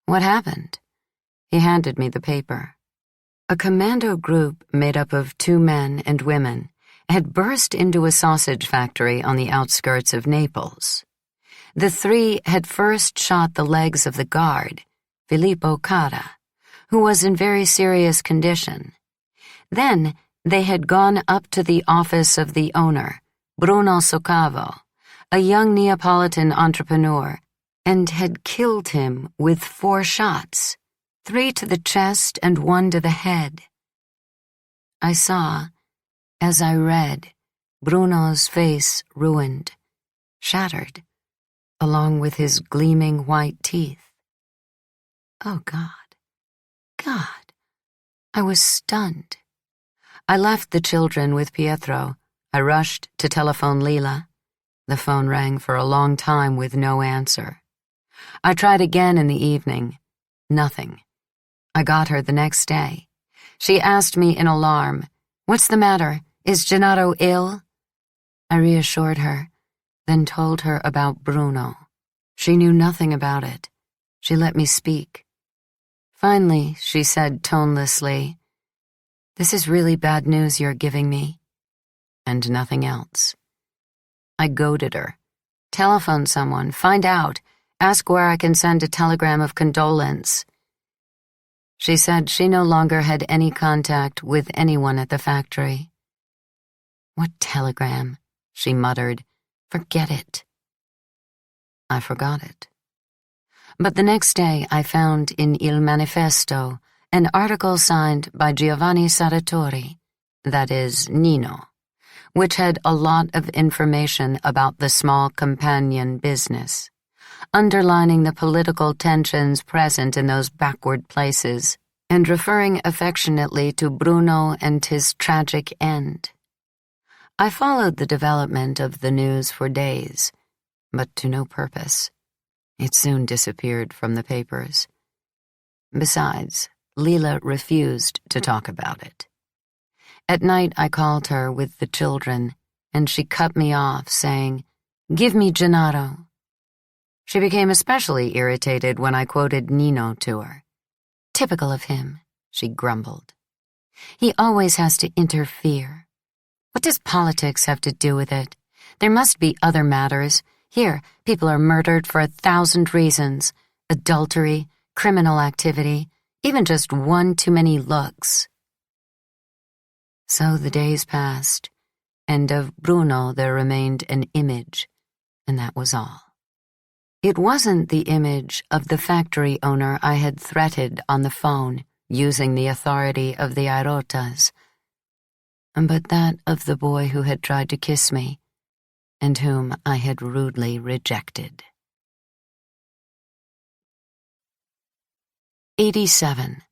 "What happened?" He handed me the paper. A commando group made up of 2 men and women had burst into a sausage factory on the outskirts of Naples. The three had first shot the legs of the guard, Filippo Cara, who was in very serious condition. Then they had gone up to the office of the owner, Bruno Soccavo, a young Neapolitan entrepreneur, and had killed him with 4 shots, 3 to the chest and 1 to the head. I saw, as I read, Bruno's face ruined, shattered, along with his gleaming white teeth. Oh, God. God. I was stunned. I left the children with Pietro. I rushed to telephone Lila. The phone rang for a long time with no answer. I tried again in the evening. Nothing. I got her the next day. She asked me in alarm, "What's the matter? Is Gennaro ill?" I reassured her, then told her about Bruno. She knew nothing about it. She let me speak. Finally, she said tonelessly, "This is really bad news you're giving me." And nothing else. I goaded her. "Telephone someone, find out, ask where I can send a telegram of condolence." She said she no longer had any contact with anyone at the factory. "What telegram?" she muttered. "Forget it." I forgot it. But the next day I found in Il Manifesto an article signed by Giovanni Sartori, that is, Nino, which had a lot of information about the small companion business, underlining the political tensions present in those backward places, and referring affectionately to Bruno and his tragic end. I followed the development of the news for days, but to no purpose. It soon disappeared from the papers. Besides, Lila refused to talk about it. At night I called her with the children, and she cut me off, saying, "Give me Gennaro." She became especially irritated when I quoted Nino to her. "Typical of him," she grumbled. "He always has to interfere. What does politics have to do with it? There must be other matters. Here, people are murdered for 1,000 reasons. Adultery, criminal activity, even just one too many looks." So the days passed, and of Bruno there remained an image, and that was all. It wasn't the image of the factory owner I had threatened on the phone, using the authority of the Irotas, but that of the boy who had tried to kiss me, and whom I had rudely rejected. 87.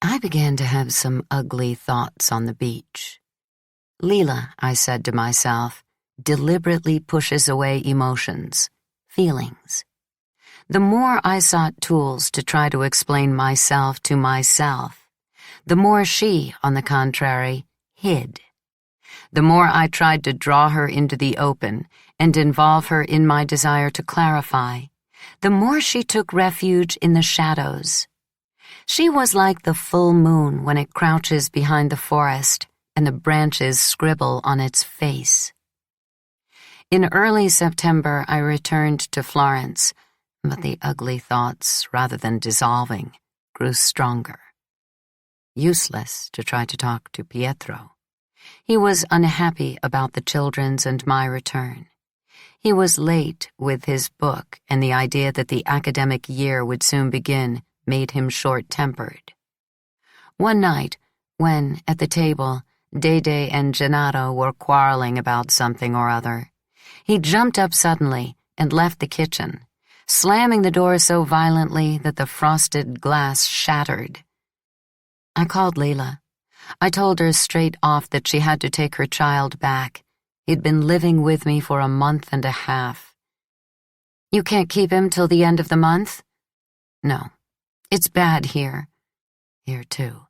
I began to have some ugly thoughts on the beach. Lila, I said to myself, deliberately pushes away emotions, feelings. The more I sought tools to try to explain myself to myself, the more she, on the contrary, hid. The more I tried to draw her into the open and involve her in my desire to clarify, the more she took refuge in the shadows. She was like the full moon when it crouches behind the forest and the branches scribble on its face. In early September, I returned to Florence, but the ugly thoughts, rather than dissolving, grew stronger. Useless to try to talk to Pietro. He was unhappy about the children's and my return. He was late with his book, and the idea that the academic year would soon begin made him short-tempered. One night, when, at the table, Dede and Gennaro were quarreling about something or other, he jumped up suddenly and left the kitchen, slamming the door so violently that the frosted glass shattered. I called Lila. I told her straight off that she had to take her child back. He'd been living with me for a month and a half. "You can't keep him till the end of the month?" "No. It's bad here." "Here, too."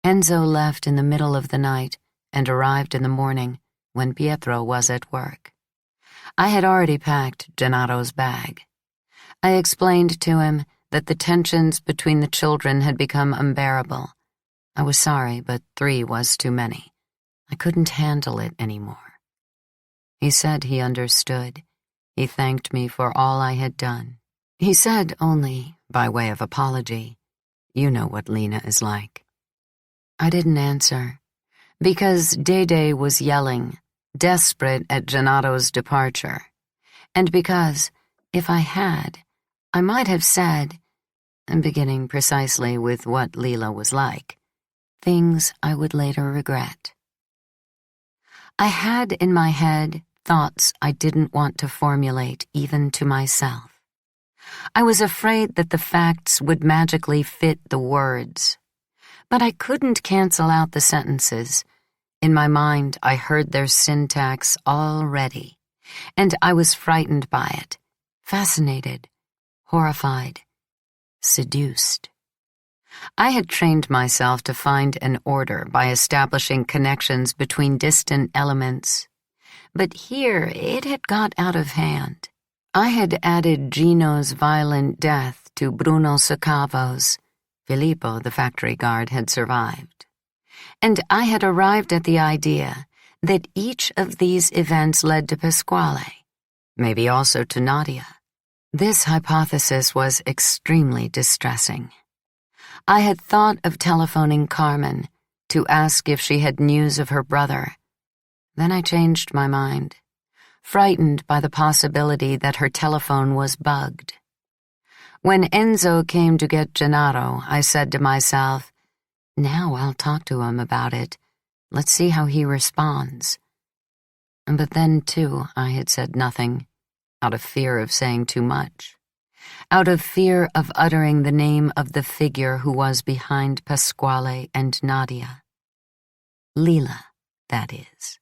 Enzo left in the middle of the night and arrived in the morning when Pietro was at work. I had already packed Gennaro's bag. I explained to him that the tensions between the children had become unbearable. I was sorry, but 3 was too many. I couldn't handle it anymore. He said he understood. He thanked me for all I had done. He said only, by way of apology, "You know what Lena is like." I didn't answer, because Dede was yelling, desperate at Gennaro's departure, and because, if I had, I might have said, and beginning precisely with what Lila was like, things I would later regret. I had in my head thoughts I didn't want to formulate even to myself. I was afraid that the facts would magically fit the words, but I couldn't cancel out the sentences. In my mind, I heard their syntax already, and I was frightened by it, fascinated, horrified, seduced. I had trained myself to find an order by establishing connections between distant elements, but here it had got out of hand. I had added Gino's violent death to Bruno Soccavo's. Filippo, the factory guard, had survived. And I had arrived at the idea that each of these events led to Pasquale, maybe also to Nadia. This hypothesis was extremely distressing. I had thought of telephoning Carmen to ask if she had news of her brother. Then I changed my mind, frightened by the possibility that her telephone was bugged. When Enzo came to get Gennaro, I said to myself, "Now I'll talk to him about it. Let's see how he responds." But then, too, I had said nothing, out of fear of saying too much, out of fear of uttering the name of the figure who was behind Pasquale and Nadia. Lila, that is.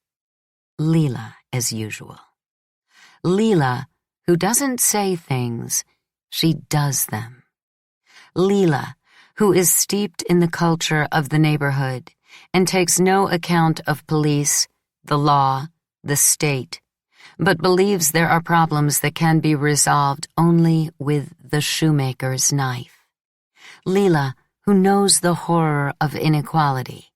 Lila, as usual. Lila, who doesn't say things, she does them. Lila, who is steeped in the culture of the neighborhood and takes no account of police, the law, the state, but believes there are problems that can be resolved only with the shoemaker's knife. Lila, who knows the horror of inequality.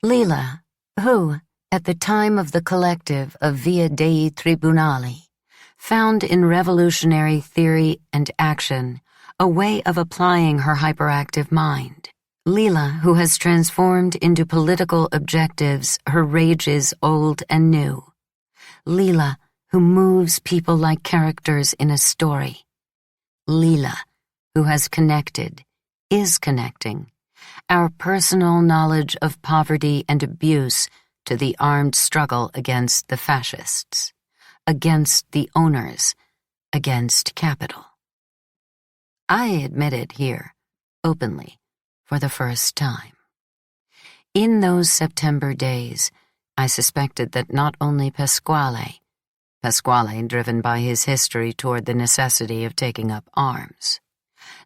Lila, who, at the time of the collective of Via dei Tribunali, found in revolutionary theory and action a way of applying her hyperactive mind. Lila, who has transformed into political objectives her rages old and new. Lila, who moves people like characters in a story. Lila, who has connected, is connecting, our personal knowledge of poverty and abuse to the armed struggle against the fascists, against the owners, against capital. I admit it here, openly, for the first time. In those September days, I suspected that not only Pasquale, driven by his history toward the necessity of taking up arms,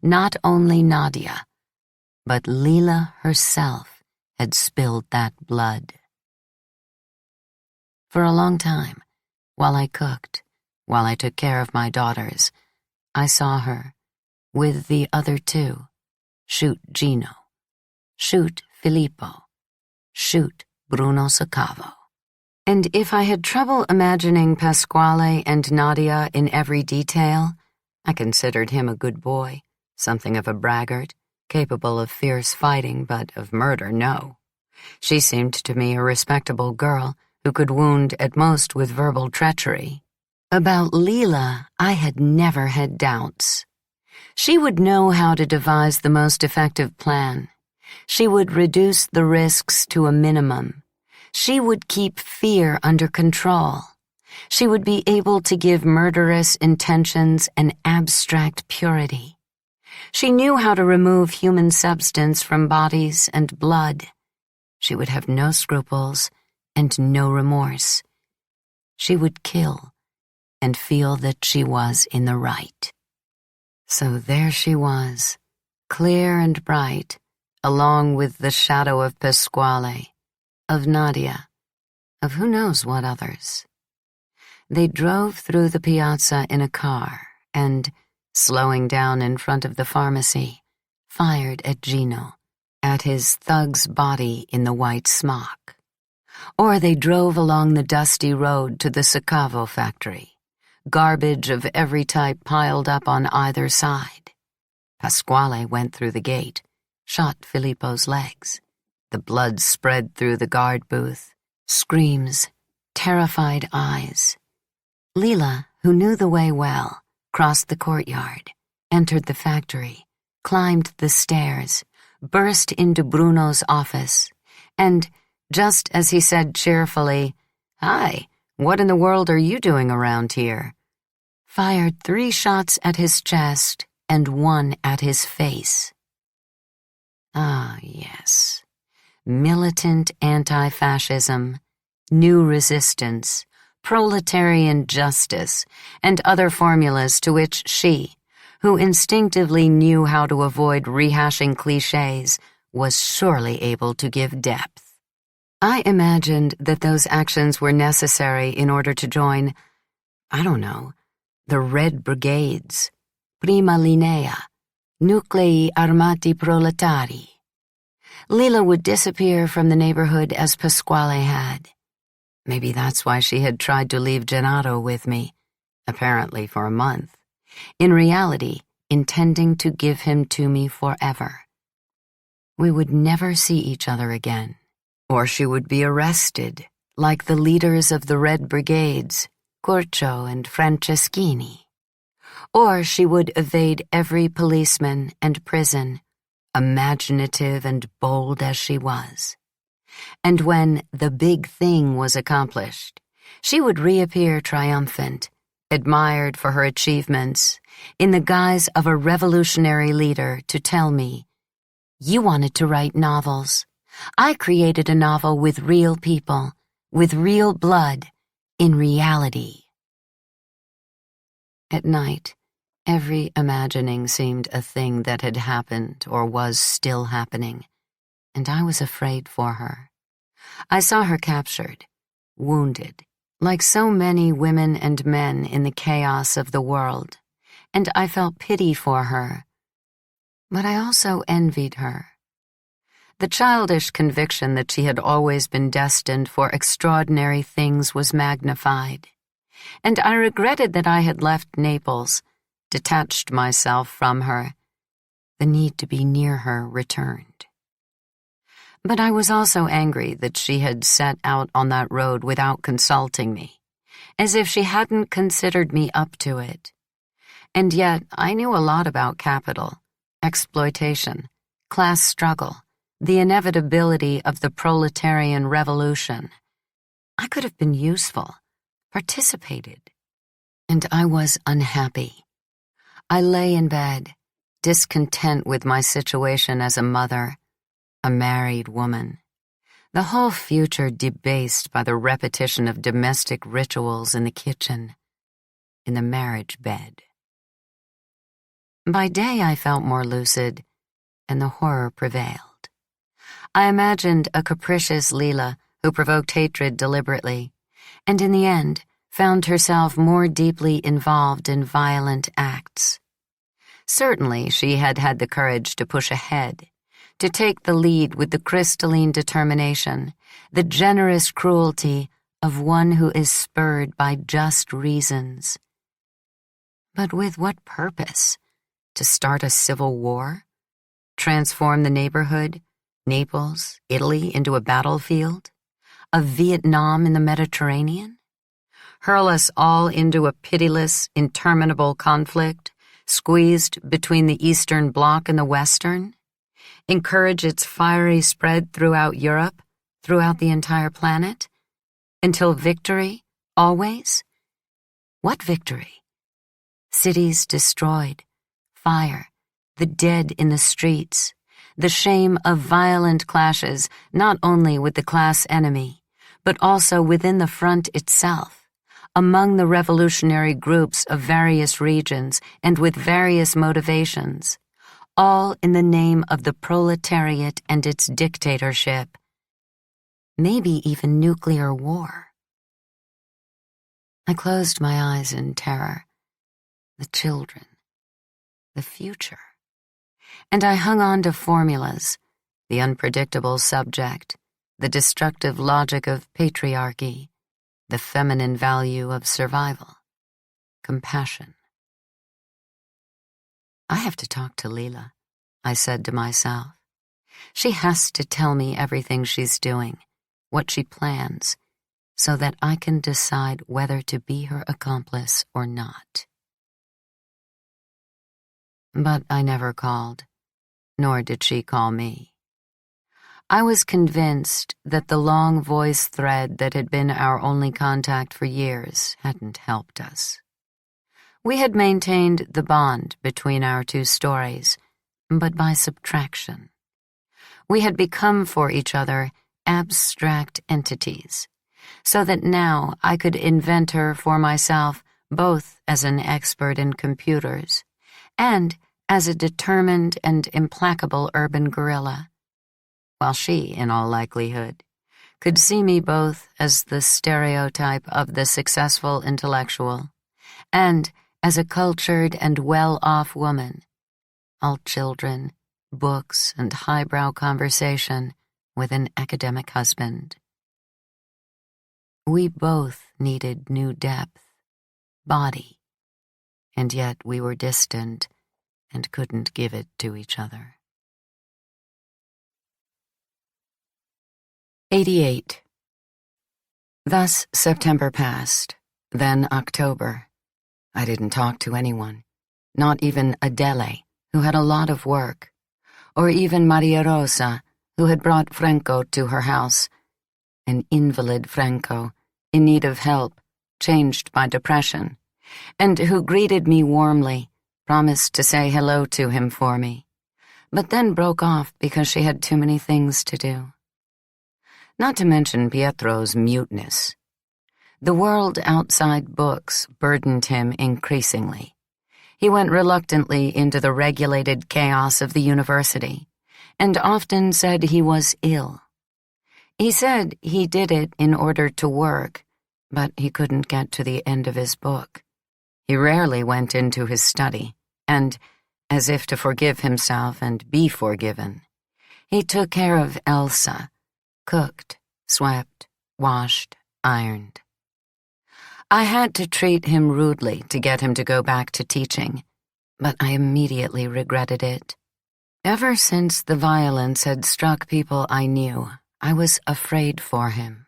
not only Nadia, but Lila herself had spilled that blood. For a long time, while I cooked, while I took care of my daughters, I saw her, with the other two, shoot Gino, shoot Filippo, shoot Bruno Soccavo. And if I had trouble imagining Pasquale and Nadia in every detail, I considered him a good boy, something of a braggart, capable of fierce fighting, but of murder, no. She seemed to me a respectable girl who could wound at most with verbal treachery. About Lila, I had never had doubts. She would know how to devise the most effective plan. She would reduce the risks to a minimum. She would keep fear under control. She would be able to give murderous intentions an abstract purity. She knew how to remove human substance from bodies and blood. She would have no scruples and no remorse. She would kill and feel that she was in the right. So there she was, clear and bright, along with the shadow of Pasquale, of Nadia, of who knows what others. They drove through the piazza in a car and, slowing down in front of the pharmacy, fired at Gino, at his thug's body in the white smock. Or they drove along the dusty road to the Sacavo factory, garbage of every type piled up on either side. Pasquale went through the gate, shot Filippo's legs. The blood spread through the guard booth, screams, terrified eyes. Lila, who knew the way well, crossed the courtyard, entered the factory, climbed the stairs, burst into Bruno's office, and, just as he said cheerfully, "Hi, what in the world are you doing around here?" fired 3 shots at his chest and 1 at his face. Ah, yes. Militant anti-fascism, new resistance, proletarian justice, and other formulas to which she, who instinctively knew how to avoid rehashing cliches, was surely able to give depth. I imagined that those actions were necessary in order to join, I don't know, the Red Brigades, Prima Linea, Nuclei Armati Proletari. Lila would disappear from the neighborhood as Pasquale had. Maybe that's why she had tried to leave Gennaro with me, apparently for a month, in reality intending to give him to me forever. We would never see each other again, or she would be arrested, like the leaders of the Red Brigades, Curcio and Franceschini. Or she would evade every policeman and prison, imaginative and bold as she was. And when the big thing was accomplished, she would reappear triumphant, admired for her achievements, in the guise of a revolutionary leader to tell me, "You wanted to write novels. I created a novel with real people, with real blood, in reality." At night, every imagining seemed a thing that had happened or was still happening, and I was afraid for her. I saw her captured, wounded, like so many women and men in the chaos of the world, and I felt pity for her. But I also envied her. The childish conviction that she had always been destined for extraordinary things was magnified, and I regretted that I had left Naples, detached myself from her. The need to be near her returned. But I was also angry that she had set out on that road without consulting me, as if she hadn't considered me up to it. And yet I knew a lot about capital, exploitation, class struggle, the inevitability of the proletarian revolution. I could have been useful, participated. And I was unhappy. I lay in bed, discontent with my situation as a mother, a married woman, the whole future debased by the repetition of domestic rituals in the kitchen, in the marriage bed. By day I felt more lucid, and the horror prevailed. I imagined a capricious Lila who provoked hatred deliberately, and in the end found herself more deeply involved in violent acts. Certainly she had had the courage to push ahead, to take the lead with the crystalline determination, the generous cruelty of one who is spurred by just reasons. But with what purpose? To start a civil war? Transform the neighborhood, Naples, Italy, into a battlefield? A Vietnam in the Mediterranean? Hurl us all into a pitiless, interminable conflict, squeezed between the Eastern Bloc and the Western? Encourage its fiery spread throughout Europe, throughout the entire planet? Until victory, always? What victory? Cities destroyed, fire, the dead in the streets, the shame of violent clashes not only with the class enemy, but also within the front itself, among the revolutionary groups of various regions and with various motivations, all in the name of the proletariat and its dictatorship, maybe even nuclear war. I closed my eyes in terror. The children, the future. And I hung on to formulas, the unpredictable subject, the destructive logic of patriarchy, the feminine value of survival, compassion. I have to talk to Lila, I said to myself. She has to tell me everything she's doing, what she plans, so that I can decide whether to be her accomplice or not. But I never called, nor did she call me. I was convinced that the long voice thread that had been our only contact for years hadn't helped us. We had maintained the bond between our two stories, but by subtraction. We had become for each other abstract entities, so that now I could invent her for myself both as an expert in computers and as a determined and implacable urban guerrilla, while she, in all likelihood, could see me both as the stereotype of the successful intellectual and as a cultured and well-off woman, all children, books, and highbrow conversation with an academic husband. We both needed new depth, body, and yet we were distant and couldn't give it to each other. 88. Thus September passed, then October. I didn't talk to anyone, not even Adele, who had a lot of work, or even Maria Rosa, who had brought Franco to her house, an invalid Franco, in need of help, changed by depression, and who greeted me warmly, promised to say hello to him for me, but then broke off because she had too many things to do. Not to mention Pietro's muteness. The world outside books burdened him increasingly. He went reluctantly into the regulated chaos of the university, and often said he was ill. He said he did it in order to work, but he couldn't get to the end of his book. He rarely went into his study, and, as if to forgive himself and be forgiven, he took care of Elsa, cooked, swept, washed, ironed. I had to treat him rudely to get him to go back to teaching, but I immediately regretted it. Ever since the violence had struck people I knew, I was afraid for him.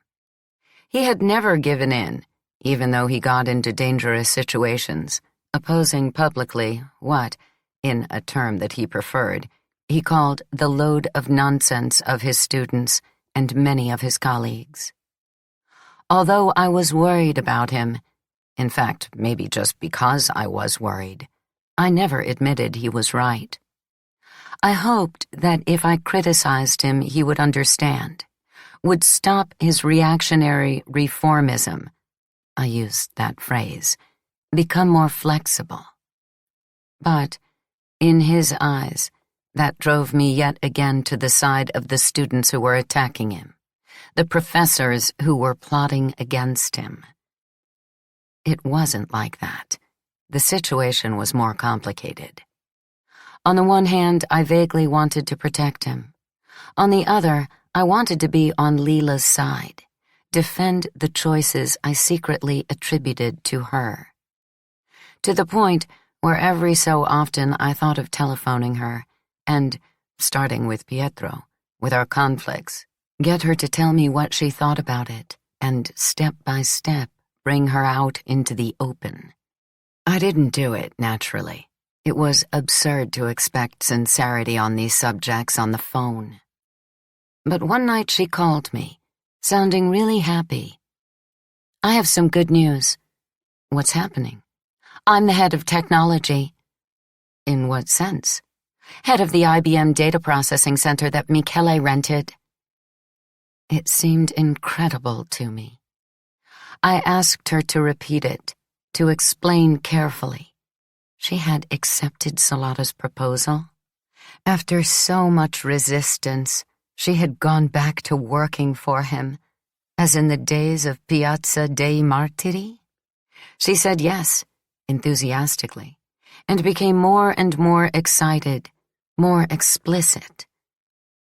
He had never given in, even though he got into dangerous situations, opposing publicly what, in a term that he preferred, he called the load of nonsense of his students and many of his colleagues. Although I was worried about him, in fact, maybe just because I was worried, I never admitted he was right. I hoped that if I criticized him, he would understand, would stop his reactionary reformism, I used that phrase, become more flexible. But, in his eyes, that drove me yet again to the side of the students who were attacking him, the professors who were plotting against him. It wasn't like that. The situation was more complicated. On the one hand, I vaguely wanted to protect him. On the other, I wanted to be on Lila's side, defend the choices I secretly attributed to her. To the point where every so often I thought of telephoning her and, starting with Pietro, with our conflicts, get her to tell me what she thought about it, and step by step bring her out into the open. I didn't do it, naturally. It was absurd to expect sincerity on these subjects on the phone. But one night she called me, sounding really happy. "I have some good news." "What's happening?" "I'm the head of technology." "In what sense?" "Head of the IBM data processing center that Michele rented." It seemed incredible to me. I asked her to repeat it, to explain carefully. She had accepted Solato's proposal. After so much resistance, she had gone back to working for him, as in the days of Piazza dei Martiri. She said yes, enthusiastically, and became more and more excited, more explicit.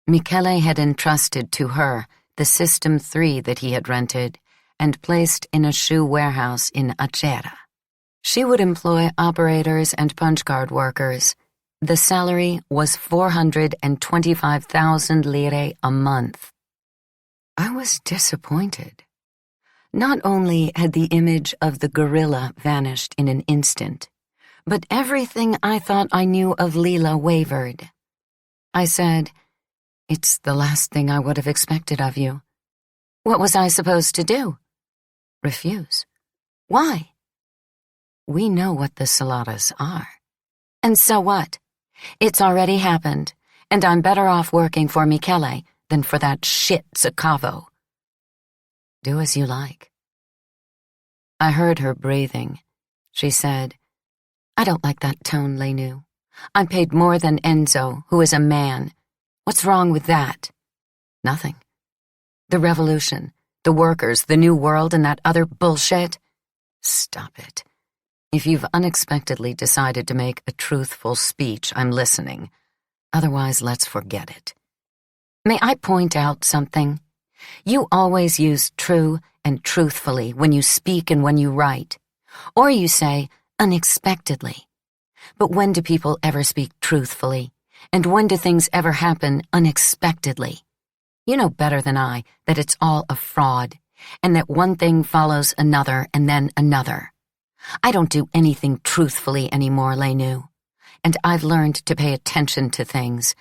Michele had entrusted to her the System 3 that he had rented and placed in a shoe warehouse in Acera. She would employ operators and punch card workers. The salary was 425,000 lire a month. I was disappointed. Not only had the image of the gorilla vanished in an instant, but everything I thought I knew of Lila wavered. I said, "It's the last thing I would have expected of you." What was I supposed to do? Refuse. Why? We know what the Saladas are. And so what? It's already happened, and I'm better off working for Michele than for that shit Zacavo. Do as you like. I heard her breathing. She said, "I don't like that tone, Lenu. I'm paid more than Enzo, who is a man. What's wrong with that?" Nothing. The revolution, the workers, the new world, and that other bullshit? Stop it. If you've unexpectedly decided to make a truthful speech, I'm listening. Otherwise, let's forget it. May I point out something? You always use true and truthfully when you speak and when you write. Or you say unexpectedly. But when do people ever speak truthfully? And when do things ever happen unexpectedly? You know better than I that it's all a fraud, and that one thing follows another and then another. I don't do anything truthfully anymore, Lenu, and I've learned to pay attention to things.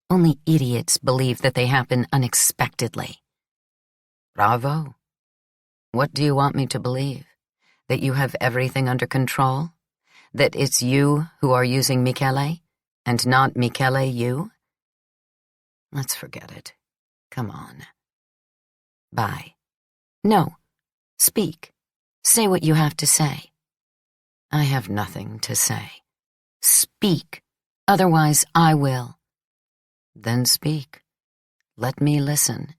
Only idiots believe that they happen unexpectedly. Bravo. What do you want me to believe? That you have everything under control? That it's you who are using Michele, and not Michele you? Let's forget it. Come on. Bye. No. Speak. Say what you have to say. I have nothing to say. Speak. Otherwise, I will. Then speak. Let me listen.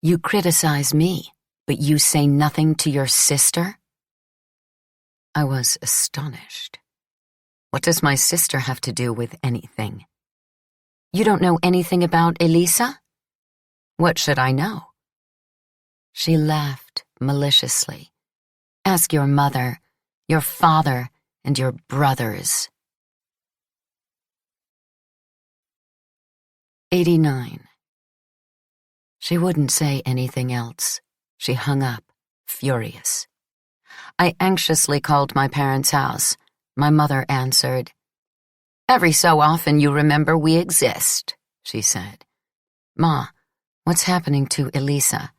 You criticize me, but you say nothing to your sister? I was astonished. What does my sister have to do with anything? You don't know anything about Elisa? What should I know? She laughed maliciously. Ask your mother, your father, and your brothers. 89. She wouldn't say anything else. She hung up, furious. I anxiously called my parents' house. My mother answered. "Every so often you remember we exist," she said. "Ma, what's happening to Elisa?"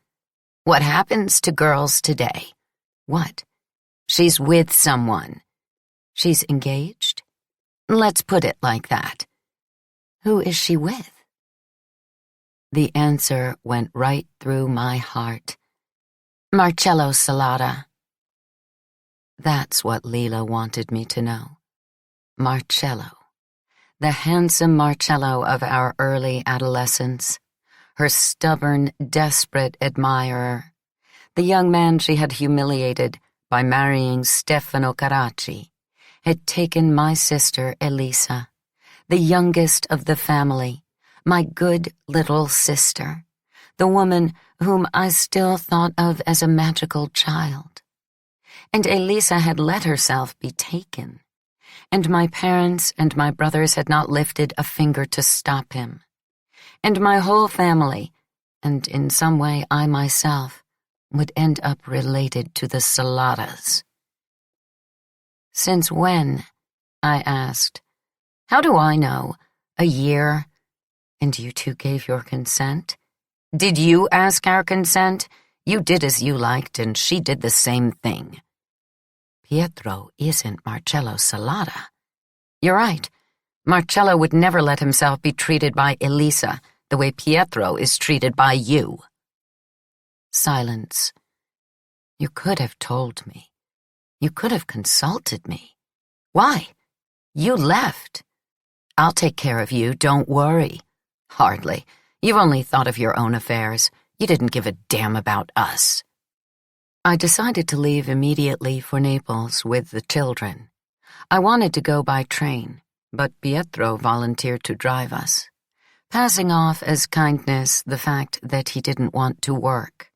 "What happens to girls today?" "What?" "She's with someone." "She's engaged?" "Let's put it like that." "Who is she with?" The answer went right through my heart. Marcello Salata. That's what Lila wanted me to know. Marcello. The handsome Marcello of our early adolescence. Her stubborn, desperate admirer. The young man she had humiliated by marrying Stefano Caracci, had taken my sister Elisa, the youngest of the family, my good little sister, the woman whom I still thought of as a magical child. And Elisa had let herself be taken, and my parents and my brothers had not lifted a finger to stop him. And my whole family, and in some way I myself, would end up related to the Saladas. "Since when?" I asked. "How do I know? A year? And you two gave your consent?" "Did you ask our consent? You did as you liked, and she did the same thing." "Pietro isn't Marcello Salata." "You're right. Marcello would never let himself be treated by Elisa the way Pietro is treated by you." Silence. "You could have told me. You could have consulted me. Why? You left. I'll take care of you, don't worry." "Hardly. You've only thought of your own affairs. You didn't give a damn about us." I decided to leave immediately for Naples with the children. I wanted to go by train, but Pietro volunteered to drive us. passing off as kindness the fact that he didn't want to work.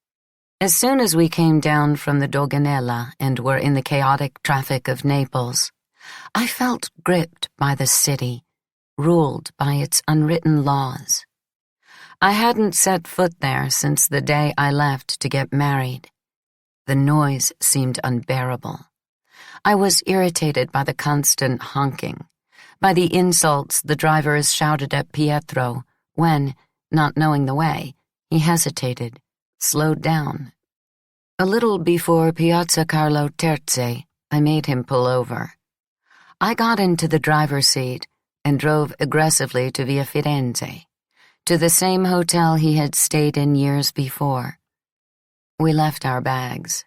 As soon as we came down from the Doganella and were in the chaotic traffic of Naples, I felt gripped by the city, ruled by its unwritten laws. I hadn't set foot there since the day I left to get married. The noise seemed unbearable. I was irritated by the constant honking, by the insults the drivers shouted at Pietro when, not knowing the way, he hesitated, slowed down. A little before Piazza Carlo Terzi, I made him pull over. I got into the driver's seat and drove aggressively to Via Firenze, to the same hotel he had stayed in years before. We left our bags.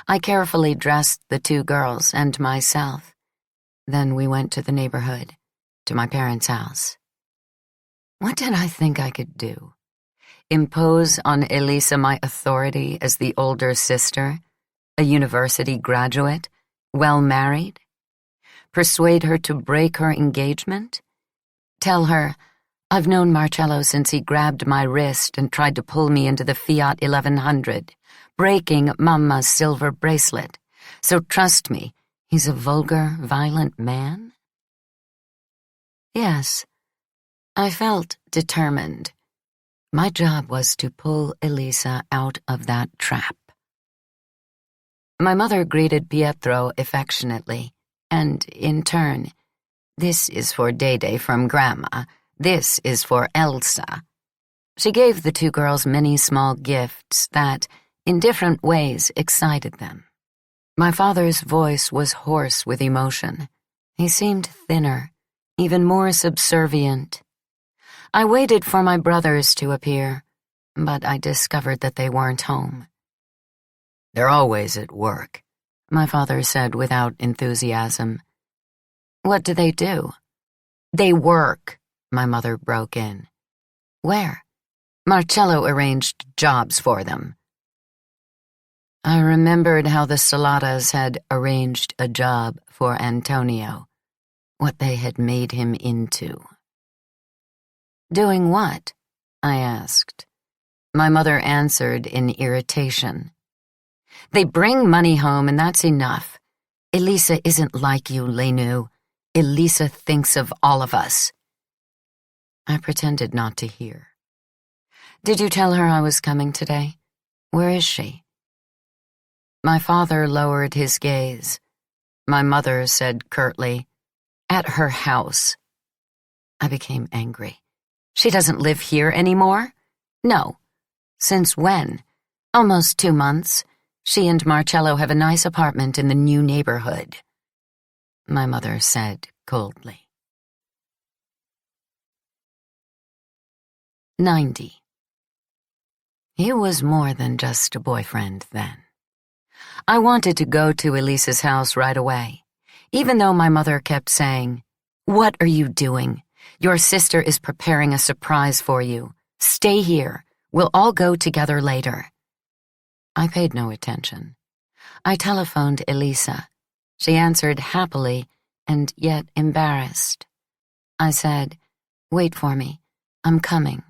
I carefully dressed the two girls and myself. Then we went to the neighborhood, to my parents' house. What did I think I could do? Impose on Elisa my authority as the older sister, a university graduate, well married? Persuade her to break her engagement? Tell her, I've known Marcello since he grabbed my wrist and tried to pull me into the Fiat 1100, breaking Mamma's silver bracelet. So trust me, he's a vulgar, violent man? Yes, I felt determined. My job was to pull Elisa out of that trap. My mother greeted Pietro affectionately, and in turn, "This is for Dede from Grandma. This is for Elsa." She gave the two girls many small gifts that, in different ways, excited them. My father's voice was hoarse with emotion. He seemed thinner, even more subservient. I waited for my brothers to appear, but I discovered that they weren't home. "They're always at work," my father said without enthusiasm. "What do they do?" "They work," my mother broke in. "Where?" "Marcello arranged jobs for them." I remembered how the Saladas had arranged a job for Antonio, what they had made him into. "Doing what?" I asked. My mother answered in irritation. "They bring money home and that's enough. Elisa isn't like you, Lenu. Elisa thinks of all of us." I pretended not to hear. "Did you tell her I was coming today? Where is she?" My father lowered his gaze. My mother said curtly, "At her house." I became angry. "She doesn't live here anymore?" "No." "Since when?" "Almost 2 months. She and Marcello have a nice apartment in the new neighborhood," my mother said coldly. 90. He was more than just a boyfriend then. I wanted to go to Elisa's house right away, even though my mother kept saying, "What are you doing? Your sister is preparing a surprise for you. Stay here. We'll all go together later." I paid no attention. I telephoned Elisa. She answered happily and yet embarrassed. I said, "Wait for me. I'm coming."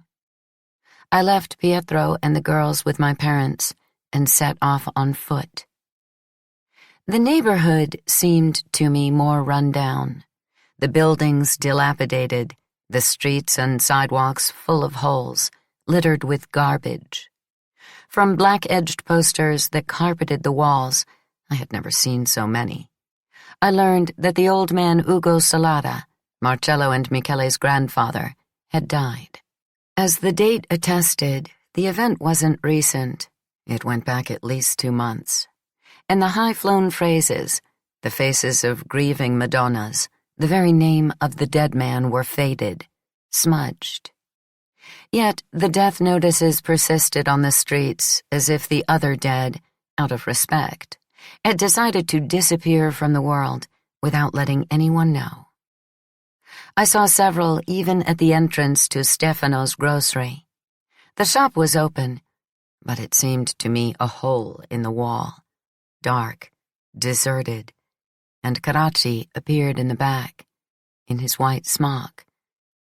I left Pietro and the girls with my parents and set off on foot. The neighborhood seemed to me more run down, the buildings dilapidated, the streets and sidewalks full of holes, littered with garbage. From black-edged posters that carpeted the walls, I had never seen so many. I learned that the old man Ugo Salata, Marcello and Michele's grandfather, had died. As the date attested, the event wasn't recent. It went back at least 2 months. And the high-flown phrases, the faces of grieving Madonnas, the very name of the dead man were faded, smudged. Yet the death notices persisted on the streets as if the other dead, out of respect, had decided to disappear from the world without letting anyone know. I saw several even at the entrance to Stefano's grocery. The shop was open, but it seemed to me a hole in the wall, dark, deserted, and Karachi appeared in the back, in his white smock,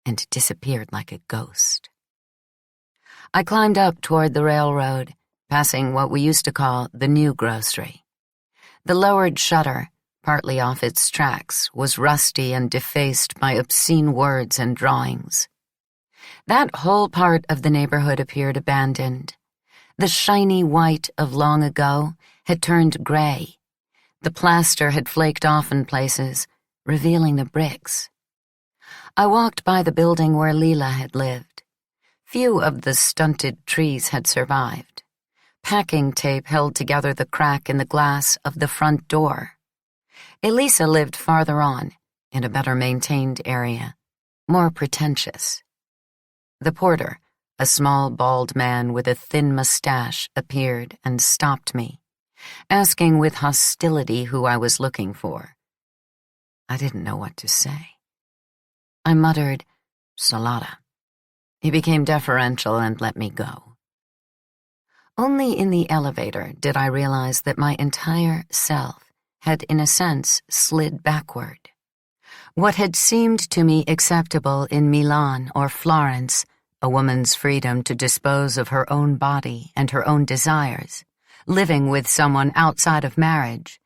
and disappeared like a ghost. I climbed up toward the railroad, passing what we used to call the new grocery. The lowered shutter, partly off its tracks, was rusty and defaced by obscene words and drawings. That whole part of the neighborhood appeared abandoned. The shiny white of long ago had turned gray. The plaster had flaked off in places, revealing the bricks. I walked by the building where Lila had lived. Few of the stunted trees had survived. Packing tape held together the crack in the glass of the front door. Elisa lived farther on, in a better-maintained area, more pretentious. The porter, a small bald man with a thin mustache, appeared and stopped me, asking with hostility who I was looking for. I didn't know what to say. I muttered, "Salada." He became deferential and let me go. Only in the elevator did I realize that my entire self had, in a sense, slid backward. What had seemed to me acceptable in Milan or Florence, a woman's freedom to dispose of her own body and her own desires, living with someone outside of marriage,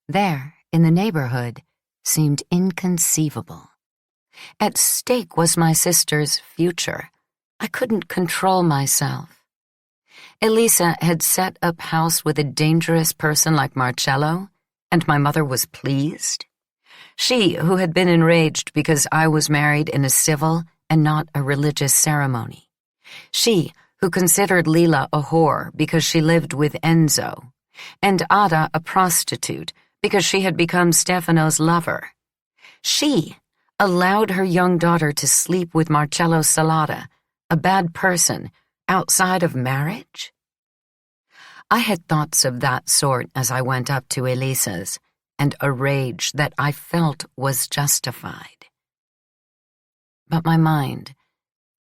there, in the neighborhood, seemed inconceivable. At stake was my sister's future. I couldn't control myself. Elisa had set up house with a dangerous person like Marcello, and my mother was pleased. She, who had been enraged because I was married in a civil and not a religious ceremony. She, who considered Lila a whore because she lived with Enzo, and Ada a prostitute because she had become Stefano's lover. She allowed her young daughter to sleep with Marcello Salata, a bad person, outside of marriage? I had thoughts of that sort as I went up to Elisa's, and a rage that I felt was justified. But my mind,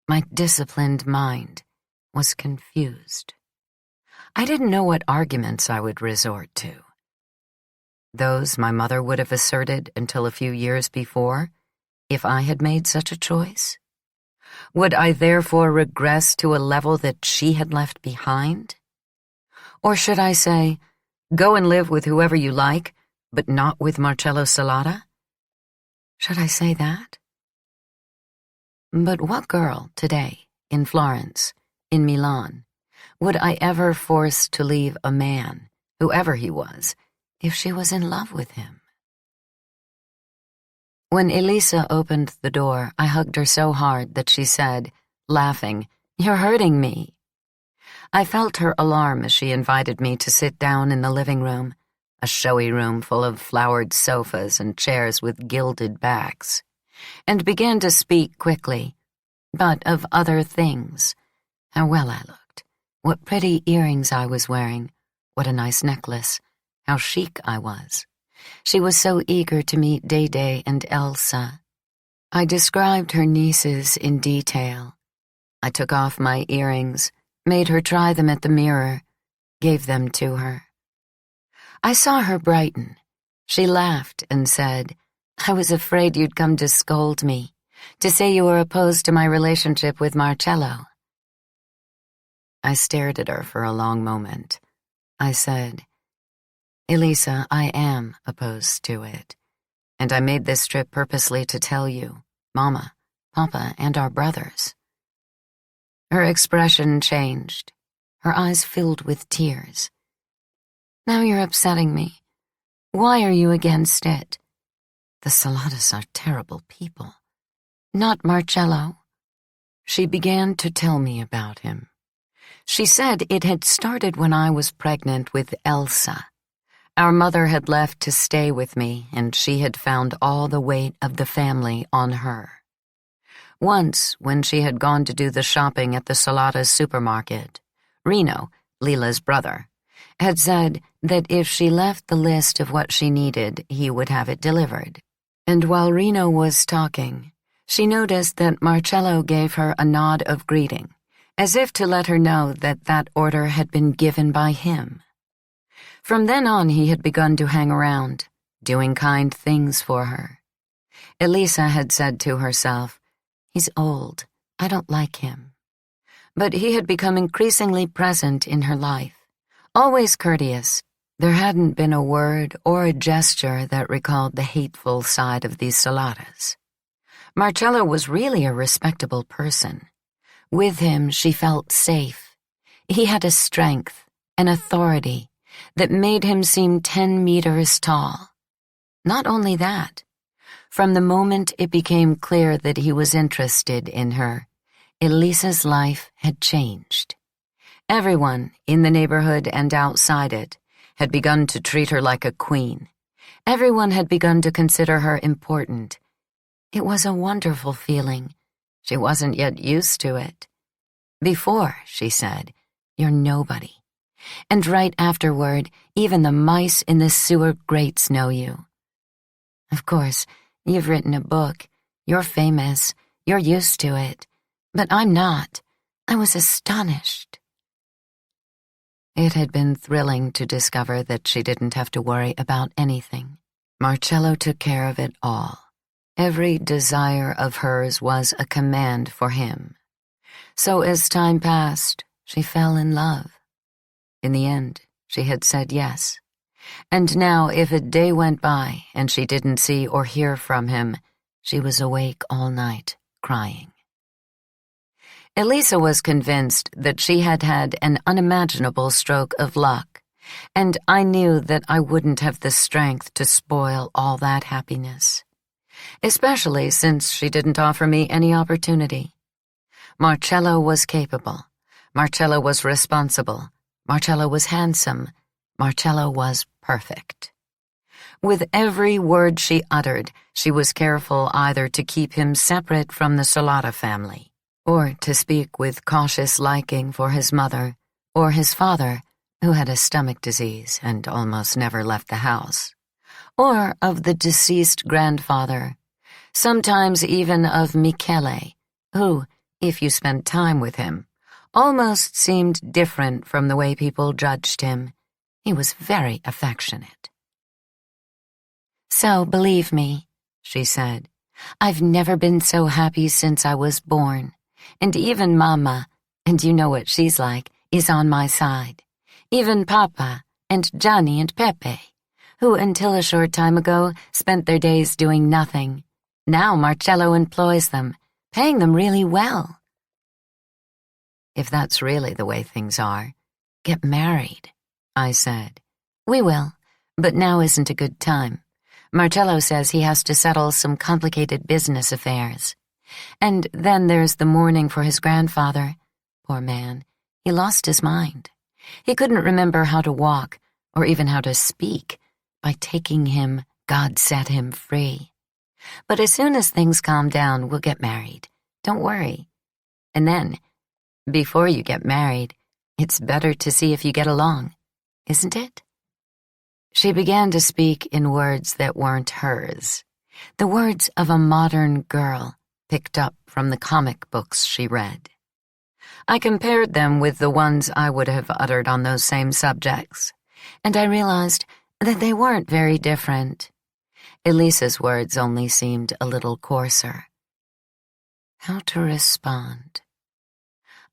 my disciplined mind, was confused. I didn't know what arguments I would resort to. Those my mother would have asserted until a few years before, if I had made such a choice? Would I therefore regress to a level that she had left behind? Or should I say, go and live with whoever you like, but not with Marcello Salata? Should I say that? But what girl today, in Florence, in Milan, would I ever force to leave a man, whoever he was, if she was in love with him? When Elisa opened the door, I hugged her so hard that she said, laughing, "You're hurting me." I felt her alarm as she invited me to sit down in the living room, a showy room full of flowered sofas and chairs with gilded backs, and began to speak quickly, but of other things. How well I looked, what pretty earrings I was wearing, what a nice necklace, how chic I was. She was so eager to meet Day and Elsa. I described her nieces in detail. I took off my earrings, made her try them at the mirror, gave them to her. I saw her brighten. She laughed and said, "I was afraid you'd come to scold me, to say you were opposed to my relationship with Marcello." I stared at her for a long moment. I said, "Elisa, I am opposed to it, and I made this trip purposely to tell you, Mama, Papa, and our brothers." Her expression changed. Her eyes filled with tears. "Now you're upsetting me. Why are you against it? The Salatas are terrible people. Not Marcello." She began to tell me about him. She said it had started when I was pregnant with Elsa. Our mother had left to stay with me, and she had found all the weight of the family on her. Once, when she had gone to do the shopping at the Salata's supermarket, Reno, Lila's brother, had said that if she left the list of what she needed, he would have it delivered. And while Reno was talking, she noticed that Marcello gave her a nod of greeting, as if to let her know that that order had been given by him. From then on, he had begun to hang around, doing kind things for her. Elisa had said to herself, He's old. I don't like him." But he had become increasingly present in her life, always courteous. There hadn't been a word or a gesture that recalled the hateful side of these Soladas. Marcello was really a respectable person. With him, she felt safe. He had a strength, an authority, that made him seem 10 meters tall. Not only that, from the moment it became clear that he was interested in her, Elisa's life had changed. Everyone, in the neighborhood and outside it, had begun to treat her like a queen. Everyone had begun to consider her important. It was a wonderful feeling. She wasn't yet used to it. Before, she said, "You're nobody." And right afterward, even the mice in the sewer grates know you. "Of course, you've written a book. You're famous. You're used to it. But I'm not." I was astonished. It had been thrilling to discover that she didn't have to worry about anything. Marcello took care of it all. Every desire of hers was a command for him. So as time passed, she fell in love. In the end, she had said yes. And now, if a day went by and she didn't see or hear from him, she was awake all night, crying. Elisa was convinced that she had had an unimaginable stroke of luck, and I knew that I wouldn't have the strength to spoil all that happiness, especially since she didn't offer me any opportunity. Marcello was capable. Marcello was responsible. Marcello was handsome. Marcello was perfect. With every word she uttered, she was careful either to keep him separate from the Solata family, or to speak with cautious liking for his mother, or his father, who had a stomach disease and almost never left the house, or of the deceased grandfather, sometimes even of Michele, who, if you spent time with him, almost seemed different from the way people judged him. He was very affectionate. "So, believe me," she said, "I've never been so happy since I was born. And even Mama, and you know what she's like, is on my side. Even Papa, and Gianni and Pepe, who until a short time ago spent their days doing nothing. Now Marcello employs them, paying them really well." "If that's really the way things are, get married," I said. "We will, but now isn't a good time. Marcello says he has to settle some complicated business affairs. And then there's the mourning for his grandfather. Poor man, he lost his mind. He couldn't remember how to walk, or even how to speak. By taking him, God set him free. But as soon as things calm down, we'll get married. Don't worry. And then, before you get married, it's better to see if you get along, isn't it?" She began to speak in words that weren't hers, the words of a modern girl picked up from the comic books she read. I compared them with the ones I would have uttered on those same subjects, and I realized that they weren't very different. Elisa's words only seemed a little coarser. How to respond?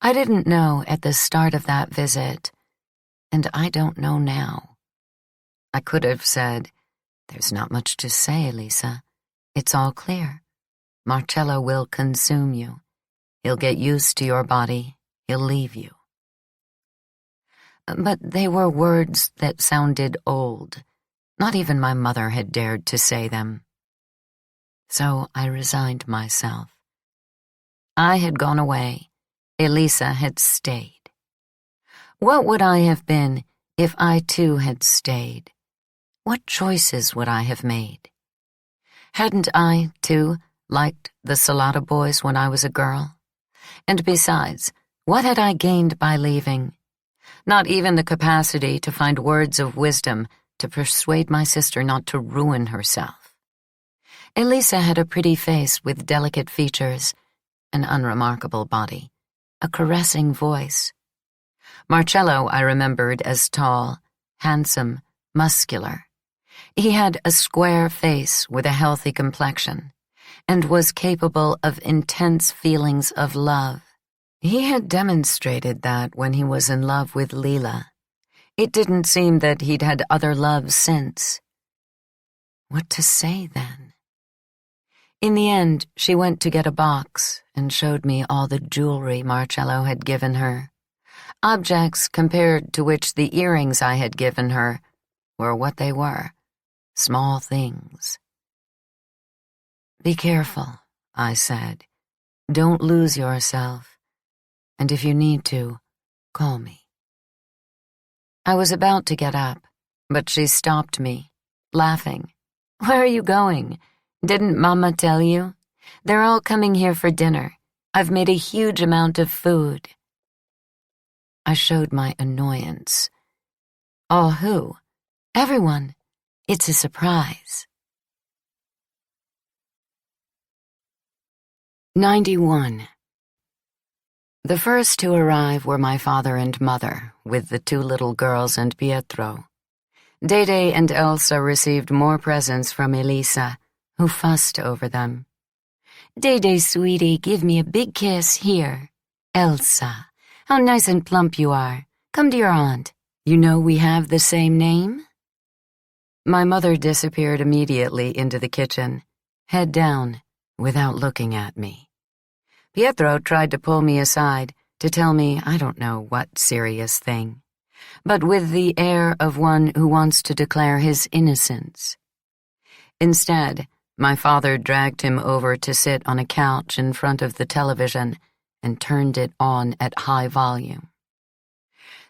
I didn't know at the start of that visit, and I don't know now. I could have said, "There's not much to say, Elisa. It's all clear. Marcello will consume you. He'll get used to your body. He'll leave you." But they were words that sounded old. Not even my mother had dared to say them. So I resigned myself. I had gone away. Elisa had stayed. What would I have been if I too had stayed? What choices would I have made? Hadn't I, too, liked the Solata boys when I was a girl? And besides, what had I gained by leaving? Not even the capacity to find words of wisdom to persuade my sister not to ruin herself. Elisa had a pretty face with delicate features, an unremarkable body, a caressing voice. Marcello I remembered as tall, handsome, muscular. He had a square face with a healthy complexion, and was capable of intense feelings of love. He had demonstrated that when he was in love with Lila. It didn't seem that he'd had other loves since. What to say then? In the end, she went to get a box and showed me all the jewelry Marcello had given her. Objects compared to which the earrings I had given her were what they were, small things. "Be careful," I said. "Don't lose yourself. And if you need to, call me." I was about to get up, but she stopped me, laughing. "Where are you going? Didn't Mama tell you? They're all coming here for dinner. I've made a huge amount of food." I showed my annoyance. "All who?" "Everyone. It's a surprise." 91. The first to arrive were my father and mother, with the two little girls and Pietro. Dede and Elsa received more presents from Elisa, who fussed over them. "Dede, sweetie, give me a big kiss here. Elsa, how nice and plump you are. Come to your aunt. You know we have the same name?" My mother disappeared immediately into the kitchen, head down, without looking at me. Pietro tried to pull me aside to tell me I don't know what serious thing, but with the air of one who wants to declare his innocence. Instead, my father dragged him over to sit on a couch in front of the television and turned it on at high volume.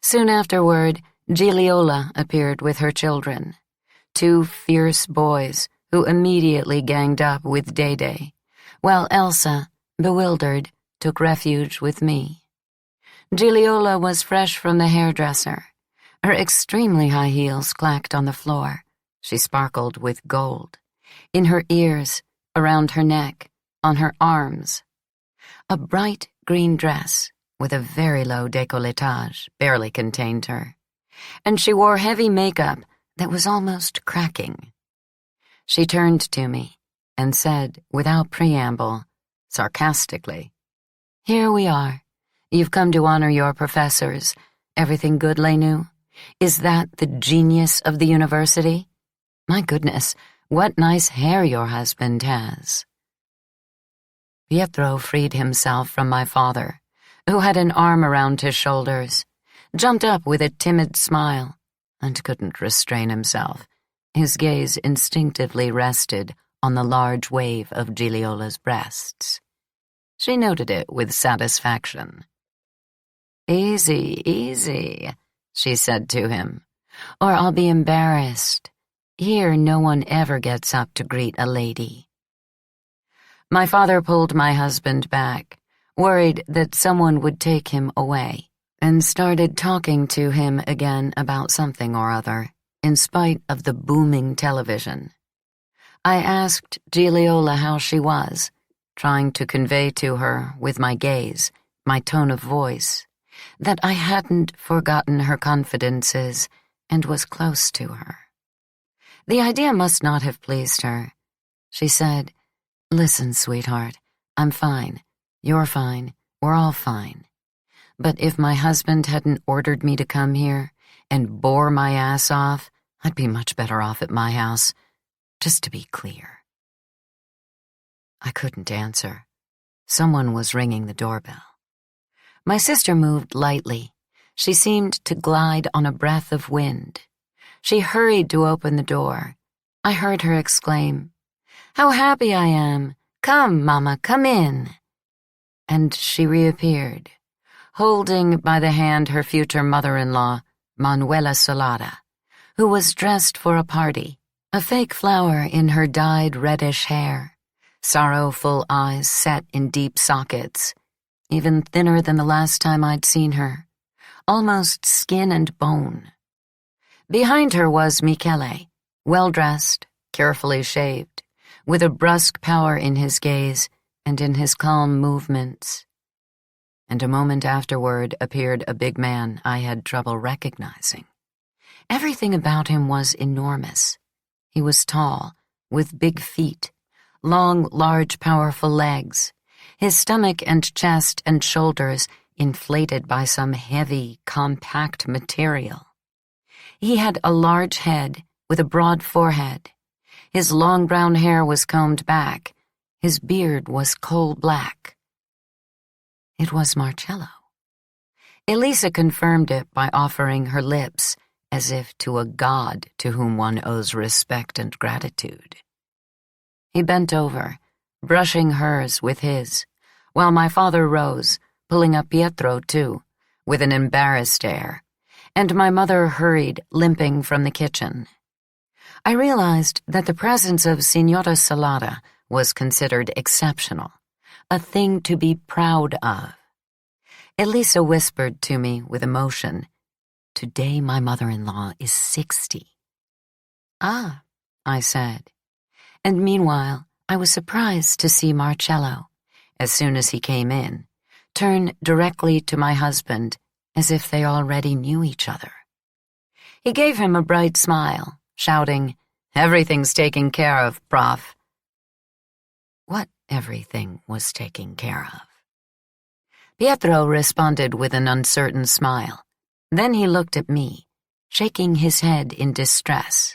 Soon afterward, Gigliola appeared with her children, two fierce boys who immediately ganged up with Dede, while Elsa, bewildered, took refuge with me. Gigliola was fresh from the hairdresser. Her extremely high heels clacked on the floor. She sparkled with gold. In her ears, around her neck, on her arms. A bright green dress with a very low décolletage barely contained her, and she wore heavy makeup that was almost cracking. She turned to me and said, without preamble, sarcastically, "Here we are. You've come to honor your professors. Everything good, Lenu? Is that the genius of the university? My goodness, what nice hair your husband has." Pietro freed himself from my father, who had an arm around his shoulders, jumped up with a timid smile, and couldn't restrain himself. His gaze instinctively rested on the large wave of Gigliola's breasts. She noted it with satisfaction. "Easy, easy," she said to him, "or I'll be embarrassed. Here no one ever gets up to greet a lady." My father pulled my husband back, worried that someone would take him away, and started talking to him again about something or other, in spite of the booming television. I asked Gigliola how she was, trying to convey to her, with my gaze, my tone of voice, that I hadn't forgotten her confidences and was close to her. The idea must not have pleased her. She said, "Listen, sweetheart, I'm fine. You're fine. We're all fine. But if my husband hadn't ordered me to come here and bore my ass off, I'd be much better off at my house, just to be clear." I couldn't answer. Someone was ringing the doorbell. My sister moved lightly. She seemed to glide on a breath of wind. She hurried to open the door. I heard her exclaim, "How happy I am! Come, Mama, come in." And she reappeared, holding by the hand her future mother-in-law, Manuela Solada, who was dressed for a party, a fake flower in her dyed reddish hair, sorrowful eyes set in deep sockets, even thinner than the last time I'd seen her, almost skin and bone. Behind her was Michele, well-dressed, carefully shaved, with a brusque power in his gaze and in his calm movements. And a moment afterward appeared a big man I had trouble recognizing. Everything about him was enormous. He was tall, with big feet, long, large, powerful legs, his stomach and chest and shoulders inflated by some heavy, compact material. He had a large head with a broad forehead. His long brown hair was combed back. His beard was coal black. It was Marcello. Elisa confirmed it by offering her lips as if to a god to whom one owes respect and gratitude. He bent over, brushing hers with his, while my father rose, pulling up Pietro too, with an embarrassed air, and my mother hurried, limping from the kitchen. I realized that the presence of Signora Salata was considered exceptional, a thing to be proud of. Elisa whispered to me with emotion, "Today my mother-in-law is 60. "Ah," I said. And meanwhile, I was surprised to see Marcello, as soon as he came in, turn directly to my husband as if they already knew each other. He gave him a bright smile, shouting, "Everything's taken care of, Prof." What everything was taken care of? Pietro responded with an uncertain smile. Then he looked at me, shaking his head in distress,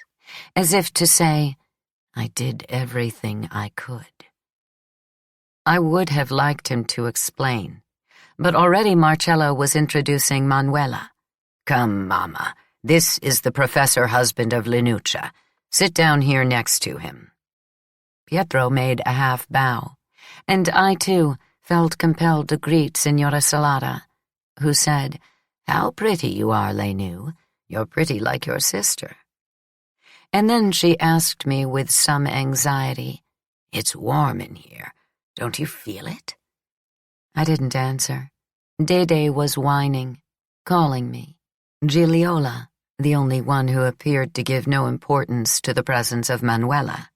as if to say, "I did everything I could." I would have liked him to explain, but already Marcello was introducing Manuela. "Come, Mama, this is the professor husband of Linuccia. Sit down here next to him." Pietro made a half bow, and I, too, felt compelled to greet Signora Salata, who said, "How pretty you are, Lenu. You're pretty like your sister." And then she asked me with some anxiety, "It's warm in here. Don't you feel it?" I didn't answer. Dede was whining, calling me. Gigliola, the only one who appeared to give no importance to the presence of Manuela,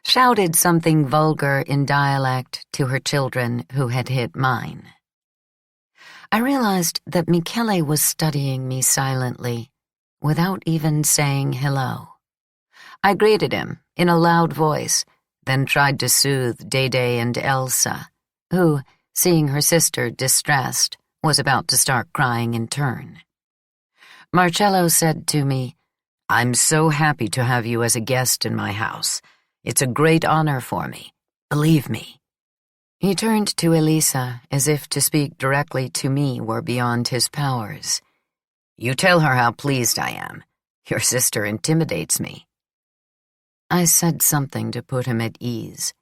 shouted something vulgar in dialect to her children who had hit mine. I realized that Michele was studying me silently, without even saying hello. I greeted him in a loud voice, then tried to soothe Dede and Elsa, who, seeing her sister distressed, was about to start crying in turn. Marcello said to me, "I'm so happy to have you as a guest in my house. It's a great honor for me. Believe me." He turned to Elisa as if to speak directly to me were beyond his powers. "You tell her how pleased I am. Your sister intimidates me." I said something to put him at ease,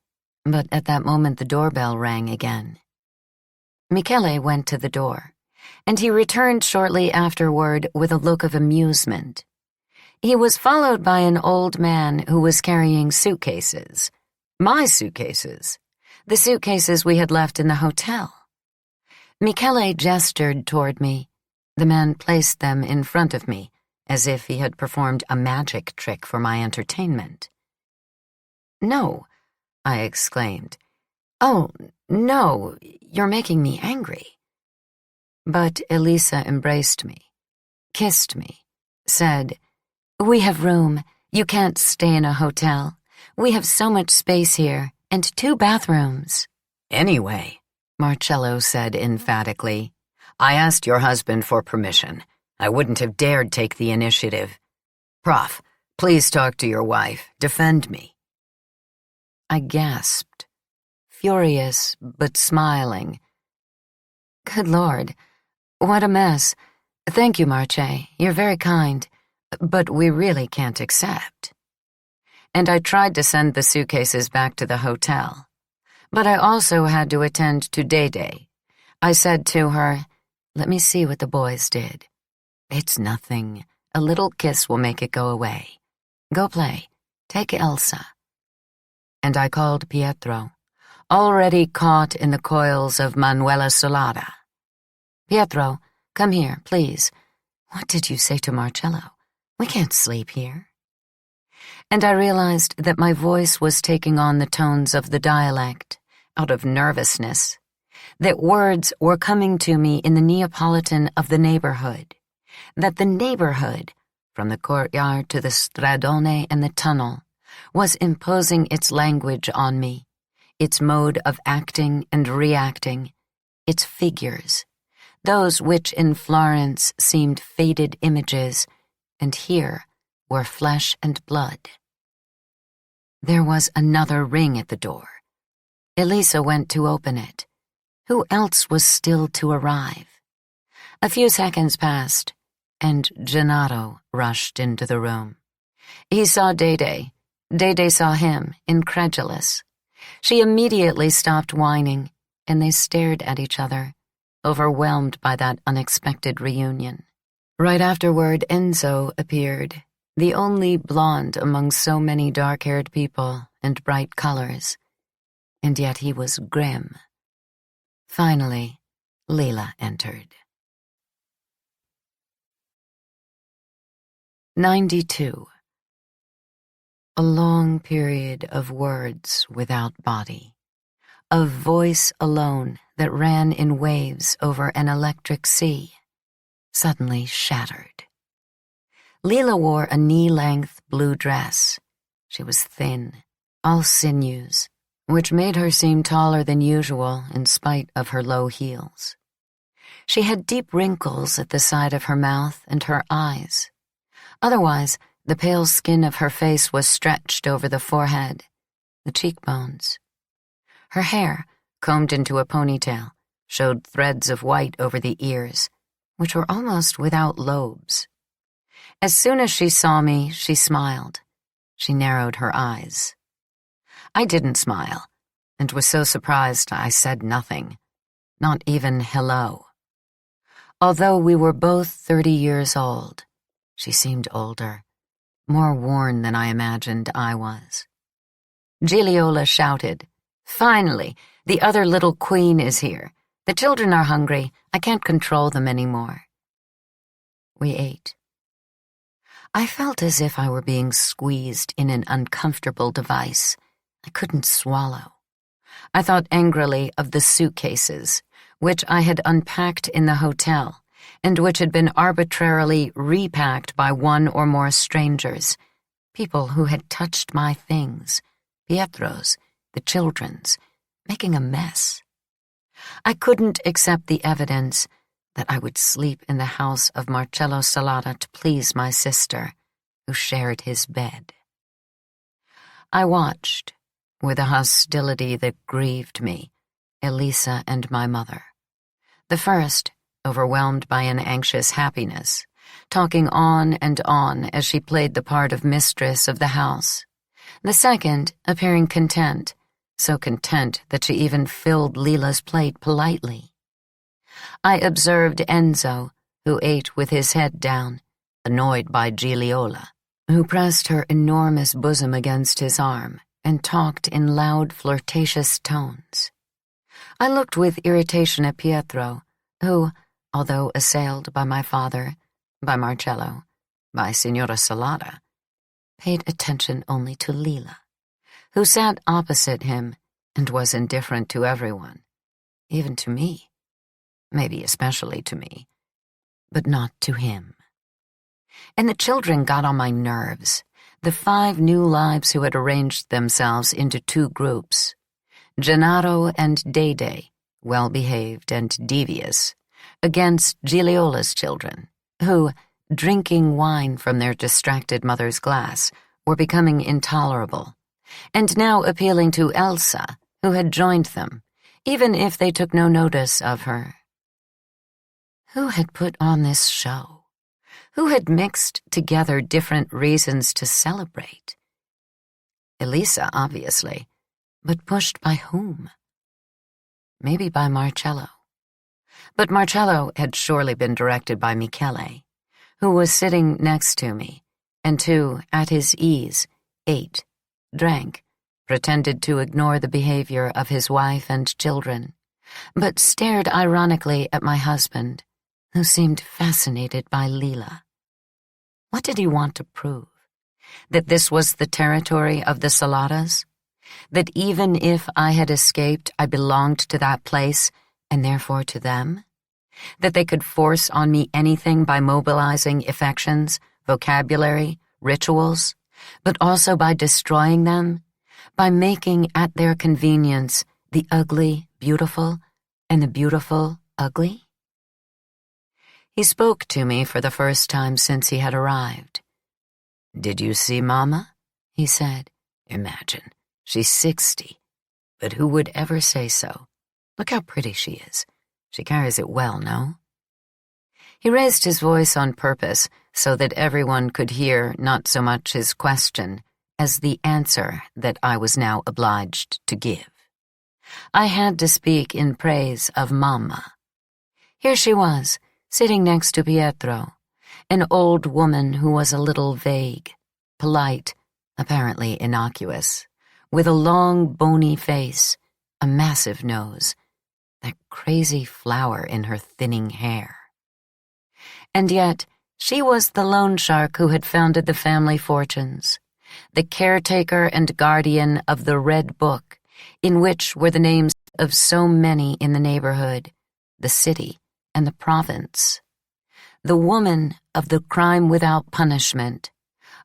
but at that moment the doorbell rang again. Michele went to the door, and he returned shortly afterward with a look of amusement. He was followed by an old man who was carrying suitcases. My suitcases. The suitcases we had left in the hotel. Michele gestured toward me. The man placed them in front of me, as if he had performed a magic trick for my entertainment. "No," I exclaimed. "Oh, no, you're making me angry." But Elisa embraced me, kissed me, said, "We have room. You can't stay in a hotel. We have so much space here, and 2 bathrooms." "Anyway," Marcello said emphatically, "I asked your husband for permission. I wouldn't have dared take the initiative. Prof, please talk to your wife. Defend me." I gasped, furious but smiling. "Good Lord, what a mess. Thank you, Marche. You're very kind. But we really can't accept." And I tried to send the suitcases back to the hotel. But I also had to attend to Dede. I said to her, "Let me see what the boys did. It's nothing. A little kiss will make it go away. Go play. Take Elsa." And I called Pietro, already caught in the coils of Manuela Solada. "Pietro, come here, please. What did you say to Marcello? We can't sleep here." And I realized that my voice was taking on the tones of the dialect, out of nervousness, that words were coming to me in the Neapolitan of the neighborhood, that the neighborhood, from the courtyard to the stradone and the tunnel, was imposing its language on me, its mode of acting and reacting, its figures, those which in Florence seemed faded images, and here were flesh and blood. There was another ring at the door. Elisa went to open it. Who else was still to arrive? A few seconds passed, and Gennaro rushed into the room. He saw Dede. Dede saw him, incredulous. She immediately stopped whining, and they stared at each other, overwhelmed by that unexpected reunion. Right afterward, Enzo appeared, the only blonde among so many dark-haired people and bright colors, and yet he was grim. Finally, Lila entered. 92. A long period of words without body, of voice alone that ran in waves over an electric sea, suddenly shattered. Lila wore a knee-length blue dress. She was thin, all sinews, which made her seem taller than usual in spite of her low heels. She had deep wrinkles at the side of her mouth and her eyes. Otherwise, the pale skin of her face was stretched over the forehead, the cheekbones. Her hair, combed into a ponytail, showed threads of white over the ears, which were almost without lobes. As soon as she saw me, she smiled. She narrowed her eyes. I didn't smile, and was so surprised I said nothing, not even hello. Although we were both 30 years old, she seemed older, more worn than I imagined I was. Gigliola shouted, "Finally, the other little queen is here. The children are hungry. I can't control them anymore." We ate. I felt as if I were being squeezed in an uncomfortable device. I couldn't swallow. I thought angrily of the suitcases, which I had unpacked in the hotel, and which had been arbitrarily repacked by one or more strangers, people who had touched my things, Pietro's, the children's, making a mess. I couldn't accept the evidence that I would sleep in the house of Marcello Salata to please my sister, who shared his bed. I watched, with a hostility that grieved me, Elisa and my mother. The first, overwhelmed by an anxious happiness, talking on and on as she played the part of mistress of the house. The second, appearing content, so content that she even filled Lila's plate politely. I observed Enzo, who ate with his head down, annoyed by Gigliola, who pressed her enormous bosom against his arm and talked in loud, flirtatious tones. I looked with irritation at Pietro, who, although assailed by my father, by Marcello, by Signora Salata, paid attention only to Lila, who sat opposite him and was indifferent to everyone, even to me, maybe especially to me, but not to him. And the children got on my nerves, the 5 new lives who had arranged themselves into 2 groups, Gennaro and Dede, well-behaved and devious, against Gigliola's children, who, drinking wine from their distracted mother's glass, were becoming intolerable, and now appealing to Elsa, who had joined them, even if they took no notice of her. Who had put on this show? Who had mixed together different reasons to celebrate? Elisa, obviously, but pushed by whom? Maybe by Marcello. But Marcello had surely been directed by Michele, who was sitting next to me, and who, at his ease, ate, drank, pretended to ignore the behavior of his wife and children, but stared ironically at my husband, who seemed fascinated by Lila. What did he want to prove? That this was the territory of the Salatas? That even if I had escaped, I belonged to that place, and therefore to them? That they could force on me anything by mobilizing affections, vocabulary, rituals, but also by destroying them, by making at their convenience the ugly beautiful and the beautiful ugly? He spoke to me for the first time since he had arrived. "Did you see Mama?" he said. "Imagine, she's 60. But who would ever say so? Look how pretty she is. She carries it well, no?" He raised his voice on purpose so that everyone could hear not so much his question as the answer that I was now obliged to give. I had to speak in praise of Mamma. Here she was, sitting next to Pietro, an old woman who was a little vague, polite, apparently innocuous, with a long, bony face, a massive nose, that crazy flower in her thinning hair. And yet, she was the loan shark who had founded the family fortunes, the caretaker and guardian of the Red Book, in which were the names of so many in the neighborhood, the city, and the province. The woman of the crime without punishment,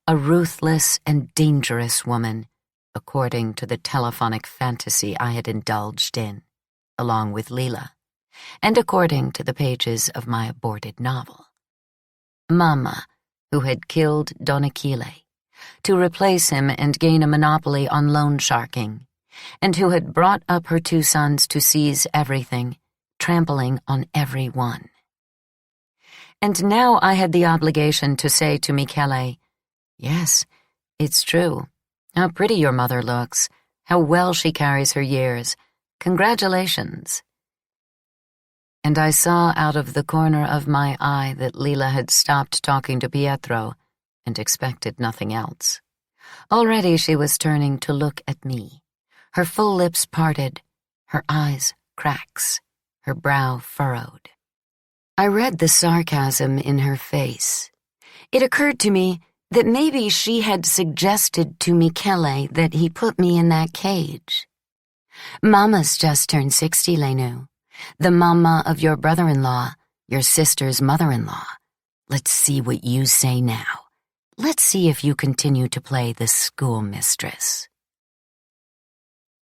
a ruthless and dangerous woman, according to the telephonic fantasy I had indulged in, along with Lila, and according to the pages of my aborted novel. Mamma, who had killed Don Achille, to replace him and gain a monopoly on loan sharking, and who had brought up her two sons to seize everything, trampling on every one. And now I had the obligation to say to Michele, "Yes, it's true. How pretty your mother looks. How well she carries her years. Congratulations." And I saw out of the corner of my eye that Lila had stopped talking to Pietro and expected nothing else. Already she was turning to look at me, her full lips parted, her eyes cracks, her brow furrowed. I read the sarcasm in her face. It occurred to me that maybe she had suggested to Michele that he put me in that cage. "Mama's just turned 60, Lenu. The mama of your brother-in-law, your sister's mother-in-law. Let's see what you say now. Let's see if you continue to play the schoolmistress."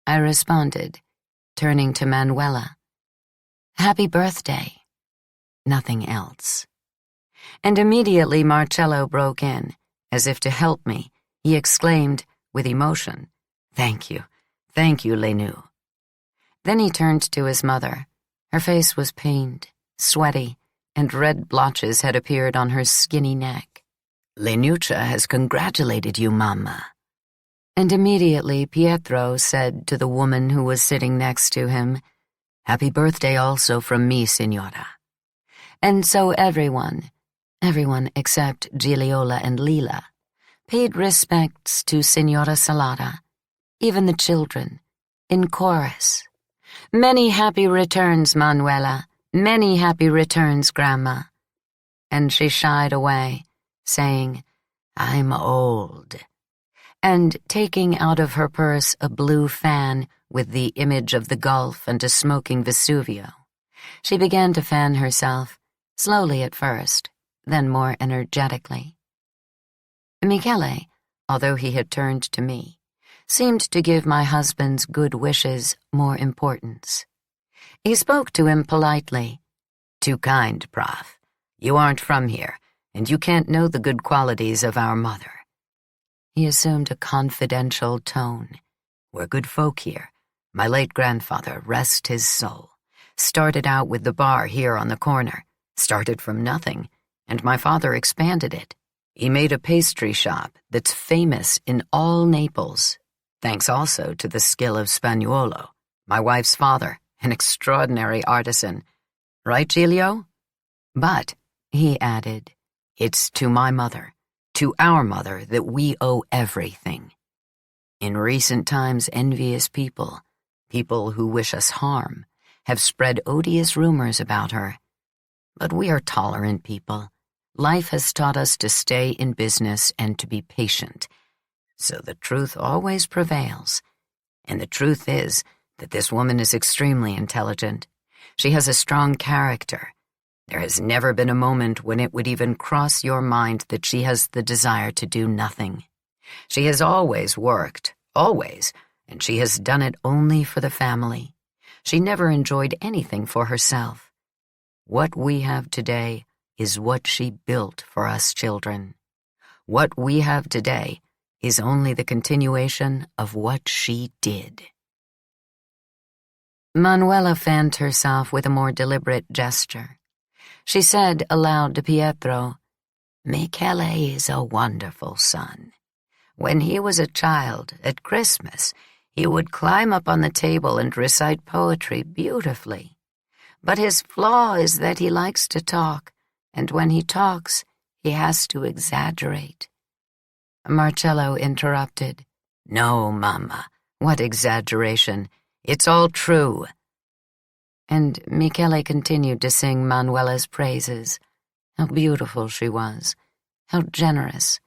I responded, turning to Manuela. "Happy birthday." Nothing else. And immediately Marcello broke in, as if to help me. He exclaimed, with emotion, Thank you, Lenu." Then he turned to his mother. Her face was pained, sweaty, and red blotches had appeared on her skinny neck. "Lenuccia has congratulated you, Mamma." And immediately Pietro said to the woman who was sitting next to him, "Happy birthday also from me, Signora." And so everyone except Gigliola and Lila, paid respects to Signora Salata, even the children, in chorus. "Many happy returns, Manuela. Many happy returns, Grandma." And she shied away, saying, "I'm old." And taking out of her purse a blue fan with the image of the Gulf and a smoking Vesuvio, she began to fan herself, slowly at first, then more energetically. Michele, although he had turned to me, seemed to give my husband's good wishes more importance. He spoke to him politely. "Too kind, Prof. You aren't from here, and you can't know the good qualities of our mother." He assumed a confidential tone. "We're good folk here. My late grandfather, rest his soul, started out with the bar here on the corner, started from nothing, and my father expanded it. He made a pastry shop that's famous in all Naples, thanks also to the skill of Spagnuolo, my wife's father, an extraordinary artisan. Right, Giglio? But," he added, "it's to my mother, to our mother, that we owe everything. In recent times, envious people who wish us harm, have spread odious rumors about her. But we are tolerant people. Life has taught us to stay in business and to be patient. So the truth always prevails. And the truth is that this woman is extremely intelligent. She has a strong character. There has never been a moment when it would even cross your mind that she has the desire to do nothing. She has always worked, always, and she has done it only for the family. She never enjoyed anything for herself. What we have today is what she built for us children. What we have today is only the continuation of what she did." Manuela fanned herself with a more deliberate gesture. She said aloud to Pietro, "Michele is a wonderful son. When he was a child, at Christmas, he would climb up on the table and recite poetry beautifully. But his flaw is that he likes to talk, and when he talks, he has to exaggerate." Marcello interrupted. "No, Mamma, what exaggeration? It's all true." And Michele continued to sing Manuela's praises. How beautiful she was. How generous.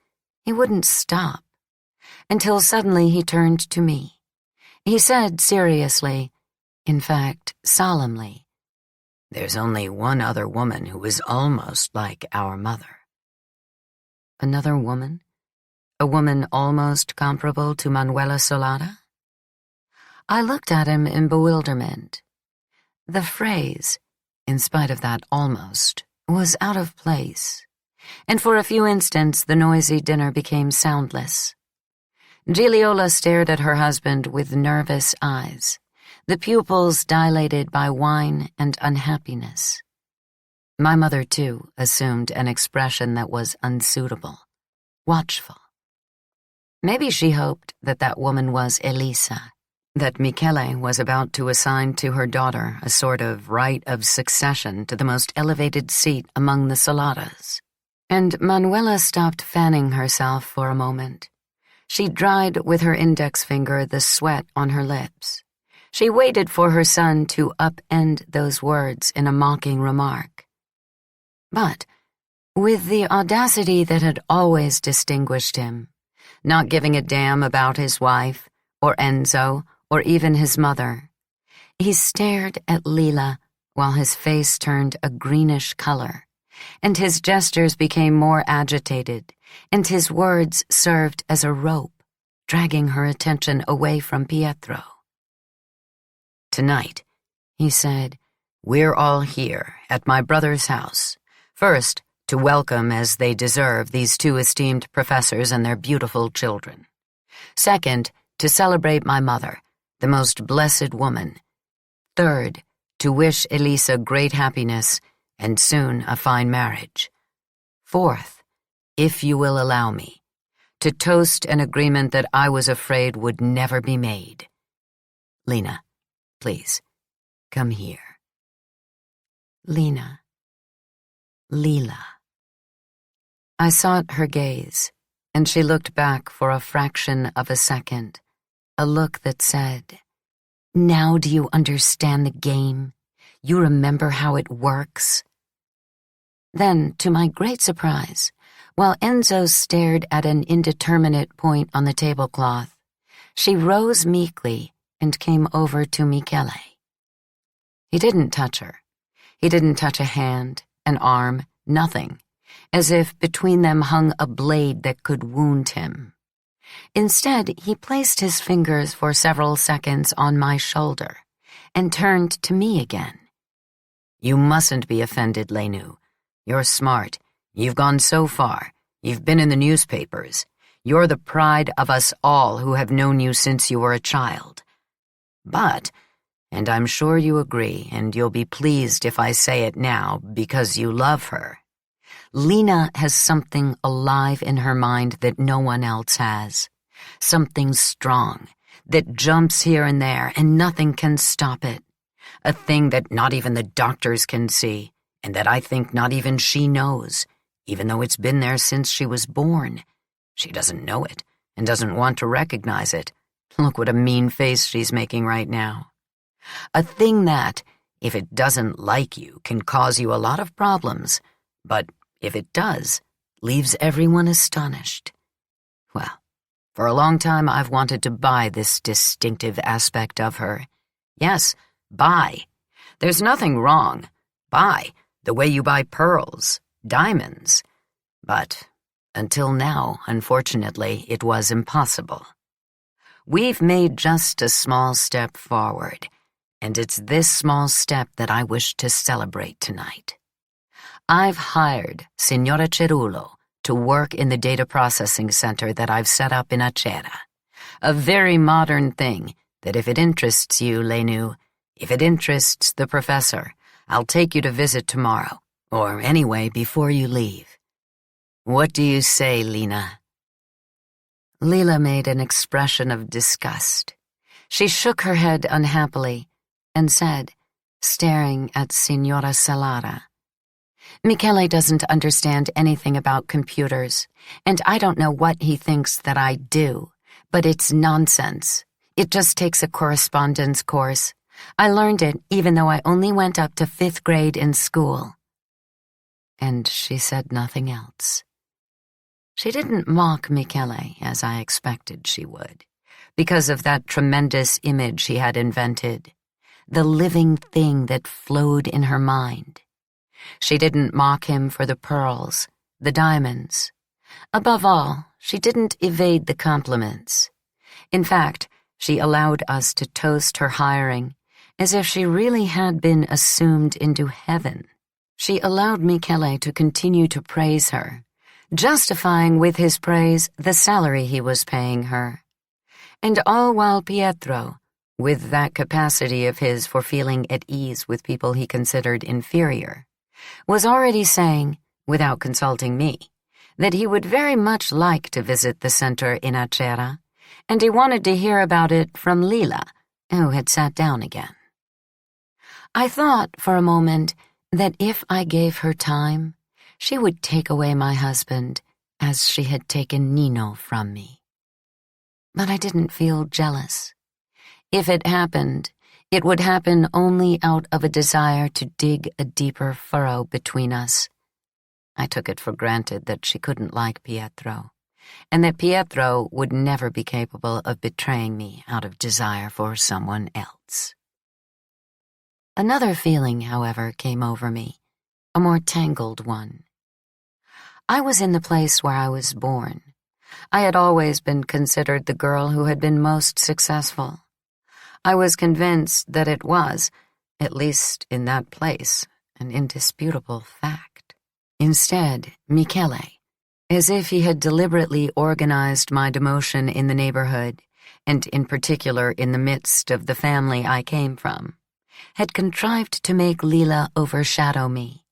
He wouldn't stop. Until suddenly he turned to me. He said seriously, in fact, solemnly, "There's only one other woman who is almost like our mother." Another woman? A woman almost comparable to Manuela Solana? I looked at him in bewilderment. The phrase, in spite of that almost, was out of place, and for a few instants the noisy dinner became soundless. Giliola stared at her husband with nervous eyes, the pupils dilated by wine and unhappiness. My mother, too, assumed an expression that was unsuitable, watchful. Maybe she hoped that that woman was Elisa, that Michele was about to assign to her daughter a sort of right of succession to the most elevated seat among the Solanas. And Manuela stopped fanning herself for a moment. She dried with her index finger the sweat on her lips. She waited for her son to upend those words in a mocking remark. But, with the audacity that had always distinguished him, not giving a damn about his wife, or Enzo, or even his mother, he stared at Lila while his face turned a greenish color, and his gestures became more agitated, and his words served as a rope, dragging her attention away from Pietro. "Tonight," he said, "we're all here at my brother's house, first to welcome as they deserve these two esteemed professors and their beautiful children. Second, to celebrate my mother, the most blessed woman. Third, to wish Elisa great happiness and soon a fine marriage. Fourth, if you will allow me, to toast an agreement that I was afraid would never be made. Lena, please, come here." Lena. Lila. I sought her gaze, and she looked back for a fraction of a second, a look that said, "Now do you understand the game? You remember how it works?" Then, to my great surprise, while Enzo stared at an indeterminate point on the tablecloth, she rose meekly and came over to Michele. He didn't touch her. He didn't touch a hand, an arm, nothing, as if between them hung a blade that could wound him. Instead, he placed his fingers for several seconds on my shoulder and turned to me again. "You mustn't be offended, Lenu. You're smart. You've gone so far. You've been in the newspapers. You're the pride of us all who have known you since you were a child. But, and I'm sure you agree, and you'll be pleased if I say it now because you love her, Lena has something alive in her mind that no one else has. Something strong, that jumps here and there and nothing can stop it. A thing that not even the doctors can see, and that I think not even she knows, even though it's been there since she was born. She doesn't know it, and doesn't want to recognize it. Look what a mean face she's making right now. A thing that, if it doesn't like you, can cause you a lot of problems, but if it does, leaves everyone astonished. Well, for a long time I've wanted to buy this distinctive aspect of her. Yes, buy. There's nothing wrong. Buy, the way you buy pearls, diamonds. But until now, unfortunately, it was impossible. We've made just a small step forward, and it's this small step that I wish to celebrate tonight. I've hired Signora Cerullo to work in the data processing center that I've set up in Acera. A very modern thing that if it interests you, Lenu, if it interests the professor, I'll take you to visit tomorrow, or anyway before you leave. What do you say, Lina? Lila made an expression of disgust. She shook her head unhappily and said, staring at Signora Salara, Michele doesn't understand anything about computers, and I don't know what he thinks that I do, but it's nonsense. It just takes a correspondence course. I learned it even though I only went up to 5th grade in school. And she said nothing else. She didn't mock Michele as I expected she would, because of that tremendous image he had invented, the living thing that flowed in her mind. She didn't mock him for the pearls, the diamonds. Above all, she didn't evade the compliments. In fact, she allowed us to toast her hiring as if she really had been assumed into heaven. She allowed Michele to continue to praise her, justifying with his praise the salary he was paying her. And all while Pietro, with that capacity of his for feeling at ease with people he considered inferior, was already saying, without consulting me, that he would very much like to visit the center in Acera, and he wanted to hear about it from Lila, who had sat down again. I thought for a moment that if I gave her time, she would take away my husband as she had taken Nino from me. But I didn't feel jealous. If it happened, it would happen only out of a desire to dig a deeper furrow between us. I took it for granted that she couldn't like Pietro, and that Pietro would never be capable of betraying me out of desire for someone else. Another feeling, however, came over me, a more tangled one. I was in the place where I was born. I had always been considered the girl who had been most successful. I was convinced that it was, at least in that place, an indisputable fact. Instead, Michele, as if he had deliberately organized my demotion in the neighborhood, and in particular in the midst of the family I came from, had contrived to make Lila overshadow me.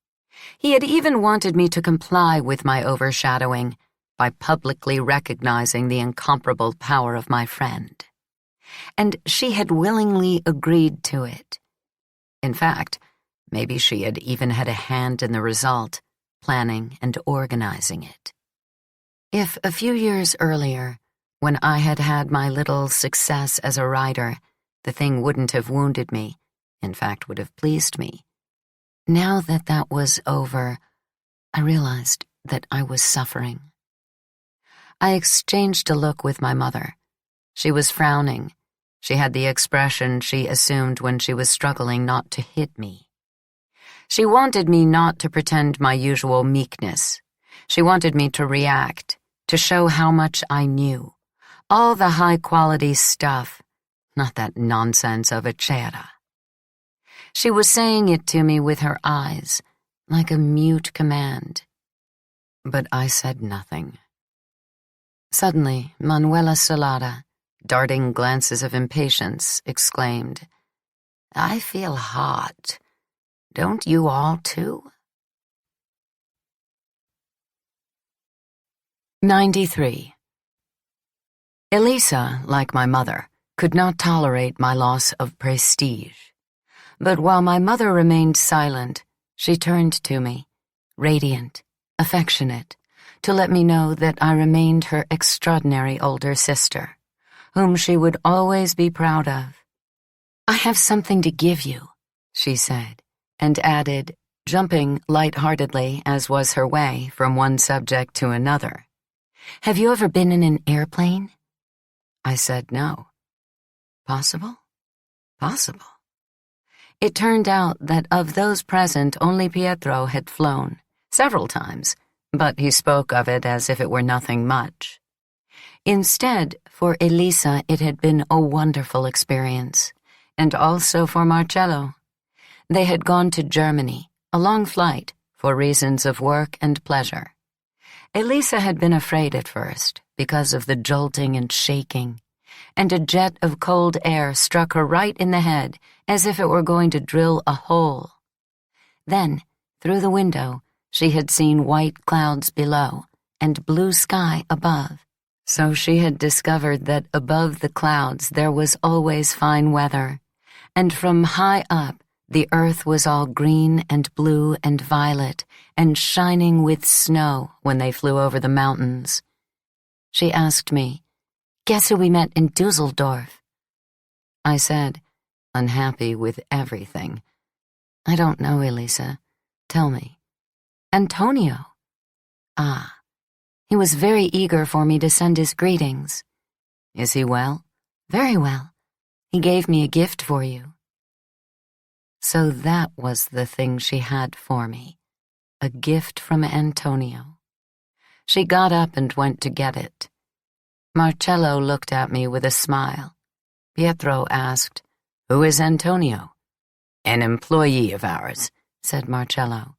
He had even wanted me to comply with my overshadowing by publicly recognizing the incomparable power of my friend. And she had willingly agreed to it. In fact, maybe she had even had a hand in the result, planning and organizing it. If a few years earlier, when I had had my little success as a writer, the thing wouldn't have wounded me, in fact would have pleased me, now that that was over, I realized that I was suffering. I exchanged a look with my mother. She was frowning. She had the expression she assumed when she was struggling not to hit me. She wanted me not to pretend my usual meekness. She wanted me to react, to show how much I knew. All the high-quality stuff, not that nonsense of Acera. She was saying it to me with her eyes, like a mute command. But I said nothing. Suddenly, Manuela Solada, darting glances of impatience, exclaimed, "I feel hot. Don't you all too?" 93. Elisa, like my mother, could not tolerate my loss of prestige. But while my mother remained silent, she turned to me, radiant, affectionate, to let me know that I remained her extraordinary older sister, whom she would always be proud of. "I have something to give you," she said, and added, jumping light-heartedly, as was her way, from one subject to another, "Have you ever been in an airplane?" I said no. Possible? Possible. It turned out that of those present only Pietro had flown, several times, but he spoke of it as if it were nothing much. Instead, for Elisa, it had been a wonderful experience, and also for Marcello. They had gone to Germany, a long flight, for reasons of work and pleasure. Elisa had been afraid at first, because of the jolting and shaking, and a jet of cold air struck her right in the head, as if it were going to drill a hole. Then, through the window, she had seen white clouds below and blue sky above. So she had discovered that above the clouds there was always fine weather, and from high up the earth was all green and blue and violet and shining with snow when they flew over the mountains. She asked me, "Guess who we met in Dusseldorf?" I said, unhappy with everything, "I don't know, Elisa. Tell me." "Antonio." "Ah. He was very eager for me to send his greetings." "Is he well?" "Very well. He gave me a gift for you." So that was the thing she had for me, a gift from Antonio. She got up and went to get it. Marcello looked at me with a smile. Pietro asked, "Who is Antonio?" "An employee of ours," said Marcello.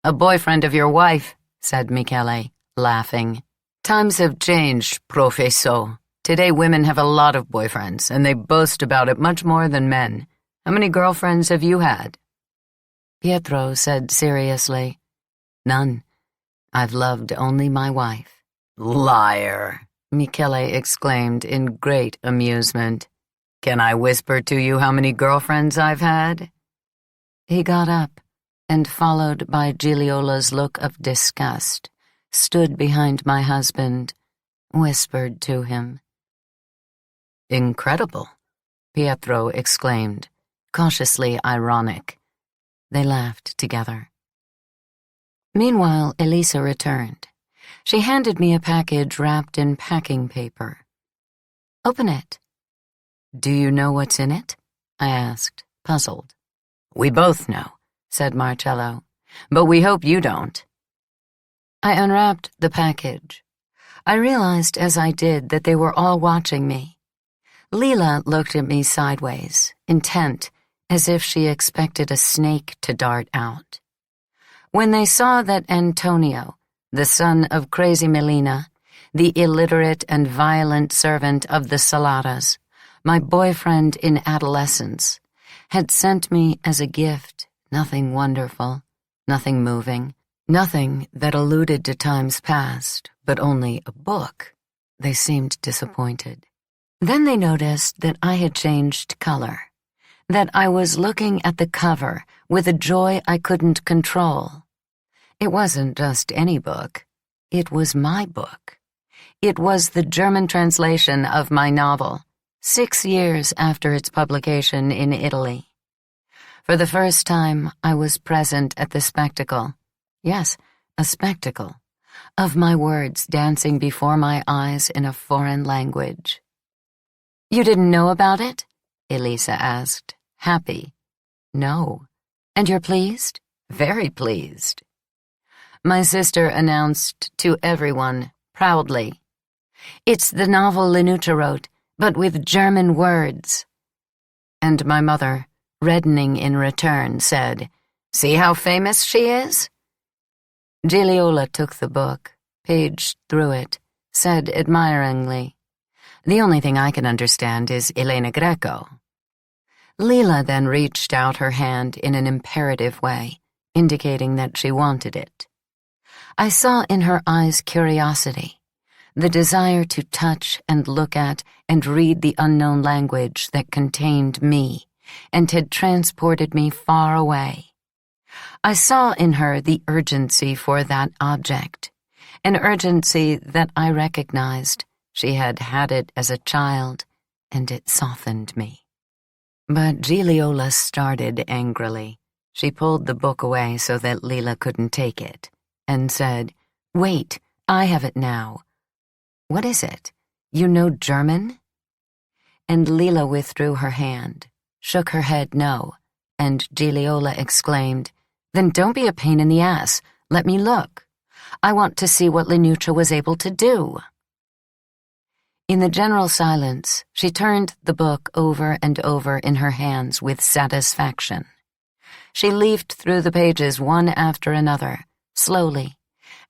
"A boyfriend of your wife," said Michele, laughing. "Times have changed, professor. Today women have a lot of boyfriends, and they boast about it much more than men. How many girlfriends have you had?" Pietro said seriously, "None. I've loved only my wife." "Liar," Michele exclaimed in great amusement. "Can I whisper to you how many girlfriends I've had?" He got up, and followed by Gigliola's look of disgust, stood behind my husband, whispered to him. "Incredible," Pietro exclaimed, cautiously ironic. They laughed together. Meanwhile, Elisa returned. She handed me a package wrapped in packing paper. "Open it." "Do you know what's in it?" I asked, puzzled. "We both know," said Marcello, "but we hope you don't." I unwrapped the package. I realized as I did that they were all watching me. Lila looked at me sideways, intent, as if she expected a snake to dart out. When they saw that Antonio, the son of crazy Melina, the illiterate and violent servant of the Saladas, my boyfriend in adolescence, had sent me as a gift nothing wonderful, nothing moving, nothing that alluded to times past, but only a book, they seemed disappointed. Then they noticed that I had changed color, that I was looking at the cover with a joy I couldn't control. It wasn't just any book. It was my book. It was the German translation of my novel, 6 years after its publication in Italy. For the first time, I was present at the spectacle, yes, a spectacle, of my words dancing before my eyes in a foreign language. "You didn't know about it?" Elisa asked, happy. "No. And you're pleased?" "Very pleased." My sister announced to everyone, proudly, "It's the novel Lenuccia wrote, but with German words." And my mother, reddening in return, said, "See how famous she is?" Gigliola took the book, paged through it, said admiringly, "The only thing I can understand is Elena Greco." Lila then reached out her hand in an imperative way, indicating that she wanted it. I saw in her eyes curiosity, the desire to touch and look at and read the unknown language that contained me and had transported me far away. I saw in her the urgency for that object, an urgency that I recognized. She had had it as a child, and it softened me. But Gigliola started angrily. She pulled the book away so that Lila couldn't take it, and said, "Wait, I have it now." "What is it? You know German?" And Lila withdrew her hand, shook her head no, and Gigliola exclaimed, "Then don't be a pain in the ass. Let me look. I want to see what Lenuccia was able to do." In the general silence, she turned the book over and over in her hands with satisfaction. She leafed through the pages one after another, slowly,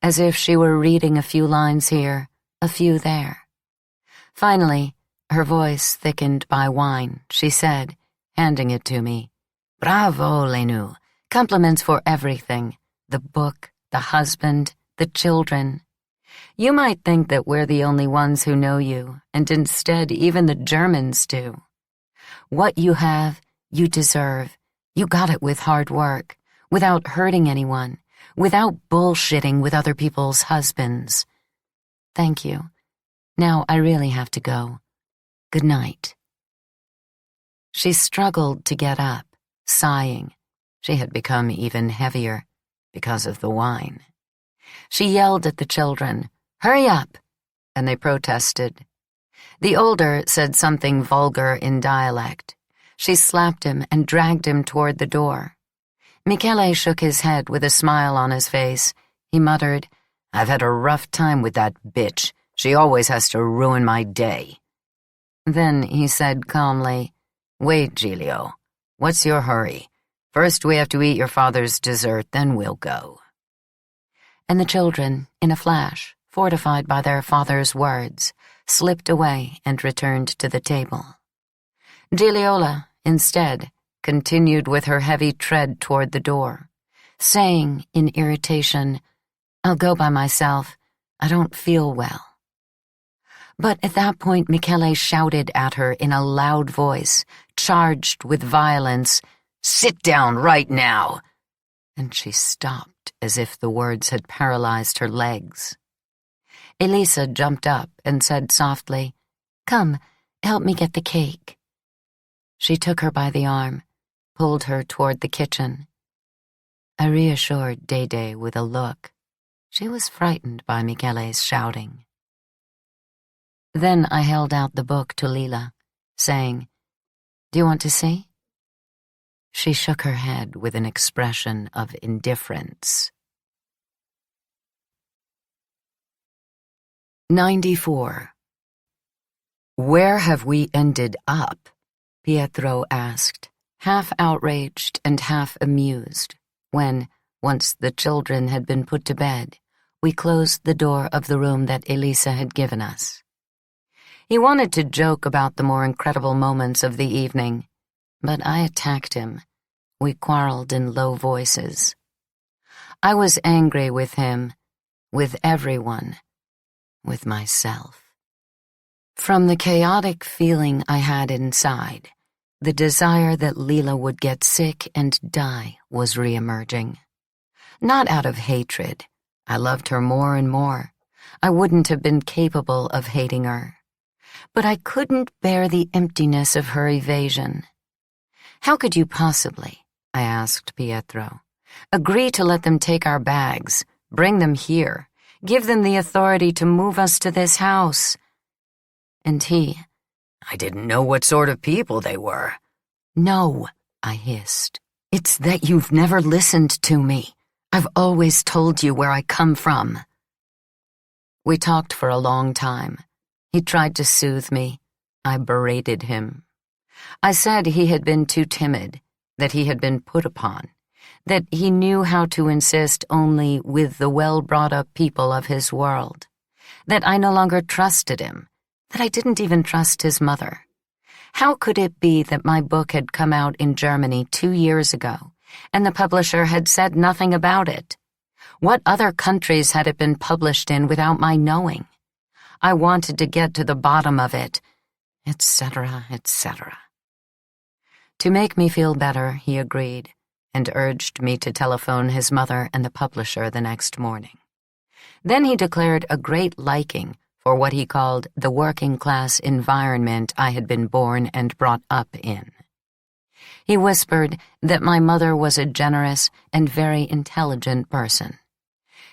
as if she were reading a few lines here, a few there. Finally, her voice thickened by wine, she said, handing it to me, "Bravo, Lenu. Compliments for everything. The book, the husband, the children. You might think that we're the only ones who know you, and instead even the Germans do. What you have, you deserve. You got it with hard work, without hurting anyone, without bullshitting with other people's husbands. Thank you. Now I really have to go. Good night." She struggled to get up, sighing. She had become even heavier because of the wine. She yelled at the children, "Hurry up!" and they protested. The older said something vulgar in dialect. She slapped him and dragged him toward the door. Michele shook his head with a smile on his face. He muttered, "I've had a rough time with that bitch. She always has to ruin my day." Then he said calmly, "Wait, Giulio. What's your hurry? First we have to eat your father's dessert, then we'll go." And the children, in a flash, fortified by their father's words, slipped away and returned to the table. Gigliola, instead, continued with her heavy tread toward the door, saying in irritation, "I'll go by myself. I don't feel well." But at that point Michele shouted at her in a loud voice, charged with violence, "Sit down right now!" And she stopped as if the words had paralyzed her legs. Elisa jumped up and said softly, "Come, help me get the cake." She took her by the arm, pulled her toward the kitchen. I reassured Dede with a look. She was frightened by Michele's shouting. Then I held out the book to Lila, saying, "Do you want to see?" She shook her head with an expression of indifference. 94. "Where have we ended up?" Pietro asked, half outraged and half amused, when, once the children had been put to bed, we closed the door of the room that Elisa had given us. He wanted to joke about the more incredible moments of the evening, but I attacked him. We quarreled in low voices. I was angry with him, with everyone, with myself. From the chaotic feeling I had inside, the desire that Lila would get sick and die was reemerging. Not out of hatred. I loved her more and more. I wouldn't have been capable of hating her. But I couldn't bear the emptiness of her evasion. "How could you possibly," I asked Pietro, "agree to let them take our bags, bring them here, give them the authority to move us to this house?" And he, "I didn't know what sort of people they were." "No," I hissed. "It's that you've never listened to me. I've always told you where I come from." We talked for a long time. He tried to soothe me. I berated him. I said he had been too timid, that he had been put upon, that he knew how to insist only with the well-brought-up people of his world, that I no longer trusted him, that I didn't even trust his mother. How could it be that my book had come out in Germany 2 years ago, and the publisher had said nothing about it? What other countries had it been published in without my knowing? I wanted to get to the bottom of it, etc., etc. To make me feel better, he agreed, and urged me to telephone his mother and the publisher the next morning. Then he declared a great liking for what he called the working-class environment I had been born and brought up in. He whispered that my mother was a generous and very intelligent person.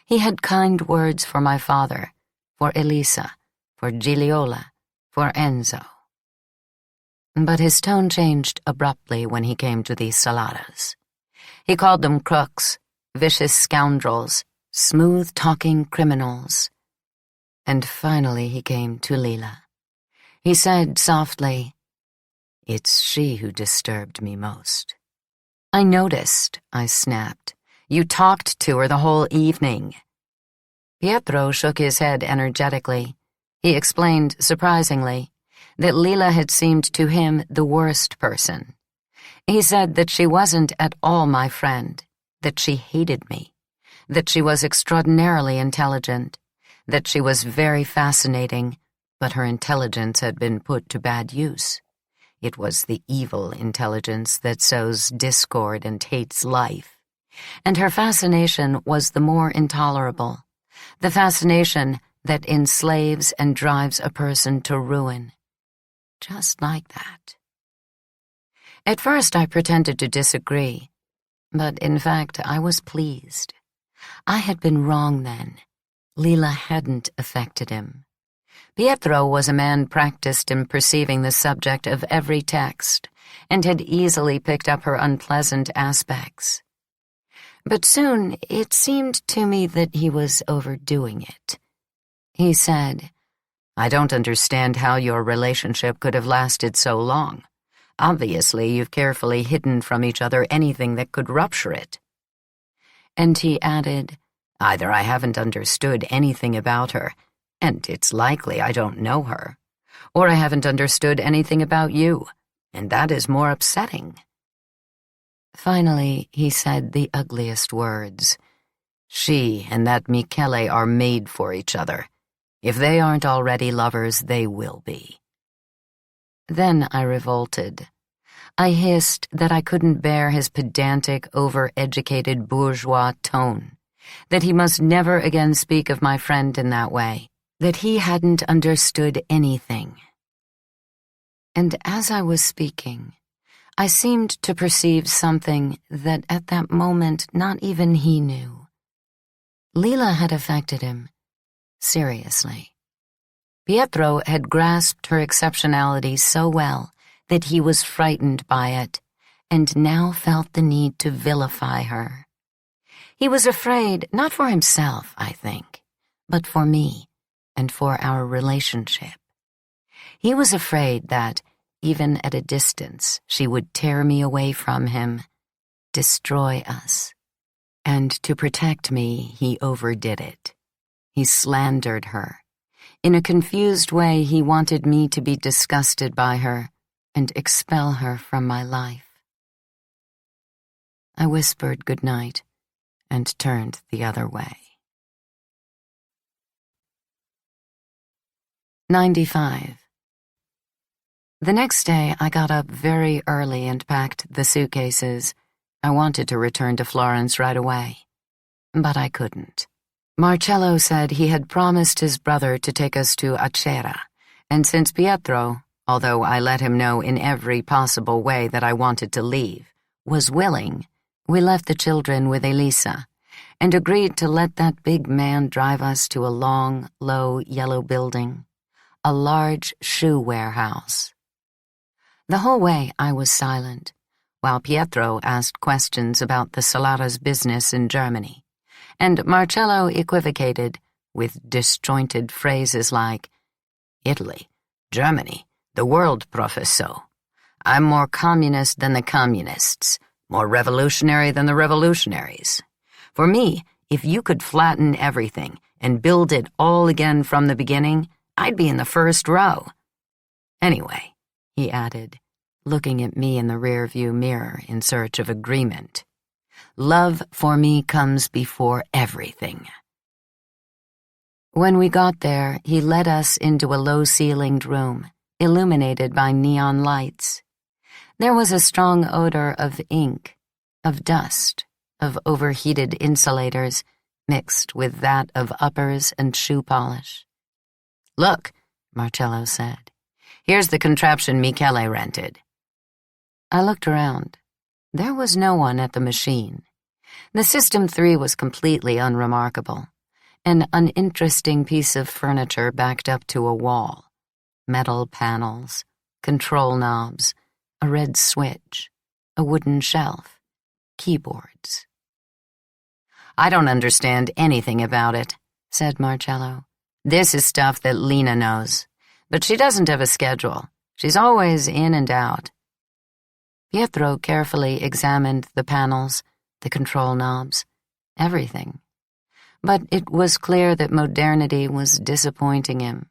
He had kind words for my father, for Elisa, for Gigliola, for Enzo. But his tone changed abruptly when he came to the Saladas. He called them crooks, vicious scoundrels, smooth-talking criminals. And finally he came to Lila. He said softly, "It's she who disturbed me most." "I noticed," I snapped. "You talked to her the whole evening." Pietro shook his head energetically. He explained, surprisingly, that Lila had seemed to him the worst person. He said that she wasn't at all my friend, that she hated me, that she was extraordinarily intelligent, that she was very fascinating, but her intelligence had been put to bad use. It was the evil intelligence that sows discord and hates life. And her fascination was the more intolerable, the fascination that enslaves and drives a person to ruin. Just like that. At first I pretended to disagree, but in fact I was pleased. I had been wrong then. Lila hadn't affected him. Pietro was a man practiced in perceiving the subject of every text, and had easily picked up her unpleasant aspects. But soon it seemed to me that he was overdoing it. He said, "I don't understand how your relationship could have lasted so long. Obviously, you've carefully hidden from each other anything that could rupture it." And he added, "Either I haven't understood anything about her, and it's likely I don't know her, or I haven't understood anything about you, and that is more upsetting." Finally, he said the ugliest words. "She and that Michele are made for each other. If they aren't already lovers, they will be." Then I revolted. I hissed that I couldn't bear his pedantic, over-educated bourgeois tone, that he must never again speak of my friend in that way, that he hadn't understood anything. And as I was speaking, I seemed to perceive something that at that moment not even he knew. Lila had affected him, seriously. Pietro had grasped her exceptionality so well that he was frightened by it, and now felt the need to vilify her. He was afraid, not for himself, I think, but for me, and for our relationship. He was afraid that, even at a distance, she would tear me away from him, destroy us. And to protect me, he overdid it. He slandered her. In a confused way, he wanted me to be disgusted by her and expel her from my life. I whispered good night and turned the other way. 95. The next day, I got up very early and packed the suitcases. I wanted to return to Florence right away, but I couldn't. Marcello said he had promised his brother to take us to Acerra, and since Pietro, although I let him know in every possible way that I wanted to leave, was willing, we left the children with Elisa, and agreed to let that big man drive us to a long, low, yellow building, a large shoe warehouse. The whole way I was silent, while Pietro asked questions about the Solara's business in Germany, and Marcello equivocated with disjointed phrases like, "Italy, Germany, the world, professor. I'm more communist than the communists, more revolutionary than the revolutionaries. For me, if you could flatten everything and build it all again from the beginning, I'd be in the first row. Anyway," he added, looking at me in the rearview mirror in search of agreement, "love for me comes before everything." When we got there, he led us into a low-ceilinged room, illuminated by neon lights. There was a strong odor of ink, of dust, of overheated insulators, mixed with that of uppers and shoe polish. "Look," Marcello said, "here's the contraption Michele rented." I looked around. There was no one at the machine. The System 3 was completely unremarkable. An uninteresting piece of furniture backed up to a wall. Metal panels, control knobs, a red switch, a wooden shelf, keyboards. "I don't understand anything about it," said Marcello. "This is stuff that Lena knows. but she doesn't have a schedule. She's always in and out. Pietro carefully examined the panels, the control knobs, everything. But it was clear that modernity was disappointing him.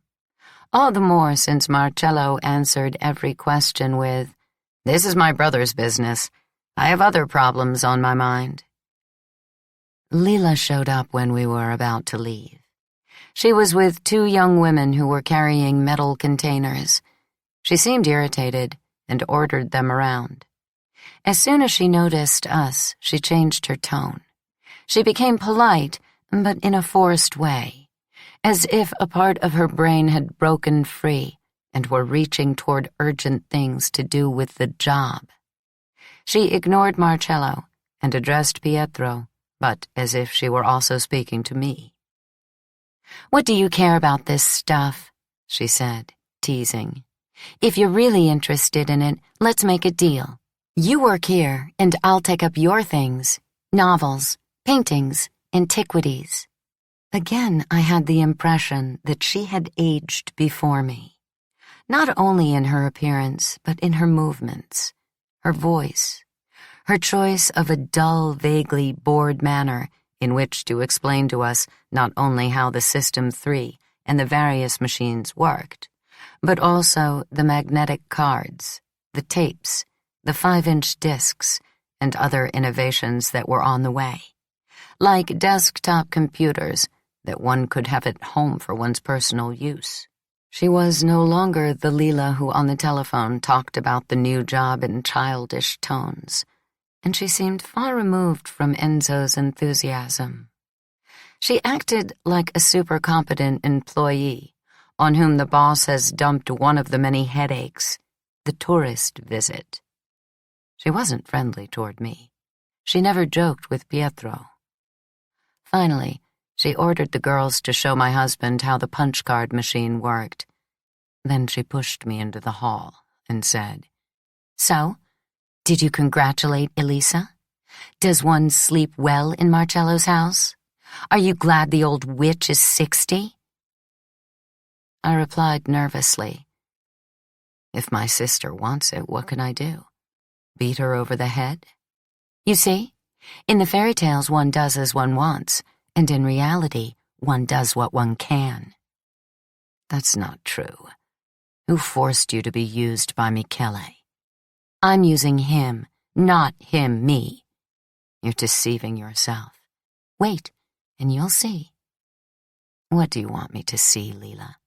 All the more since Marcello answered every question with, "This is my brother's business. I have other problems on my mind." Lila showed up when we were about to leave. She was with two young women who were carrying metal containers. She seemed irritated and ordered them around. As soon as she noticed us, she changed her tone. She became polite, but in a forced way, as if a part of her brain had broken free and were reaching toward urgent things to do with the job. She ignored Marcello and addressed Pietro, but as if she were also speaking to me. "What do you care about this stuff?" she said, teasing. "If you're really interested in it, let's make a deal. You work here, and I'll take up your things, novels, paintings, antiquities." Again, I had the impression that she had aged before me, not only in her appearance, but in her movements, her voice, her choice of a dull, vaguely bored manner in which to explain to us not only how the System 3 and the various machines worked, but also the magnetic cards, the tapes, the 5-inch discs, and other innovations that were on the way, like desktop computers that one could have at home for one's personal use. She was no longer the Lila who on the telephone talked about the new job in childish tones, and she seemed far removed from Enzo's enthusiasm. She acted like a super-competent employee on whom the boss has dumped one of the many headaches, the tourist visit. She wasn't friendly toward me. She never joked with Pietro. Finally, she ordered the girls to show my husband how the punch card machine worked. Then she pushed me into the hall and said, "So, did you congratulate Elisa? Does one sleep well in Marcello's house? Are you glad the old witch is 60? I replied nervously, "If my sister wants it, what can I do? Beat her over the head? You see, in the fairy tales one does as one wants, and in reality one does what one can." "That's not true. Who forced you to be used by Michele? I'm using him, not him me. You're deceiving yourself. Wait, and you'll see." "What do you want me to see, Lila?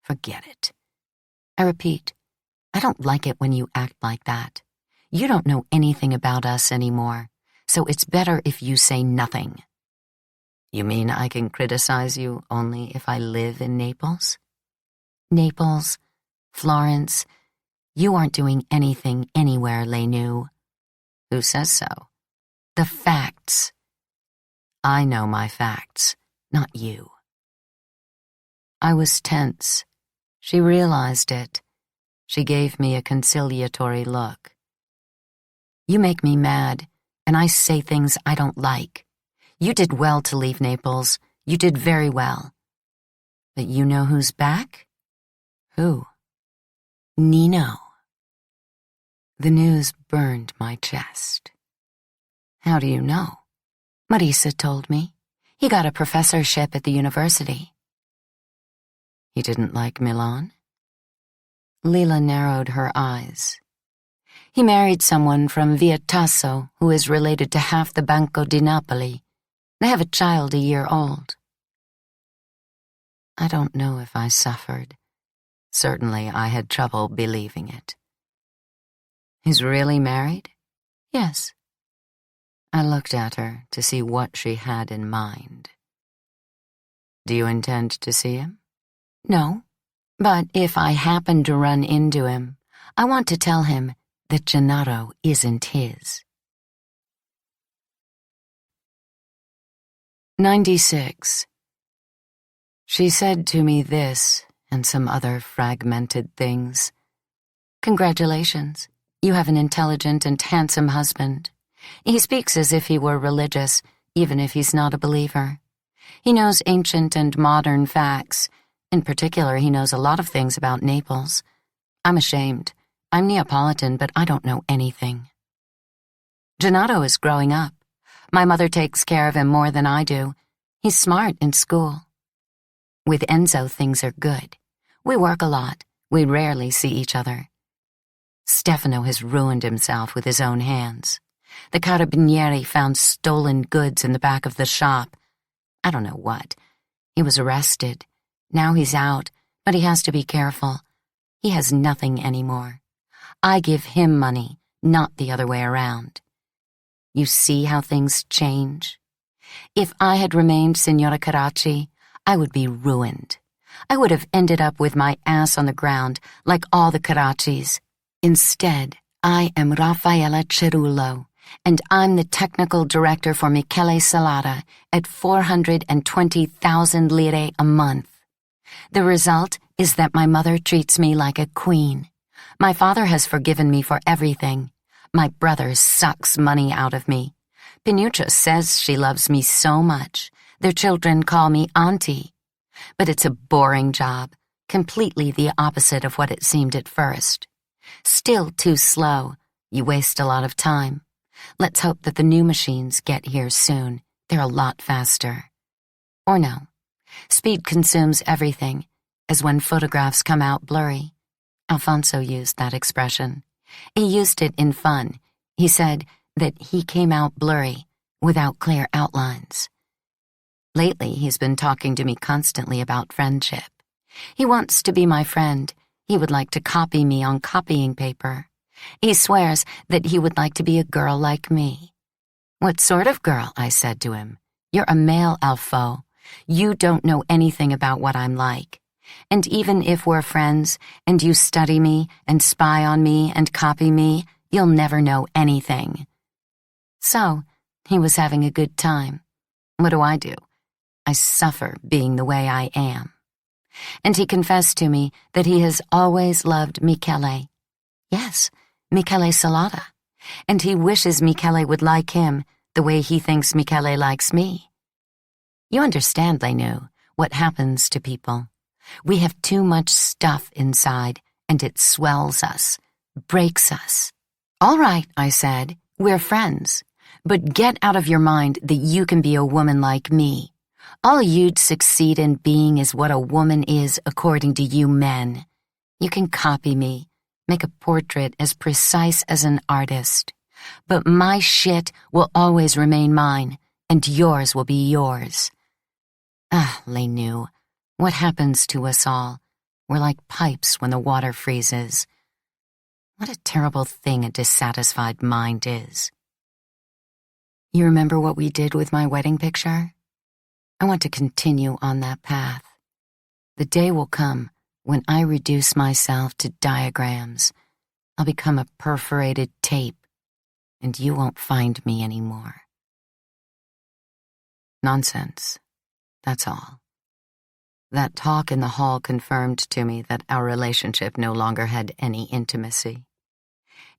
Forget it. I repeat, I don't like it when you act like that. You don't know anything about us anymore, so it's better if you say nothing." "You mean I can criticize you only if I live in Naples?" "Naples, Florence, you aren't doing anything anywhere, Lenu." "Who says so?" "The facts." "I know my facts, not you." I was tense. She realized it. She gave me a conciliatory look. "You make me mad, and I say things I don't like. You did well to leave Naples. You did very well. But you know who's back?" "Who?" "Nino." The news burned my chest. "How do you know?" "Marisa told me. He got a professorship at the university." "He didn't like Milan?" Lila narrowed her eyes. "He married someone from Via Tasso who is related to half the Banco di Napoli. They have a child a year old." I don't know if I suffered. Certainly I had trouble believing it. "He's really married?" "Yes." I looked at her to see what she had in mind. "Do you intend to see him?" "No, but if I happen to run into him, I want to tell him that Gennaro isn't his." 96. She said to me this and some other fragmented things. "Congratulations. You have an intelligent and handsome husband. He speaks as if he were religious, even if he's not a believer. He knows ancient and modern facts, In particular, he knows a lot of things about Naples. I'm ashamed. I'm Neapolitan, but I don't know anything. Gennaro is growing up. My mother takes care of him more than I do. He's smart in school. With Enzo, things are good. We work a lot. We rarely see each other. Stefano has ruined himself with his own hands. The carabinieri found stolen goods in the back of the shop. I don't know what. He was arrested. Now he's out, but he has to be careful. He has nothing anymore. I give him money, not the other way around. You see how things change? If I had remained Signora Carracci, I would be ruined. I would have ended up with my ass on the ground like all the Carraccis. Instead, I am Raffaella Cerullo, and I'm the technical director for Michele Salata at 420,000 lire a month. The result is that my mother treats me like a queen. My father has forgiven me for everything. My brother sucks money out of me. Pinuccia says she loves me so much. Their children call me auntie. But it's a boring job, completely the opposite of what it seemed at first. Still too slow. You waste a lot of time. Let's hope that the new machines get here soon. They're a lot faster. Or no. Speed consumes everything, as when photographs come out blurry. Alfonso used that expression. He used it in fun. He said that he came out blurry, without clear outlines. Lately, he's been talking to me constantly about friendship. He wants to be my friend. He would like to copy me on copying paper. He swears that he would like to be a girl like me. What sort of girl? I said to him. You're a male, Alfo. You don't know anything about what I'm like. And even if we're friends, and you study me, and spy on me, and copy me, you'll never know anything. So, he was having a good time. What do? I suffer being the way I am. And he confessed to me that he has always loved Michele. Yes, Michele Salata. And he wishes Michele would like him the way he thinks Michele likes me. You understand, Lenu, what happens to people. We have too much stuff inside, and it swells us, breaks us. All right, I said, we're friends. But get out of your mind that you can be a woman like me. All you'd succeed in being is what a woman is according to you men. You can copy me, make a portrait as precise as an artist. But my shit will always remain mine, and yours will be yours. Ah, Lenu, what happens to us all? We're like pipes when the water freezes. What a terrible thing a dissatisfied mind is. You remember what we did with my wedding picture? I want to continue on that path. The day will come when I reduce myself to diagrams. I'll become a perforated tape, and you won't find me anymore. Nonsense. That's all. That talk in the hall confirmed to me that our relationship no longer had any intimacy.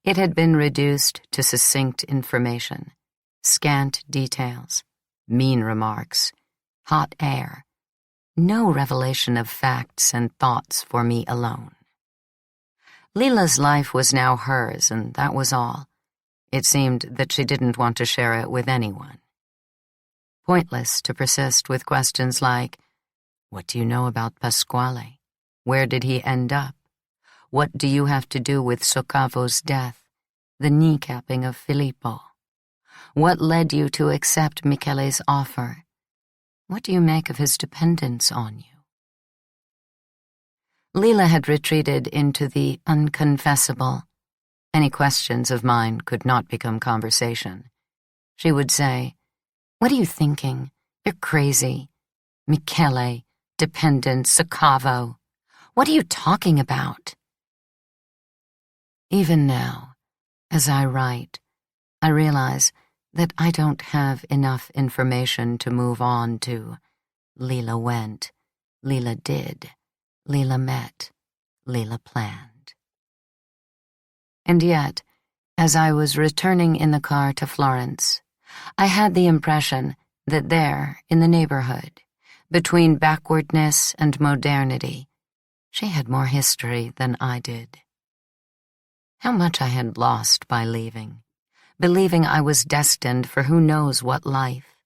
It had been reduced to succinct information, scant details, mean remarks, hot air, no revelation of facts and thoughts for me alone. Lila's life was now hers, and that was all. It seemed that she didn't want to share it with anyone. Pointless to persist with questions like, what do you know about Pasquale? Where did he end up? What do you have to do with Soccavo's death, the kneecapping of Filippo? What led you to accept Michele's offer? What do you make of his dependence on you? Lila had retreated into the unconfessable. Any questions of mine could not become conversation. She would say, what are you thinking? You're crazy. Michele, dependent, Soccavo. What are you talking about? Even now, as I write, I realize that I don't have enough information to move on to Lila went, Lila did, Lila met, Lila planned. And yet, as I was returning in the car to Florence, I had the impression that there, in the neighborhood, between backwardness and modernity. She had more history than I did. How much I had lost by leaving, believing I was destined for who knows what life.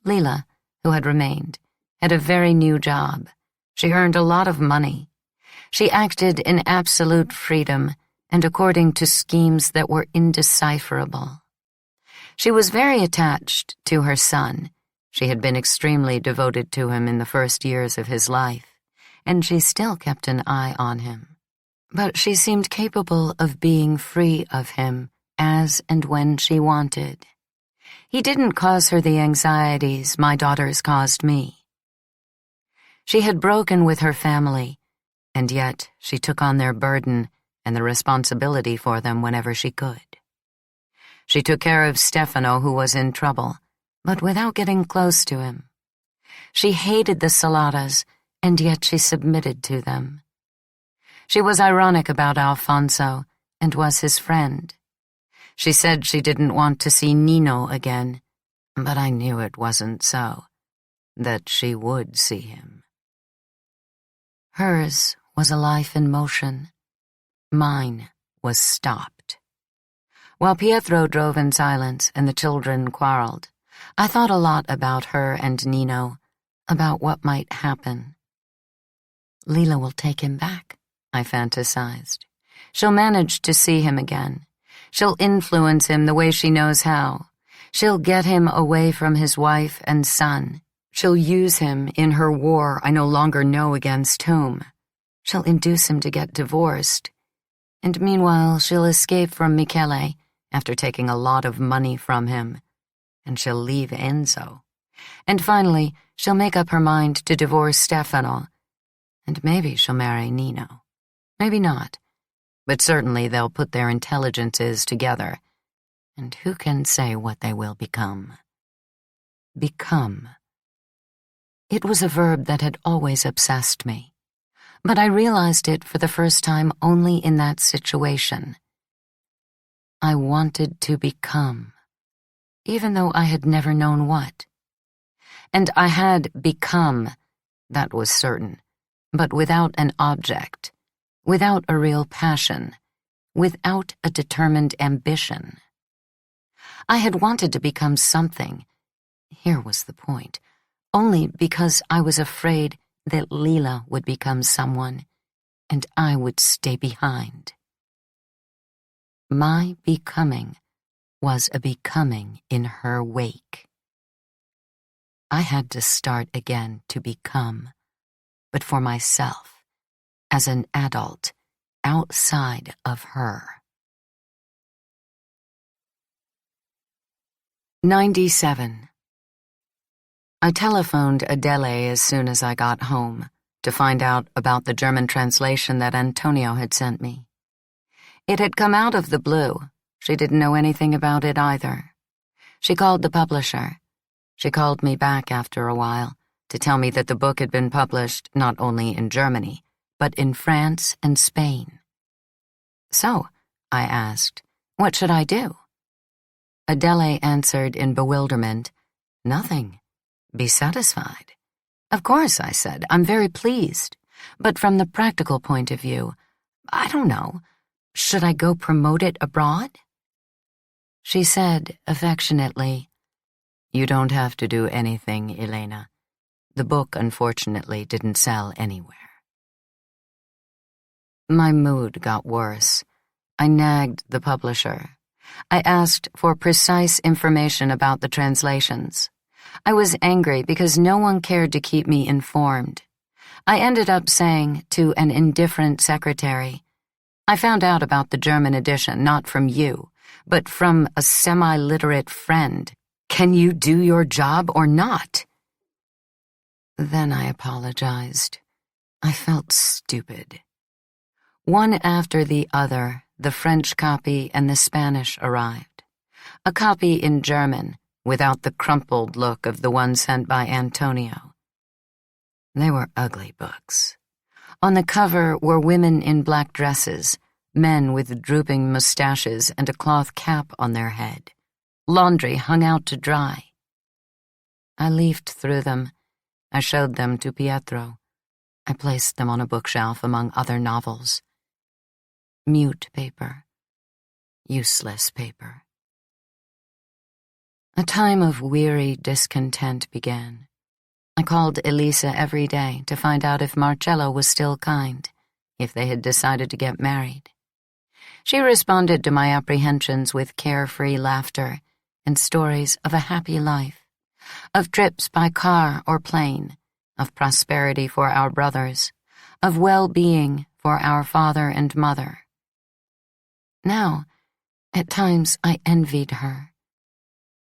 Lila, who had remained, had a very new job. She earned a lot of money. She acted in absolute freedom and according to schemes that were indecipherable. She was very attached to her son. She had been extremely devoted to him in the first years of his life, and she still kept an eye on him. But she seemed capable of being free of him as and when she wanted. He didn't cause her the anxieties my daughters caused me. She had broken with her family, and yet she took on their burden and the responsibility for them whenever she could. She took care of Stefano, who was in trouble, but without getting close to him. She hated the Saladas, and yet she submitted to them. She was ironic about Alfonso and was his friend. She said she didn't want to see Nino again, but I knew it wasn't so, that she would see him. Hers was a life in motion. Mine was stopped. While Pietro drove in silence and the children quarreled, I thought a lot about her and Nino, about what might happen. Lila will take him back, I fantasized. She'll manage to see him again. She'll influence him the way she knows how. She'll get him away from his wife and son. She'll use him in her war I no longer know against whom. She'll induce him to get divorced. And meanwhile, she'll escape from Michele after taking a lot of money from him. And she'll leave Enzo. And finally, she'll make up her mind to divorce Stefano. And maybe she'll marry Nino. Maybe not. But certainly they'll put their intelligences together. And who can say what they will become? Become. It was a verb that had always obsessed me. But I realized it for the first time only in that situation. I wanted to become, even though I had never known what. And I had become, that was certain, but without an object, without a real passion, without a determined ambition. I had wanted to become something, here was the point, only because I was afraid that Lila would become someone, and I would stay behind. My becoming was a becoming in her wake. I had to start again to become, but for myself, as an adult, outside of her. 97. I telephoned Adele as soon as I got home to find out about the German translation that Antonio had sent me. It had come out of the blue. She didn't know anything about it either. She called the publisher. She called me back after a while to tell me that the book had been published not only in Germany, but in France and Spain. So, I asked, what should I do? Adele answered in bewilderment, nothing. Be satisfied. Of course, I said, I'm very pleased. But from the practical point of view, I don't know. Should I go promote it abroad? She said affectionately, you don't have to do anything, Elena. The book, unfortunately, didn't sell anywhere. My mood got worse. I nagged the publisher. I asked for precise information about the translations. I was angry because no one cared to keep me informed. I ended up saying to an indifferent secretary, I found out about the German edition not from you, but from a semi-literate friend. Can you do your job or not? Then I apologized. I felt stupid. One after the other, the French copy and the Spanish arrived. A copy in German, without the crumpled look of the one sent by Antonio. They were ugly books. On the cover were women in black dresses, men with drooping mustaches and a cloth cap on their head. Laundry hung out to dry. I leafed through them, I showed them to Pietro. I placed them on a bookshelf among other novels. Mute paper. Useless paper. A time of weary discontent began. I called Elisa every day to find out if Marcello was still kind, if they had decided to get married. She responded to my apprehensions with carefree laughter and stories of a happy life, of trips by car or plane, of prosperity for our brothers, of well-being for our father and mother. Now, at times I envied her.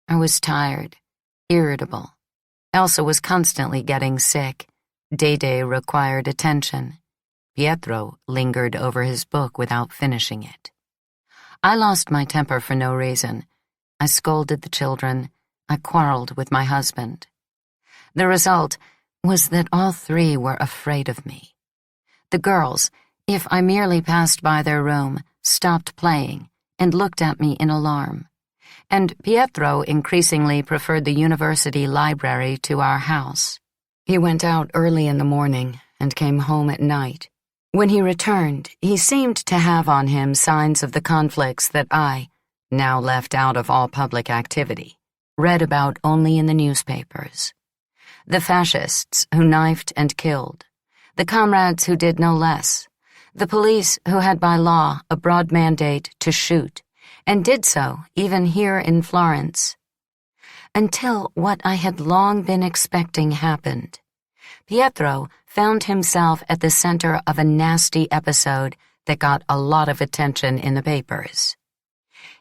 I was tired, irritable. Elsa was constantly getting sick. Dede required attention. Pietro lingered over his book without finishing it. I lost my temper for no reason. I scolded the children. I quarreled with my husband. The result was that all three were afraid of me. The girls, if I merely passed by their room, stopped playing and looked at me in alarm. And Pietro increasingly preferred the university library to our house. He went out early in the morning and came home at night. When he returned, he seemed to have on him signs of the conflicts that I, now left out of all public activity, read about only in the newspapers. The fascists who knifed and killed, the comrades who did no less, the police who had by law a broad mandate to shoot, and did so even here in Florence. Until what I had long been expecting happened. Pietro found himself at the center of a nasty episode that got a lot of attention in the papers.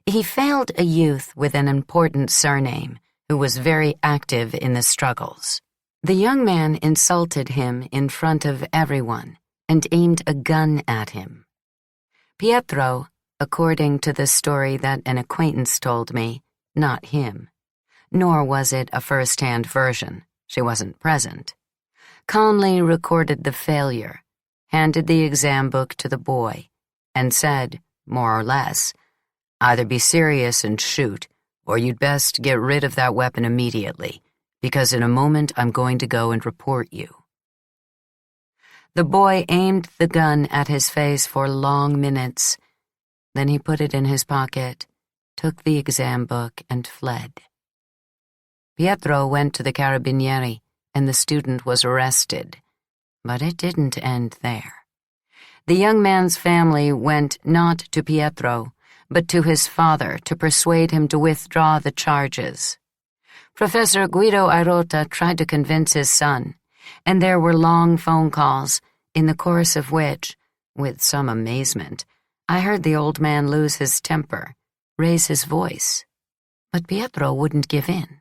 He failed a youth with an important surname who was very active in the struggles. The young man insulted him in front of everyone and aimed a gun at him. Pietro, according to the story that an acquaintance told me, not him, nor was it a first-hand version, she wasn't present, calmly recorded the failure, handed the exam book to the boy, and said, more or less, either be serious and shoot, or you'd best get rid of that weapon immediately, because in a moment I'm going to go and report you. The boy aimed the gun at his face for long minutes. Then he put it in his pocket, took the exam book, and fled. Pietro went to the Carabinieri, and the student was arrested. But it didn't end there. The young man's family went not to Pietro, but to his father to persuade him to withdraw the charges. Professor Guido Airota tried to convince his son, and there were long phone calls, in the course of which, with some amazement, I heard the old man lose his temper, raise his voice. But Pietro wouldn't give in.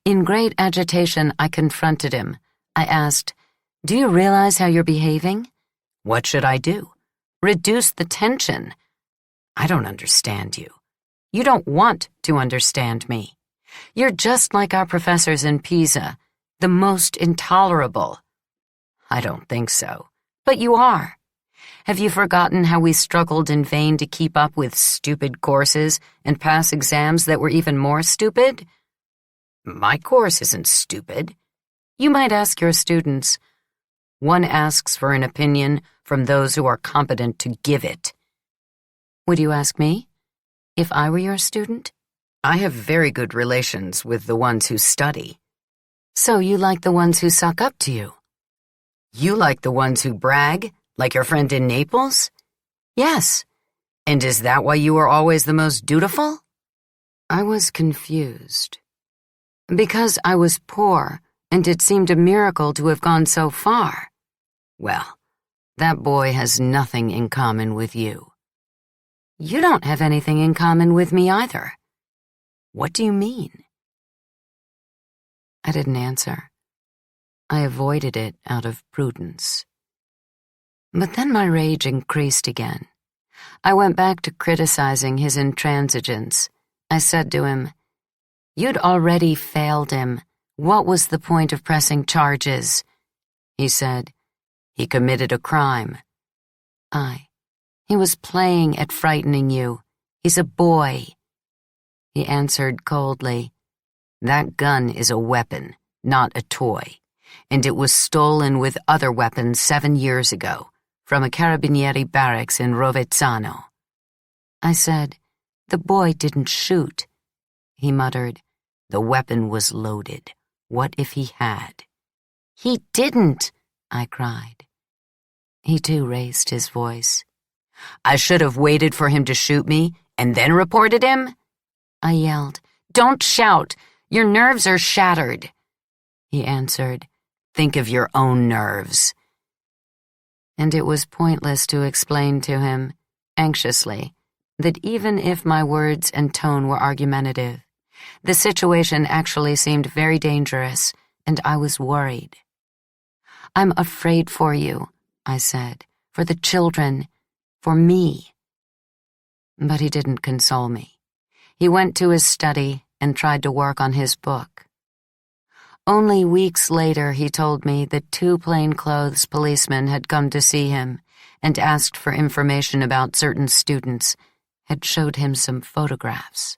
In great agitation, I confronted him. I asked, "Do you realize how you're behaving?" "What should I do?" "Reduce the tension." "I don't understand you." "You don't want to understand me. You're just like our professors in Pisa, the most intolerable." "I don't think so." "But you are. Have you forgotten how we struggled in vain to keep up with stupid courses and pass exams that were even more stupid?" "My course isn't stupid." "You might ask your students. One asks for an opinion from those who are competent to give it." "Would you ask me, if I were your student?" "I have very good relations with the ones who study." "So you like the ones who suck up to you?" "You like the ones who brag, like your friend in Naples?" "Yes." "And is that why you are always the most dutiful?" I was confused. Because I was poor, and it seemed a miracle to have gone so far. "Well, that boy has nothing in common with you." "You don't have anything in common with me either." "What do you mean?" I didn't answer. I avoided it out of prudence. But then my rage increased again. I went back to criticizing his intransigence. I said to him, "You'd already failed him. What was the point of pressing charges?" He said, "He committed a crime." He was playing at frightening you. He's a boy." He answered coldly, "That gun is a weapon, not a toy. and it was stolen with other weapons 7 years ago from a carabinieri barracks in Rovezzano. I said, "The boy didn't shoot." He muttered, "The weapon was loaded. What if he had?" "He didn't," I cried. He too raised his voice. "I should have waited for him to shoot me and then reported him?" I yelled, "Don't shout! Your nerves are shattered." He answered, "Think of your own nerves." And it was pointless to explain to him, anxiously, that even if my words and tone were argumentative, the situation actually seemed very dangerous, and I was worried. "I'm afraid for you," I said, "for the children, for me." But he didn't console me. He went to his study and tried to work on his book. Only weeks later he told me that 2 plainclothes policemen had come to see him and asked for information about certain students, had showed him some photographs.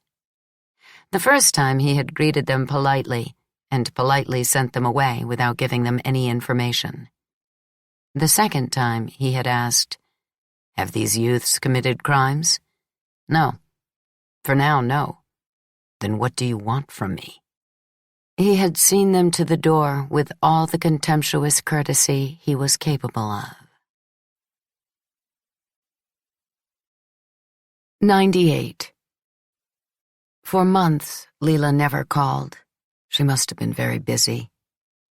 The first time he had greeted them politely and politely sent them away without giving them any information. The second time he had asked, "Have these youths committed crimes?" "No. For now, no." "Then what do you want from me?" He had seen them to the door with all the contemptuous courtesy he was capable of. 98. For months, Lila never called. She must have been very busy.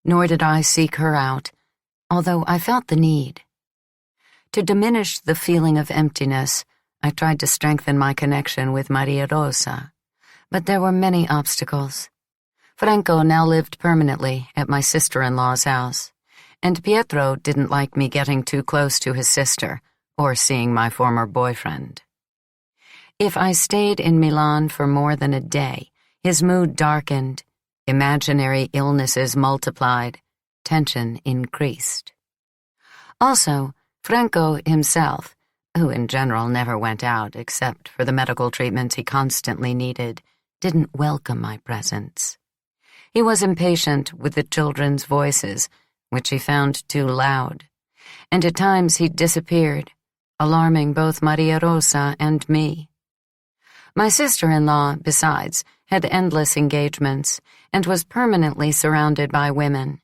Nor did I seek her out, although I felt the need. To diminish the feeling of emptiness, I tried to strengthen my connection with Maria Rosa, but there were many obstacles. Franco now lived permanently at my sister-in-law's house, and Pietro didn't like me getting too close to his sister or seeing my former boyfriend. If I stayed in Milan for more than a day, his mood darkened, imaginary illnesses multiplied, tension increased. Also, Franco himself, who in general never went out except for the medical treatments he constantly needed, didn't welcome my presence. He was impatient with the children's voices, which he found too loud, and at times he disappeared, alarming both Maria Rosa and me. My sister-in-law, besides, had endless engagements and was permanently surrounded by women.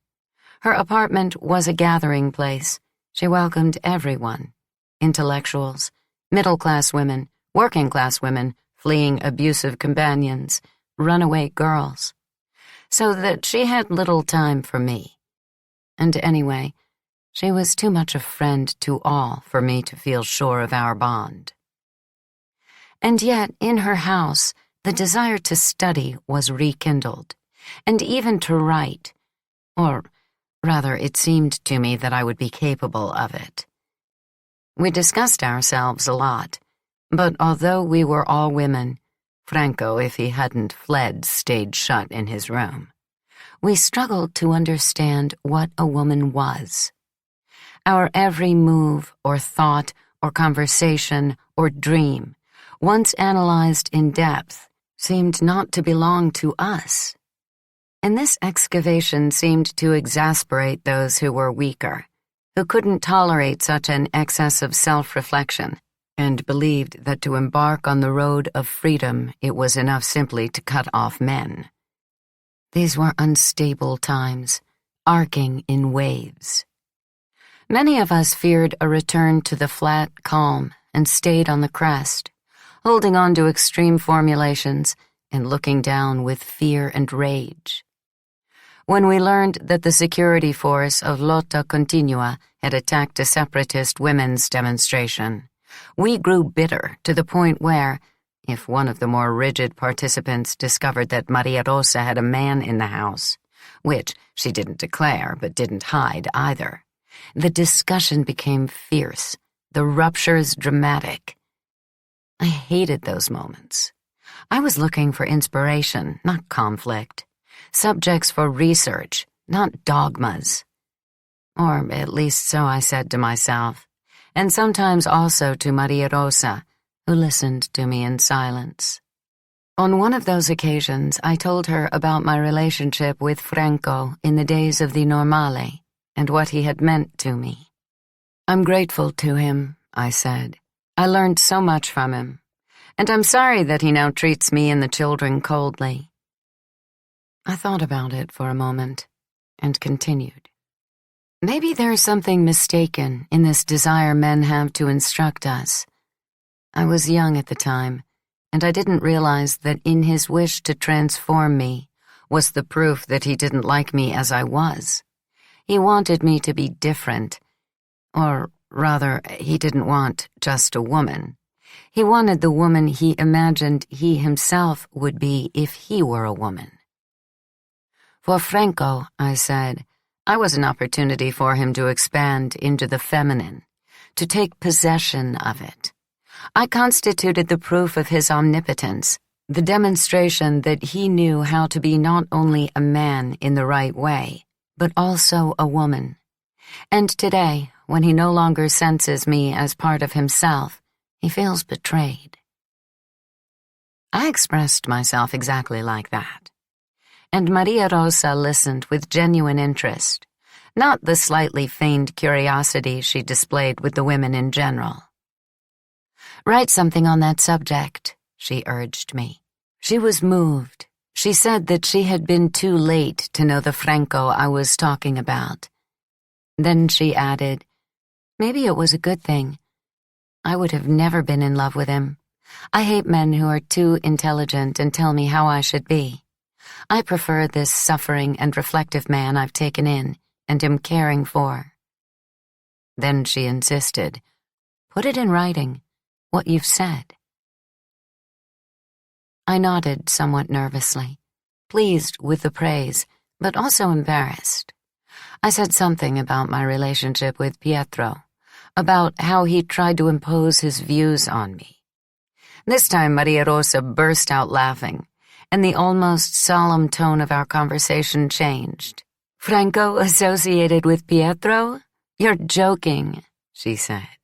Her apartment was a gathering place. She welcomed everyone: intellectuals, middle-class women, working-class women, fleeing abusive companions, runaway girls. So that she had little time for me. And anyway, she was too much a friend to all for me to feel sure of our bond. And yet, in her house, the desire to study was rekindled, and even to write, or rather, it seemed to me that I would be capable of it. We discussed ourselves a lot, but although we were all women, Franco, if he hadn't fled, stayed shut in his room. We struggled to understand what a woman was. Our every move or thought or conversation or dream, once analyzed in depth, seemed not to belong to us. And this excavation seemed to exasperate those who were weaker, who couldn't tolerate such an excess of self-reflection, and believed that to embark on the road of freedom it was enough simply to cut off men. These were unstable times, arcing in waves. Many of us feared a return to the flat calm and stayed on the crest, holding on to extreme formulations and looking down with fear and rage. When we learned that the security force of Lotta Continua had attacked a separatist women's demonstration, we grew bitter to the point where, if one of the more rigid participants discovered that Maria Rosa had a man in the house, which she didn't declare but didn't hide either, the discussion became fierce, the ruptures dramatic. I hated those moments. I was looking for inspiration, not conflict, subjects for research, not dogmas. Or at least so I said to myself, and sometimes also to Maria Rosa, who listened to me in silence. On one of those occasions, I told her about my relationship with Franco in the days of the Normale and what he had meant to me. "I'm grateful to him," I said. "I learned so much from him, and I'm sorry that he now treats me and the children coldly." I thought about it for a moment and continued. "Maybe there's something mistaken in this desire men have to instruct us. I was young at the time, and I didn't realize that in his wish to transform me was the proof that he didn't like me as I was. He wanted me to be different. Or rather, he didn't want just a woman. He wanted the woman he imagined he himself would be if he were a woman. For Franco, I said, I was an opportunity for him to expand into the feminine, to take possession of it. I constituted the proof of his omnipotence, the demonstration that he knew how to be not only a man in the right way, but also a woman. And today, when he no longer senses me as part of himself, he feels betrayed. I expressed myself exactly like that. And Maria Rosa listened with genuine interest, not the slightly feigned curiosity she displayed with the women in general. "Write something on that subject," she urged me. She was moved. She said that she had been too late to know the Franco I was talking about. Then she added, "Maybe it was a good thing. I would have never been in love with him. I hate men who are too intelligent and tell me how I should be. I prefer this suffering and reflective man I've taken in and am caring for." Then she insisted, "Put it in writing, what you've said." I nodded somewhat nervously, pleased with the praise, but also embarrassed. I said something about my relationship with Pietro, about how he tried to impose his views on me. This time Maria Rosa burst out laughing, and the almost solemn tone of our conversation changed. "Franco associated with Pietro? You're joking," she said.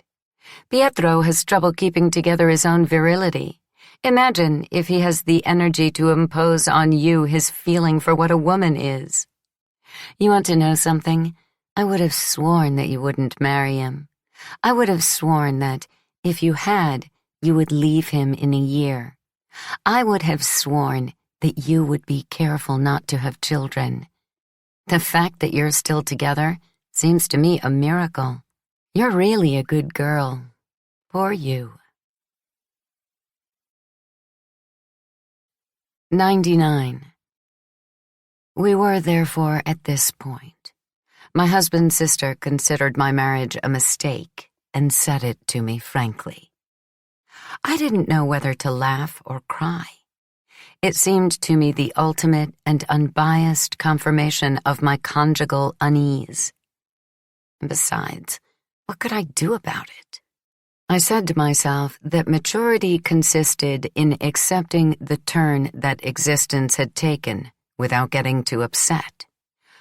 "Pietro has trouble keeping together his own virility. Imagine if he has the energy to impose on you his feeling for what a woman is. You want to know something? I would have sworn that you wouldn't marry him. I would have sworn that, if you had, you would leave him in a year. I would have sworn that you would be careful not to have children. The fact that you're still together seems to me a miracle. You're really a good girl. Poor you." 99. We were, therefore, at this point. My husband's sister considered my marriage a mistake and said it to me frankly. I didn't know whether to laugh or cry. It seemed to me the ultimate and unbiased confirmation of my conjugal unease. Besides, what could I do about it? I said to myself that maturity consisted in accepting the turn that existence had taken without getting too upset,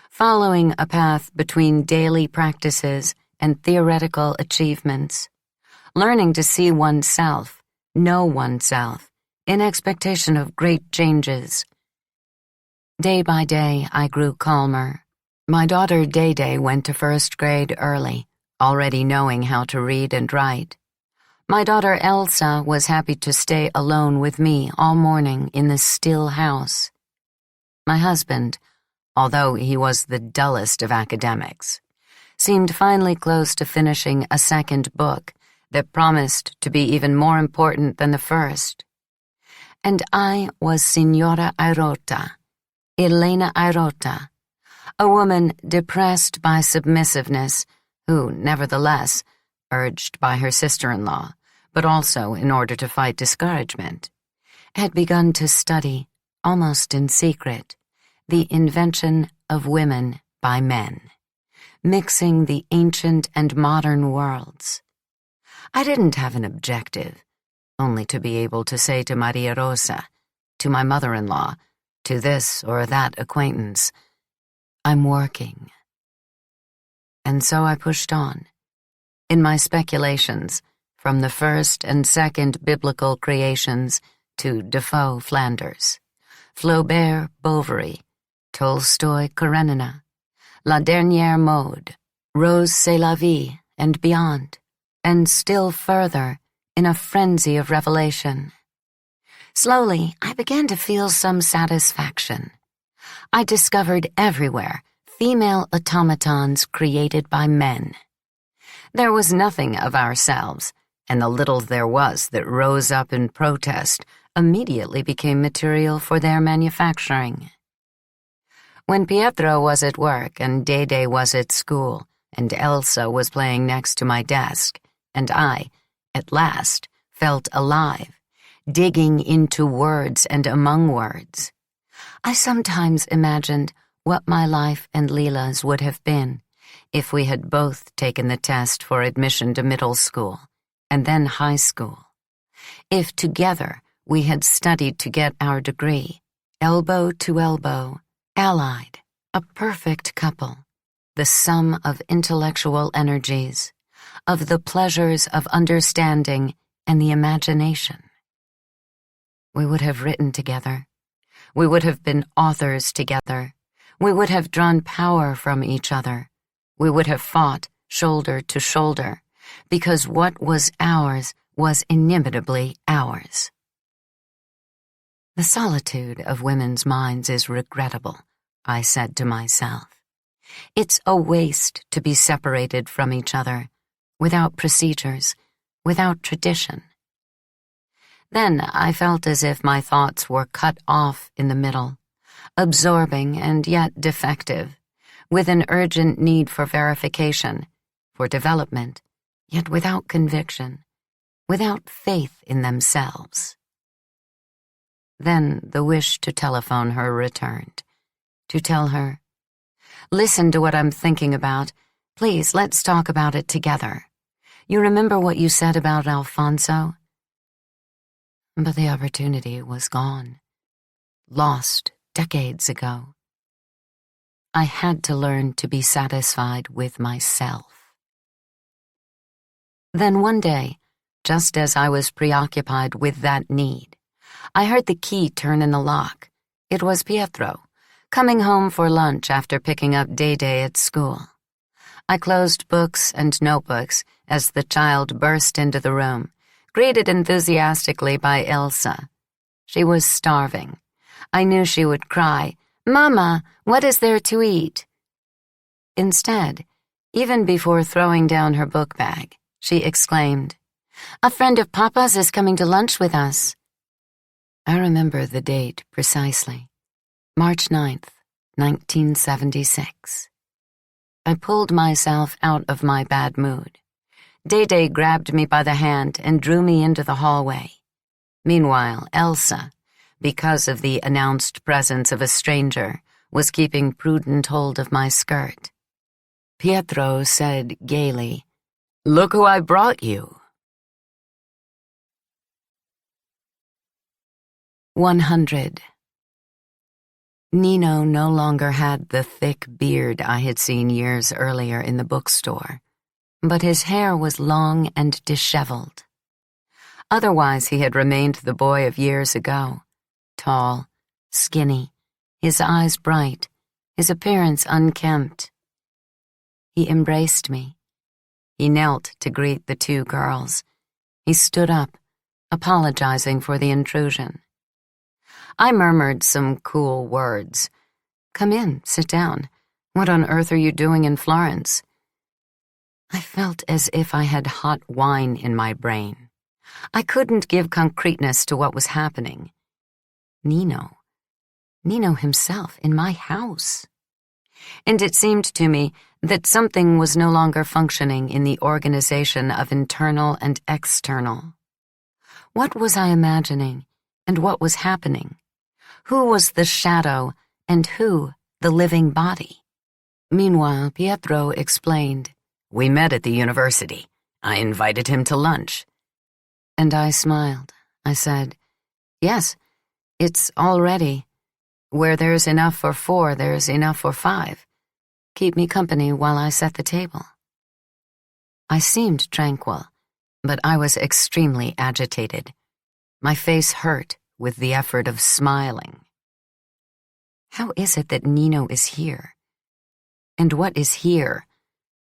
following a path between daily practices and theoretical achievements, learning to see oneself, know oneself, in expectation of great changes. Day by day, I grew calmer. My daughter Day went to first grade early, already knowing how to read and write. My daughter Elsa was happy to stay alone with me all morning in the still house. My husband, although he was the dullest of academics, seemed finally close to finishing a second book that promised to be even more important than the first. And I was Signora Airota, Elena Airota, a woman depressed by submissiveness who, nevertheless, urged by her sister-in-law, but also in order to fight discouragement, had begun to study, almost in secret, the invention of women by men, mixing the ancient and modern worlds. I didn't have an objective, only to be able to say to Maria Rosa, to my mother-in-law, to this or that acquaintance, "I'm working." And so I pushed on, in my speculations, from the first and second biblical creations to Defoe Flanders, Flaubert Bovary, Tolstoy Karenina, La Dernière Mode, Rose C'est la Vie, and beyond, and still further in a frenzy of revelation. Slowly, I began to feel some satisfaction. I discovered everywhere female automatons created by men. There was nothing of ourselves, and the little there was that rose up in protest immediately became material for their manufacturing. When Pietro was at work and Dede was at school, and Elsa was playing next to my desk, and I, at last, felt alive, digging into words and among words, I sometimes imagined what my life and Lila's would have been if we had both taken the test for admission to middle school and then high school. If together we had studied to get our degree, elbow to elbow, allied, a perfect couple, the sum of intellectual energies, of the pleasures of understanding and the imagination. We would have written together. We would have been authors together. We would have drawn power from each other. We would have fought shoulder to shoulder, because what was ours was inimitably ours. The solitude of women's minds is regrettable, I said to myself. It's a waste to be separated from each other, without procedures, without tradition. Then I felt as if my thoughts were cut off in the middle, absorbing and yet defective, with an urgent need for verification, for development, yet without conviction, without faith in themselves. Then the wish to telephone her returned, to tell her, "Listen to what I'm thinking about. Please, let's talk about it together. You remember what you said about Alfonso?" But the opportunity was gone, lost decades ago. I had to learn to be satisfied with myself. Then one day, just as I was preoccupied with that need, I heard the key turn in the lock. It was Pietro, coming home for lunch after picking up Dede at school. I closed books and notebooks as the child burst into the room, greeted enthusiastically by Elsa. She was starving. I knew she would cry, "Mama, what is there to eat?" Instead, even before throwing down her book bag, she exclaimed, "A friend of Papa's is coming to lunch with us." I remember the date precisely, March 9th, 1976. I pulled myself out of my bad mood. Dede grabbed me by the hand and drew me into the hallway. Meanwhile, Elsa, because of the announced presence of a stranger, was keeping prudent hold of my skirt. Pietro said gaily, "Look who I brought you." 100. Nino no longer had the thick beard I had seen years earlier in the bookstore, but his hair was long and disheveled. Otherwise, he had remained the boy of years ago, tall, skinny, his eyes bright, his appearance unkempt. He embraced me. He knelt to greet the two girls. He stood up, apologizing for the intrusion. I murmured some cool words. "Come in, sit down. What on earth are you doing in Florence?" I felt as if I had hot wine in my brain. I couldn't give concreteness to what was happening. Nino himself in my house. And it seemed to me that something was no longer functioning in the organization of internal and external. What was I imagining, and what was happening? Who was the shadow, and who the living body? Meanwhile, Pietro explained, "We met at the university. I invited him to lunch." And I smiled. I said, "Yes, it's all ready. Where there's enough for 4, there's enough for 5. Keep me company while I set the table." I seemed tranquil, but I was extremely agitated. My face hurt with the effort of smiling. How is it that Nino is here? And what is here?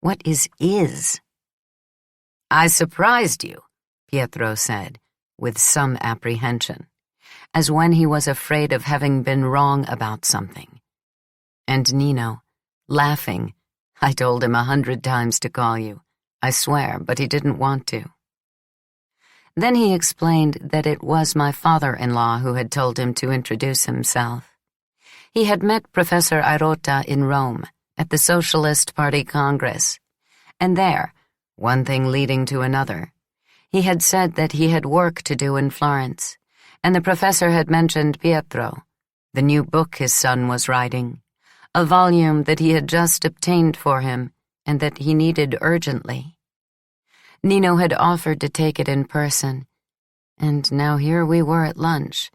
What is? I surprised you, Pietro said, with some apprehension, as when he was afraid of having been wrong about something. And Nino, laughing, I told him 100 times to call you, I swear, but he didn't want to. Then he explained that it was my father-in-law who had told him to introduce himself. He had met Professor Airota in Rome at the Socialist Party Congress, and there, one thing leading to another, he had said that he had work to do in Florence, and the professor had mentioned Pietro, the new book his son was writing, a volume that he had just obtained for him and that he needed urgently. Nino had offered to take it in person, and now here we were at lunch,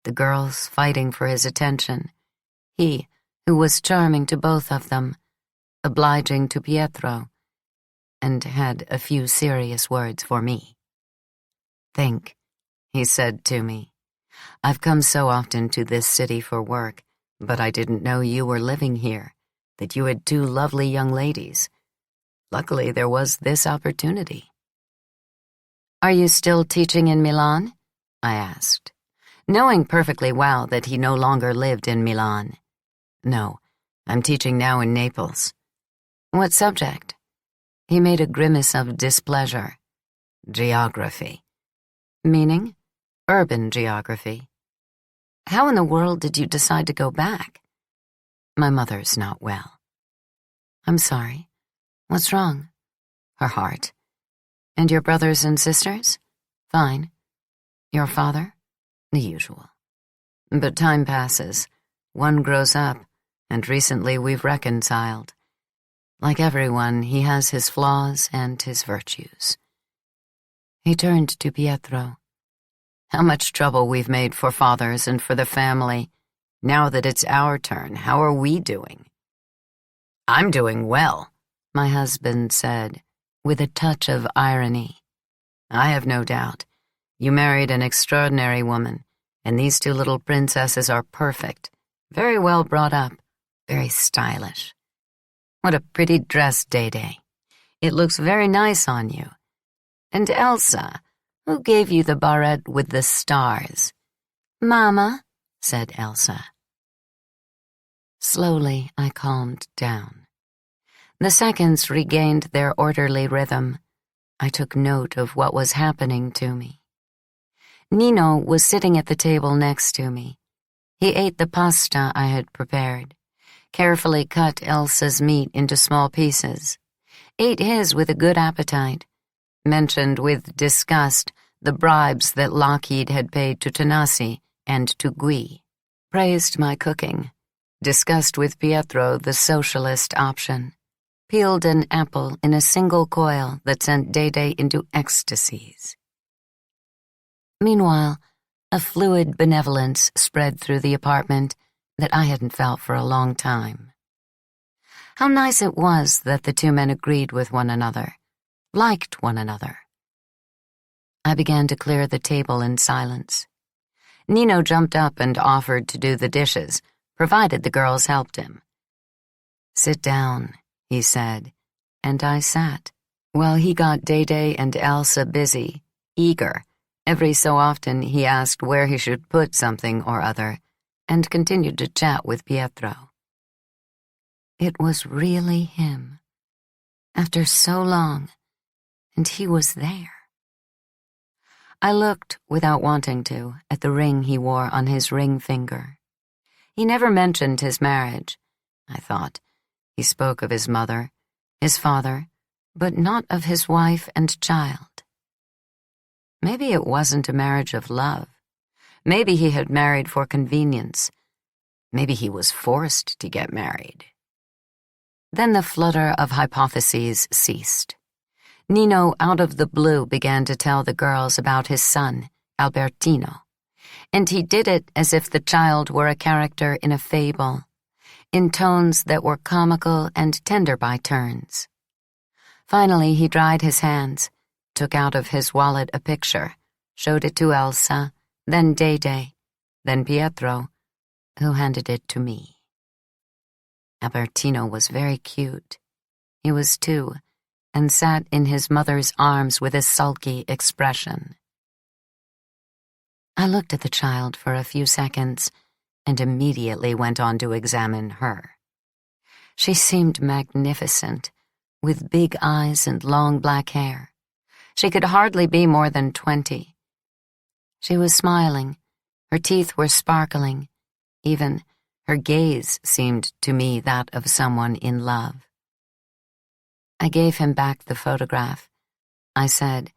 the girls fighting for his attention, he, who was charming to both of them, obliging to Pietro, and had a few serious words for me. Think, he said to me, I've come so often to this city for work, but I didn't know you were living here, that you had 2 lovely young ladies. Luckily, there was this opportunity. Are you still teaching in Milan? I asked, knowing perfectly well that he no longer lived in Milan. No, I'm teaching now in Naples. What subject? He made a grimace of displeasure. Geography. Meaning? Urban geography. How in the world did you decide to go back? My mother's not well. I'm sorry. What's wrong? Her heart. And your brothers and sisters? Fine. Your father? The usual. But time passes. One grows up, and recently we've reconciled. Like everyone, he has his flaws and his virtues. He turned to Pietro. How much trouble we've made for fathers and for the family. Now that it's our turn, how are we doing? I'm doing well, my husband said, with a touch of irony. I have no doubt. You married an extraordinary woman, and these 2 little princesses are perfect, very well brought up, very stylish. What a pretty dress, Day-Day. It looks very nice on you. And Elsa, who gave you the barrette with the stars? Mama, said Elsa. Slowly, I calmed down. The seconds regained their orderly rhythm. I took note of what was happening to me. Nino was sitting at the table next to me. He ate the pasta I had prepared, carefully cut Elsa's meat into small pieces, ate his with a good appetite, mentioned with disgust the bribes that Lockheed had paid to Tanasi and to Gui, praised my cooking, discussed with Pietro the socialist option, peeled an apple in a single coil that sent Day-Day into ecstasies. Meanwhile, a fluid benevolence spread through the apartment that I hadn't felt for a long time. How nice it was that the 2 men agreed with one another, liked one another. I began to clear the table in silence. Nino jumped up and offered to do the dishes, provided the girls helped him. Sit down, he said, and I sat, while he got Day-Day and Elsa busy, eager. Every so often he asked where he should put something or other, and continued to chat with Pietro. It was really him. After so long, and he was there. I looked, without wanting to, at the ring he wore on his ring finger. He never mentioned his marriage, I thought. He spoke of his mother, his father, but not of his wife and child. Maybe it wasn't a marriage of love. Maybe he had married for convenience. Maybe he was forced to get married. Then the flutter of hypotheses ceased. Nino, out of the blue, began to tell the girls about his son, Albertino, and he did it as if the child were a character in a fable, in tones that were comical and tender by turns. Finally, he dried his hands, took out of his wallet a picture, showed it to Elsa, then Day, then Pietro, who handed it to me. Albertino was very cute. He was 2, and sat in his mother's arms with a sulky expression. I looked at the child for a few seconds and immediately went on to examine her. She seemed magnificent, with big eyes and long black hair. She could hardly be more than 20. She was smiling. Her teeth were sparkling. Even her gaze seemed to me that of someone in love. I gave him back the photograph. I said,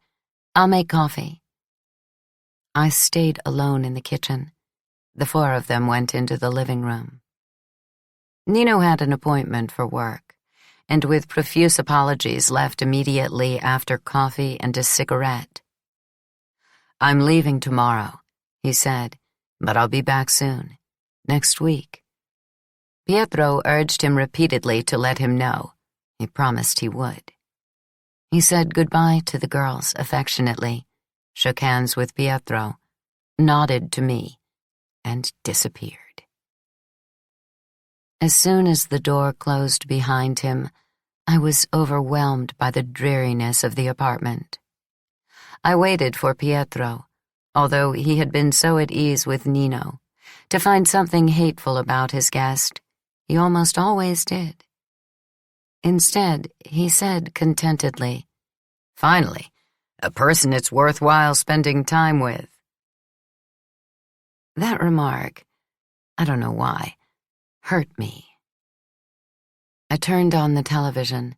"I'll make coffee." I stayed alone in the kitchen. The 4 of them went into the living room. Nino had an appointment for work, and with profuse apologies left immediately after coffee and a cigarette. "I'm leaving tomorrow," he said, "but I'll be back soon. Next week." Pietro urged him repeatedly to let him know. He promised he would. He said goodbye to the girls affectionately, shook hands with Pietro, nodded to me, and disappeared. As soon as the door closed behind him, I was overwhelmed by the dreariness of the apartment. I waited for Pietro, although he had been so at ease with Nino. To find something hateful about his guest, he almost always did. Instead, he said contentedly, "Finally, a person it's worthwhile spending time with." That remark, I don't know why, hurt me. I turned on the television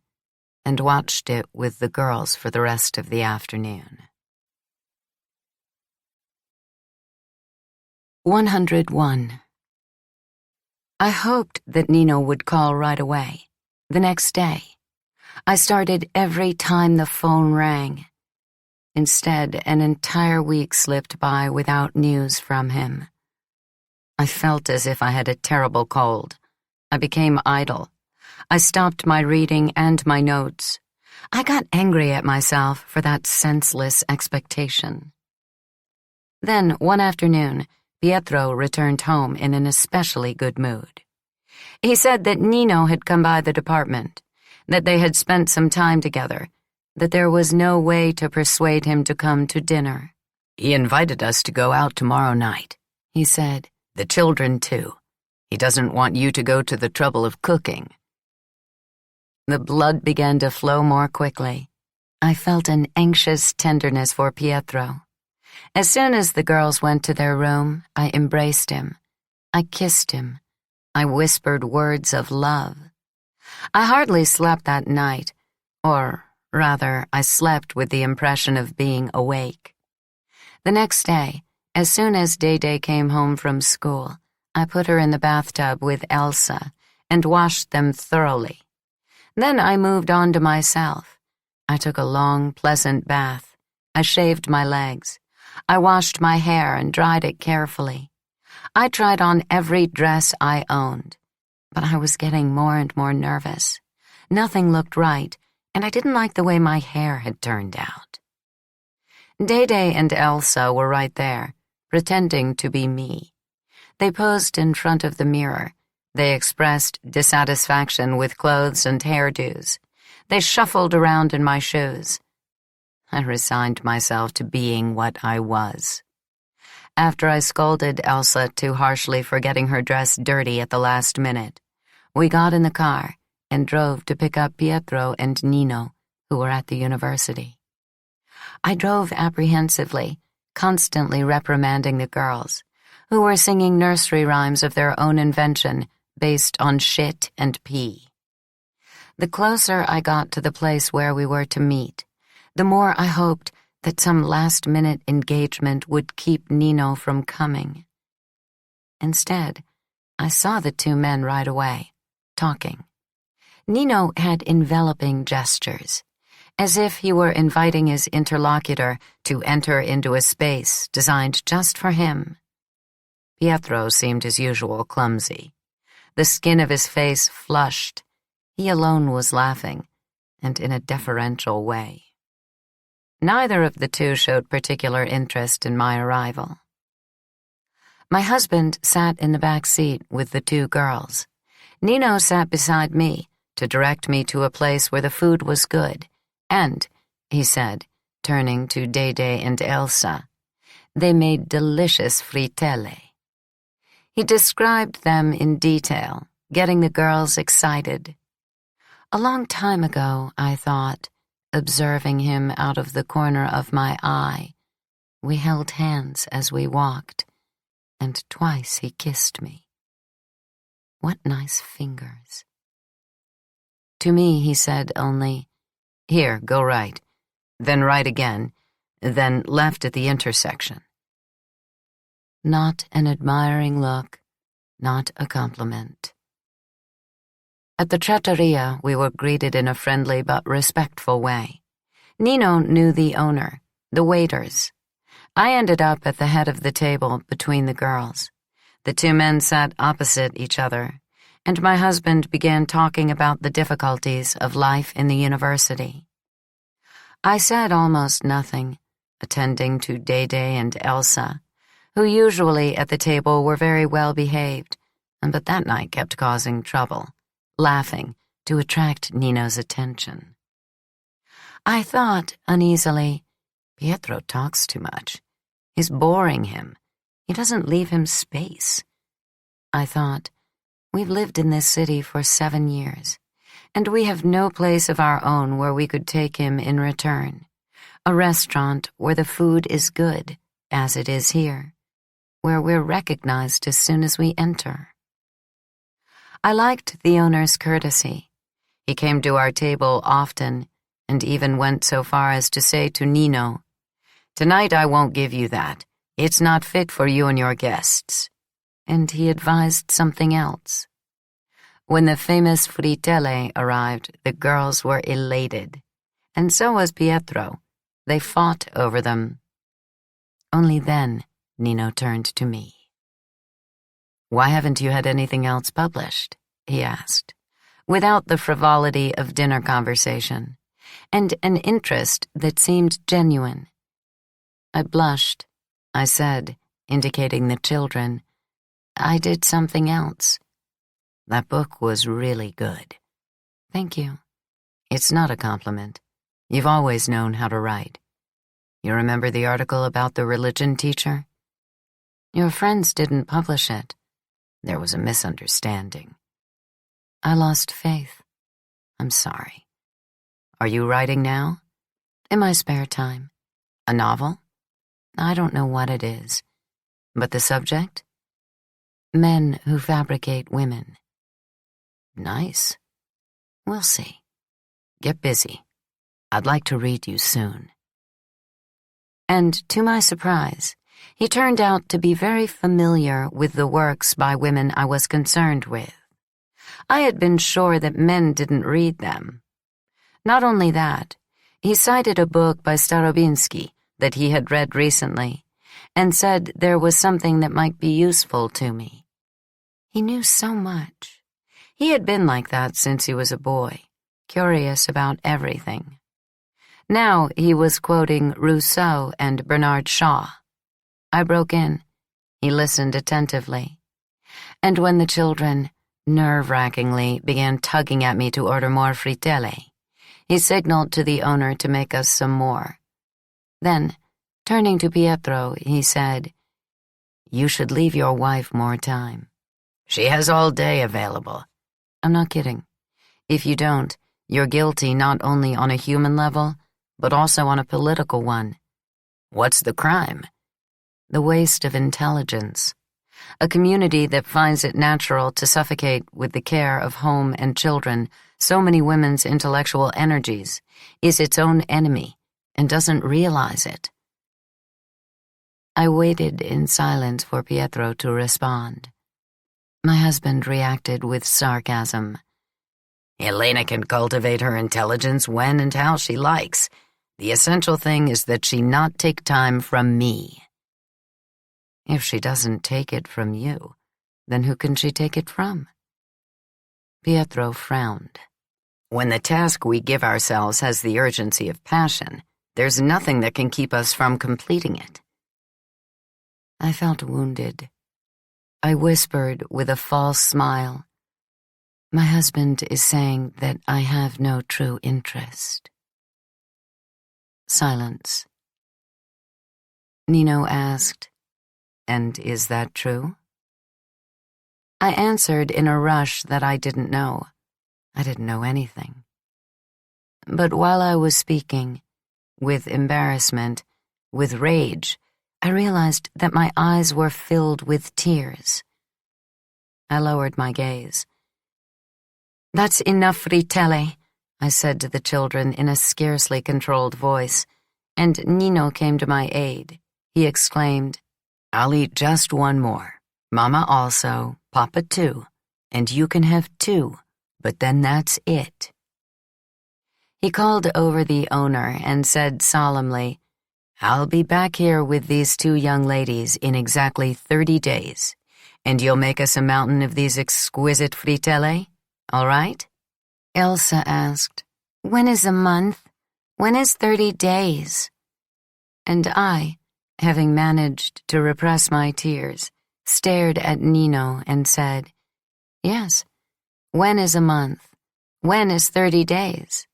and watched it with the girls for the rest of the afternoon. 101. I hoped that Nino would call right away, the next day. I started every time the phone rang. Instead, an entire week slipped by without news from him. I felt as if I had a terrible cold. I became idle. I stopped my reading and my notes. I got angry at myself for that senseless expectation. Then, one afternoon, Pietro returned home in an especially good mood. He said that Nino had come by the department, that they had spent some time together, that there was no way to persuade him to come to dinner. "He invited us to go out tomorrow night," he said. "The children, too. He doesn't want you to go to the trouble of cooking." The blood began to flow more quickly. I felt an anxious tenderness for Pietro. As soon as the girls went to their room, I embraced him. I kissed him. I whispered words of love. I hardly slept that night, or rather, I slept with the impression of being awake. The next day, as soon as Day came home from school, I put her in the bathtub with Elsa and washed them thoroughly. Then I moved on to myself. I took a long, pleasant bath. I shaved my legs. I washed my hair and dried it carefully. I tried on every dress I owned, but I was getting more and more nervous. Nothing looked right, and I didn't like the way my hair had turned out. Day and Elsa were right there, pretending to be me. They posed in front of the mirror. They expressed dissatisfaction with clothes and hairdos. They shuffled around in my shoes. I resigned myself to being what I was. After I scolded Elsa too harshly for getting her dress dirty at the last minute, we got in the car and drove to pick up Pietro and Nino, who were at the university. I drove apprehensively, constantly reprimanding the girls, who were singing nursery rhymes of their own invention based on shit and pee. The closer I got to the place where we were to meet, the more I hoped that some last-minute engagement would keep Nino from coming. Instead, I saw the 2 men right away, talking. Nino had enveloping gestures, as if he were inviting his interlocutor to enter into a space designed just for him. Pietro seemed as usual clumsy. The skin of his face flushed. He alone was laughing, and in a deferential way. Neither of the 2 showed particular interest in my arrival. My husband sat in the back seat with the two girls. Nino sat beside me to direct me to a place where the food was good, and, he said, turning to Dede and Elsa, they made delicious frittelle. He described them in detail, getting the girls excited. A long time ago, I thought, observing him out of the corner of my eye, we held hands as we walked, and twice he kissed me. What nice fingers. To me, he said only, "Here, go right, then right again, then left at the intersection." Not an admiring look, not a compliment. At the trattoria, we were greeted in a friendly but respectful way. Nino knew the owner, the waiters. I ended up at the head of the table between the girls. The two men sat opposite each other, and my husband began talking about the difficulties of life in the university. I said almost nothing, attending to Dede and Elsa, who usually at the table were very well behaved, but that night kept causing trouble, laughing to attract Nino's attention. I thought, uneasily, Pietro talks too much. He's boring him. He doesn't leave him space. I thought, we've lived in this city for 7 years, and we have no place of our own where we could take him in return. A restaurant where the food is good, as it is here, where we're recognized as soon as we enter. I liked the owner's courtesy. He came to our table often, and even went so far as to say to Nino, "Tonight I won't give you that. It's not fit for you and your guests." And he advised something else. When the famous frittelle arrived, the girls were elated, and so was Pietro. They fought over them. Only then, Nino turned to me. "Why haven't you had anything else published?" he asked, without the frivolity of dinner conversation, and an interest that seemed genuine. I blushed. I said, indicating the children, "I did something else." "That book was really good." "Thank you." "It's not a compliment. You've always known how to write. You remember the article about the religion teacher?" "Your friends didn't publish it." "There was a misunderstanding." "I lost faith." "I'm sorry. Are you writing now?" "In my spare time." "A novel?" "I don't know what it is." "But the subject?" "Men who fabricate women." "Nice. We'll see. Get busy. I'd like to read you soon." And to my surprise, he turned out to be very familiar with the works by women I was concerned with. I had been sure that men didn't read them. Not only that, he cited a book by Starobinsky that he had read recently, and said there was something that might be useful to me. He knew so much. He had been like that since he was a boy, curious about everything. Now he was quoting Rousseau and Bernard Shaw. I broke in. He listened attentively. And when the children, nerve-wrackingly, began tugging at me to order more frittelle, he signaled to the owner to make us some more. Then, turning to Pietro, he said, "You should leave your wife more time. She has all day available." "I'm not kidding. If you don't, you're guilty not only on a human level, but also on a political one." "What's the crime?" "The waste of intelligence. A community that finds it natural to suffocate with the care of home and children so many women's intellectual energies is its own enemy and doesn't realize it." I waited in silence for Pietro to respond. My husband reacted with sarcasm. "Elena can cultivate her intelligence when and how she likes. The essential thing is that she not take time from me." "If she doesn't take it from you, then who can she take it from?" Pietro frowned. "When the task we give ourselves has the urgency of passion, there's nothing that can keep us from completing it." I felt wounded, I whispered with a false smile, "My husband is saying that I have no true interest." Silence. Nino asked, "And is that true?" I answered in a rush that I didn't know. I didn't know anything. But while I was speaking, with embarrassment, with rage, I realized that my eyes were filled with tears. I lowered my gaze. "That's enough, Fritelle," I said to the children in a scarcely controlled voice, and Nino came to my aid. He exclaimed, "I'll eat just one more. Mama also, Papa too, and you can have two, but then that's it." He called over the owner and said solemnly, "I'll be back here with these two young ladies in exactly 30 days, and you'll make us a mountain of these exquisite fritelle, all right?" Elsa asked, "When is a month? When is 30 days? And I, having managed to repress my tears, stared at Nino and said, "Yes, when is a month? When is 30 days?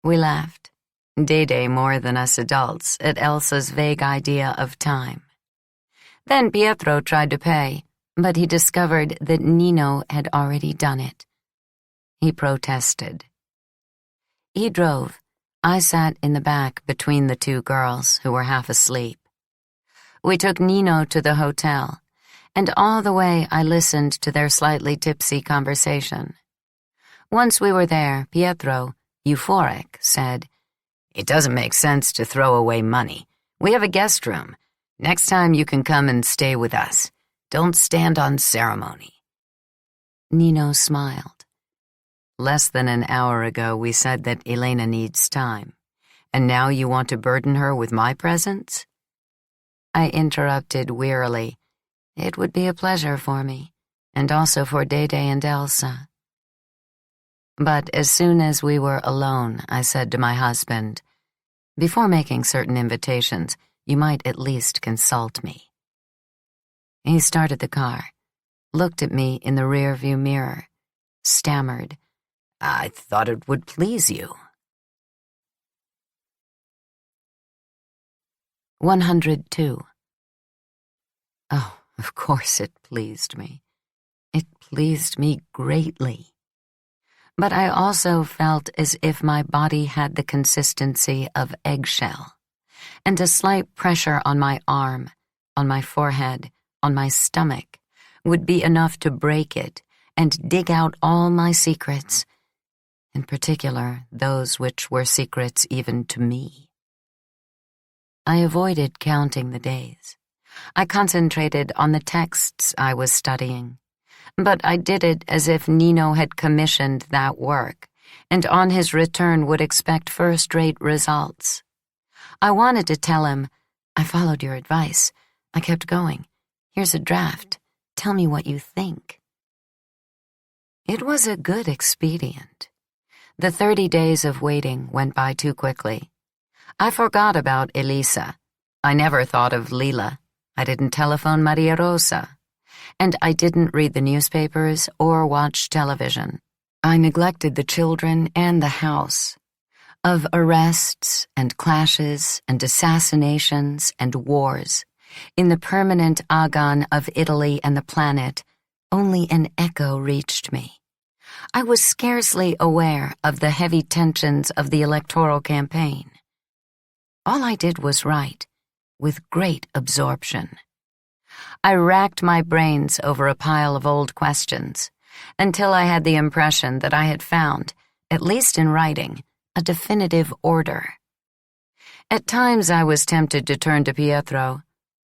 We laughed, Day more than us adults, at Elsa's vague idea of time. Then Pietro tried to pay, but he discovered that Nino had already done it. He protested. He drove. I sat in the back between the two girls who were half asleep. We took Nino to the hotel, and all the way I listened to their slightly tipsy conversation. Once we were there, Pietro, euphoric, said, "It doesn't make sense to throw away money. We have a guest room. Next time you can come and stay with us. Don't stand on ceremony." Nino smiled. "Less than an hour ago we said that Elena needs time, and now you want to burden her with my presence?" I interrupted wearily. It would be a pleasure for me, and also for Day and Elsa. But as soon as we were alone, I said to my husband, "Before making certain invitations, you might at least consult me." He started the car, looked at me in the rearview mirror, stammered, "I thought it would please you." 102. Oh, of course it pleased me. It pleased me greatly. But I also felt as if my body had the consistency of eggshell, and a slight pressure on my arm, on my forehead, on my stomach, would be enough to break it and dig out all my secrets, in particular those which were secrets even to me. I avoided counting the days. I concentrated on the texts I was studying, but I did it as if Nino had commissioned that work, and on his return would expect first-rate results. I wanted to tell him, "I followed your advice. I kept going. Here's a draft. Tell me what you think." It was a good expedient. The 30 days of waiting went by too quickly. I forgot about Elisa. I never thought of Lila. I didn't telephone Maria Rosa. And I didn't read the newspapers or watch television. I neglected the children and the house. Of arrests and clashes and assassinations and wars, in the permanent agon of Italy and the planet, only an echo reached me. I was scarcely aware of the heavy tensions of the electoral campaign. All I did was write, with great absorption. I racked my brains over a pile of old questions, until I had the impression that I had found, at least in writing, a definitive order. At times I was tempted to turn to Pietro.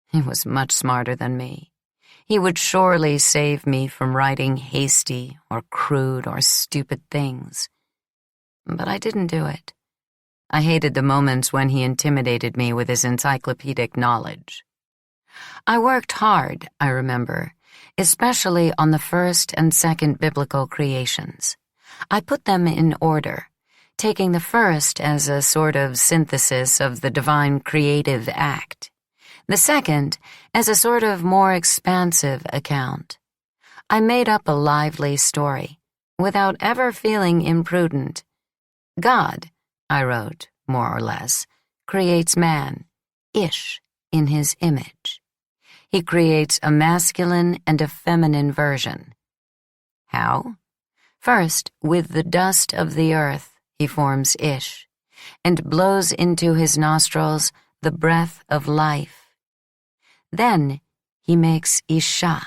He was much smarter than me. He would surely save me from writing hasty or crude or stupid things. But I didn't do it. I hated the moments when he intimidated me with his encyclopedic knowledge. I worked hard, I remember, especially on the first and second biblical creations. I put them in order, taking the first as a sort of synthesis of the divine creative act, The second as a sort of more expansive account. I made up a lively story, without ever feeling imprudent. God, I wrote, more or less, creates man, Ish, in his image. He creates a masculine and a feminine version. How? First, with the dust of the earth, he forms Ish, and blows into his nostrils the breath of life. Then he makes Isha,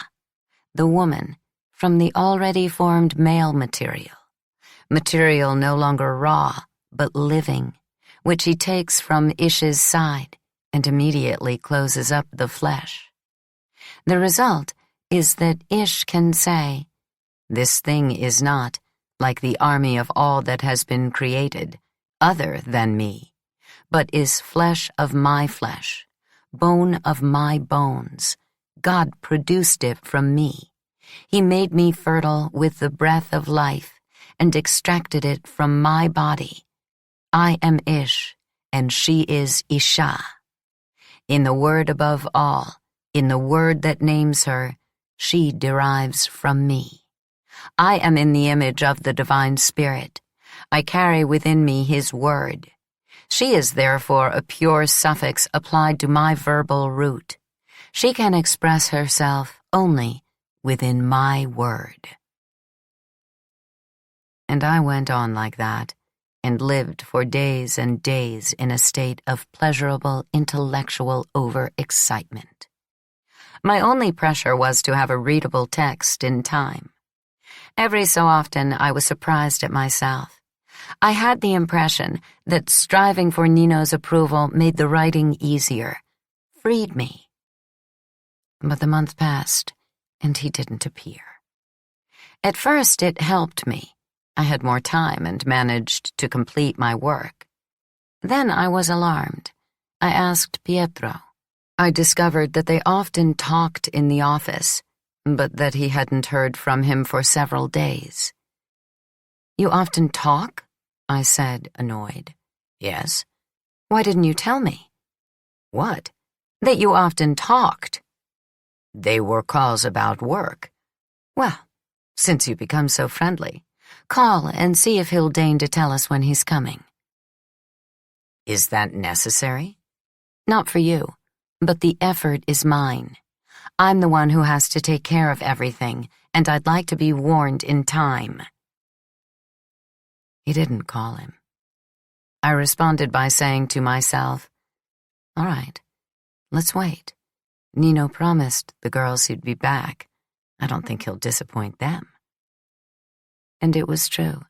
the woman, from the already formed male material no longer raw, but living, which he takes from Ish's side and immediately closes up the flesh. The result is that Ish can say, "This thing is not, like the army of all that has been created, other than me, but is flesh of my flesh, bone of my bones. God produced it from me. He made me fertile with the breath of life and extracted it from my body. I am Ish, and she is Isha. In the word above all, in the word that names her, she derives from me. I am in the image of the divine spirit. I carry within me his word. She is therefore a pure suffix applied to my verbal root. She can express herself only within my word." And I went on like that, and lived for days and days in a state of pleasurable intellectual overexcitement. My only pressure was to have a readable text in time. Every so often I was surprised at myself. I had the impression that striving for Nino's approval made the writing easier, freed me. But the month passed, and he didn't appear. At first it helped me. I had more time and managed to complete my work. Then I was alarmed. I asked Pietro. I discovered that they often talked in the office, but that he hadn't heard from him for several days. "You often talk?" I said, annoyed. "Yes." "Why didn't you tell me?" "What?" "That you often talked." "They were calls about work." "Well, since you become so friendly, call and see if he'll deign to tell us when he's coming." "Is that necessary?" "Not for you, but the effort is mine. I'm the one who has to take care of everything, and I'd like to be warned in time." He didn't call him. I responded by saying to myself, "All right, let's wait. Nino promised the girls he'd be back. I don't think he'll disappoint them." And it was true.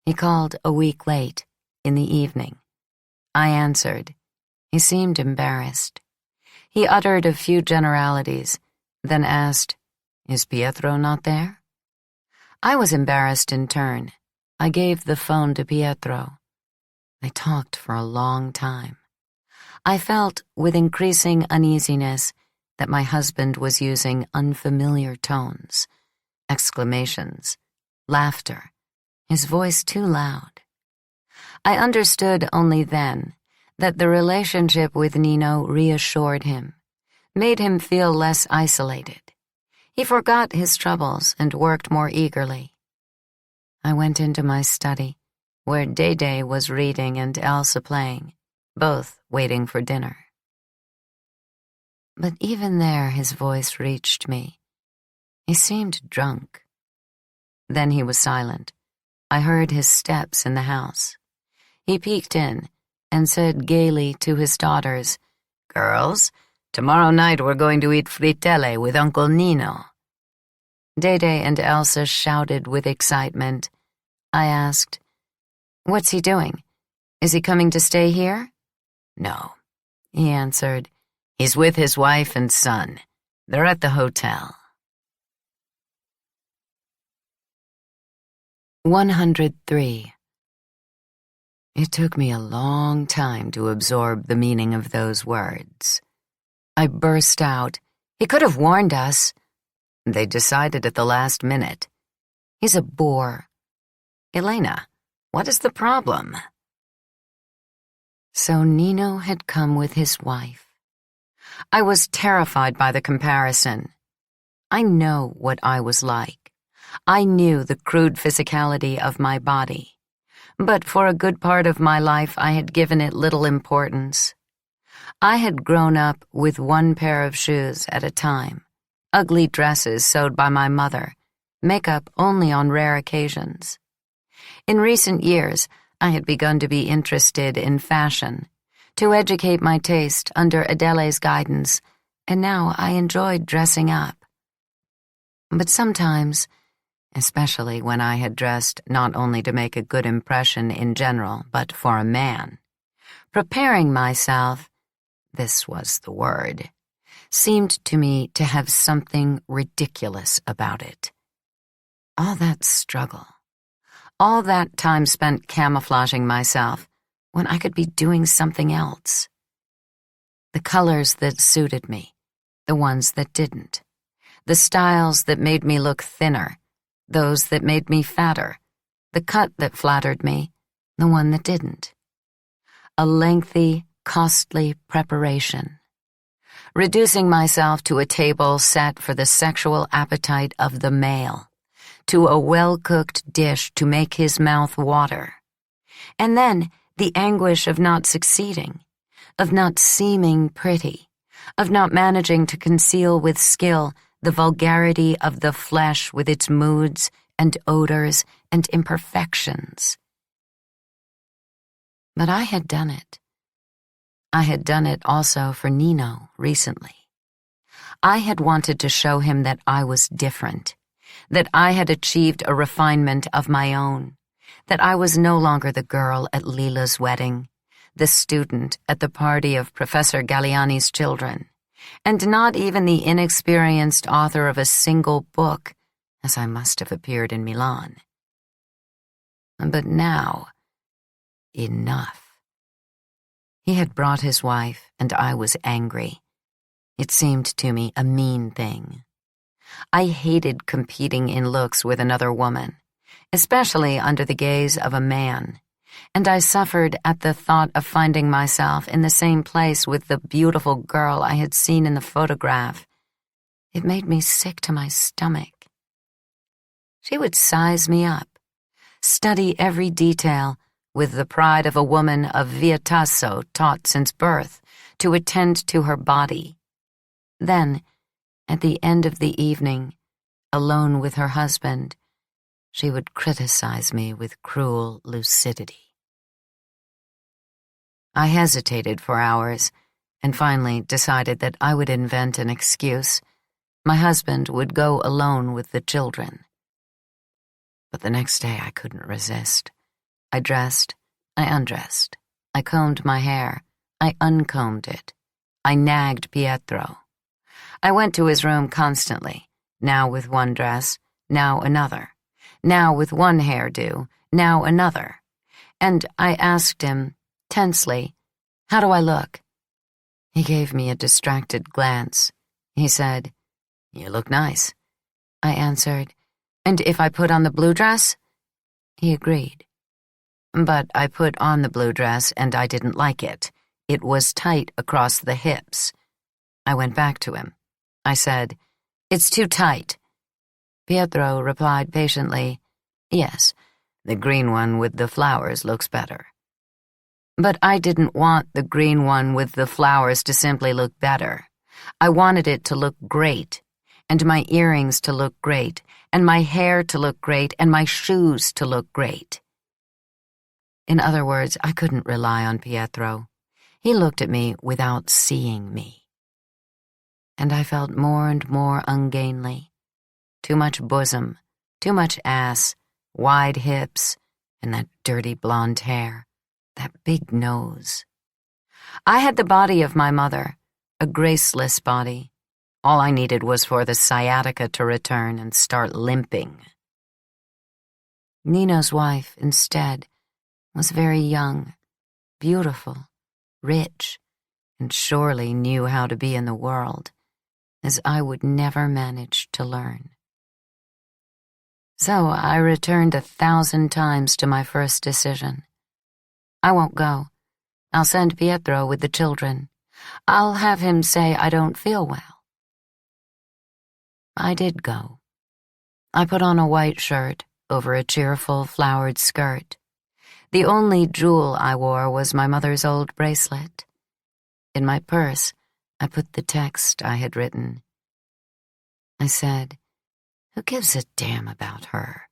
He called a week late, in the evening. I answered. He seemed embarrassed. He uttered a few generalities, then asked, "Is Pietro not there?" I was embarrassed in turn. I gave the phone to Pietro. They talked for a long time. I felt, with increasing uneasiness, that my husband was using unfamiliar tones, exclamations, laughter, his voice too loud. I understood only then that the relationship with Nino reassured him, made him feel less isolated. He forgot his troubles and worked more eagerly. I went into my study, where Dede was reading and Elsa playing, both waiting for dinner. But even there his voice reached me. He seemed drunk. Then he was silent. I heard his steps in the house. He peeked in and said gaily to his daughters, "Girls, tomorrow night we're going to eat frittelle with Uncle Nino." Dede and Elsa shouted with excitement. I asked, "What's he doing? Is he coming to stay here?" "No," he answered. "He's with his wife and son. They're at the hotel." 103. It took me a long time to absorb the meaning of those words. I burst out, "He could have warned us." They decided at the last minute. He's a bore. "Elena, what is the problem?" So Nino had come with his wife. I was terrified by the comparison. I know what I was like. I knew the crude physicality of my body. But for a good part of my life, I had given it little importance. I had grown up with one pair of shoes at a time, ugly dresses sewed by my mother, makeup only on rare occasions. In recent years, I had begun to be interested in fashion, to educate my taste under Adele's guidance, and now I enjoyed dressing up. But sometimes, especially when I had dressed not only to make a good impression in general, but for a man, preparing myself, this was the word, seemed to me to have something ridiculous about it. All that struggle, all that time spent camouflaging myself when I could be doing something else. The colors that suited me, the ones that didn't, the styles that made me look thinner, those that made me fatter, the cut that flattered me, the one that didn't. A lengthy, costly preparation. Reducing myself to a table set for the sexual appetite of the male, to a well-cooked dish to make his mouth water. And then the anguish of not succeeding, of not seeming pretty, of not managing to conceal with skill the vulgarity of the flesh with its moods and odors and imperfections. But I had done it. I had done it also for Nino recently. I had wanted to show him that I was different, that I had achieved a refinement of my own, that I was no longer the girl at Lila's wedding, the student at the party of Professor Galliani's children, and not even the inexperienced author of a single book, as I must have appeared in Milan. But now, enough. He had brought his wife, and I was angry. It seemed to me a mean thing. I hated competing in looks with another woman, especially under the gaze of a man, and I suffered at the thought of finding myself in the same place with the beautiful girl I had seen in the photograph. It made me sick to my stomach. She would size me up, study every detail, with the pride of a woman of via tasso taught since birth to attend to her body. Then, at the end of the evening, alone with her husband, she would criticize me with cruel lucidity. I hesitated for hours and finally decided that I would invent an excuse. My husband would go alone with the children. But the next day I couldn't resist. I dressed, I undressed, I combed my hair, I uncombed it, I nagged Pietro. I went to his room constantly, now with one dress, now another, now with one hairdo, now another, and I asked him, tensely, "How do I look?" He gave me a distracted glance. He said, "You look nice." I answered, "And if I put on the blue dress?" He agreed. But I put on the blue dress and I didn't like it. It was tight across the hips. I went back to him. I said, "It's too tight." Pietro replied patiently, "Yes, the green one with the flowers looks better." But I didn't want the green one with the flowers to simply look better. I wanted it to look great, and my earrings to look great, and my hair to look great, and my shoes to look great. In other words, I couldn't rely on Pietro. He looked at me without seeing me. And I felt more and more ungainly. Too much bosom, too much ass, wide hips, and that dirty blonde hair, that big nose. I had the body of my mother, a graceless body. All I needed was for the sciatica to return and start limping. Nino's wife, instead, was very young, beautiful, rich, and surely knew how to be in the world, as I would never manage to learn. So I returned 1,000 times to my first decision. I won't go. I'll send Pietro with the children. I'll have him say I don't feel well. I did go. I put on a white shirt over a cheerful flowered skirt. The only jewel I wore was my mother's old bracelet. In my purse, I put the text I had written. I said, "Who gives a damn about her?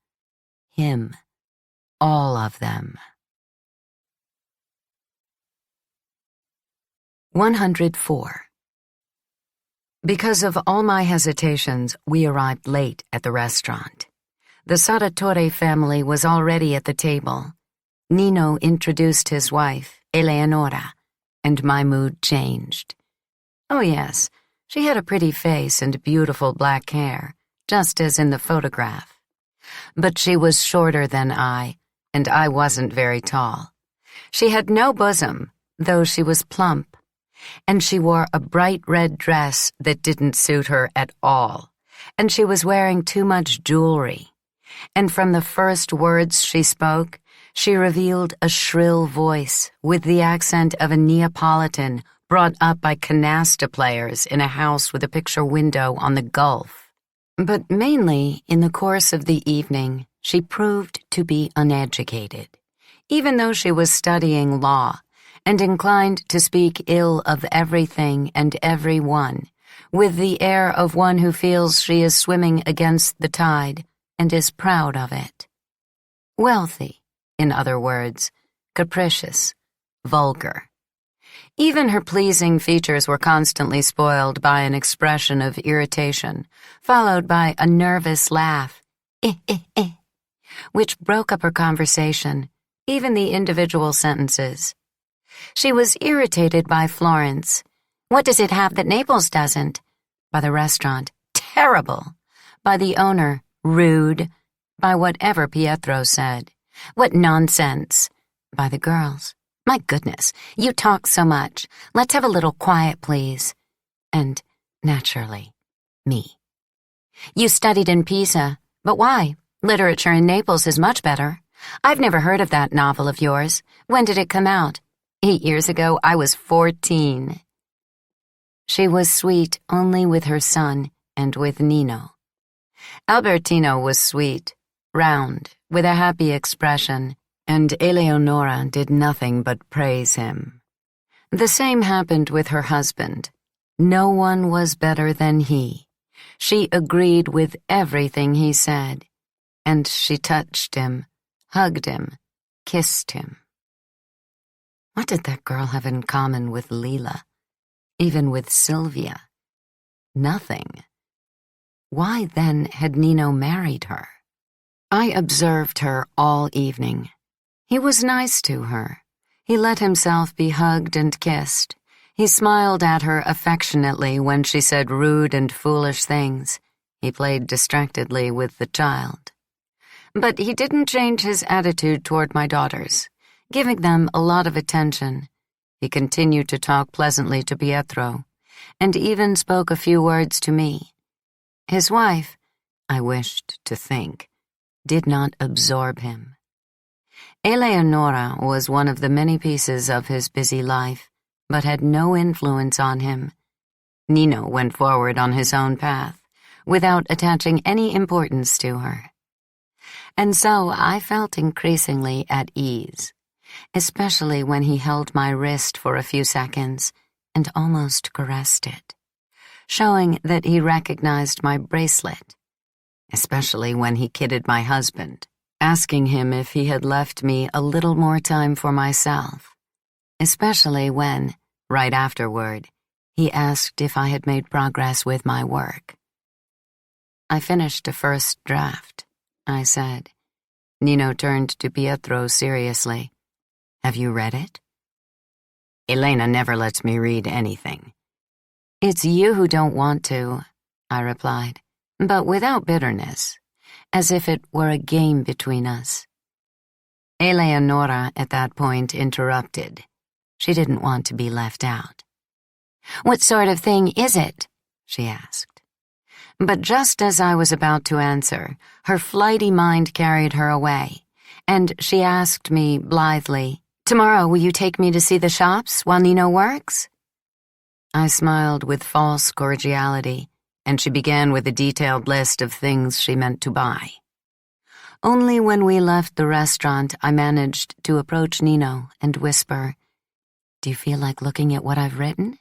Him. All of them." 104. Because of all my hesitations, we arrived late at the restaurant. The Sarratore family was already at the table. Nino introduced his wife, Eleonora, and my mood changed. Oh yes, she had a pretty face and beautiful black hair, just as in the photograph. But she was shorter than I, and I wasn't very tall. She had no bosom, though she was plump, and she wore a bright red dress that didn't suit her at all, and she was wearing too much jewelry. And from the first words she spoke, she revealed a shrill voice with the accent of a Neapolitan brought up by canasta players in a house with a picture window on the Gulf. But mainly, in the course of the evening, she proved to be uneducated, even though she was studying law and inclined to speak ill of everything and everyone, with the air of one who feels she is swimming against the tide and is proud of it. Wealthy, in other words, capricious, vulgar. Even her pleasing features were constantly spoiled by an expression of irritation, followed by a nervous laugh, which broke up her conversation, even the individual sentences. She was irritated by Florence. What does it have that Naples doesn't? By the restaurant. Terrible. By the owner. Rude. By whatever Pietro said. What nonsense. By the girls. My goodness, you talk so much. Let's have a little quiet, please. And, naturally, me. You studied in Pisa, but why? Literature in Naples is much better. I've never heard of that novel of yours. When did it come out? 8 years ago, I was 14. She was sweet only with her son and with Nino. Albertino was sweet, round, with a happy expression, and Eleonora did nothing but praise him. The same happened with her husband. No one was better than he. She agreed with everything he said, and she touched him, hugged him, kissed him. What did that girl have in common with Lila? Even with Sylvia? Nothing. Why then had Nino married her? I observed her all evening. He was nice to her. He let himself be hugged and kissed. He smiled at her affectionately when she said rude and foolish things. He played distractedly with the child. But he didn't change his attitude toward my daughters, giving them a lot of attention. He continued to talk pleasantly to Pietro, and even spoke a few words to me. His wife, I wished to think, did not absorb him. Eleonora was one of the many pieces of his busy life, but had no influence on him. Nino went forward on his own path, without attaching any importance to her. And so I felt increasingly at ease, especially when he held my wrist for a few seconds and almost caressed it, showing that he recognized my bracelet, especially when he kidded my husband, asking him if he had left me a little more time for myself, especially when, right afterward, he asked if I had made progress with my work. I finished a first draft, I said. Nino turned to Pietro seriously. Have you read it? Elena never lets me read anything. It's you who don't want to, I replied, but without bitterness, as if it were a game between us. Eleonora at that point interrupted. She didn't want to be left out. What sort of thing is it? She asked. But just as I was about to answer, her flighty mind carried her away, and she asked me blithely, Tomorrow will you take me to see the shops while Nino works? I smiled with false cordiality, and she began with a detailed list of things she meant to buy. Only when we left the restaurant I managed to approach Nino and whisper, "Do you feel like looking at what I've written?"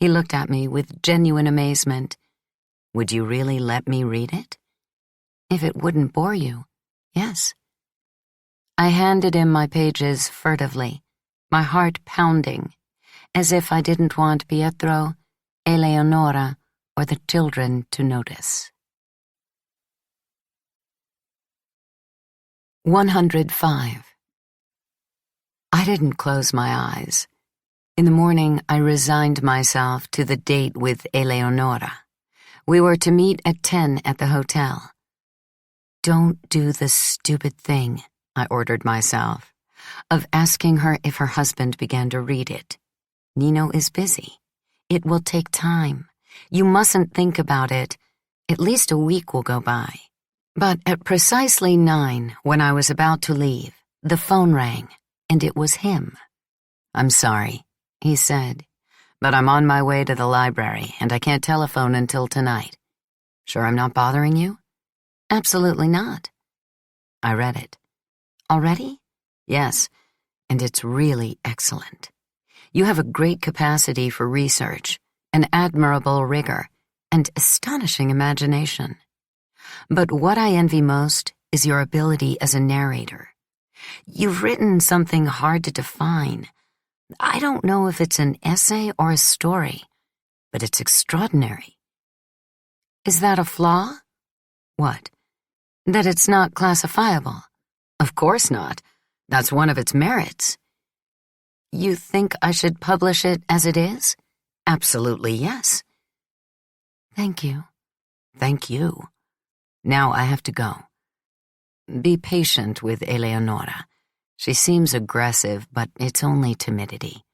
He looked at me with genuine amazement. "Would you really let me read it?" "If it wouldn't bore you, yes." I handed him my pages furtively, my heart pounding, as if I didn't want Pietro, Eleonora, or the children to notice. 105. I didn't close my eyes. In the morning, I resigned myself to the date with Eleonora. We were to meet at 10 at the hotel. Don't do the stupid thing, I ordered myself, of asking her if her husband began to read it. Nino is busy. It will take time. You mustn't think about it. At least a week will go by. But at precisely 9, when I was about to leave, the phone rang, and it was him. "I'm sorry," he said, "but I'm on my way to the library, and I can't telephone until tonight. Sure I'm not bothering you?" "Absolutely not." I read it. "Already?" "Yes, and it's really excellent. You have a great capacity for research, an admirable rigor, and astonishing imagination. But what I envy most is your ability as a narrator. You've written something hard to define. I don't know if it's an essay or a story, but it's extraordinary." "Is that a flaw?" "What?" "That it's not classifiable." "Of course not. That's one of its merits." "You think I should publish it as it is?" "Absolutely, yes." "Thank you." "Thank you. Now I have to go. Be patient with Eleonora. She seems aggressive, but it's only timidity.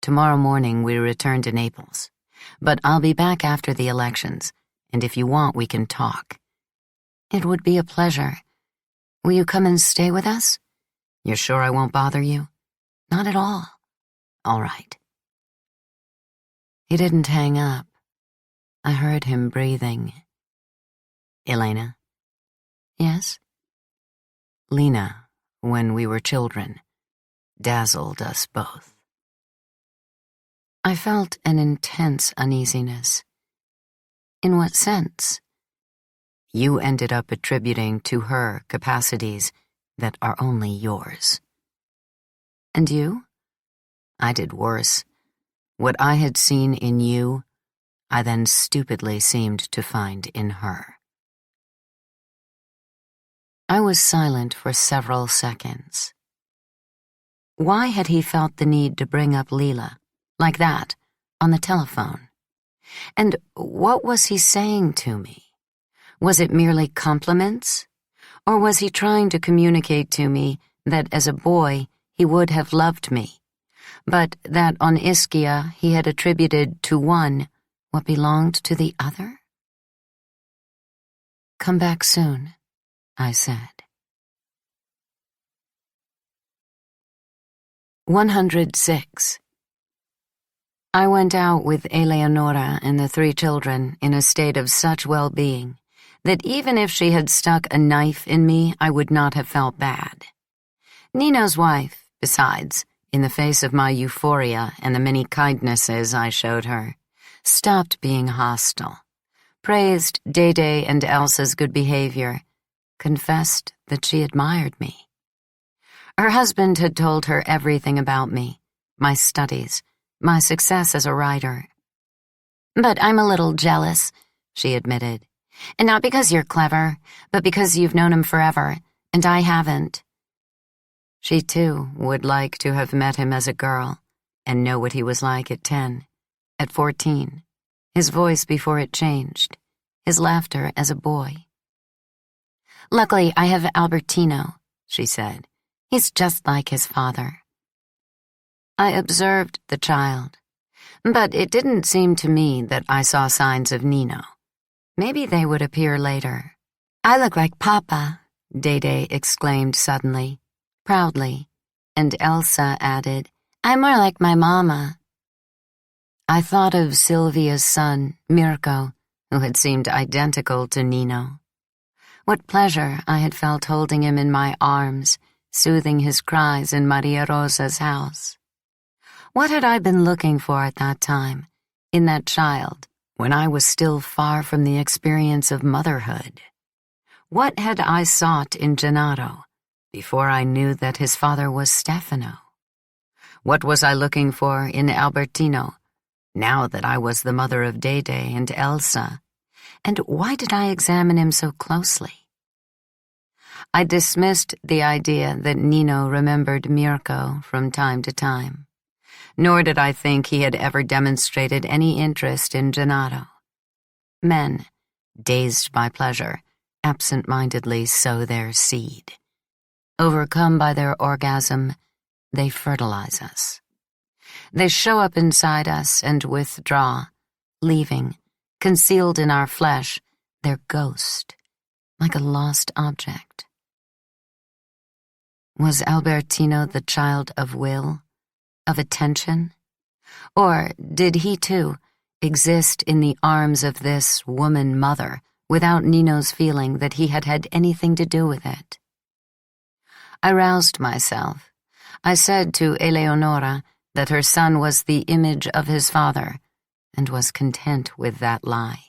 Tomorrow morning we return to Naples, but I'll be back after the elections, and if you want we can talk." "It would be a pleasure. Will you come and stay with us?" "You're sure I won't bother you?" "Not at all." "All right." He didn't hang up. I heard him breathing. "Elena?" "Yes?" "Lina, when we were children, dazzled us both." I felt an intense uneasiness. "In what sense?" "You ended up attributing to her capacities that are only yours." "And you?" "I did worse. What I had seen in you, I then stupidly seemed to find in her." I was silent for several seconds. Why had he felt the need to bring up Lila, like that, on the telephone? And what was he saying to me? Was it merely compliments? Or was he trying to communicate to me that as a boy he would have loved me, but that on Ischia he had attributed to one what belonged to the other? "Come back soon," I said. 106. I went out with Eleonora and the 3 children in a state of such well-being that even if she had stuck a knife in me, I would not have felt bad. Nino's wife, besides, in the face of my euphoria and the many kindnesses I showed her, stopped being hostile, praised Dede and Elsa's good behavior, confessed that she admired me. Her husband had told her everything about me, my studies, my success as a writer. "But I'm a little jealous," she admitted. "And not because you're clever, but because you've known him forever, and I haven't." She, too, would like to have met him as a girl and know what he was like at 10, at 14, his voice before it changed, his laughter as a boy. "Luckily, I have Albertino," she said. "He's just like his father." I observed the child, but it didn't seem to me that I saw signs of Nino. Maybe they would appear later. "I look like Papa," Dede exclaimed suddenly, proudly, and Elsa added, "I'm more like my mama." I thought of Sylvia's son, Mirko, who had seemed identical to Nino. What pleasure I had felt holding him in my arms, soothing his cries in Maria Rosa's house. What had I been looking for at that time, in that child, when I was still far from the experience of motherhood? What had I sought in Gennaro before I knew that his father was Stefano? What was I looking for in Albertino, now that I was the mother of Dede and Elsa? And why did I examine him so closely? I dismissed the idea that Nino remembered Mirko from time to time, nor did I think he had ever demonstrated any interest in Gennaro. Men, dazed by pleasure, absent-mindedly sow their seed. Overcome by their orgasm, they fertilize us. They show up inside us and withdraw, leaving, concealed in our flesh, their ghost, like a lost object. Was Albertino the child of will, of attention? Or did he, too, exist in the arms of this woman-mother without Nino's feeling that he had had anything to do with it? I roused myself. I said to Eleonora that her son was the image of his father, and was content with that lie.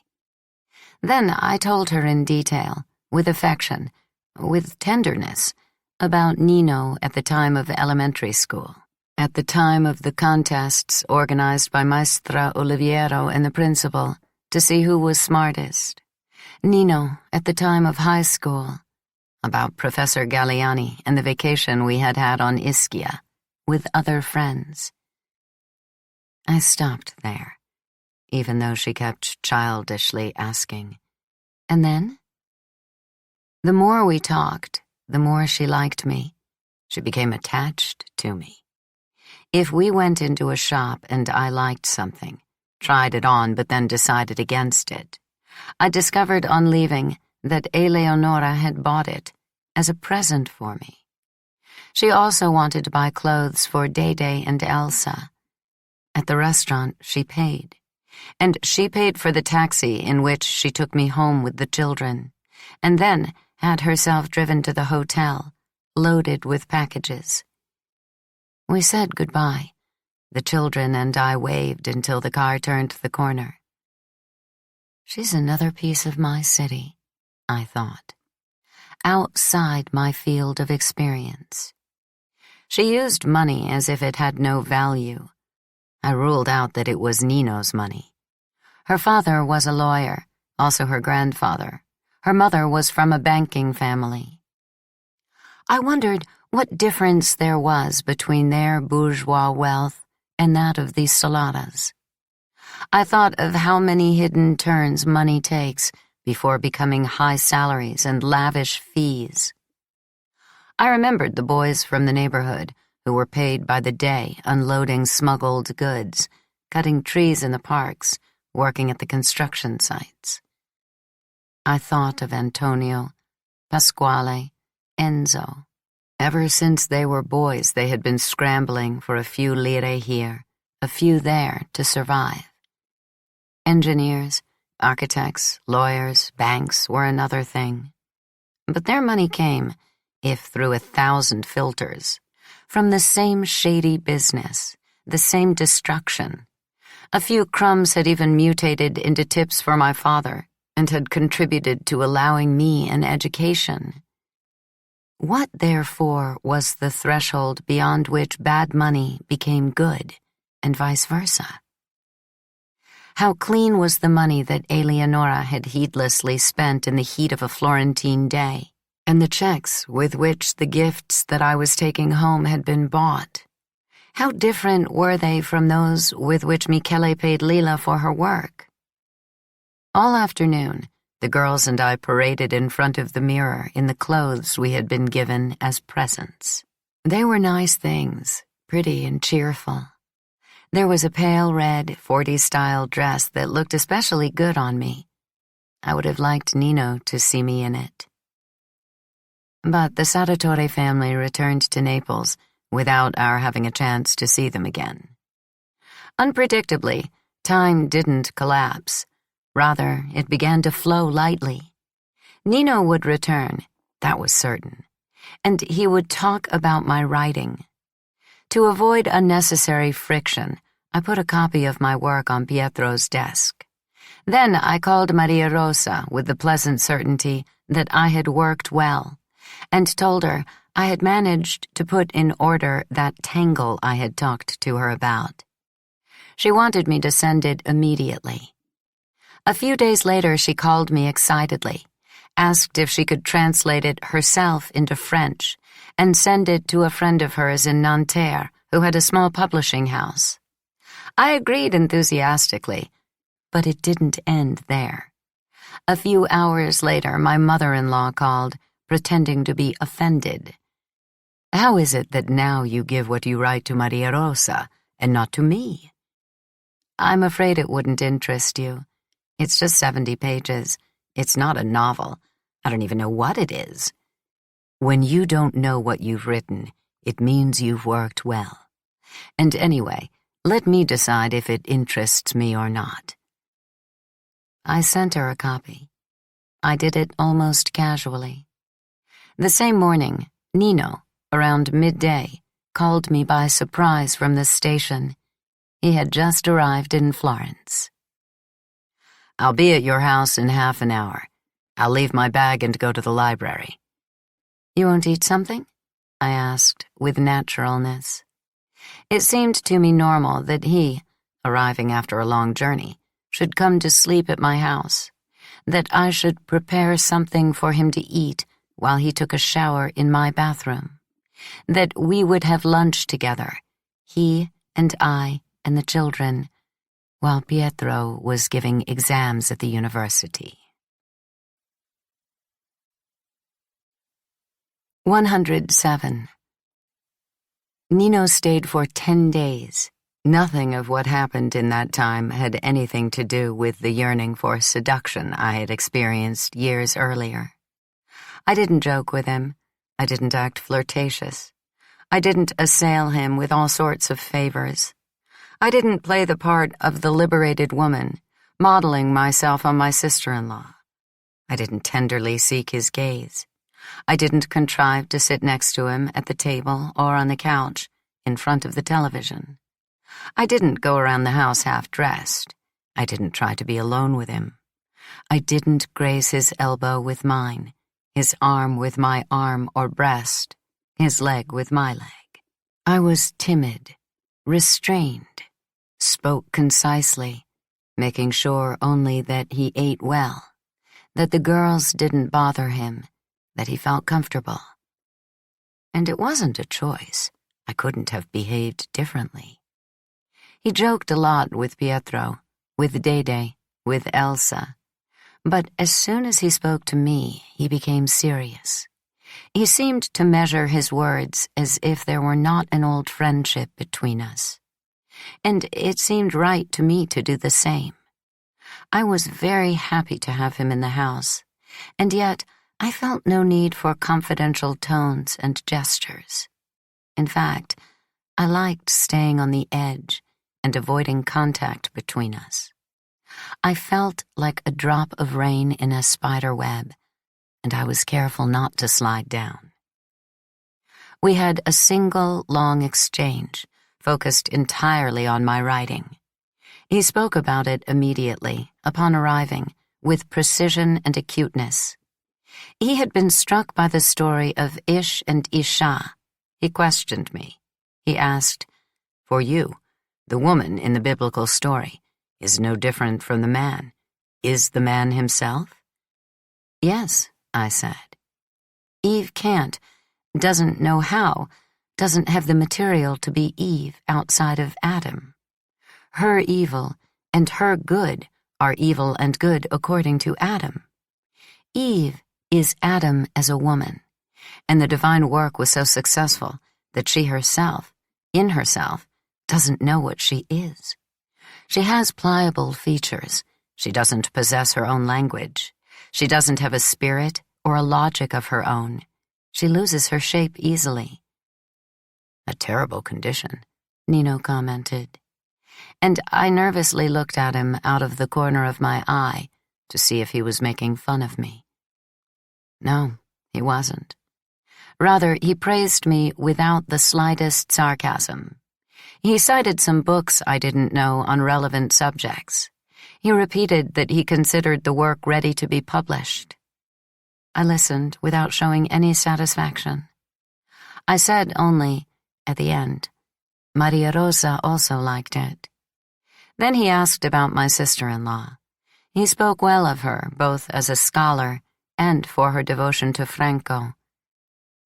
Then I told her in detail, with affection, with tenderness, about Nino at the time of elementary school, at the time of the contests organized by Maestra Oliviero and the principal to see who was smartest, Nino at the time of high school, about Professor Galliani and the vacation we had had on Ischia with other friends. I stopped there, even though she kept childishly asking, "And then?" The more we talked, the more she liked me. She became attached to me. If we went into a shop and I liked something, tried it on but then decided against it, I discovered on leaving that Eleonora had bought it as a present for me. She also wanted to buy clothes for Dede and Elsa. At the restaurant, she paid. And she paid for the taxi in which she took me home with the children, and then had herself driven to the hotel, loaded with packages. We said goodbye. The children and I waved until the car turned the corner. She's another piece of my city, I thought, outside my field of experience. She used money as if it had no value. I ruled out that it was Nino's money. Her father was a lawyer, also her grandfather. Her mother was from a banking family. I wondered what difference there was between their bourgeois wealth and that of the Solanas. I thought of how many hidden turns money takes before becoming high salaries and lavish fees. I remembered the boys from the neighborhood who were paid by the day unloading smuggled goods, cutting trees in the parks, working at the construction sites. I thought of Antonio, Pasquale, Enzo. Ever since they were boys, they had been scrambling for a few lire here, a few there to survive. Engineers, architects, lawyers, banks were another thing. But their money came, if through 1,000 filters, from the same shady business, the same destruction. A few crumbs had even mutated into tips for my father and had contributed to allowing me an education. What, therefore, was the threshold beyond which bad money became good, and vice versa? How clean was the money that Eleonora had heedlessly spent in the heat of a Florentine day, and the checks with which the gifts that I was taking home had been bought? How different were they from those with which Michele paid Lila for her work? All afternoon, the girls and I paraded in front of the mirror in the clothes we had been given as presents. They were nice things, pretty and cheerful. There was a pale red 40s-style dress that looked especially good on me. I would have liked Nino to see me in it. But the Sarratore family returned to Naples without our having a chance to see them again. Unpredictably, Time didn't collapse. Rather, it began to flow lightly. Nino would return, that was certain, and he would talk about my writing. To avoid unnecessary friction, I put a copy of my work on Pietro's desk. Then I called Maria Rosa with the pleasant certainty that I had worked well, and told her I had managed to put in order that tangle I had talked to her about. She wanted me to send it immediately. A few days later, she called me excitedly, asked if she could translate it herself into French, and send it to a friend of hers in Nanterre who had a small publishing house. I agreed enthusiastically, but it didn't end there. A few hours later, my mother-in-law called, pretending to be offended. "How is it that now you give what you write to Maria Rosa and not to me?" "I'm afraid it wouldn't interest you. It's just 70 pages. It's not a novel. I don't even know what it is." "When you don't know what you've written, it means you've worked well. And anyway, let me decide if it interests me or not." I sent her a copy. I did it almost casually. The same morning, Nino, around midday, called me by surprise from the station. He had just arrived in Florence. "I'll be at your house in half an hour. I'll leave my bag and go to the library." "You won't eat something?" I asked with naturalness. It seemed to me normal that he, arriving after a long journey, should come to sleep at my house, that I should prepare something for him to eat while he took a shower in my bathroom, that we would have lunch together, he and I and the children, while Pietro was giving exams at the university. 107. Nino stayed for 10 days. Nothing of what happened in that time had anything to do with the yearning for seduction I had experienced years earlier. I didn't joke with him. I didn't act flirtatious. I didn't assail him with all sorts of favors. I didn't play the part of the liberated woman, modeling myself on my sister-in-law. I didn't tenderly seek his gaze. I didn't contrive to sit next to him at the table or on the couch in front of the television. I didn't go around the house half-dressed. I didn't try to be alone with him. I didn't graze his elbow with mine, his arm with my arm or breast, his leg with my leg. I was timid, restrained, spoke concisely, making sure only that he ate well, that the girls didn't bother him, that he felt comfortable. And it wasn't a choice. I couldn't have behaved differently. He joked a lot with Pietro, with Dede, with Elsa, but as soon as he spoke to me, he became serious. He seemed to measure his words as if there were not an old friendship between us. And it seemed right to me to do the same. I was very happy to have him in the house, and yet I felt no need for confidential tones and gestures. In fact, I liked staying on the edge and avoiding contact between us. I felt like a drop of rain in a spider web, and I was careful not to slide down. We had a single long exchange, focused entirely on my writing. He spoke about it immediately, upon arriving, with precision and acuteness. He had been struck by the story of Ish and Isha. He questioned me. He asked, "For you, the woman in the biblical story is no different from the man. Is the man himself?" "Yes," I said. "Eve can't, doesn't know how, doesn't have the material to be Eve outside of Adam. Her evil and her good are evil and good according to Adam. Eve is Adam as a woman, and the divine work was so successful that she herself, in herself, doesn't know what she is. She has pliable features. She doesn't possess her own language. She doesn't have a spirit or a logic of her own. She loses her shape easily." "A terrible condition," Nino commented. and I nervously looked at him out of the corner of my eye to see if he was making fun of me. No, he wasn't. Rather, he praised me without the slightest sarcasm. He cited some books I didn't know on relevant subjects. He repeated that he considered the work ready to be published. I listened without showing any satisfaction. I said only, at the end, Maria Rosa also liked it. Then he asked about my sister-in-law. He spoke well of her, both as a scholar and for her devotion to Franco,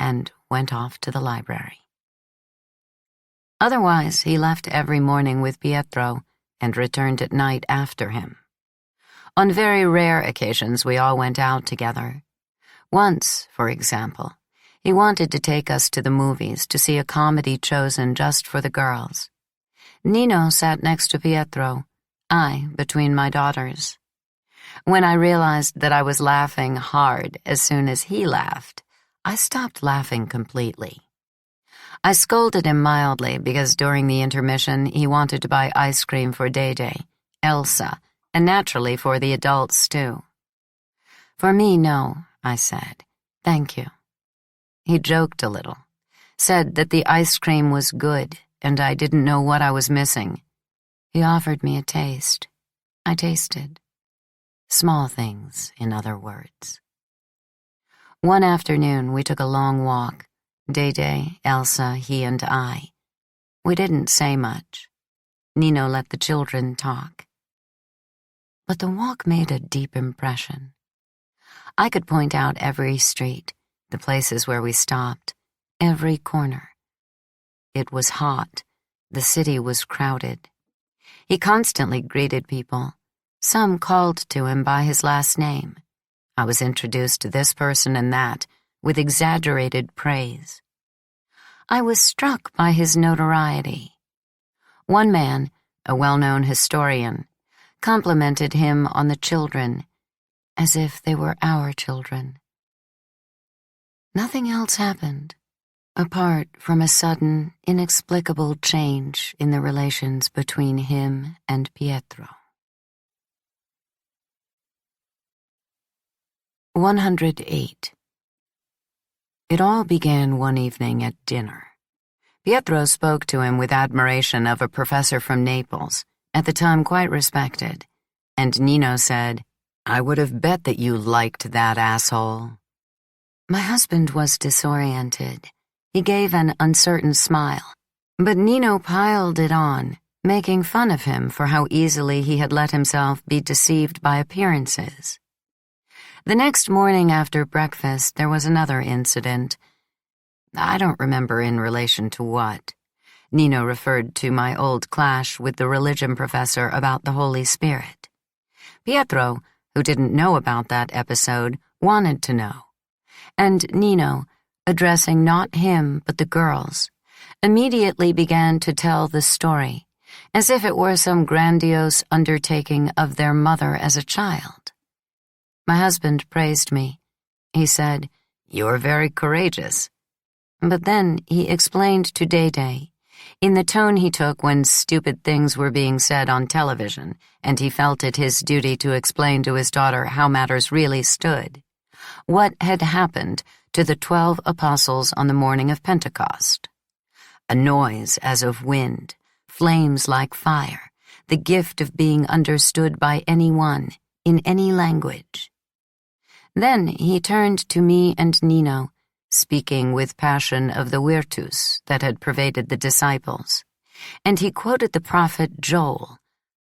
and went off to the library. Otherwise, he left every morning with Pietro and returned at night after him. On very rare occasions, we all went out together. Once, for example, he wanted to take us to the movies to see a comedy chosen just for the girls. Nino sat next to Pietro, I between my daughters. When I realized that I was laughing hard as soon as he laughed, I stopped laughing completely. I scolded him mildly because during the intermission he wanted to buy ice cream for Day, Elsa, and naturally for the adults too. For me, no, I said. Thank you. He joked a little, said that the ice cream was good and I didn't know what I was missing. He offered me a taste. I tasted. Small things, in other words. One afternoon, we took a long walk. Day, Elsa, he and I. We didn't say much. Nino let the children talk. But the walk made a deep impression. I could point out every street, the places where we stopped, every corner. It was hot. The city was crowded. He constantly greeted people. Some called to him by his last name. I was introduced to this person and that, with exaggerated praise. I was struck by his notoriety. One man, a well-known historian, complimented him on the children, as if they were our children. Nothing else happened, apart from a sudden, inexplicable change in the relations between him and Pietro. 108. It all began one evening at dinner. Pietro spoke to him with admiration of a professor from Naples, at the time quite respected, and Nino said, "I would have bet that you liked that asshole." My husband was disoriented. He gave an uncertain smile, but Nino piled it on, making fun of him for how easily he had let himself be deceived by appearances. The next morning after breakfast, there was another incident. I don't remember in relation to what. Nino referred to my old clash with the religion professor about the Holy Spirit. Pietro, who didn't know about that episode, wanted to know. And Nino, addressing not him but the girls, immediately began to tell the story, as if it were some grandiose undertaking of their mother as a child. My husband praised me. He said, "You're very courageous." But then he explained to Day, in the tone he took when stupid things were being said on television, and he felt it his duty to explain to his daughter how matters really stood, what had happened to the 12 apostles on the morning of Pentecost. A noise as of wind, flames like fire, the gift of being understood by anyone, in any language. Then he turned to me and Nino, speaking with passion of the virtus that had pervaded the disciples, and he quoted the prophet Joel,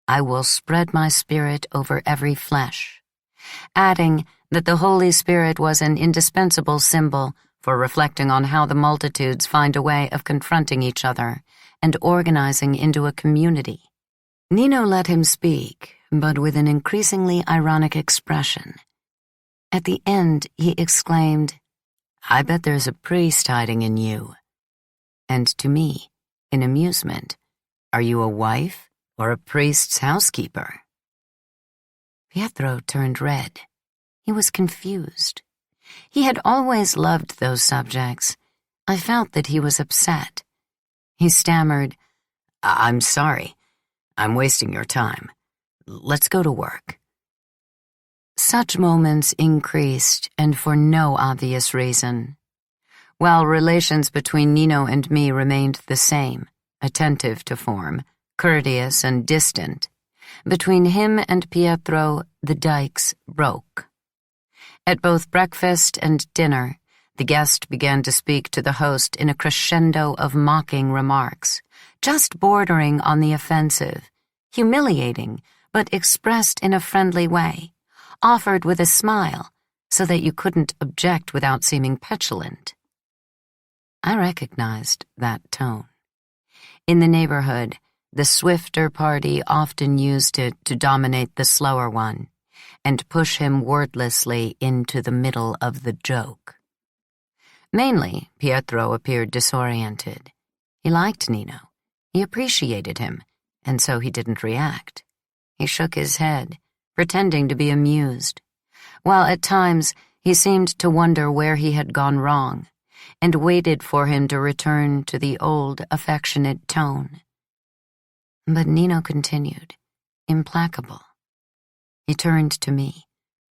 "I will spread my spirit over every flesh," adding that the Holy Spirit was an indispensable symbol for reflecting on how the multitudes find a way of confronting each other and organizing into a community. Nino let him speak, but with an increasingly ironic expression. At the end, he exclaimed, "I bet there's a priest hiding in you." And to me, in amusement, "Are you a wife or a priest's housekeeper?" Pietro turned red. He was confused. He had always loved those subjects. I felt that he was upset. He stammered, "I'm sorry. I'm wasting your time. Let's go to work. Such moments increased, and for no obvious reason. While relations between Nino and me remained the same, attentive to form, courteous and distant, between him and Pietro, the dikes broke. At both breakfast and dinner, the guest began to speak to the host in a crescendo of mocking remarks, just bordering on the offensive, humiliating, but expressed in a friendly way, offered with a smile, so that you couldn't object without seeming petulant. I recognized that tone. In the neighborhood, the swifter party often used it to dominate the slower one and push him wordlessly into the middle of the joke. Mainly, Pietro appeared disoriented. He liked Nino. He appreciated him, and so he didn't react. He shook his head, pretending to be amused, while at times he seemed to wonder where he had gone wrong, and waited for him to return to the old, affectionate tone. But Nino continued, implacable. He turned to me,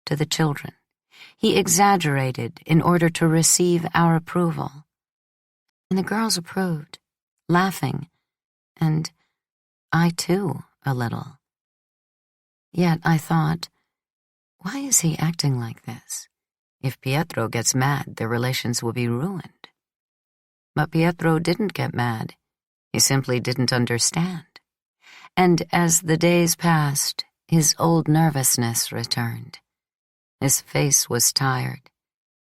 to the children. He exaggerated in order to receive our approval. And the girls approved, laughing, and I too, a little. Yet I thought, why is he acting like this? If Pietro gets mad, their relations will be ruined. But Pietro didn't get mad. He simply didn't understand. And as the days passed, his old nervousness returned. His face was tired.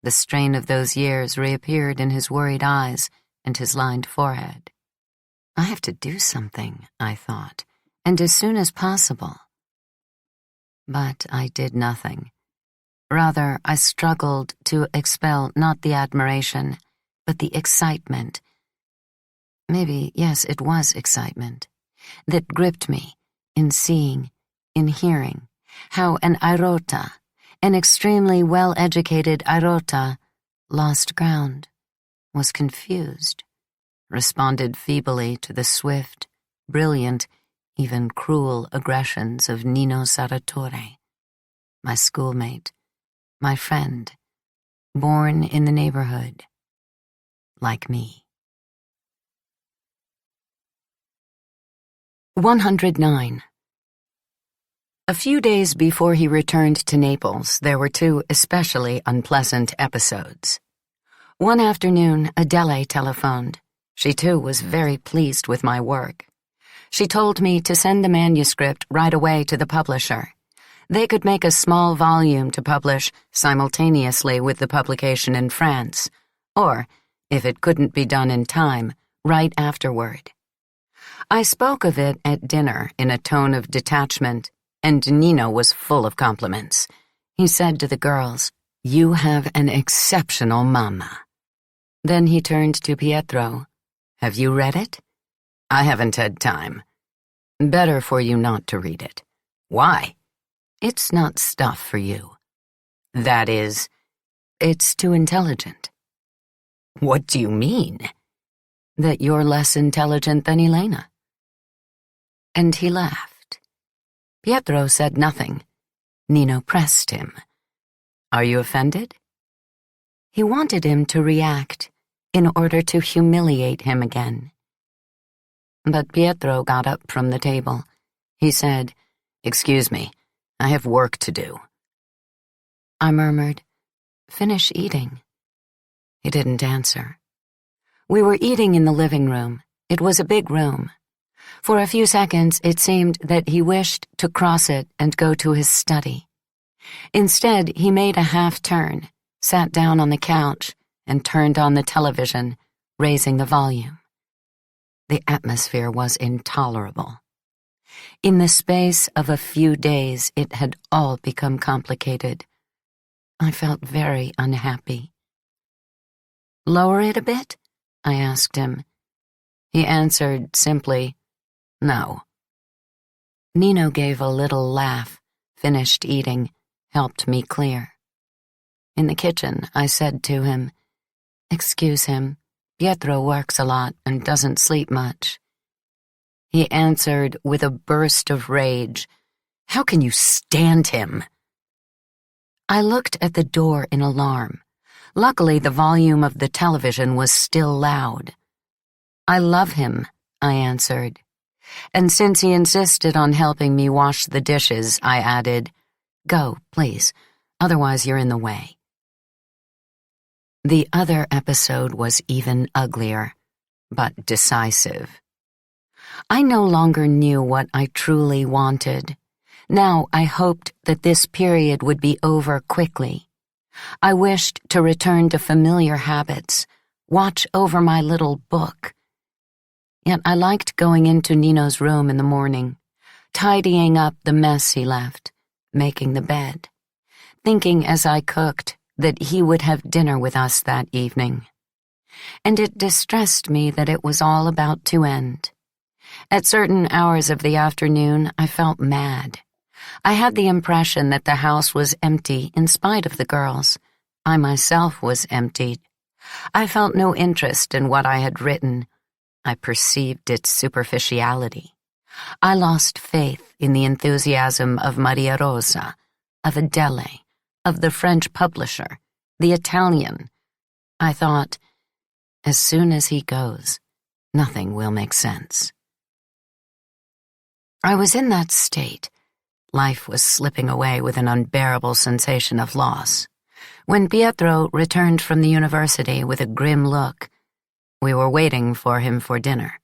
The strain of those years reappeared in his worried eyes and his lined forehead. I have to do something, I thought, and as soon as possible. But I did nothing. Rather, I struggled to expel not the admiration, but the excitement. Maybe, yes, it was excitement that gripped me in seeing, in hearing, how an Airota, an extremely well-educated Airota, lost ground, was confused, responded feebly to the swift, brilliant, even cruel aggressions of Nino Sarratore, my schoolmate, my friend, born in the neighborhood, like me. 109. A few days before he returned to Naples, there were two especially unpleasant episodes. One afternoon, Adele telephoned. She too was very pleased with my work. She told me to send the manuscript right away to the publisher. They could make a small volume to publish simultaneously with the publication in France, or, if it couldn't be done in time, right afterward. I spoke of it at dinner in a tone of detachment, and Nino was full of compliments. He said to the girls, "You have an exceptional mama." Then he turned to Pietro. "Have you read it?" "I haven't had time." "Better for you not to read it." "Why?" "It's not stuff for you." "That is, it's too intelligent." "What do you mean?" "That you're less intelligent than Elena." And he laughed. Pietro said nothing. Nino pressed him. "Are you offended?" He wanted him to react in order to humiliate him again. But Pietro got up from the table. He said, "Excuse me, I have work to do." I murmured, "Finish eating." He didn't answer. We were eating in the living room. It was a big room. For a few seconds, it seemed that he wished to cross it and go to his study. Instead, he made a half-turn, sat down on the couch, and turned on the television, raising the volume. The atmosphere was intolerable. In the space of a few days, it had all become complicated. I felt very unhappy. "Lower it a bit?" I asked him. He answered simply, "No." Nino gave a little laugh, finished eating, helped me clear. In the kitchen, I said to him, "Excuse him. Pietro works a lot and doesn't sleep much." He answered with a burst of rage. "How can you stand him?" I looked at the door in alarm. Luckily, the volume of the television was still loud. "I love him," I answered. And since he insisted on helping me wash the dishes, I added, "Go, please, otherwise you're in the way." The other episode was even uglier, but decisive. I no longer knew what I truly wanted. Now I hoped that this period would be over quickly. I wished to return to familiar habits, watch over my little book. Yet I liked going into Nino's room in the morning, tidying up the mess he left, making the bed, thinking as I cooked that he would have dinner with us that evening. And it distressed me that it was all about to end. At certain hours of the afternoon, I felt mad. I had the impression that the house was empty in spite of the girls. I myself was emptied. I felt no interest in what I had written. I perceived its superficiality. I lost faith in the enthusiasm of Maria Rosa, of Adele, of the French publisher, the Italian. I thought, as soon as he goes, nothing will make sense. I was in that state. Life was slipping away with an unbearable sensation of loss. When Pietro returned from the university with a grim look, we were waiting for him for dinner.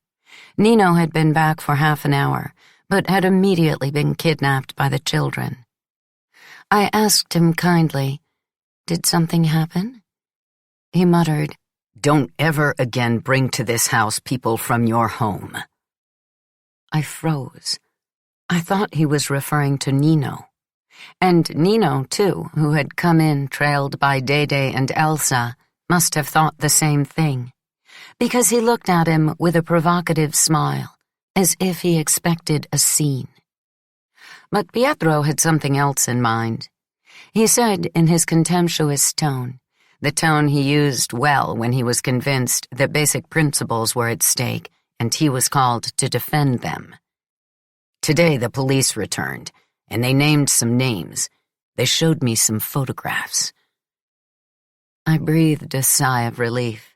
Nino had been back for half an hour, but had immediately been kidnapped by the children. I asked him kindly, "Did something happen?" He muttered, "Don't ever again bring to this house people from your home." I froze. I thought he was referring to Nino. And Nino, too, who had come in trailed by Dede and Elsa, must have thought the same thing, because he looked at him with a provocative smile, as if he expected a scene. But Pietro had something else in mind. He said in his contemptuous tone, the tone he used well when he was convinced that basic principles were at stake and he was called to defend them. "Today the police returned, and they named some names. They showed me some photographs." I breathed a sigh of relief.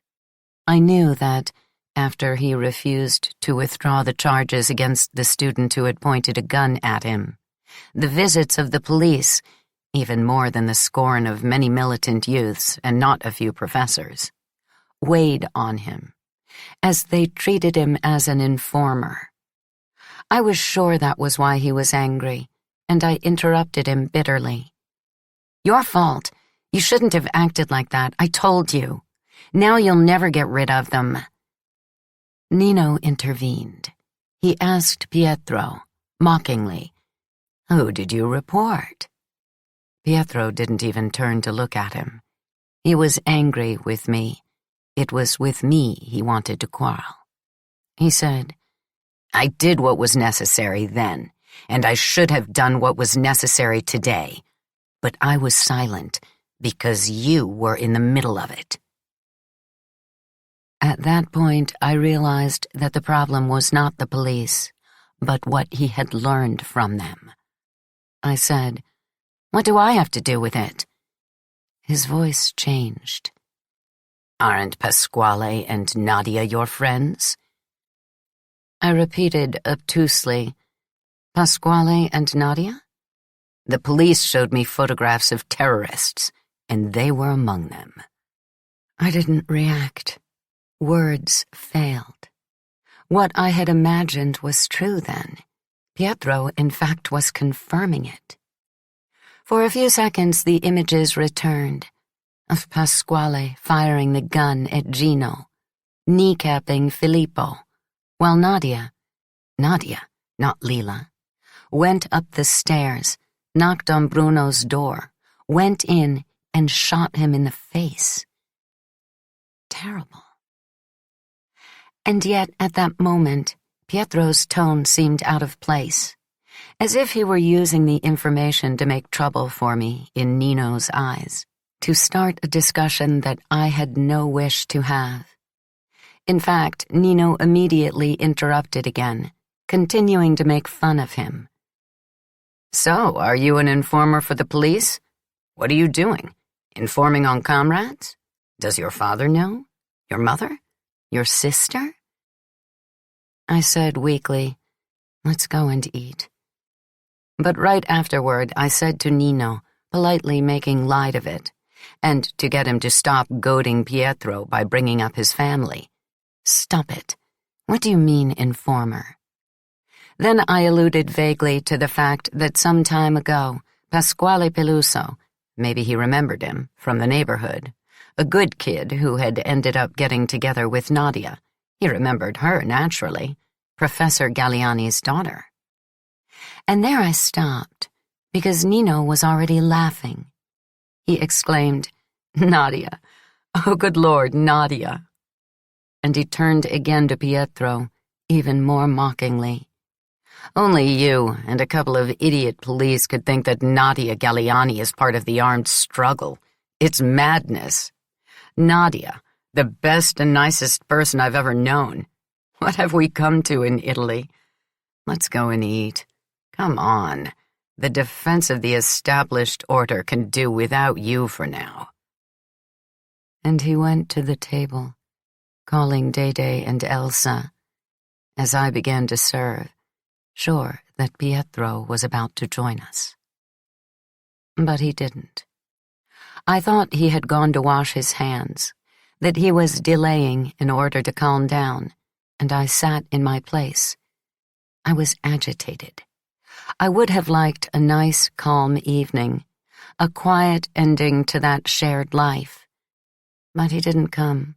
I knew that, after he refused to withdraw the charges against the student who had pointed a gun at him, the visits of the police, even more than the scorn of many militant youths and not a few professors, weighed on him, as they treated him as an informer. I was sure that was why he was angry, and I interrupted him bitterly. "Your fault. You shouldn't have acted like that. I told you. Now you'll never get rid of them." Nino intervened. He asked Pietro, mockingly, "Who did you report?" Pietro didn't even turn to look at him. He was angry with me. It was with me he wanted to quarrel. He said, "I did what was necessary then, and I should have done what was necessary today. But I was silent because you were in the middle of it." At that point, I realized that the problem was not the police, but what he had learned from them. I said, "What do I have to do with it?" His voice changed. "Aren't Pasquale and Nadia your friends?" I repeated obtusely, "Pasquale and Nadia?" "The police showed me photographs of terrorists, and they were among them." I didn't react. Words failed. What I had imagined was true then. Pietro, in fact, was confirming it. For a few seconds, the images returned, of Pasquale firing the gun at Gino, kneecapping Filippo, while Nadia, not Lila, went up the stairs, knocked on Bruno's door, went in, and shot him in the face. Terrible. And yet, at that moment, Pietro's tone seemed out of place, as if he were using the information to make trouble for me in Nino's eyes, to start a discussion that I had no wish to have. In fact, Nino immediately interrupted again, continuing to make fun of him. "So, are you an informer for the police? What are you doing? Informing on comrades? Does your father know? Your mother? Your sister?" I said weakly, "Let's go and eat." But right afterward, I said to Nino, politely making light of it, and to get him to stop goading Pietro by bringing up his family, "Stop it. What do you mean, informer?" Then I alluded vaguely to the fact that some time ago, Pasquale Peluso, maybe he remembered him, from the neighborhood, a good kid who had ended up getting together with Nadia. He remembered her, naturally, Professor Galliani's daughter. And there I stopped, because Nino was already laughing. He exclaimed, "Nadia! Oh, good Lord, Nadia!" And he turned again to Pietro, even more mockingly. "Only you and a couple of idiot police could think that Nadia Galliani is part of the armed struggle. It's madness. Nadia, the best and nicest person I've ever known. What have we come to in Italy? Let's go and eat. Come on. The defense of the established order can do without you for now." And he went to the table, calling Dede and Elsa, as I began to serve, sure that Pietro was about to join us. But he didn't. I thought he had gone to wash his hands, that he was delaying in order to calm down, and I sat in my place. I was agitated. I would have liked a nice, calm evening, a quiet ending to that shared life. But he didn't come.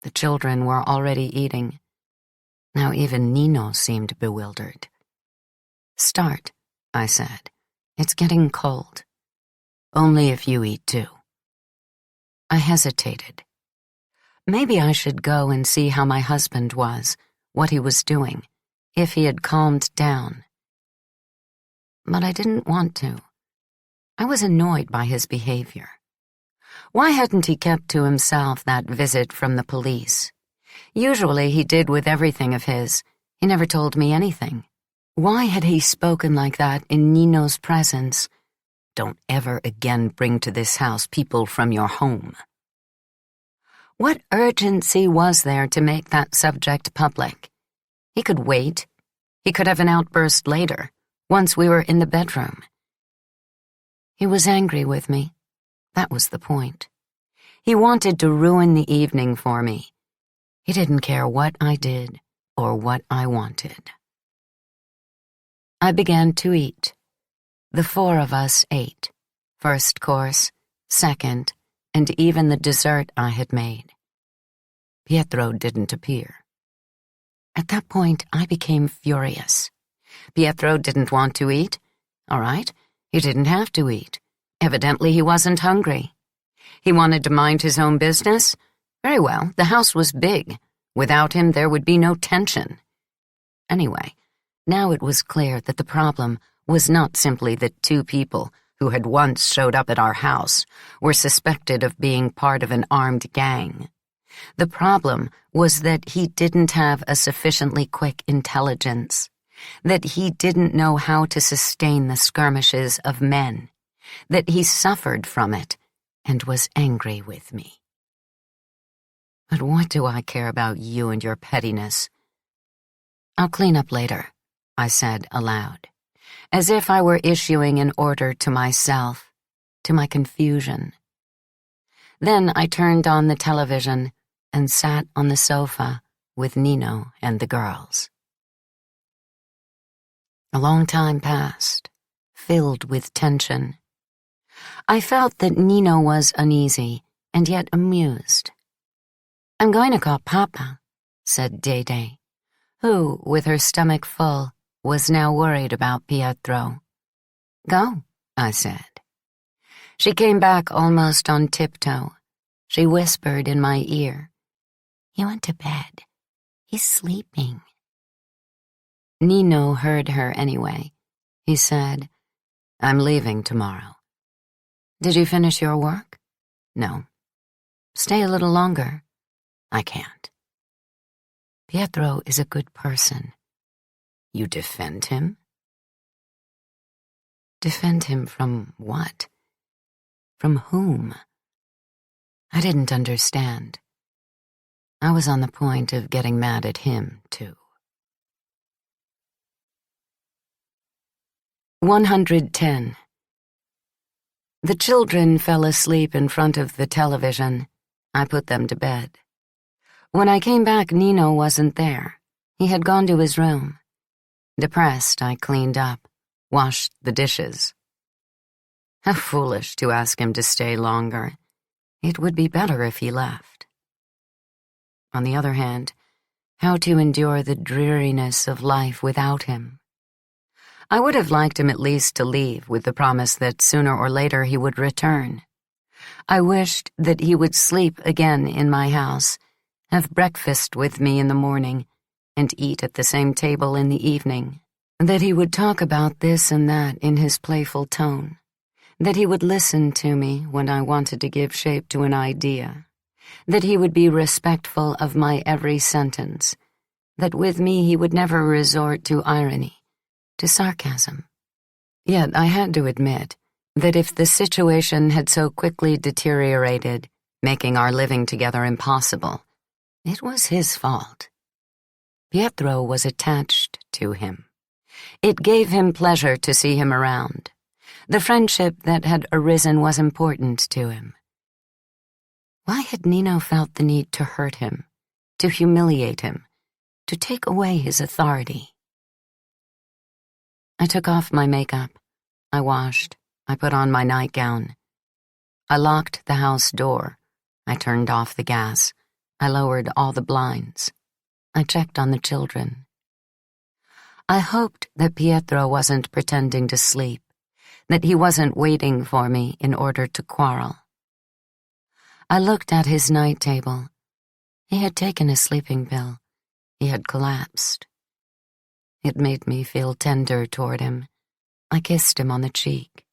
The children were already eating. Now even Nino seemed bewildered. "Start," I said. "It's getting cold. Only if you eat too." I hesitated. Maybe I should go and see how my husband was, what he was doing, if he had calmed down. But I didn't want to. I was annoyed by his behavior. Why hadn't he kept to himself that visit from the police? Usually he did with everything of his. He never told me anything. Why had he spoken like that in Nino's presence? "Don't ever again bring to this house people from your home." What urgency was there to make that subject public? He could wait. He could have an outburst later, once we were in the bedroom. He was angry with me. That was the point. He wanted to ruin the evening for me. He didn't care what I did or what I wanted. I began to eat. The four of us ate, first course, second, and even the dessert I had made. Pietro didn't appear. At that point, I became furious. Pietro didn't want to eat. All right, he didn't have to eat. Evidently, he wasn't hungry. He wanted to mind his own business. Very well, the house was big. Without him, there would be no tension. Anyway, now it was clear that the problem was not simply that two people who had once showed up at our house were suspected of being part of an armed gang. The problem was that he didn't have a sufficiently quick intelligence, that he didn't know how to sustain the skirmishes of men, that he suffered from it and was angry with me. But what do I care about you and your pettiness? "I'll clean up later," I said aloud, as if I were issuing an order to myself, to my confusion. Then I turned on the television and sat on the sofa with Nino and the girls. A long time passed, filled with tension. I felt that Nino was uneasy and yet amused. "I'm going to call Papa," said Dede, who, with her stomach full, was now worried about Pietro. "Go," I said. She came back almost on tiptoe. She whispered in my ear, "He went to bed. He's sleeping." Nino heard her anyway. He said, "I'm leaving tomorrow." "Did you finish your work?" "No." "Stay a little longer." "I can't." "Pietro is a good person. You defend him? Defend him from what? From whom? I didn't understand. I was on the point of getting mad at him, too. 110. The children fell asleep in front of the television. I put them to bed. When I came back, Nino wasn't there. He had gone to his room. Depressed, I cleaned up, washed the dishes. How foolish to ask him to stay longer. It would be better if he left. On the other hand, how to endure the dreariness of life without him? I would have liked him at least to leave with the promise that sooner or later he would return. I wished that he would sleep again in my house, have breakfast with me in the morning, and eat at the same table in the evening, that he would talk about this and that in his playful tone, that he would listen to me when I wanted to give shape to an idea, that he would be respectful of my every sentence, that with me he would never resort to irony, to sarcasm. Yet I had to admit that if the situation had so quickly deteriorated, making our living together impossible, it was his fault. Pietro was attached to him. It gave him pleasure to see him around. The friendship that had arisen was important to him. Why had Nino felt the need to hurt him, to humiliate him, to take away his authority? I took off my makeup. I washed. I put on my nightgown. I locked the house door. I turned off the gas. I lowered all the blinds. I checked on the children. I hoped that Pietro wasn't pretending to sleep, that he wasn't waiting for me in order to quarrel. I looked at his night table. He had taken a sleeping pill. He had collapsed. It made me feel tender toward him. I kissed him on the cheek.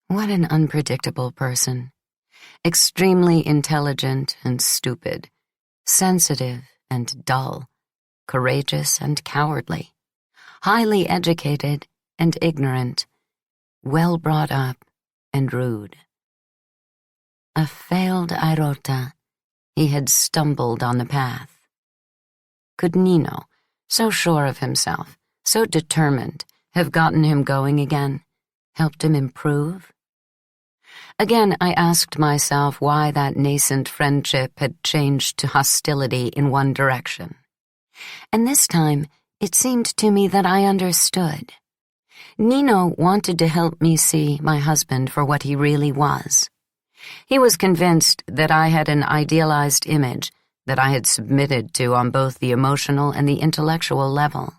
What an unpredictable person. Extremely intelligent and stupid, sensitive and dull, courageous and cowardly, highly educated and ignorant, well brought up and rude. A failed Airota, he had stumbled on the path. Could Nino, so sure of himself, so determined, have gotten him going again, helped him improve? Again, I asked myself why that nascent friendship had changed to hostility in one direction. And this time, it seemed to me that I understood. Nino wanted to help me see my husband for what he really was. He was convinced that I had an idealized image that I had submitted to on both the emotional and the intellectual level.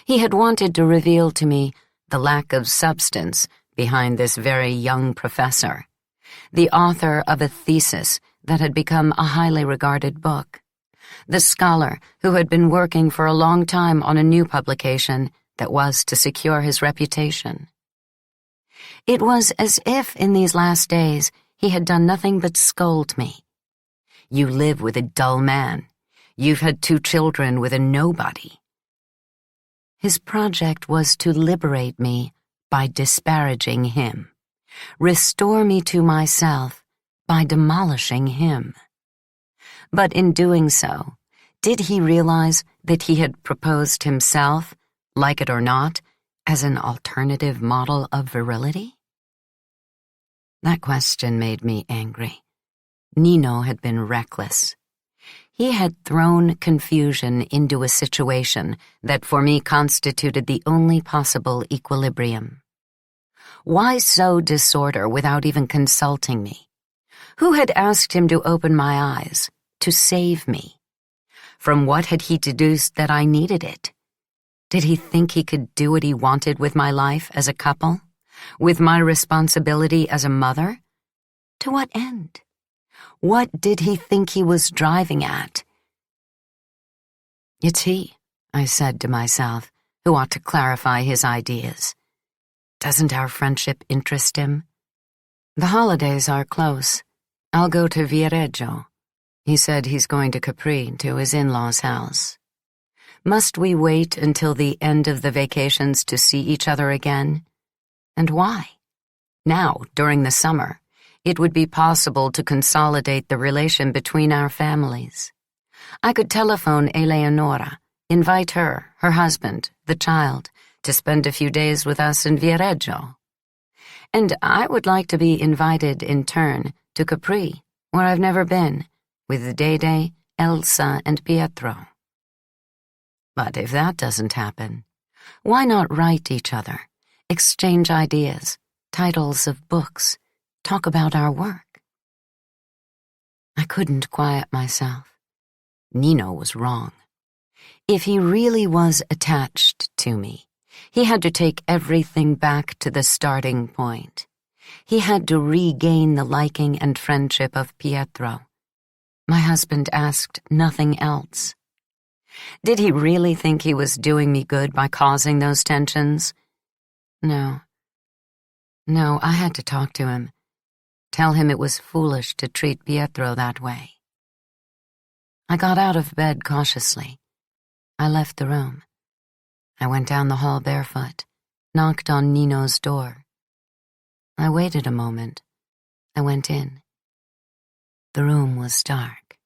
He had wanted to reveal to me the lack of substance behind this very young professor, the author of a thesis that had become a highly regarded book, the scholar who had been working for a long time on a new publication that was to secure his reputation. It was as if in these last days he had done nothing but scold me. You live with a dull man. You've had 2 children with a nobody. His project was to liberate me by disparaging him, restore me to myself by demolishing him. But in doing so, did he realize that he had proposed himself, like it or not, as an alternative model of virility? That question made me angry. Nino had been reckless. He had thrown confusion into a situation that for me constituted the only possible equilibrium. Why sow disorder without even consulting me? Who had asked him to open my eyes, to save me? From what had he deduced that I needed it? Did he think he could do what he wanted with my life as a couple? With my responsibility as a mother? To what end? What did he think he was driving at? It's he, I said to myself, who ought to clarify his ideas. Doesn't our friendship interest him? The holidays are close. I'll go to Viareggio. He said he's going to Capri, to his in-laws' house. Must we wait until the end of the vacations to see each other again? And why? Now, during the summer, it would be possible to consolidate the relation between our families. I could telephone Eleonora, invite her, her husband, the child, to spend a few days with us in Viareggio. And I would like to be invited in turn to Capri, where I've never been, with Dede, Elsa, and Pietro. But if that doesn't happen, why not write each other, exchange ideas, titles of books, talk about our work? I couldn't quiet myself. Nino was wrong. If he really was attached to me, he had to take everything back to the starting point. He had to regain the liking and friendship of Pietro. My husband asked nothing else. Did he really think he was doing me good by causing those tensions? No, I had to talk to him. Tell him it was foolish to treat Pietro that way. I got out of bed cautiously. I left the room. I went down the hall barefoot, knocked on Nino's door. I waited a moment. I went in. The room was dark.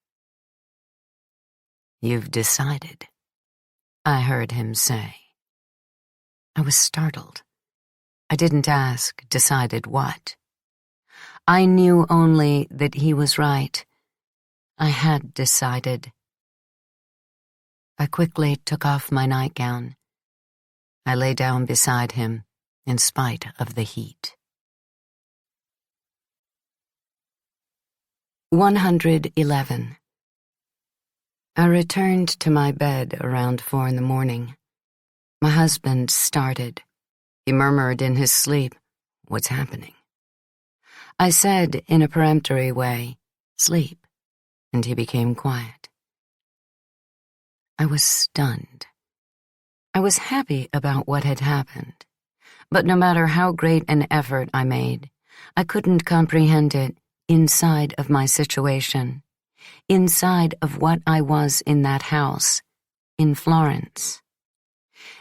"You've decided," I heard him say. I was startled. I didn't ask, decided what. I knew only that he was right. I had decided. I quickly took off my nightgown. I lay down beside him, in spite of the heat. 111. I returned to my bed around 4 a.m. My husband started. He murmured in his sleep, "What's happening?" I said in a peremptory way, "Sleep," and he became quiet. I was stunned. I was happy about what had happened, but no matter how great an effort I made, I couldn't comprehend it inside of my situation, inside of what I was in that house, in Florence.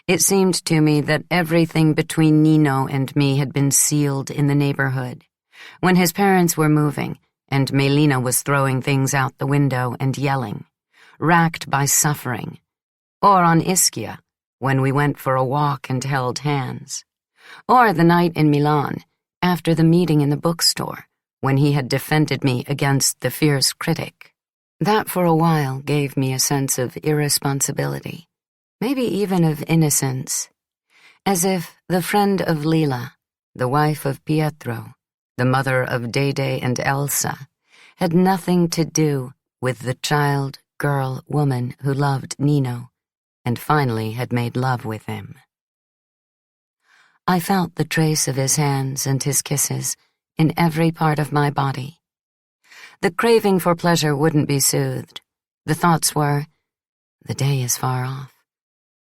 It seemed to me that everything between Nino and me had been sealed in the neighborhood, when his parents were moving and Melina was throwing things out the window and yelling, racked by suffering, or on Ischia, when we went for a walk and held hands, or the night in Milan, after the meeting in the bookstore, when he had defended me against the fierce critic. That for a while gave me a sense of irresponsibility, maybe even of innocence, as if the friend of Lila, the wife of Pietro, the mother of Dede and Elsa, had nothing to do with the child, girl, woman who loved Nino and finally had made love with him. I felt the trace of his hands and his kisses in every part of my body. The craving for pleasure wouldn't be soothed. The thoughts were, the day is far off.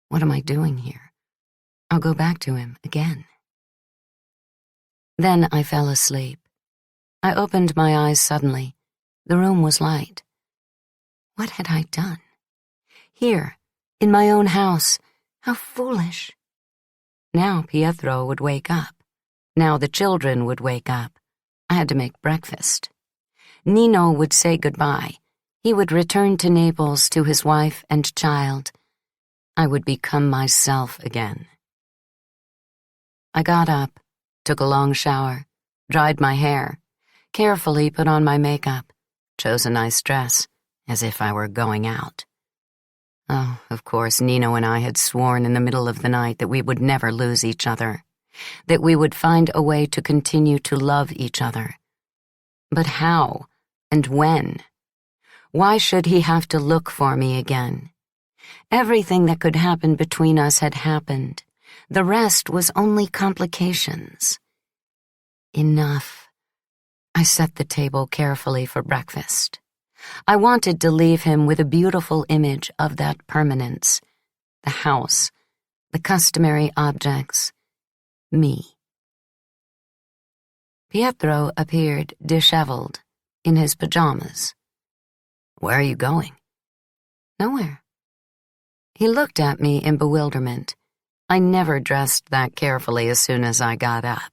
What am I doing here? I'll go back to him again. Then I fell asleep. I opened my eyes suddenly. The room was light. What had I done? Here, in my own house, how foolish. Now Pietro would wake up. Now the children would wake up. I had to make breakfast. Nino would say goodbye. He would return to Naples to his wife and child. I would become myself again. I got up, took a long shower, dried my hair, carefully put on my makeup, chose a nice dress, as if I were going out. Oh, of course, Nino and I had sworn in the middle of the night that we would never lose each other, that we would find a way to continue to love each other. But how and when? Why should he have to look for me again? Everything that could happen between us had happened. The rest was only complications. Enough. I set the table carefully for breakfast. I wanted to leave him with a beautiful image of that permanence, the house, the customary objects, me. Pietro appeared disheveled, in his pajamas. "Where are you going?" "Nowhere." He looked at me in bewilderment. I never dressed that carefully as soon as I got up.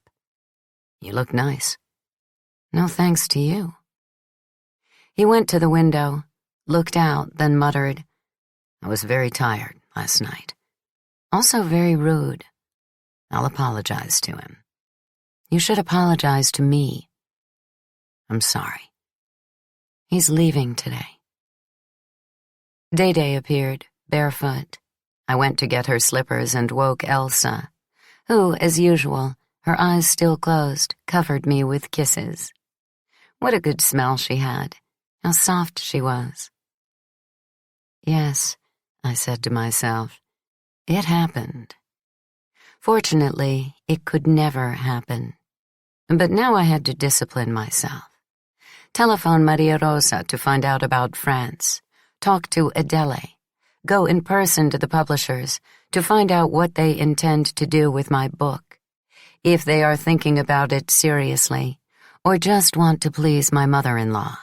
You look nice. No thanks to you. He went to the window, looked out, then muttered, I was very tired last night. Also very rude. I'll apologize to him. You should apologize to me. I'm sorry. He's leaving today. Day appeared, barefoot. I went to get her slippers and woke Elsa, who, as usual, her eyes still closed, covered me with kisses. What a good smell she had. How soft she was. Yes, I said to myself, it happened. Fortunately, it could never happen. But now I had to discipline myself. Telephone Maria Rosa to find out about France. Talk to Adele. Go in person to the publishers to find out what they intend to do with my book, if they are thinking about it seriously, or just want to please my mother-in-law.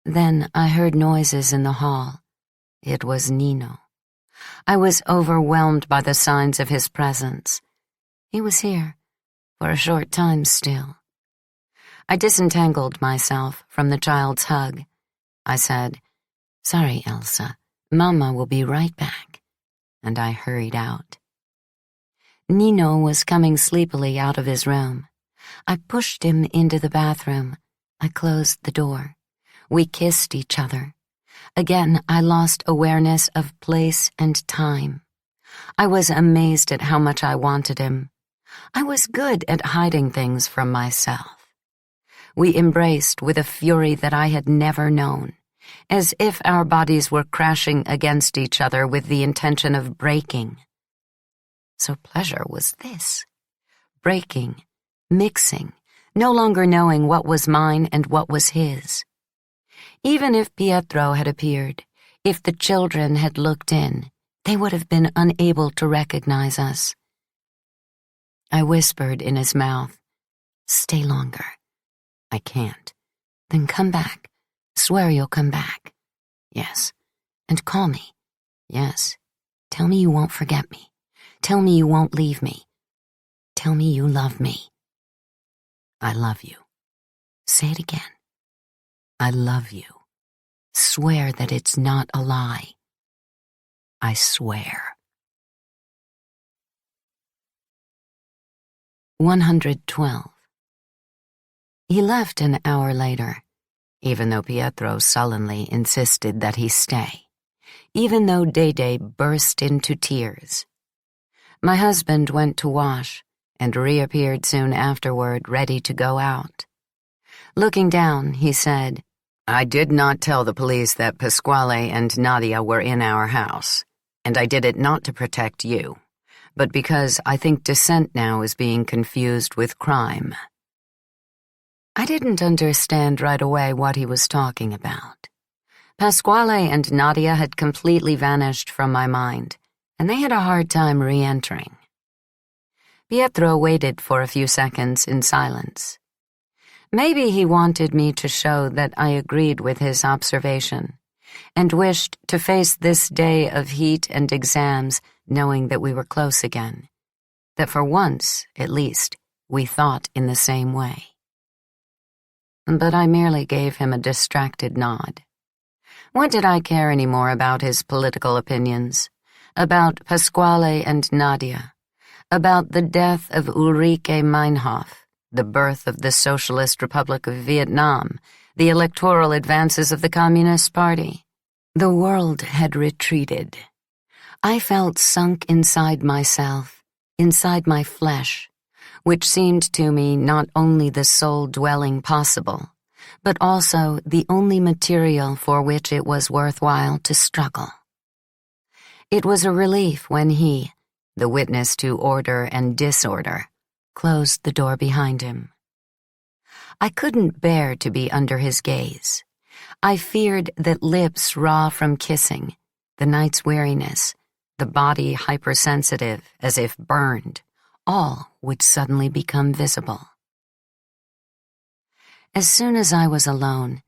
Then I heard noises in the hall. It was Nino. I was overwhelmed by the signs of his presence. He was here, for a short time still. I disentangled myself from the child's hug. I said, Sorry, Elsa. Mama will be right back. And I hurried out. Nino was coming sleepily out of his room. I pushed him into the bathroom. I closed the door. We kissed each other. Again, I lost awareness of place and time. I was amazed at how much I wanted him. I was good at hiding things from myself. We embraced with a fury that I had never known, as if our bodies were crashing against each other with the intention of breaking. So pleasure was this. Breaking, mixing, no longer knowing what was mine and what was his. Even if Pietro had appeared, if the children had looked in, they would have been unable to recognize us. I whispered in his mouth, Stay longer. I can't. Then come back. Swear you'll come back. Yes. And call me. Yes. Tell me you won't forget me. Tell me you won't leave me. Tell me you love me. I love you. Say it again. I love you. Swear that it's not a lie. I swear. 112. He left an hour later, even though Pietro sullenly insisted that he stay, even though Dede burst into tears. My husband went to wash and reappeared soon afterward, ready to go out. Looking down, he said, I did not tell the police that Pasquale and Nadia were in our house, and I did it not to protect you, but because I think dissent now is being confused with crime. I didn't understand right away what he was talking about. Pasquale and Nadia had completely vanished from my mind, and they had a hard time re-entering. Pietro waited for a few seconds in silence. Maybe he wanted me to show that I agreed with his observation, and wished to face this day of heat and exams knowing that we were close again, that for once, at least, we thought in the same way. But I merely gave him a distracted nod. What did I care any more about his political opinions, about Pasquale and Nadia, about the death of Ulrike Meinhof, the birth of the Socialist Republic of Vietnam, the electoral advances of the Communist Party? The world had retreated. I felt sunk inside myself, inside my flesh, which seemed to me not only the sole dwelling possible, but also the only material for which it was worthwhile to struggle. It was a relief when he, the witness to order and disorder, closed the door behind him. I couldn't bear to be under his gaze. I feared that lips raw from kissing, the night's weariness, the body hypersensitive as if burned, all would suddenly become visible. As soon as I was alone,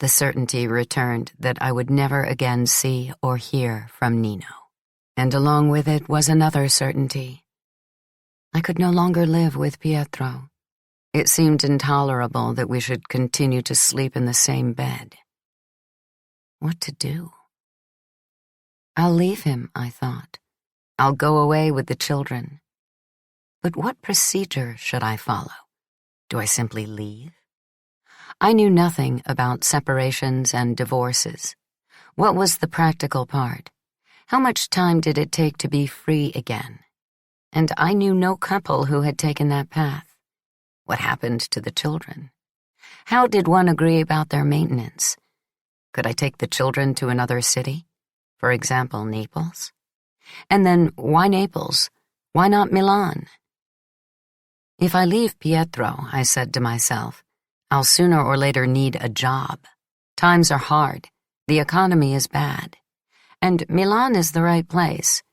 the certainty returned that I would never again see or hear from Nino. And along with it was another certainty. I could no longer live with Pietro. It seemed intolerable that we should continue to sleep in the same bed. What to do? I'll leave him, I thought. I'll go away with the children. But what procedure should I follow? Do I simply leave? I knew nothing about separations and divorces. What was the practical part? How much time did it take to be free again? And I knew no couple who had taken that path. What happened to the children? How did one agree about their maintenance? Could I take the children to another city? For example, Naples? And then, why Naples? Why not Milan? If I leave Pietro, I said to myself, I'll sooner or later need a job. Times are hard. The economy is bad. And Milan is the right place.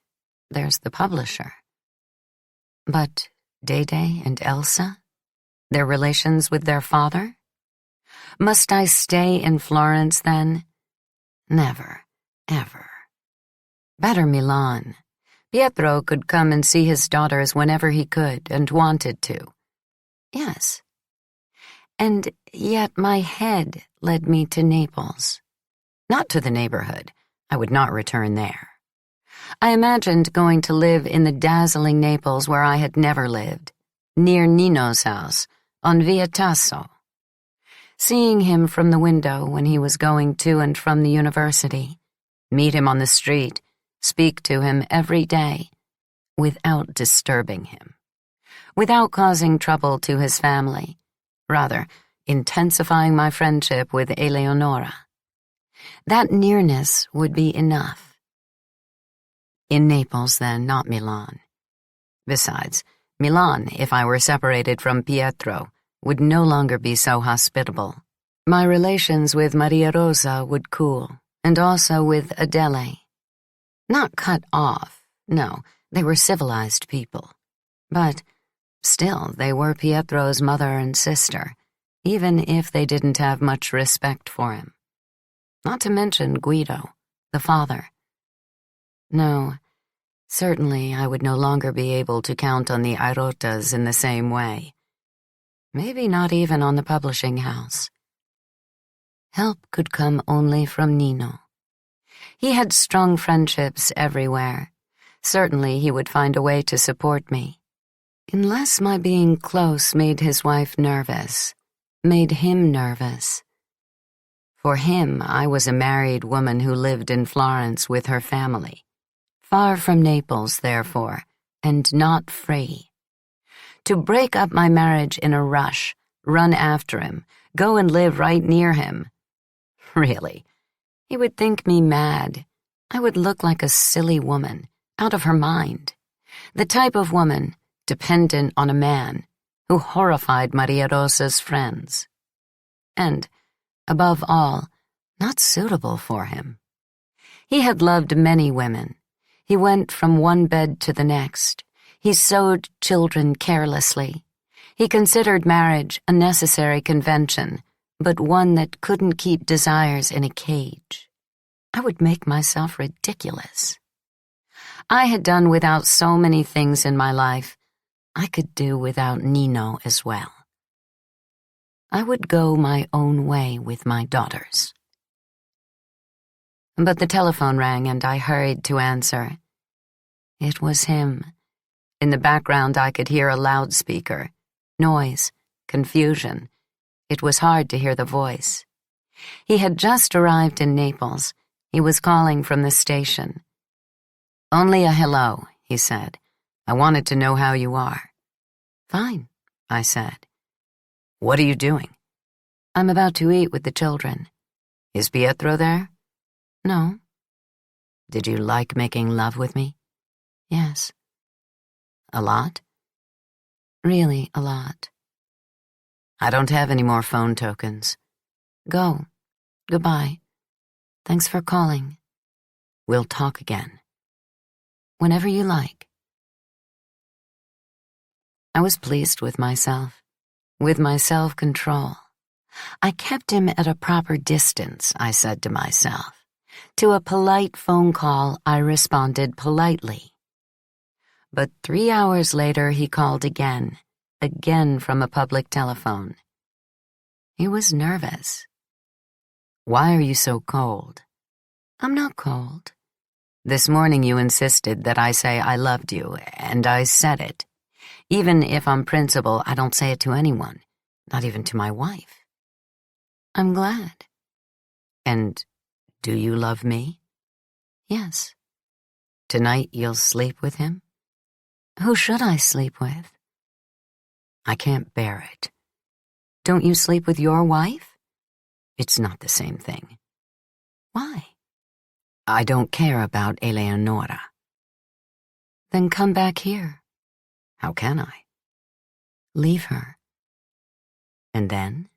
There's the publisher. But Dede and Elsa? Their relations with their father? Must I stay in Florence then? Never, ever. Better Milan. Pietro could come and see his daughters whenever he could and wanted to. Yes. And yet my head led me to Naples. Not to the neighborhood. I would not return there. I imagined going to live in the dazzling Naples where I had never lived, near Nino's house, on Via Tasso. Seeing him from the window when he was going to and from the university, meet him on the street, speak to him every day, without disturbing him, without causing trouble to his family, rather intensifying my friendship with Eleonora. That nearness would be enough. In Naples, then, not Milan. Besides, Milan, if I were separated from Pietro, would no longer be so hospitable. My relations with Maria Rosa would cool, and also with Adele. Not cut off, no, they were civilized people. But still, they were Pietro's mother and sister, even if they didn't have much respect for him. Not to mention Guido, the father. No, certainly I would no longer be able to count on the Airotas in the same way. Maybe not even on the publishing house. Help could come only from Nino. He had strong friendships everywhere. Certainly he would find a way to support me. Unless my being close made his wife nervous, made him nervous. For him, I was a married woman who lived in Florence with her family. Far from Naples, therefore, and not free. To break up my marriage in a rush, run after him, go and live right near him. Really, he would think me mad. I would look like a silly woman, out of her mind. The type of woman, dependent on a man, who horrified Maria Rosa's friends. And, above all, not suitable for him. He had loved many women. He went from one bed to the next. He sewed children carelessly. He considered marriage a necessary convention, but one that couldn't keep desires in a cage. I would make myself ridiculous. I had done without so many things in my life. I could do without Nino as well. I would go my own way with my daughters. But the telephone rang and I hurried to answer. It was him. In the background I could hear a loudspeaker. Noise, confusion. It was hard to hear the voice. He had just arrived in Naples. He was calling from the station. Only a hello, he said. I wanted to know how you are. Fine, I said. What are you doing? I'm about to eat with the children. Is Pietro there? No. Did you like making love with me? Yes. A lot? Really, a lot. I don't have any more phone tokens. Go. Goodbye. Thanks for calling. We'll talk again. Whenever you like. I was pleased with myself, with my self-control. I kept him at a proper distance, I said to myself. To a polite phone call, I responded politely. But 3 hours later, he called again from a public telephone. He was nervous. "Why are you so cold?" "I'm not cold." "This morning you insisted that I say I loved you, and I said it. Even if on principle, I don't say it to anyone, not even to my wife." "I'm glad." "And do you love me?" "Yes." "Tonight you'll sleep with him?" "Who should I sleep with?" "I can't bear it." "Don't you sleep with your wife?" "It's not the same thing." "Why?" "I don't care about Eleonora." "Then come back here." "How can I?" "Leave her." "And then?"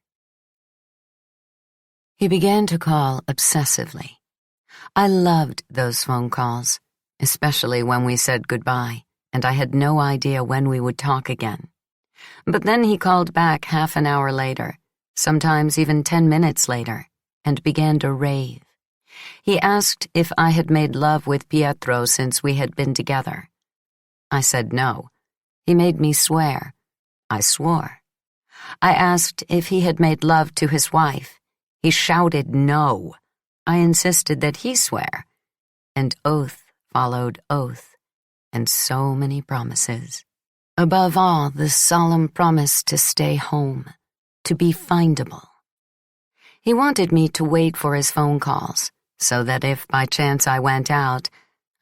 He began to call obsessively. I loved those phone calls, especially when we said goodbye, and I had no idea when we would talk again. But then he called back half an hour later, sometimes even 10 minutes later, and began to rave. He asked if I had made love with Pietro since we had been together. I said no. He made me swear. I swore. I asked if he had made love to his wife. He shouted no. I insisted that he swear. And oath followed oath, and so many promises. Above all, the solemn promise to stay home, to be findable. He wanted me to wait for his phone calls, so that if by chance I went out,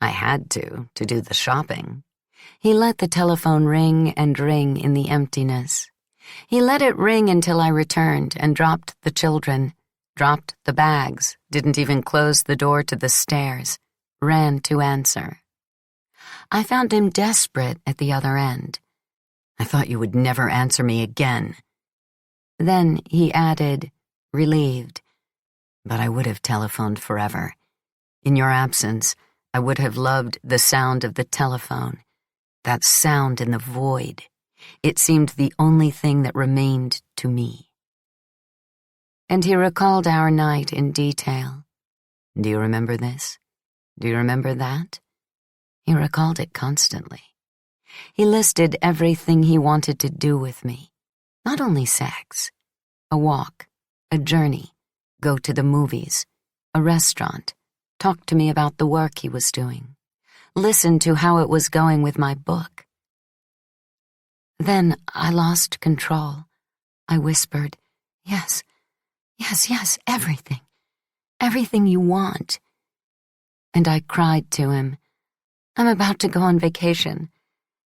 I had to do the shopping. He let the telephone ring and ring in the emptiness. He let it ring until I returned and dropped the children, dropped the bags, didn't even close the door to the stairs, ran to answer. I found him desperate at the other end. "I thought you would never answer me again." Then he added, relieved, "But I would have telephoned forever. In your absence, I would have loved the sound of the telephone, that sound in the void. It seemed the only thing that remained to me." And he recalled our night in detail. "Do you remember this? Do you remember that?" He recalled it constantly. He listed everything he wanted to do with me. Not only sex. A walk, a journey, go to the movies, a restaurant, talk to me about the work he was doing, listen to how it was going with my book. Then I lost control. I whispered, "Yes, yes, yes, everything. Everything you want." And I cried to him, "I'm about to go on vacation.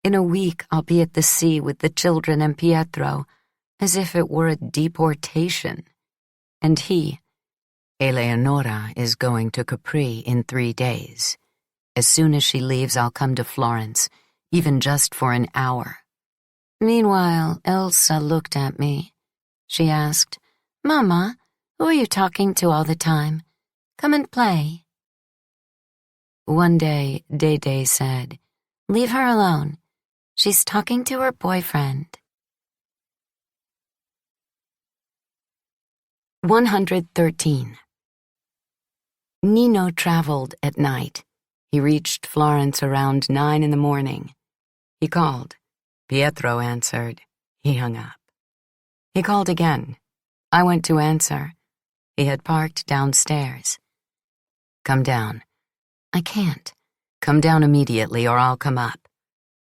In a week I'll be at the sea with the children and Pietro, as if it were a deportation." And he, "Eleonora is going to Capri in 3 days. As soon as she leaves, I'll come to Florence, even just for an hour." Meanwhile, Elsa looked at me. She asked, "Mama, who are you talking to all the time? Come and play." One day, Dede said, "Leave her alone. She's talking to her boyfriend." 113. Nino traveled at night. He reached Florence around 9 in the morning. He called. Pietro answered. He hung up. He called again. I went to answer. He had parked downstairs. "Come down." "I can't." "Come down immediately or I'll come up."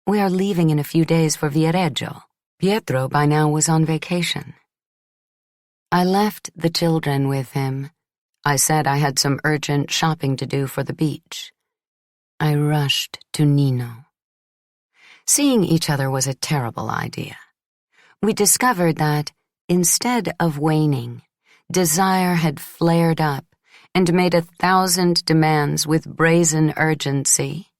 "We are leaving in a few days for Viareggio." Pietro by now was on vacation. I left the children with him. I said I had some urgent shopping to do for the beach. I rushed to Nino. Seeing each other was a terrible idea. We discovered that, instead of waning, desire had flared up and made 1,000 demands with brazen urgency.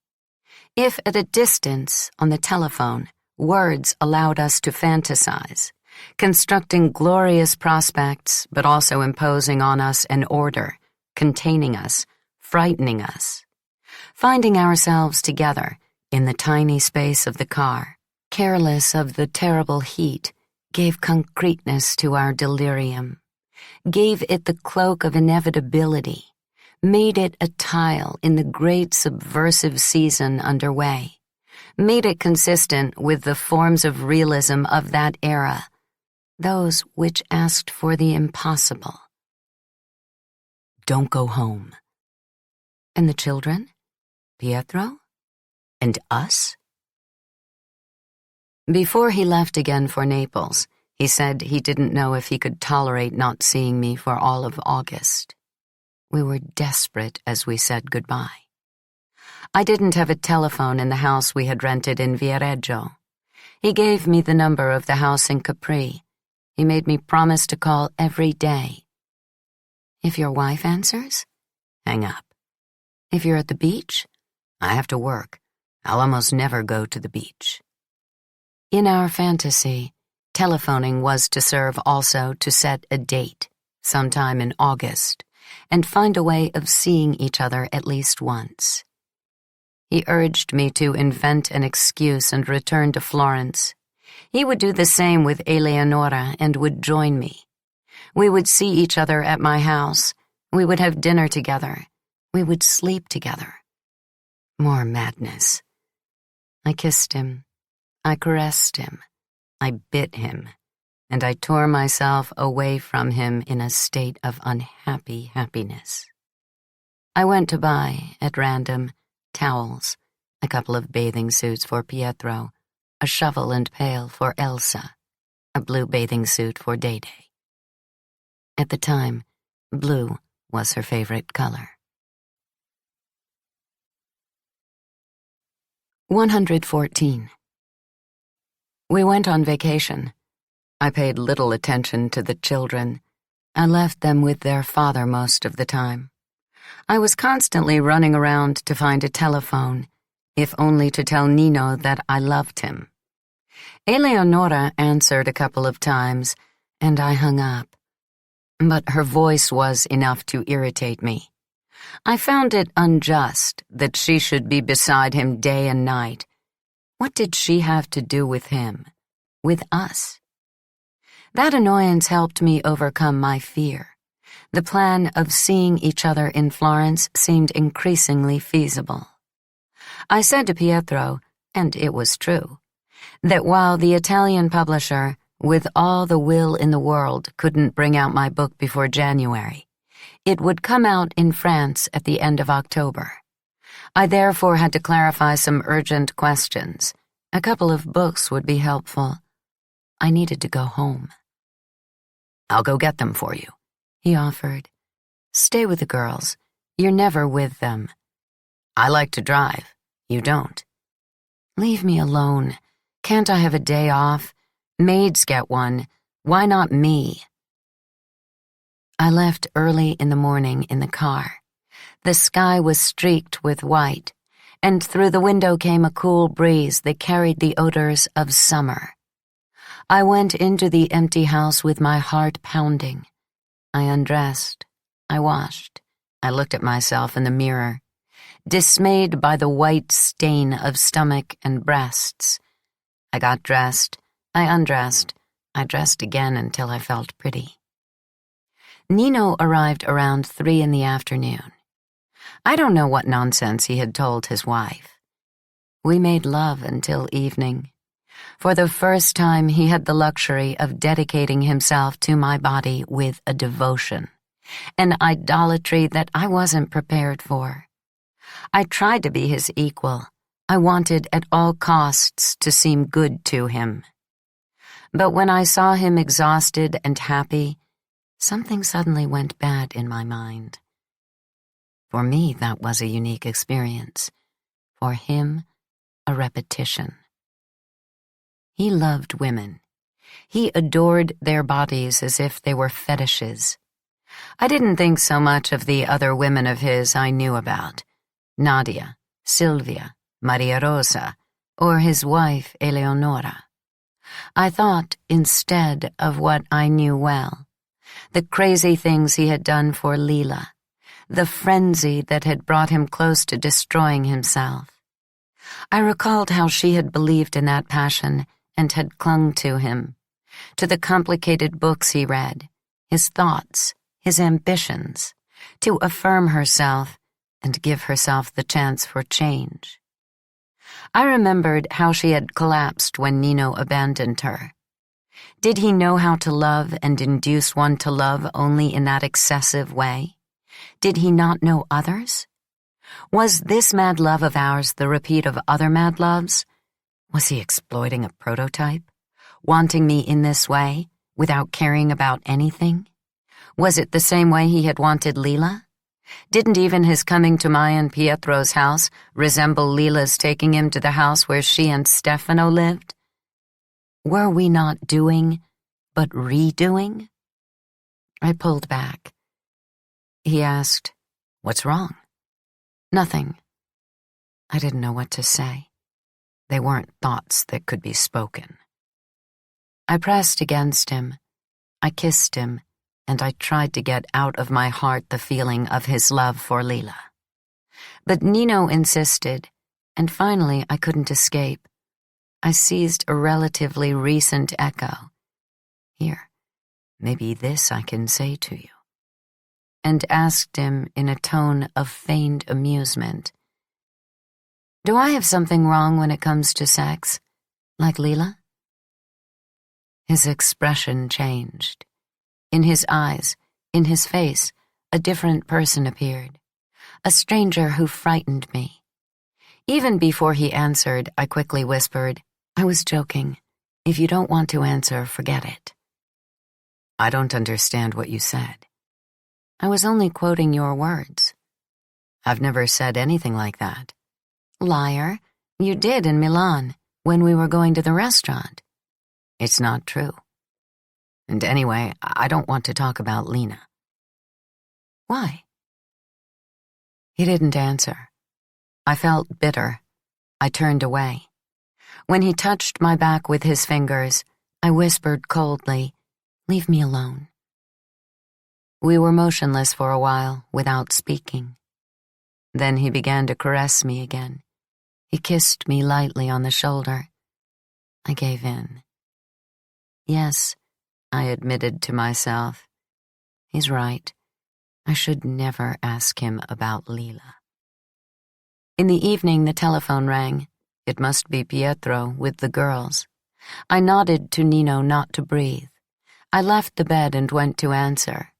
If at a distance, on the telephone, words allowed us to fantasize, constructing glorious prospects but also imposing on us an order, containing us, frightening us, finding ourselves together in the tiny space of the car, careless of the terrible heat, gave concreteness to our delirium, gave it the cloak of inevitability, made it a tile in the great subversive season underway, made it consistent with the forms of realism of that era, those which asked for the impossible. Don't go home. And the children? Pietro? And us? Before he left again for Naples, he said he didn't know if he could tolerate not seeing me for all of August. We were desperate as we said goodbye. I didn't have a telephone in the house we had rented in Viareggio. He gave me the number of the house in Capri. He made me promise to call every day. If your wife answers, hang up. If you're at the beach, I have to work. I'll almost never go to the beach. In our fantasy, telephoning was to serve also to set a date, sometime in August, and find a way of seeing each other at least once. He urged me to invent an excuse and return to Florence. He would do the same with Eleonora and would join me. We would see each other at my house. We would have dinner together. We would sleep together. More madness. I kissed him. I caressed him. I bit him. And I tore myself away from him in a state of unhappy happiness. I went to buy, at random, towels, a couple of bathing suits for Pietro, a shovel and pail for Elsa, a blue bathing suit for Day-Day. At the time, blue was her favorite color. 114. We went on vacation. I paid little attention to the children. I left them with their father most of the time. I was constantly running around to find a telephone, if only to tell Nino that I loved him. Eleonora answered a couple of times, and I hung up. But her voice was enough to irritate me. I found it unjust that she should be beside him day and night. What did she have to do with him, with us? That annoyance helped me overcome my fear. The plan of seeing each other in Florence seemed increasingly feasible. I said to Pietro, and it was true, that while the Italian publisher, with all the will in the world, couldn't bring out my book before January, it would come out in France at the end of October. I therefore had to clarify some urgent questions. A couple of books would be helpful. I needed to go home. I'll go get them for you, he offered. Stay with the girls. You're never with them. I like to drive. You don't. Leave me alone. Can't I have a day off? Maids get one. Why not me? I left early in the morning in the car. The sky was streaked with white, and through the window came a cool breeze that carried the odors of summer. I went into the empty house with my heart pounding. I undressed. I washed. I looked at myself in the mirror, dismayed by the white stain of stomach and breasts. I got dressed. I undressed. I dressed again until I felt pretty. Nino arrived around 3 in the afternoon. I don't know what nonsense he had told his wife. We made love until evening. For the first time, he had the luxury of dedicating himself to my body with a devotion, an idolatry that I wasn't prepared for. I tried to be his equal. I wanted at all costs to seem good to him. But when I saw him exhausted and happy, something suddenly went bad in my mind. For me, that was a unique experience. For him, a repetition. He loved women. He adored their bodies as if they were fetishes. I didn't think so much of the other women of his I knew about, Nadia, Silvia, Maria Rosa, or his wife Eleonora. I thought instead of what I knew well, the crazy things he had done for Lila, the frenzy that had brought him close to destroying himself. I recalled how she had believed in that passion and had clung to him, to the complicated books he read, his thoughts, his ambitions, to affirm herself and give herself the chance for change. I remembered how she had collapsed when Nino abandoned her. Did he know how to love and induce one to love only in that excessive way? Did he not know others? Was this mad love of ours the repeat of other mad loves? Was he exploiting a prototype, wanting me in this way, without caring about anything? Was it the same way he had wanted Lila? Didn't even his coming to Maya and Pietro's house resemble Lila's taking him to the house where she and Stefano lived? Were we not doing, but redoing? I pulled back. He asked, "What's wrong?" "Nothing." I didn't know what to say. They weren't thoughts that could be spoken. I pressed against him. I kissed him, and I tried to get out of my heart the feeling of his love for Lila. But Nino insisted, and finally I couldn't escape. I seized a relatively recent echo. "Here, maybe this I can say to you," and asked him in a tone of feigned amusement, "Do I have something wrong when it comes to sex, like Lila?" His expression changed. In his eyes, in his face, a different person appeared, a stranger who frightened me. Even before he answered, I quickly whispered, "I was joking. If you don't want to answer, forget it." "I don't understand what you said." "I was only quoting your words." "I've never said anything like that." "Liar. You did in Milan, when we were going to the restaurant." "It's not true. And anyway, I don't want to talk about Lena." "Why?" He didn't answer. I felt bitter. I turned away. When he touched my back with his fingers, I whispered coldly, "Leave me alone." We were motionless for a while, without speaking. Then he began to caress me again. He kissed me lightly on the shoulder. I gave in. Yes, I admitted to myself. He's right. I should never ask him about Lila. In the evening, the telephone rang. It must be Pietro with the girls. I nodded to Nino not to breathe. I left the bed and went to answer.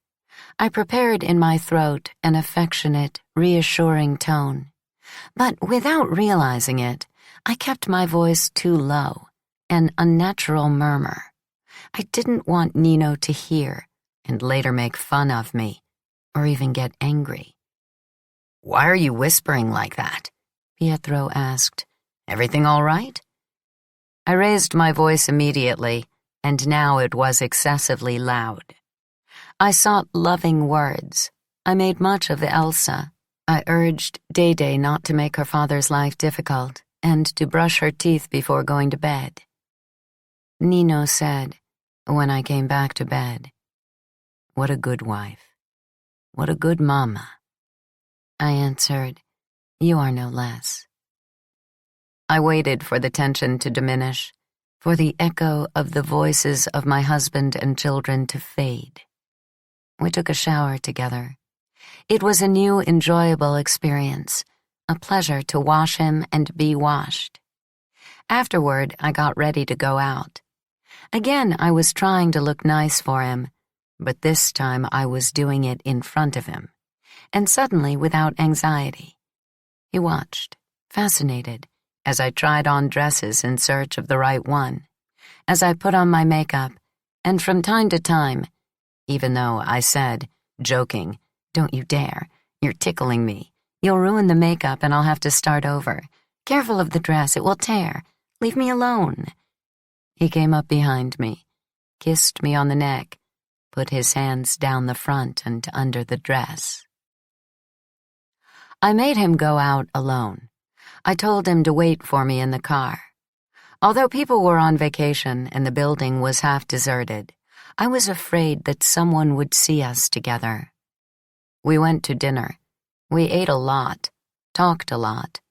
I prepared in my throat an affectionate, reassuring tone. But without realizing it, I kept my voice too low, an unnatural murmur. I didn't want Nino to hear and later make fun of me, or even get angry. "Why are you whispering like that?" Pietro asked. "Everything all right?" I raised my voice immediately, and now it was excessively loud. I sought loving words. I made much of Elsa. I urged Day not to make her father's life difficult and to brush her teeth before going to bed. Nino said, when I came back to bed, "What a good wife. What a good mama." I answered, "You are no less." I waited for the tension to diminish, for the echo of the voices of my husband and children to fade. We took a shower together. It was a new, enjoyable experience, a pleasure to wash him and be washed. Afterward, I got ready to go out. Again, I was trying to look nice for him, but this time I was doing it in front of him, and suddenly without anxiety. He watched, fascinated, as I tried on dresses in search of the right one, as I put on my makeup, and from time to time, even though I said, joking, "Don't you dare, you're tickling me. You'll ruin the makeup and I'll have to start over. Careful of the dress, it will tear. Leave me alone." He came up behind me, kissed me on the neck, put his hands down the front and under the dress. I made him go out alone. I told him to wait for me in the car. Although people were on vacation and the building was half deserted, I was afraid that someone would see us together. We went to dinner. We ate a lot, talked a lot,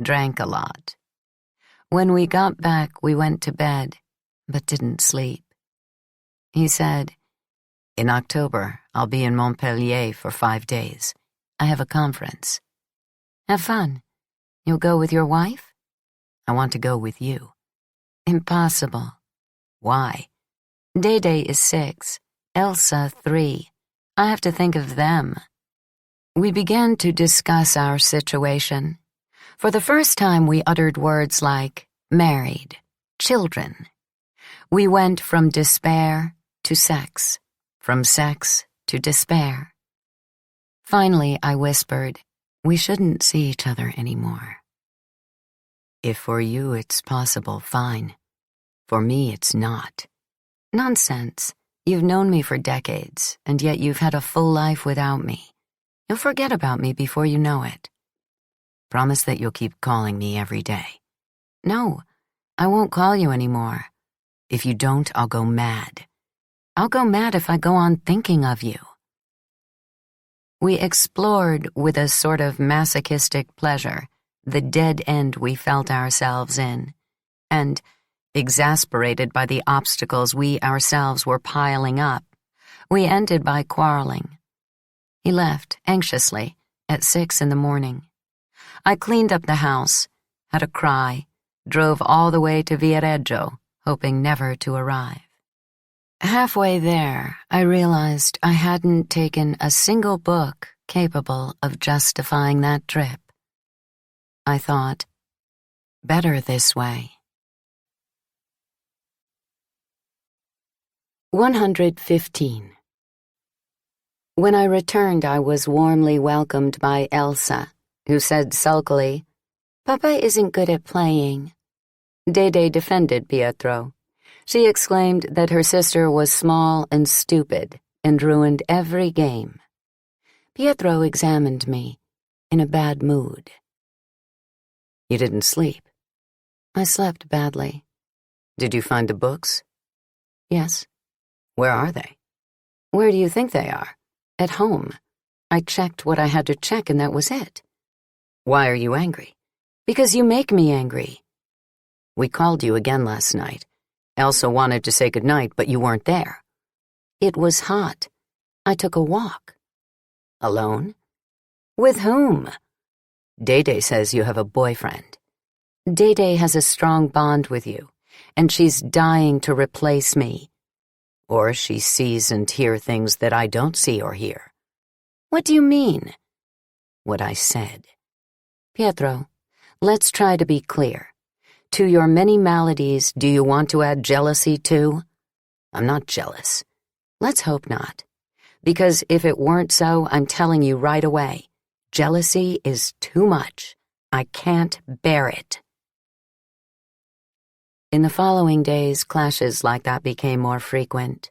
drank a lot. When we got back, we went to bed, but didn't sleep. He said, "In October, I'll be in Montpellier for 5 days. I have a conference." "Have fun. You'll go with your wife?" "I want to go with you." "Impossible." "Why?" "Day is 6, Elsa 3. I have to think of them." We began to discuss our situation. For the first time, we uttered words like married, children. We went from despair to sex, from sex to despair. Finally, I whispered, "We shouldn't see each other anymore." "If for you it's possible, fine. For me, it's not." "Nonsense. You've known me for decades, and yet you've had a full life without me. You'll forget about me before you know it." "Promise that you'll keep calling me every day." "No, I won't call you anymore. If you don't, I'll go mad. I'll go mad if I go on thinking of you." We explored with a sort of masochistic pleasure the dead end we felt ourselves in, and, exasperated by the obstacles we ourselves were piling up, we ended by quarreling. He left, anxiously, at 6 in the morning. I cleaned up the house, had a cry, drove all the way to Viareggio, hoping never to arrive. Halfway there, I realized I hadn't taken a single book capable of justifying that trip. I thought, better this way. 115. When I returned, I was warmly welcomed by Elsa, who said sulkily, "Papa isn't good at playing." Dede defended Pietro. She exclaimed that her sister was small and stupid and ruined every game. Pietro examined me, in a bad mood. "You didn't sleep?" "I slept badly." "Did you find the books?" "Yes." "Where are they?" "Where do you think they are?" "At home. I checked what I had to check and that was it." "Why are you angry?" "Because you make me angry." "We called you again last night. Elsa wanted to say goodnight, but you weren't there." "It was hot. I took a walk." "Alone?" "With whom?" "Dede says you have a boyfriend." "Dede has a strong bond with you, and she's dying to replace me." "Or she sees and hears things that I don't see or hear." "What do you mean?" "What I said." "Pietro, let's try to be clear. To your many maladies, do you want to add jealousy too?" "I'm not jealous." "Let's hope not. Because if it weren't so, I'm telling you right away, jealousy is too much. I can't bear it." In the following days, clashes like that became more frequent.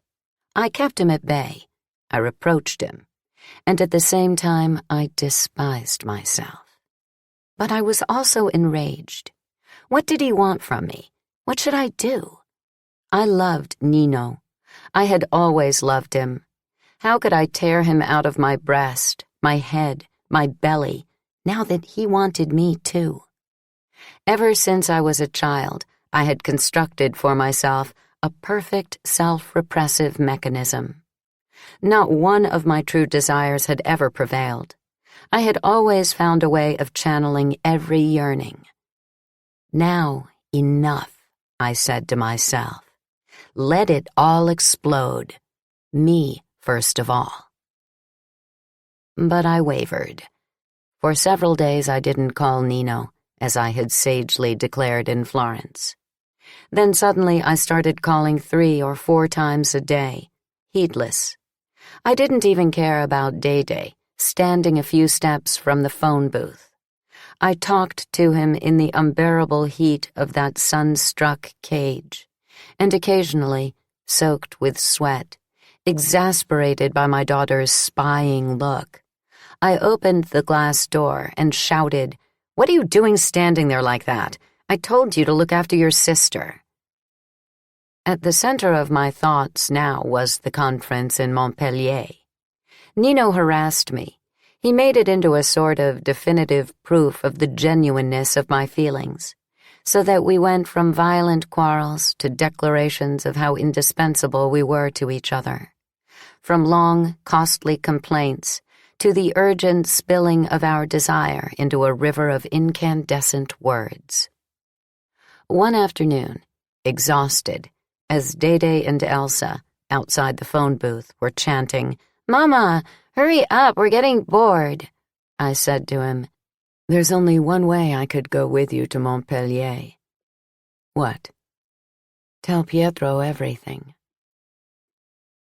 I kept him at bay. I reproached him. And at the same time, I despised myself. But I was also enraged. What did he want from me? What should I do? I loved Nino. I had always loved him. How could I tear him out of my breast, my head, my belly, now that he wanted me too? Ever since I was a child, I had constructed for myself a perfect self-repressive mechanism. Not one of my true desires had ever prevailed. I had always found a way of channeling every yearning. Now, enough, I said to myself. Let it all explode. Me first of all. But I wavered. For several days I didn't call Nino, as I had sagely declared in Florence. Then suddenly I started calling 3 or 4 times a day, heedless. I didn't even care about Dede, standing a few steps from the phone booth. I talked to him in the unbearable heat of that sun-struck cage, and occasionally, soaked with sweat, exasperated by my daughter's spying look, I opened the glass door and shouted, "What are you doing standing there like that? I told you to look after your sister." At the center of my thoughts now was the conference in Montpellier. Nino harassed me. He made it into a sort of definitive proof of the genuineness of my feelings. so that we went from violent quarrels to declarations of how indispensable we were to each other, from long, costly complaints to the urgent spilling of our desire into a river of incandescent words. One afternoon, exhausted, as Dede and Elsa, outside the phone booth, were chanting, "Mama, hurry up, we're getting bored," I said to him, "There's only one way I could go with you to Montpellier." "What?" "Tell Pietro everything."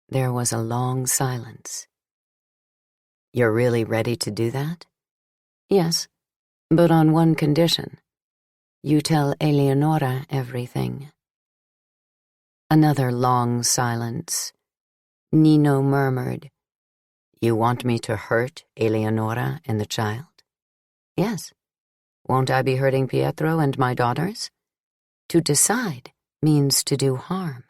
There was a long silence. "You're really ready to do that?" "Yes, but on one condition. You tell Eleonora everything." Another long silence. Nino murmured, "You want me to hurt Eleonora and the child?" "Yes. Won't I be hurting Pietro and my daughters? To decide means to do harm."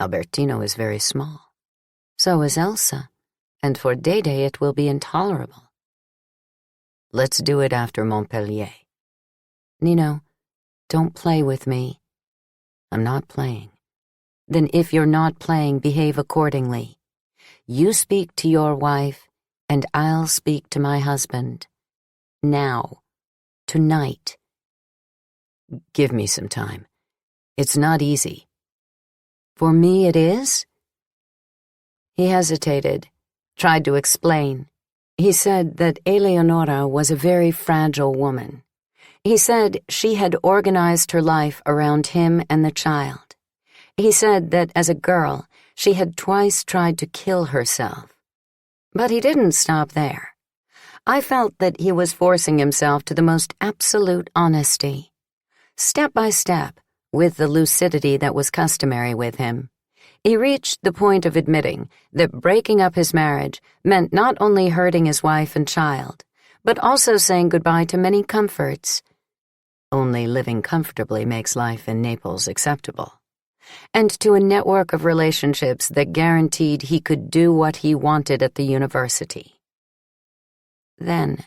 "Albertino is very small." "So is Elsa, and for Dede it will be intolerable." "Let's do it after Montpellier." "Nino, don't play with me." "I'm not playing." "Then if you're not playing, behave accordingly. You speak to your wife, and I'll speak to my husband. Now. Tonight." "Give me some time. It's not easy." "For me it is?" He hesitated, tried to explain. He said that Eleonora was a very fragile woman. He said she had organized her life around him and the child. He said that as a girl, she had twice tried to kill herself. But he didn't stop there. I felt that he was forcing himself to the most absolute honesty. Step by step, with the lucidity that was customary with him, he reached the point of admitting that breaking up his marriage meant not only hurting his wife and child, but also saying goodbye to many comforts. Only living comfortably makes life in Naples acceptable. And to a network of relationships that guaranteed he could do what he wanted at the university. Then,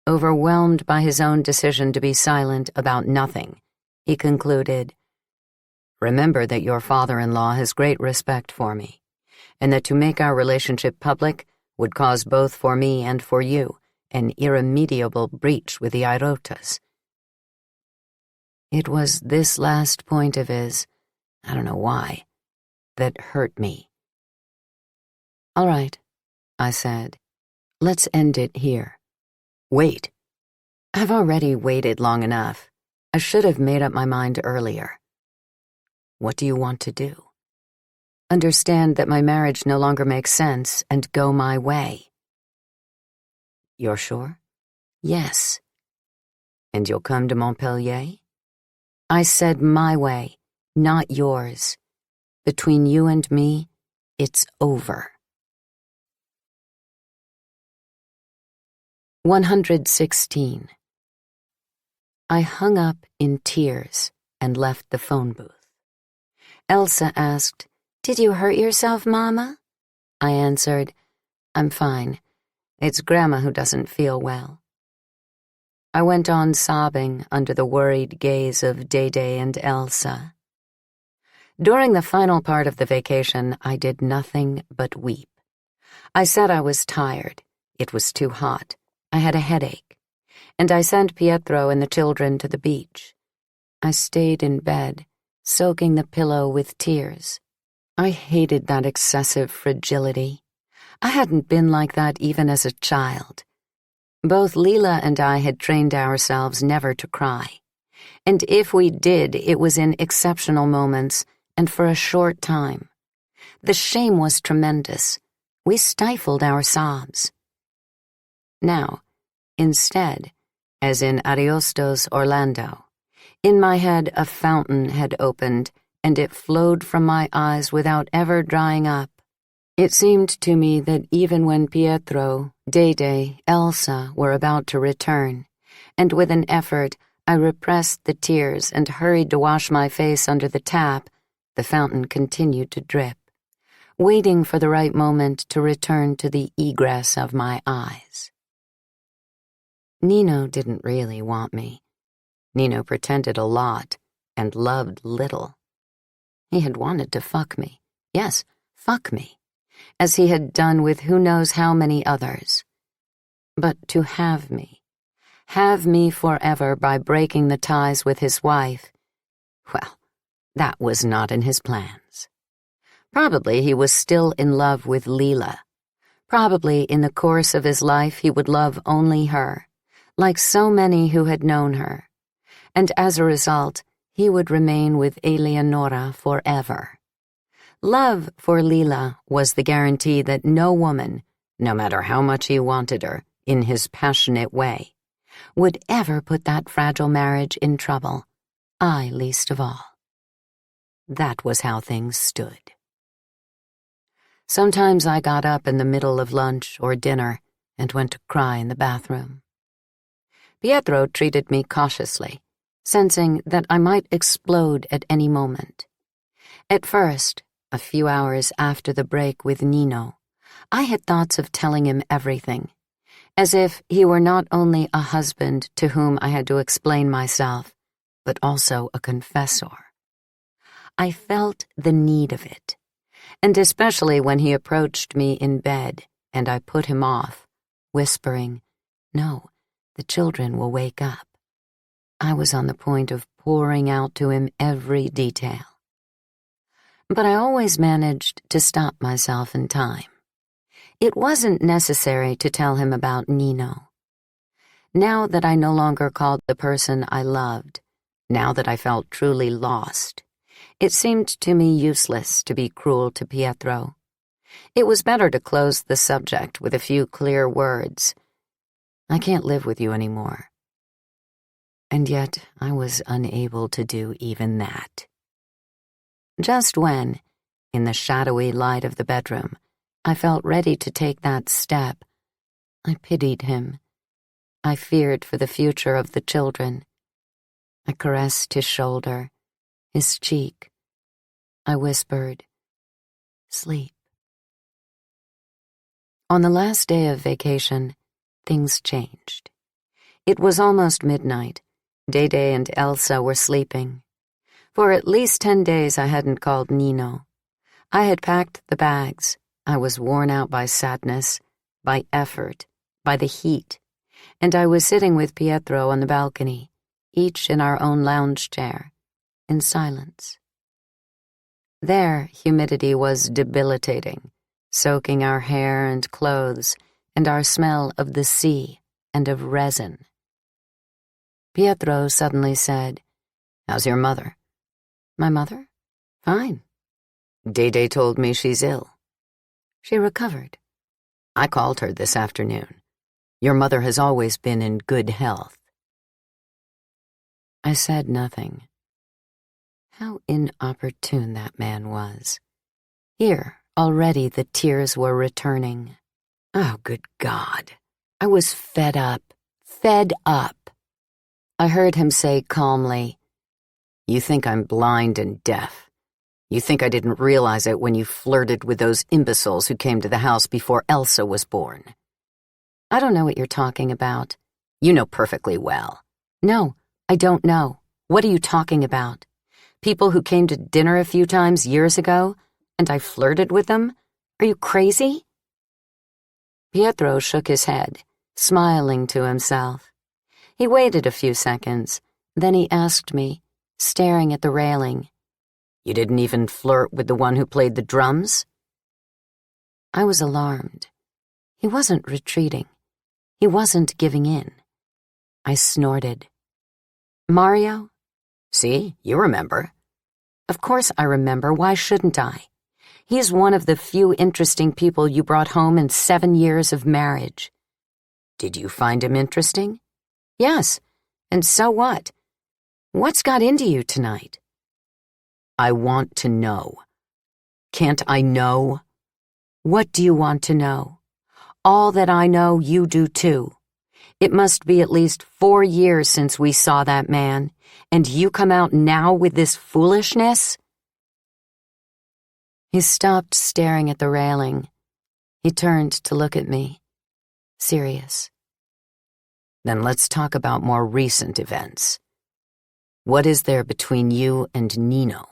overwhelmed by his own decision to be silent about nothing, he concluded, "Remember that your father-in-law has great respect for me, and that to make our relationship public would cause both for me and for you an irremediable breach with the Irotas." It was this last point of his, I don't know why, that hurt me. "All right," I said. "Let's end it here." "Wait." "I've already waited long enough. I should have made up my mind earlier." "What do you want to do?" "Understand that my marriage no longer makes sense and go my way." "You're sure?" "Yes." "And you'll come to Montpellier?" "I said my way, not yours. Between you and me, it's over." 116. I hung up in tears and left the phone booth. Elsa asked, "Did you hurt yourself, Mama?" I answered, "I'm fine. It's Grandma who doesn't feel well." I went on sobbing under the worried gaze of Dede and Elsa. During the final part of the vacation, I did nothing but weep. I said I was tired. It was too hot. I had a headache. And I sent Pietro and the children to the beach. I stayed in bed, soaking the pillow with tears. I hated that excessive fragility. I hadn't been like that even as a child. Both Lila and I had trained ourselves never to cry. And if we did, it was in exceptional moments and for a short time. The shame was tremendous. We stifled our sobs. Now, instead, as in Ariosto's Orlando, in my head a fountain had opened, and it flowed from my eyes without ever drying up. It seemed to me that even when Pietro, Dede, Elsa were about to return, and with an effort I repressed the tears and hurried to wash my face under the tap, the fountain continued to drip, waiting for the right moment to return to the egress of my eyes. Nino didn't really want me. Nino pretended a lot and loved little. He had wanted to fuck me. Yes, fuck me, as he had done with who knows how many others. But to have me forever by breaking the ties with his wife, well, that was not in his plans. Probably he was still in love with Lila. Probably in the course of his life he would love only her, like so many who had known her, and as a result he would remain with Eleonora forever. Love for Lila was the guarantee that no woman, no matter how much he wanted her, in his passionate way, would ever put that fragile marriage in trouble, I least of all. That was how things stood. Sometimes I got up in the middle of lunch or dinner and went to cry in the bathroom. Pietro treated me cautiously, sensing that I might explode at any moment. At first, a few hours after the break with Nino, I had thoughts of telling him everything, as if he were not only a husband to whom I had to explain myself, but also a confessor. I felt the need of it, and especially when he approached me in bed and I put him off, whispering, "No, the children will wake up." I was on the point of pouring out to him every detail. But I always managed to stop myself in time. It wasn't necessary to tell him about Nino. Now that I no longer called the person I loved, now that I felt truly lost, it seemed to me useless to be cruel to Pietro. It was better to close the subject with a few clear words. I can't live with you anymore. And yet I was unable to do even that. Just when, in the shadowy light of the bedroom, I felt ready to take that step, I pitied him. I feared for the future of the children. I caressed his shoulder, his cheek. I whispered, "Sleep." On the last day of vacation, things changed. It was almost midnight. Dede and Elsa were sleeping. For at least 10 days I hadn't called Nino. I had packed the bags. I was worn out by sadness, by effort, by the heat, and I was sitting with Pietro on the balcony, each in our own lounge chair, in silence. There, humidity was debilitating, soaking our hair and clothes, and our smell of the sea and of resin. Pietro suddenly said, "How's your mother?" "My mother? Fine." "Dede told me she's ill." "She recovered." "I called her this afternoon. Your mother has always been in good health." I said nothing. How inopportune that man was. Here, already the tears were returning. Oh, good God. I was fed up. Fed up. I heard him say calmly, "You think I'm blind and deaf. You think I didn't realize it when you flirted with those imbeciles who came to the house before Elsa was born." "I don't know what you're talking about." "You know perfectly well." "No, I don't know. What are you talking about? People who came to dinner a few times years ago, and I flirted with them? Are you crazy?" Pietro shook his head, smiling to himself. He waited a few seconds, then he asked me, staring at the railing, "You didn't even flirt with the one who played the drums?" I was alarmed. He wasn't retreating. He wasn't giving in. I snorted. "Mario?" "See, you remember." "Of course I remember. Why shouldn't I? He's one of the few interesting people you brought home in 7 years of marriage." "Did you find him interesting?" "Yes, and so what? What's got into you tonight?" "I want to know. Can't I know?" "What do you want to know? All that I know you do too. It must be at least 4 years since we saw that man, and you come out now with this foolishness?" He stopped staring at the railing. He turned to look at me, serious. "Then let's talk about more recent events. What is there between you and Nino?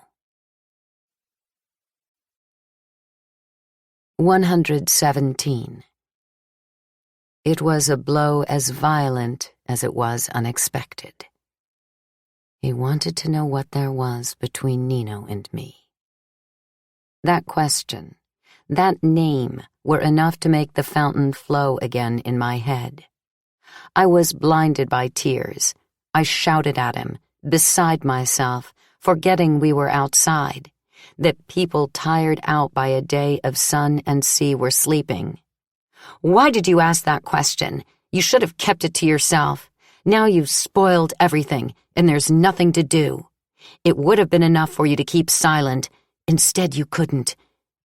117. It was a blow as violent as it was unexpected. He wanted to know what there was between Nino and me. That question, that name, were enough to make the fountain flow again in my head. I was blinded by tears. I shouted at him, beside myself, forgetting we were outside, that people tired out by a day of sun and sea were sleeping. Why did you ask that question? You should have kept it to yourself. Now you've spoiled everything, and there's nothing to do. It would have been enough for you to keep silent. Instead, you couldn't.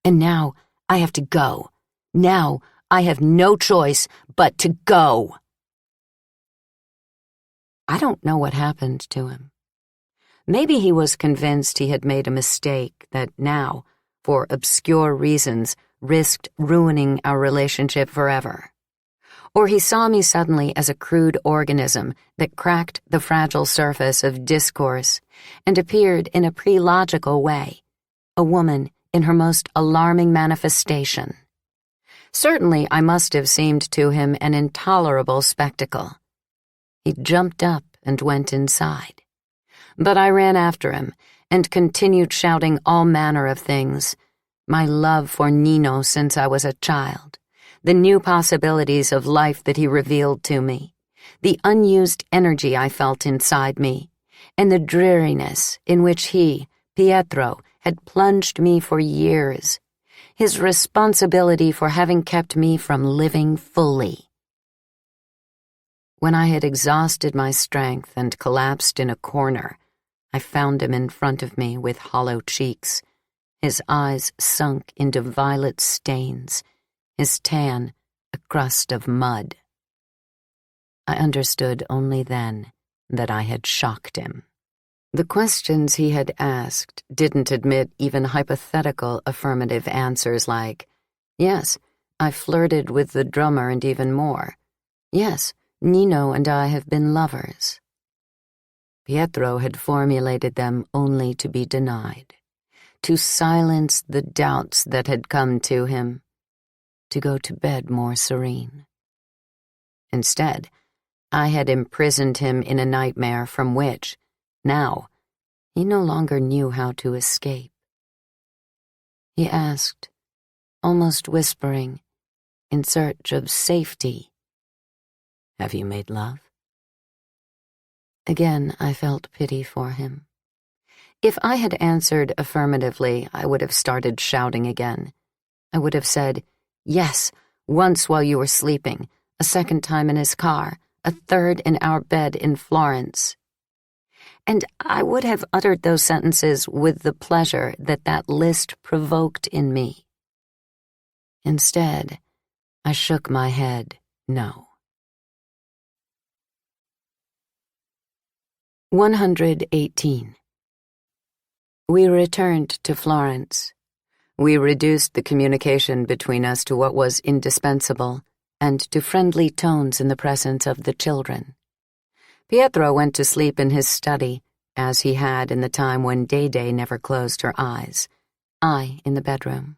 And now I have to go. Now I have no choice but to go. I don't know what happened to him. Maybe he was convinced he had made a mistake that now, for obscure reasons, risked ruining our relationship forever. Or he saw me suddenly as a crude organism that cracked the fragile surface of discourse and appeared in a pre-logical way, a woman in her most alarming manifestation. Certainly I must have seemed to him an intolerable spectacle. He jumped up and went inside. But I ran after him and continued shouting all manner of things, my love for Nino since I was a child, the new possibilities of life that he revealed to me, the unused energy I felt inside me, and the dreariness in which he, Pietro, had plunged me for years, his responsibility for having kept me from living fully. When I had exhausted my strength and collapsed in a corner, I found him in front of me with hollow cheeks, his eyes sunk into violet stains, his tan a crust of mud. I understood only then that I had shocked him. The questions he had asked didn't admit even hypothetical affirmative answers like, yes, I flirted with the drummer and even more. Yes, Nino and I have been lovers. Pietro had formulated them only to be denied, to silence the doubts that had come to him, to go to bed more serene. Instead, I had imprisoned him in a nightmare from which, now, he no longer knew how to escape. He asked, almost whispering, in search of safety, "Have you made love?" Again, I felt pity for him. If I had answered affirmatively, I would have started shouting again. I would have said, yes, once while you were sleeping, a second time in his car, a third in our bed in Florence. And I would have uttered those sentences with the pleasure that that list provoked in me. Instead, I shook my head no. 118. We returned to Florence. We reduced the communication between us to what was indispensable and to friendly tones in the presence of the children. Pietro went to sleep in his study, as he had in the time when Day-Day never closed her eyes, I in the bedroom.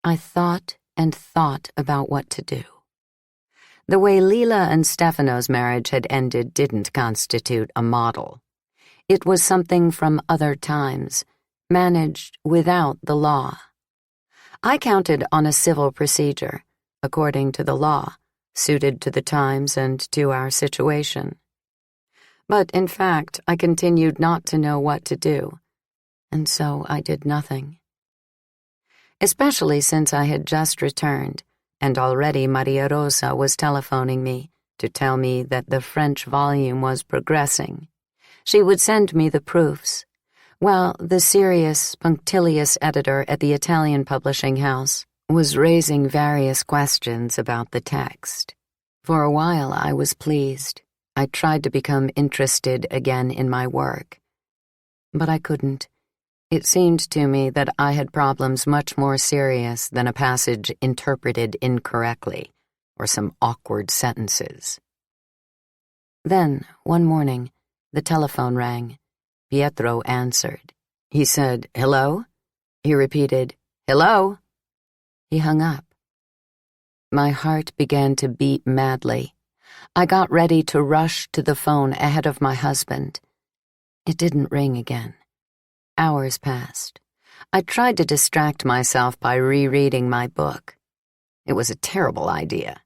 I thought and thought about what to do. The way Lila and Stefano's marriage had ended didn't constitute a model. It was something from other times, managed without the law. I counted on a civil procedure, according to the law, suited to the times and to our situation. But in fact, I continued not to know what to do, and so I did nothing. Especially since I had just returned, and already Maria Rosa was telephoning me to tell me that the French volume was progressing. She would send me the proofs, while the serious, punctilious editor at the Italian publishing house was raising various questions about the text. For a while I was pleased. I tried to become interested again in my work. But I couldn't. It seemed to me that I had problems much more serious than a passage interpreted incorrectly, or some awkward sentences. Then, one morning, The telephone rang. Pietro answered. He said, "Hello?" He repeated, "Hello?" He hung up. My heart began to beat madly. I got ready to rush to the phone ahead of my husband. It didn't ring again. Hours passed. I tried to distract myself by rereading my book. It was a terrible idea.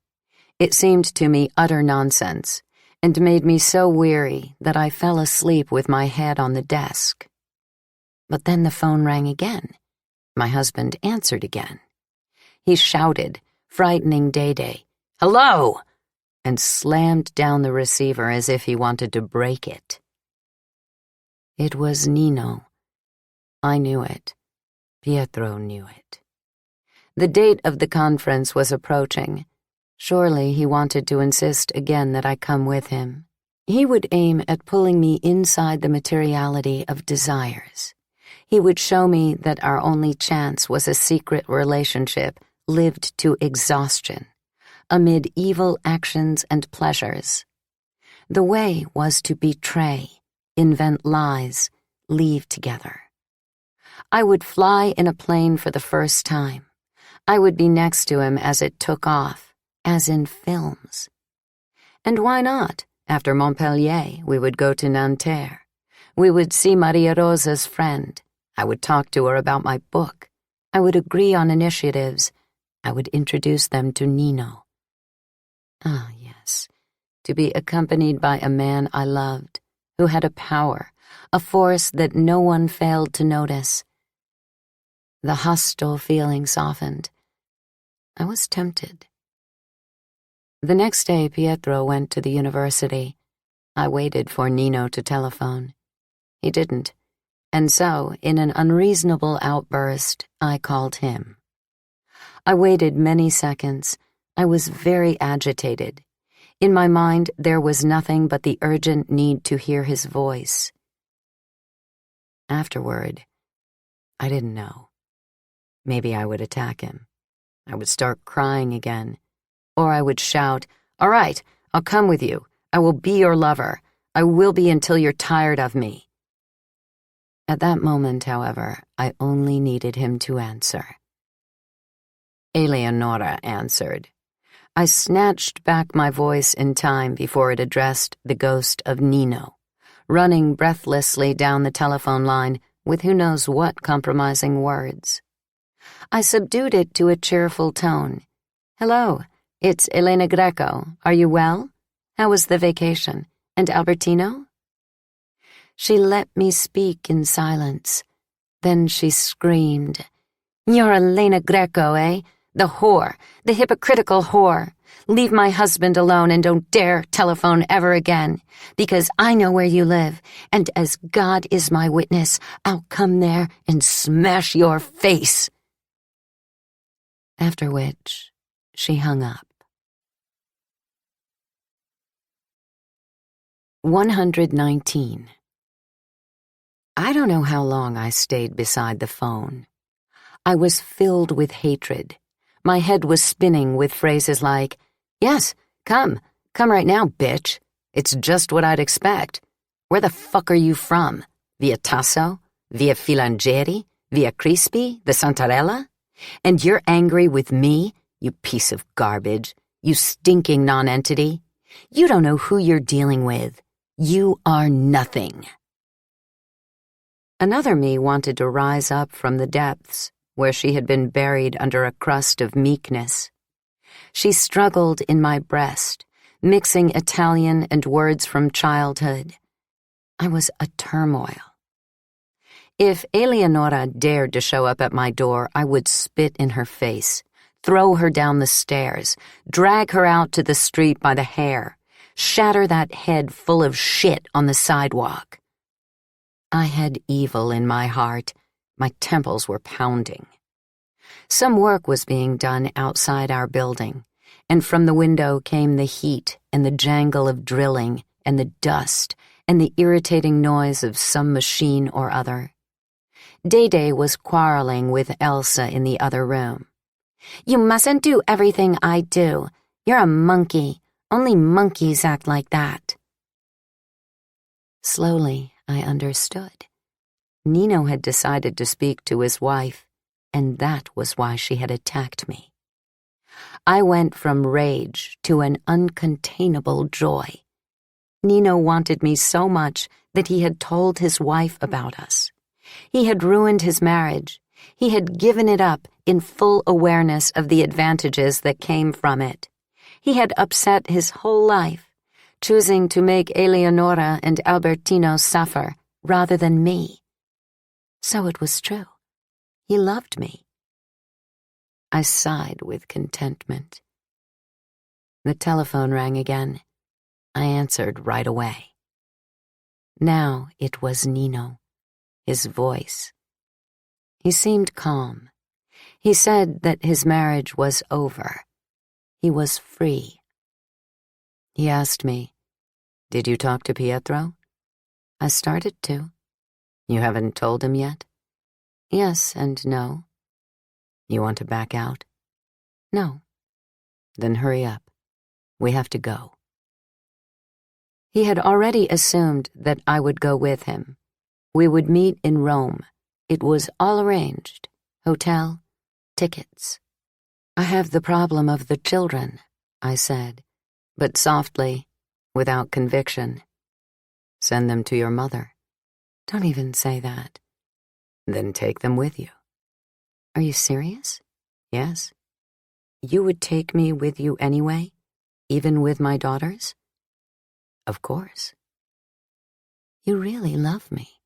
It seemed to me utter nonsense, and made me so weary that I fell asleep with my head on the desk. But then the phone rang again. My husband answered again. He shouted, frightening Day, "Hello!" and slammed down the receiver as if he wanted to break it. It was Nino. I knew it. Pietro knew it. The date of the conference was approaching. Surely he wanted to insist again that I come with him. He would aim at pulling me inside the materiality of desires. He would show me that our only chance was a secret relationship lived to exhaustion, amid evil actions and pleasures. The way was to betray, invent lies, leave together. I would fly in a plane for the first time. I would be next to him as it took off, as in films. And why not? After Montpellier, we would go to Nanterre. We would see Maria Rosa's friend. I would talk to her about my book. I would agree on initiatives. I would introduce them to Nino. Ah, yes, to be accompanied by a man I loved, who had a power, a force that no one failed to notice. The hostile feeling softened. I was tempted. The next day, Pietro went to the university. I waited for Nino to telephone. He didn't, and so, in an unreasonable outburst, I called him. I waited many seconds. I was very agitated. In my mind, there was nothing but the urgent need to hear his voice. Afterward, I didn't know. Maybe I would attack him. I would start crying again. Or I would shout, "All right, I'll come with you. I will be your lover. I will be until you're tired of me." At that moment, however, I only needed him to answer. Eleonora answered. I snatched back my voice in time before it addressed the ghost of Nino, running breathlessly down the telephone line with who knows what compromising words. I subdued it to a cheerful tone. "Hello, it's Elena Greco. Are you well? How was the vacation? And Albertino?" She let me speak in silence. Then she screamed, "You're Elena Greco, eh? The whore, the hypocritical whore. Leave my husband alone and don't dare telephone ever again, because I know where you live, and as God is my witness, I'll come there and smash your face." After which, she hung up. 119. I don't know how long I stayed beside the phone. I was filled with hatred. My head was spinning with phrases like, "Yes, come right now, bitch. It's just what I'd expect. Where the fuck are you from? Via Tasso? Via Filangieri? Via Crispi? The Santarella? And you're angry with me, you piece of garbage, you stinking nonentity? You don't know who you're dealing with. You are nothing." Another me wanted to rise up from the depths, where she had been buried under a crust of meekness. She struggled in my breast, mixing Italian and words from childhood. I was a turmoil. If Eleonora dared to show up at my door, I would spit in her face, throw her down the stairs, drag her out to the street by the hair, shatter that head full of shit on the sidewalk. I had evil in my heart. My temples were pounding. Some work was being done outside our building, and from the window came the heat and the jangle of drilling and the dust and the irritating noise of some machine or other. Day was quarreling with Elsa in the other room. "You mustn't do everything I do. You're a monkey. Only monkeys act like that." Slowly, I understood. Nino had decided to speak to his wife, and that was why she had attacked me. I went from rage to an uncontainable joy. Nino wanted me so much that he had told his wife about us. He had ruined his marriage. He had given it up in full awareness of the advantages that came from it. He had upset his whole life, choosing to make Eleonora and Albertino suffer rather than me. So it was true. He loved me. I sighed with contentment. The telephone rang again. I answered right away. Now it was Nino, his voice. He seemed calm. He said that his marriage was over. He was free. He asked me, "Did you talk to Pietro?" I started to. "You haven't told him yet?" "Yes and no." "You want to back out?" "No." "Then hurry up. We have to go." He had already assumed that I would go with him. We would meet in Rome. It was all arranged. Hotel, tickets. "I have the problem of the children," I said, but softly, without conviction. "Send them to your mother." "Don't even say that." "Then take them with you." "Are you serious?" "Yes." "You would take me with you anyway, even with my daughters?" "Of course." "You really love me,"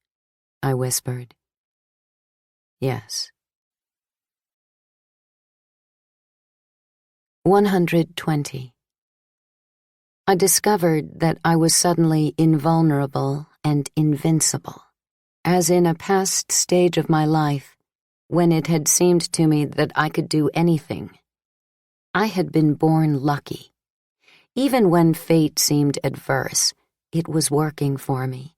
I whispered. "Yes." 120. I discovered that I was suddenly invulnerable and invincible, as in a past stage of my life when it had seemed to me that I could do anything. I had been born lucky. Even when fate seemed adverse, it was working for me.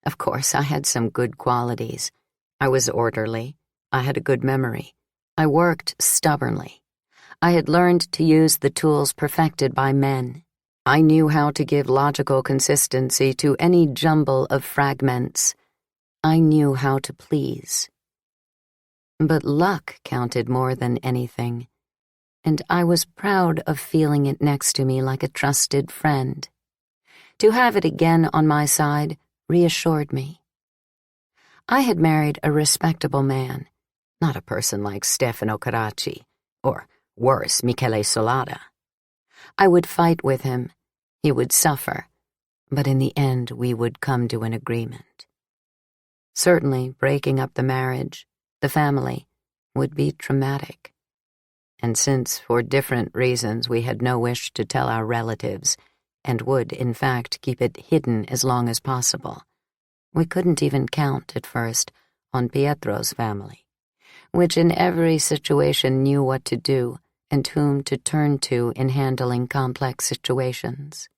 Of course, I had some good qualities. I was orderly. I had a good memory. I worked stubbornly. I had learned to use the tools perfected by men. I knew how to give logical consistency to any jumble of fragments. I knew how to please. But luck counted more than anything, and I was proud of feeling it next to me like a trusted friend. To have it again on my side reassured me. I had married a respectable man, not a person like Stefano Carracci, or, worse, Michele Solada. I would fight with him. He would suffer, but in the end we would come to an agreement. Certainly, breaking up the marriage, the family, would be traumatic. And since, for different reasons, we had no wish to tell our relatives, and would, in fact, keep it hidden as long as possible, we couldn't even count, at first, on Pietro's family, which in every situation knew what to do and whom to turn to in handling complex situations.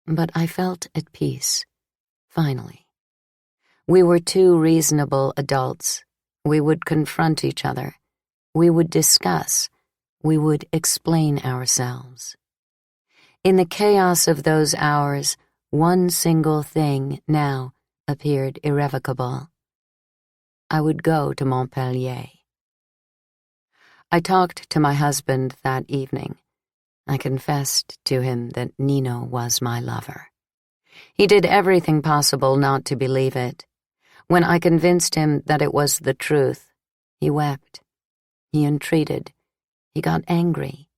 But I felt at peace, finally. We were two reasonable adults. We would confront each other. We would discuss. We would explain ourselves. In the chaos of those hours, one single thing now appeared irrevocable. I would go to Montpellier. I talked to my husband that evening. I confessed to him that Nino was my lover. He did everything possible not to believe it. When I convinced him that it was the truth, he wept. He entreated. He got angry.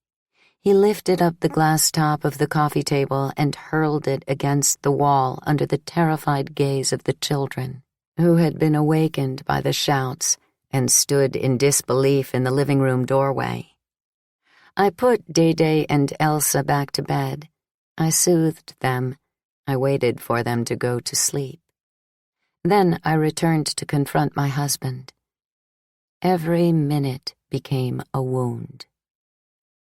He lifted up the glass top of the coffee table and hurled it against the wall under the terrified gaze of the children, who had been awakened by the shouts and stood in disbelief in the living room doorway. I put Dede and Elsa back to bed. I soothed them. I waited for them to go to sleep. Then I returned to confront my husband. Every minute became a wound.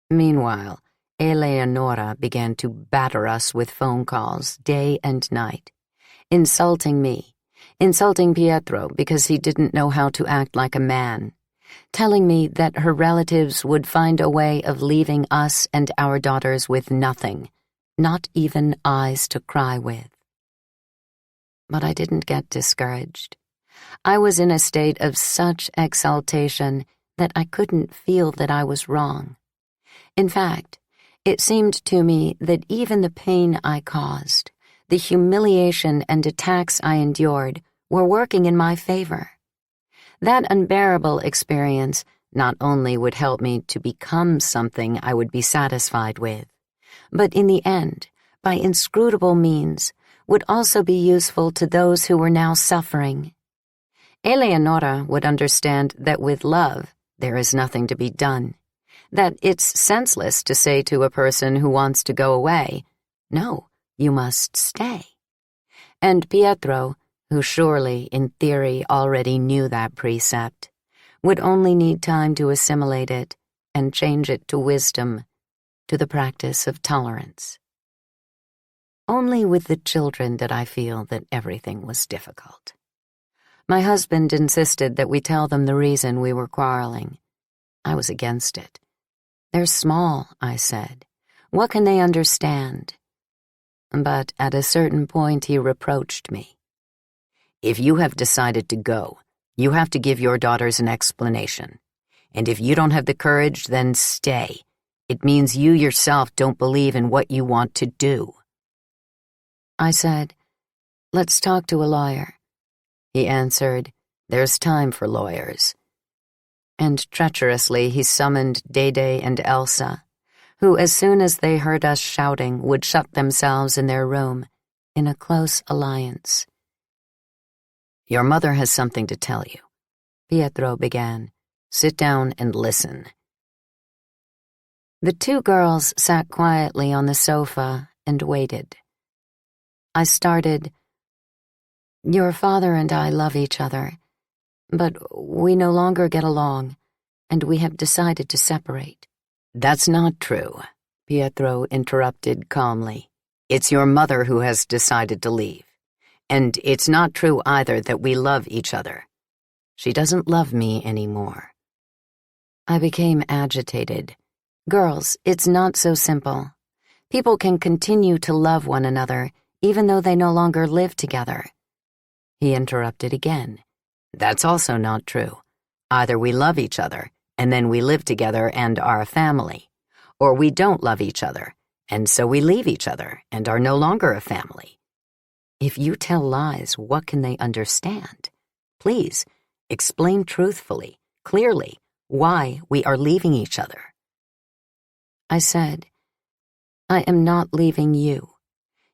Meanwhile, Eleonora began to batter us with phone calls day and night, insulting me, insulting Pietro because he didn't know how to act like a man, telling me that her relatives would find a way of leaving us and our daughters with nothing, not even eyes to cry with. But I didn't get discouraged. I was in a state of such exaltation that I couldn't feel that I was wrong. In fact, it seemed to me that even the pain I caused, the humiliation and attacks I endured, were working in my favor. That unbearable experience not only would help me to become something I would be satisfied with, but in the end, by inscrutable means, would also be useful to those who were now suffering. Eleonora would understand that with love, there is nothing to be done, that it's senseless to say to a person who wants to go away, "No, you must stay." And Pietro, who surely, in theory, already knew that precept, would only need time to assimilate it and change it to wisdom, to the practice of tolerance. Only with the children did I feel that everything was difficult. My husband insisted that we tell them the reason we were quarreling. I was against it. "They're small," I said. "What can they understand?" But at a certain point he reproached me. "If you have decided to go, you have to give your daughters an explanation. And if you don't have the courage, then stay. It means you yourself don't believe in what you want to do." I said, "Let's talk to a lawyer." He answered, "There's time for lawyers." And treacherously he summoned Dede and Elsa, who as soon as they heard us shouting would shut themselves in their room, in a close alliance. "Your mother has something to tell you," Pietro began. "Sit down and listen." The two girls sat quietly on the sofa and waited. I started, "Your father and I love each other, but we no longer get along, and we have decided to separate." "That's not true," Pietro interrupted calmly. "It's your mother who has decided to leave. And it's not true either that we love each other. She doesn't love me anymore." I became agitated. "Girls, it's not so simple. People can continue to love one another even though they no longer live together." He interrupted again. "That's also not true. Either we love each other, and then we live together and are a family, or we don't love each other, and so we leave each other and are no longer a family. If you tell lies, what can they understand? Please, explain truthfully, clearly, why we are leaving each other." I said, "I am not leaving you.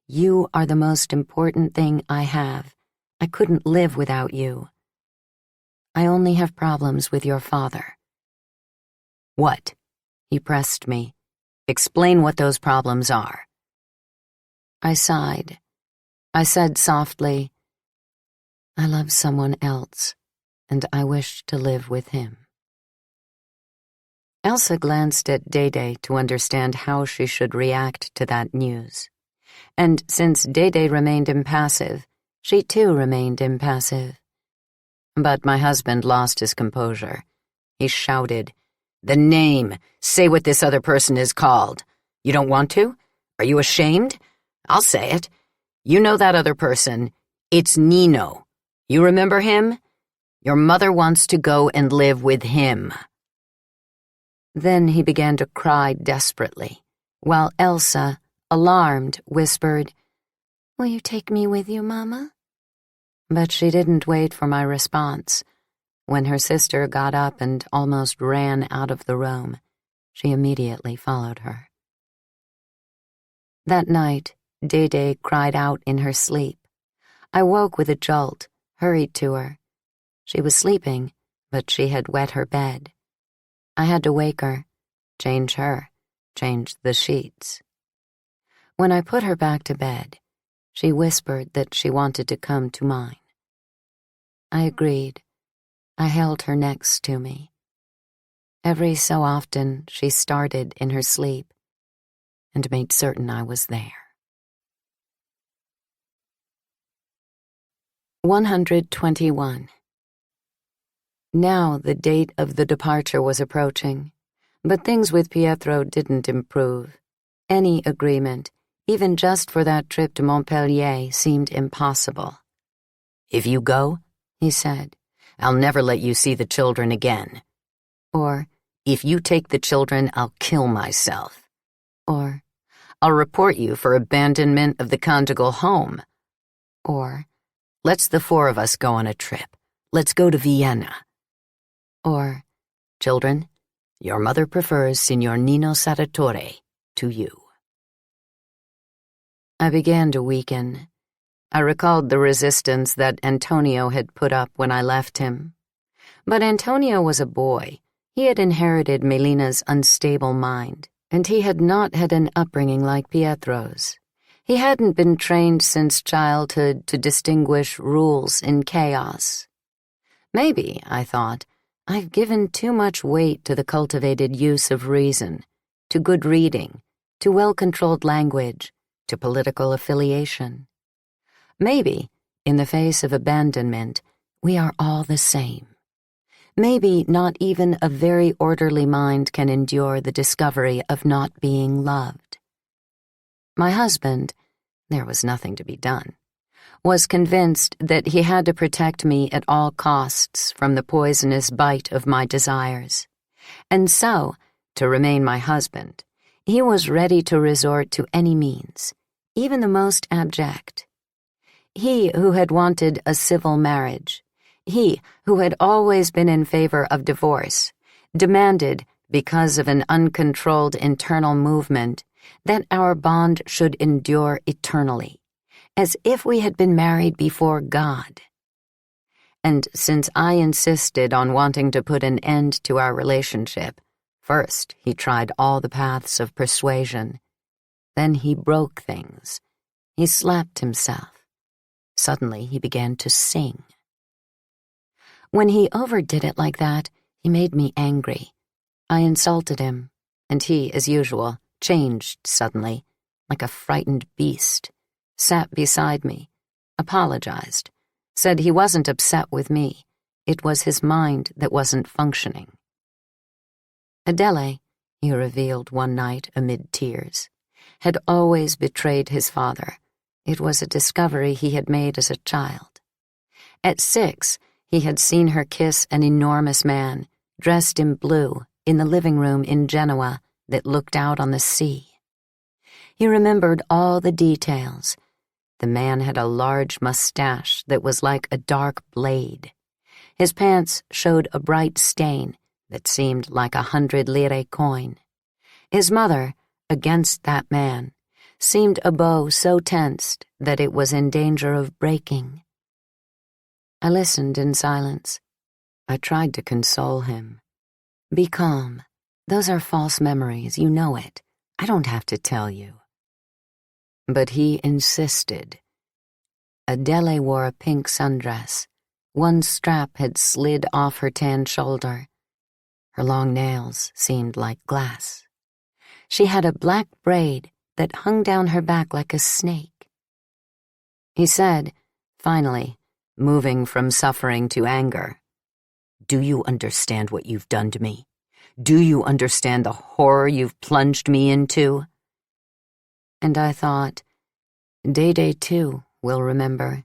You are the most important thing I have. I couldn't live without you. I only have problems with your father." "What?" He pressed me. "Explain what those problems are." I sighed. I said softly, "I love someone else, and I wish to live with him." Elsa glanced at Dede to understand how she should react to that news. And since Dede remained impassive, she too remained impassive. But my husband lost his composure. He shouted, "The name! Say what this other person is called. You don't want to? Are you ashamed? I'll say it. You know that other person. It's Nino. You remember him? Your mother wants to go and live with him." Then he began to cry desperately, while Elsa, alarmed, whispered, "Will you take me with you, Mama?" But she didn't wait for my response. When her sister got up and almost ran out of the room, she immediately followed her. That night, Dede cried out in her sleep. I woke with a jolt, hurried to her. She was sleeping, but she had wet her bed. I had to wake her, change her, change the sheets. When I put her back to bed, she whispered that she wanted to come to mine. I agreed. I held her next to me. Every so often, she started in her sleep and made certain I was there. 121. Now the date of the departure was approaching, but things with Pietro didn't improve. Any agreement, Even just for that trip to Montpellier seemed impossible. "If you go," he said, "I'll never let you see the children again." Or, "If you take the children, I'll kill myself." Or, "I'll report you for abandonment of the conjugal home." Or, "Let's the four of us go on a trip. Let's go to Vienna." Or, "Children, your mother prefers Signor Nino Sarratore to you." I began to weaken. I recalled the resistance that Antonio had put up when I left him. But Antonio was a boy. He had inherited Melina's unstable mind, and he had not had an upbringing like Pietro's. He hadn't been trained since childhood to distinguish rules in chaos. Maybe, I thought, I've given too much weight to the cultivated use of reason, to good reading, to well-controlled language, to political affiliation. Maybe, in the face of abandonment, we are all the same. Maybe not even a very orderly mind can endure the discovery of not being loved. My husband, there was nothing to be done, was convinced that he had to protect me at all costs from the poisonous bite of my desires. And so, to remain my husband, he was ready to resort to any means, even the most abject. He who had wanted a civil marriage, he who had always been in favor of divorce, demanded, because of an uncontrolled internal movement, that our bond should endure eternally, as if we had been married before God. And since I insisted on wanting to put an end to our relationship, first he tried all the paths of persuasion. Then he broke things. He slapped himself. Suddenly he began to sing. When he overdid it like that, he made me angry. I insulted him, and he, as usual, changed suddenly, like a frightened beast, sat beside me, apologized, said he wasn't upset with me. It was his mind that wasn't functioning. Adele, he revealed one night amid tears, had always betrayed his father. It was a discovery he had made as a child. At 6, he had seen her kiss an enormous man, dressed in blue, in the living room in Genoa that looked out on the sea. He remembered all the details. The man had a large mustache that was like a dark blade. His pants showed a bright stain that seemed like 100 lire coin. His mother, against that man, seemed a bow so tensed that it was in danger of breaking. I listened in silence. I tried to console him. "Be calm. Those are false memories, you know it. I don't have to tell you." But he insisted. Adele wore a pink sundress. One strap had slid off her tan shoulder. Her long nails seemed like glass. She had a black braid that hung down her back like a snake. He said, finally, moving from suffering to anger, "Do you understand what you've done to me? Do you understand the horror you've plunged me into?" And I thought, Dede too will remember.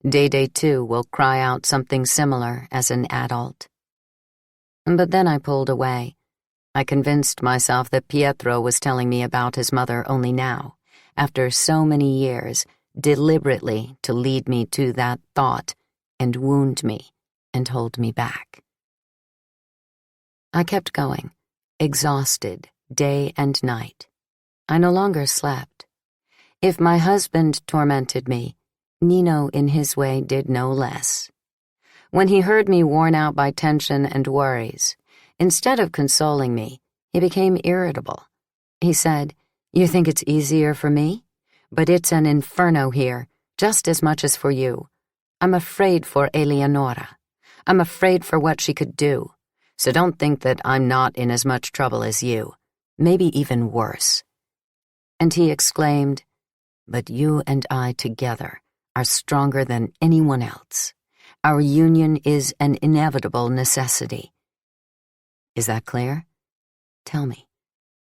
Dede too will cry out something similar as an adult. But then I pulled away. I convinced myself that Pietro was telling me about his mother only now, after so many years, deliberately to lead me to that thought and wound me and hold me back. I kept going, exhausted, day and night. I no longer slept. If my husband tormented me, Nino in his way did no less. When he heard me worn out by tension and worries, instead of consoling me, he became irritable. He said, "You think it's easier for me? But it's an inferno here, just as much as for you. I'm afraid for Eleonora. I'm afraid for what she could do. So don't think that I'm not in as much trouble as you, maybe even worse." And he exclaimed, "But you and I together are stronger than anyone else. Our union is an inevitable necessity." Is that clear? Tell me.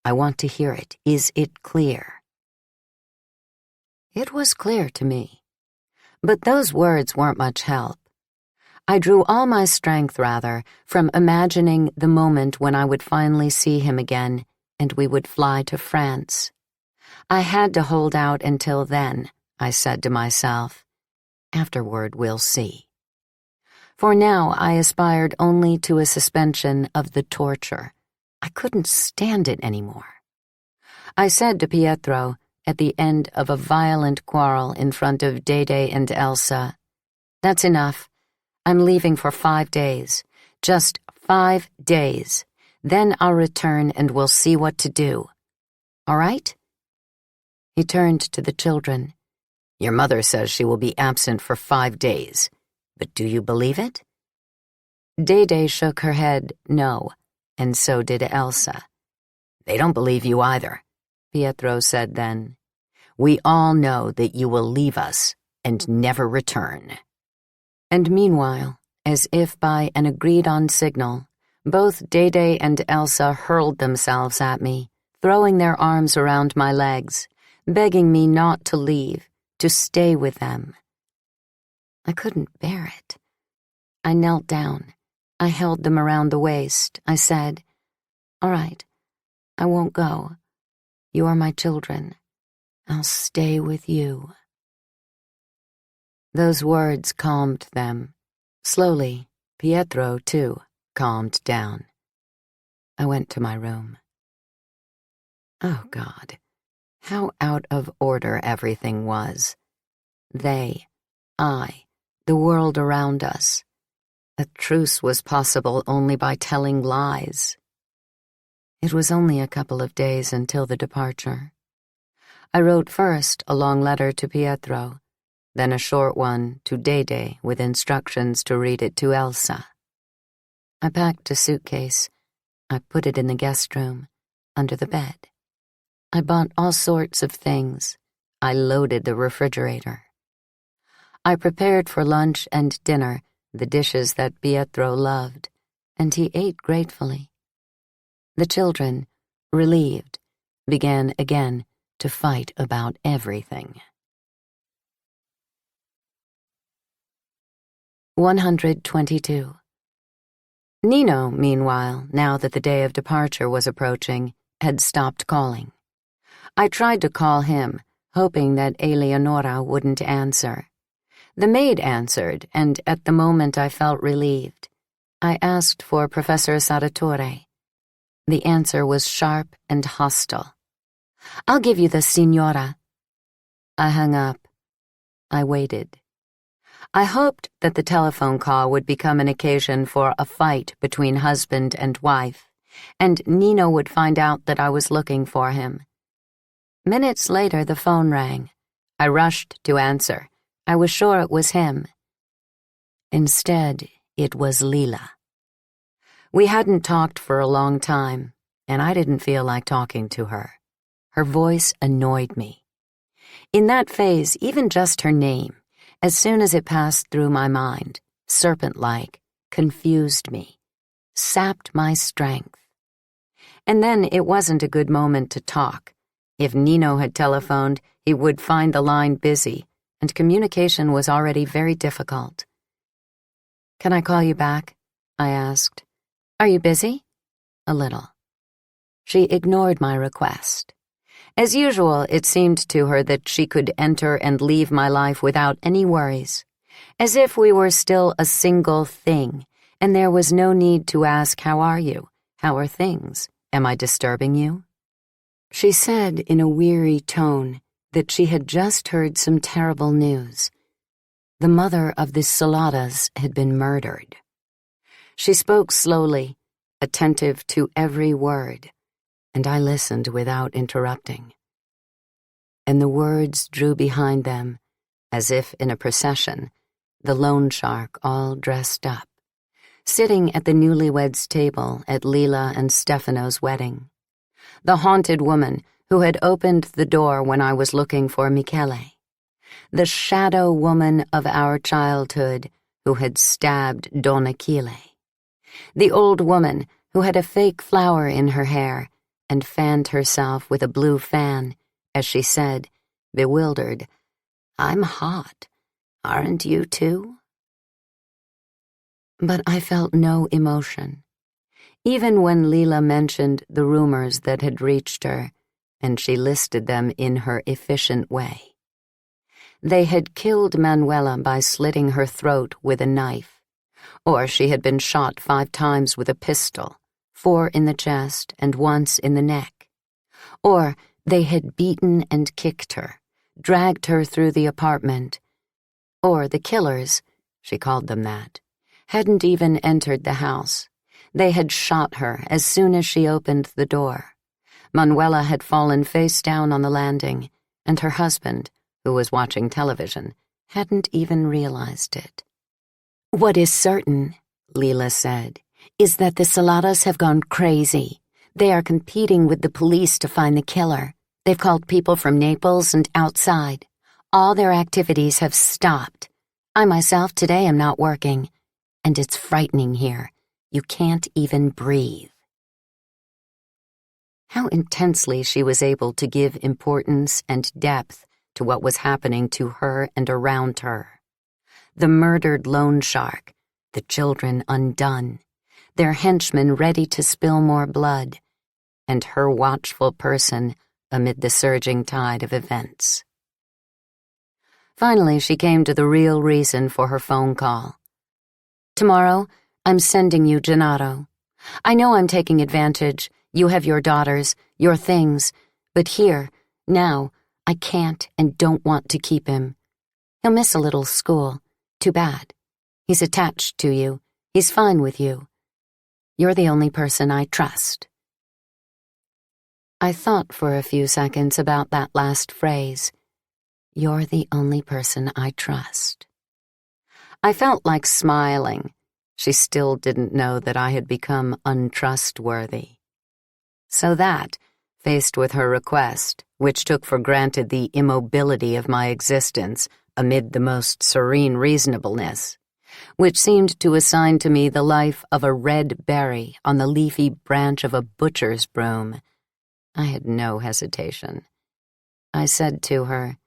I want to hear it. Is it clear? It was clear to me. But those words weren't much help. I drew all my strength, rather, from imagining the moment when I would finally see him again and we would fly to France. I had to hold out until then, I said to myself. Afterward, we'll see. For now, I aspired only to a suspension of the torture. I couldn't stand it anymore. I said to Pietro, at the end of a violent quarrel in front of Dede and Elsa, "That's enough. I'm leaving for 5 days. Just 5 days. Then I'll return and we'll see what to do. All right?" He turned to the children. "Your mother says she will be absent for 5 days. But do you believe it?" Dede shook her head no, and so did Elsa. "They don't believe you either," Pietro said then. "We all know that you will leave us and never return." And meanwhile, as if by an agreed-on signal, both Dede and Elsa hurled themselves at me, throwing their arms around my legs, begging me not to leave, to stay with them. I couldn't bear it. I knelt down. I held them around the waist. I said, "All right, I won't go. You are my children. I'll stay with you." Those words calmed them. Slowly, Pietro, too, calmed down. I went to my room. Oh, God, how out of order everything was. They, I, the world around us. A truce was possible only by telling lies. It was only a couple of days until the departure. I wrote first a long letter to Pietro, then a short one to Dede with instructions to read it to Elsa. I packed a suitcase. I put it in the guest room, under the bed. I bought all sorts of things. I loaded the refrigerator. I prepared for lunch and dinner the dishes that Pietro loved, and he ate gratefully. The children, relieved, began again to fight about everything. 122. Nino, meanwhile, now that the day of departure was approaching, had stopped calling. I tried to call him, hoping that Eleonora wouldn't answer. The maid answered, and at the moment I felt relieved. I asked for Professor Sarratore. The answer was sharp and hostile. "I'll give you the signora." I hung up. I waited. I hoped that the telephone call would become an occasion for a fight between husband and wife, and Nino would find out that I was looking for him. Minutes later, the phone rang. I rushed to answer. I was sure it was him. Instead, it was Lila. We hadn't talked for a long time, and I didn't feel like talking to her. Her voice annoyed me. In that phase, even just her name, as soon as it passed through my mind, serpent-like, confused me, sapped my strength. And then it wasn't a good moment to talk. If Nino had telephoned, he would find the line busy, and communication was already very difficult. "Can I call you back?" I asked. "Are you busy?" "A little." She ignored my request. As usual, it seemed to her that she could enter and leave my life without any worries, as if we were still a single thing, and there was no need to ask, "How are you? How are things? Am I disturbing you?" She said in a weary tone that she had just heard some terrible news. The mother of the Soladas had been murdered. She spoke slowly, attentive to every word, and I listened without interrupting. And the words drew behind them, as if in a procession, the loan shark all dressed up, sitting at the newlyweds' table at Lila and Stefano's wedding. The haunted woman who had opened the door when I was looking for Michele. The shadow woman of our childhood who had stabbed Don Achille. The old woman who had a fake flower in her hair and fanned herself with a blue fan, as she said, bewildered, I'm hot. Aren't you too? But I felt no emotion, even when Lila mentioned the rumors that had reached her, and she listed them in her efficient way. They had killed Manuela by slitting her throat with a knife, or she had been shot 5 times with a pistol, 4 in the chest and once in the neck, or they had beaten and kicked her, dragged her through the apartment, or the killers, she called them that, hadn't even entered the house. They had shot her as soon as she opened the door. Manuela had fallen face down on the landing, and her husband, who was watching television, hadn't even realized it. What is certain, Lila said, is that the Saladas have gone crazy. They are competing with the police to find the killer. They've called people from Naples and outside. All their activities have stopped. I myself today am not working, and it's frightening here. You can't even breathe. How intensely she was able to give importance and depth to what was happening to her and around her. The murdered loan shark, the children undone, their henchmen ready to spill more blood, and her watchful person amid the surging tide of events. Finally, she came to the real reason for her phone call. Tomorrow, I'm sending you Gennaro. I know I'm taking advantage. You have your daughters, your things, but here, now, I can't and don't want to keep him. He'll miss a little school. Too bad. He's attached to you. He's fine with you. You're the only person I trust. I thought for a few seconds about that last phrase. You're the only person I trust. I felt like smiling. She still didn't know that I had become untrustworthy. So that, faced with her request, which took for granted the immobility of my existence amid the most serene reasonableness, which seemed to assign to me the life of a red berry on the leafy branch of a butcher's broom, I had no hesitation. I said to her,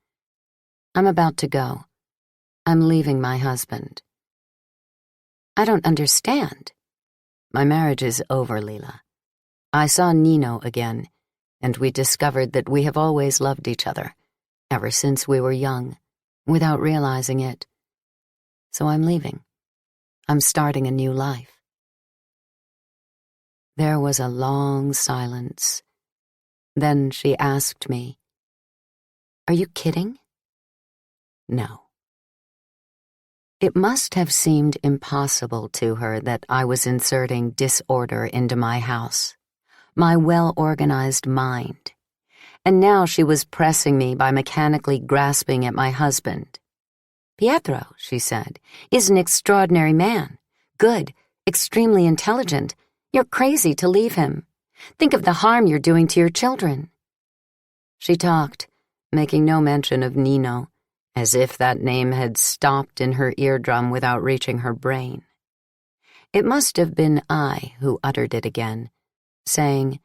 I'm about to go. I'm leaving my husband. I don't understand. My marriage is over, Lila. I saw Nino again, and we discovered that we have always loved each other, ever since we were young, without realizing it. So I'm leaving. I'm starting a new life. There was a long silence. Then she asked me, Are you kidding? No. It must have seemed impossible to her that I was inserting disorder into my house, my well-organized mind, and now she was pressing me by mechanically grasping at my husband. Pietro, she said, is an extraordinary man, good, extremely intelligent. You're crazy to leave him. Think of the harm you're doing to your children. She talked, making no mention of Nino, as if that name had stopped in her eardrum without reaching her brain. It must have been I who uttered it again, saying,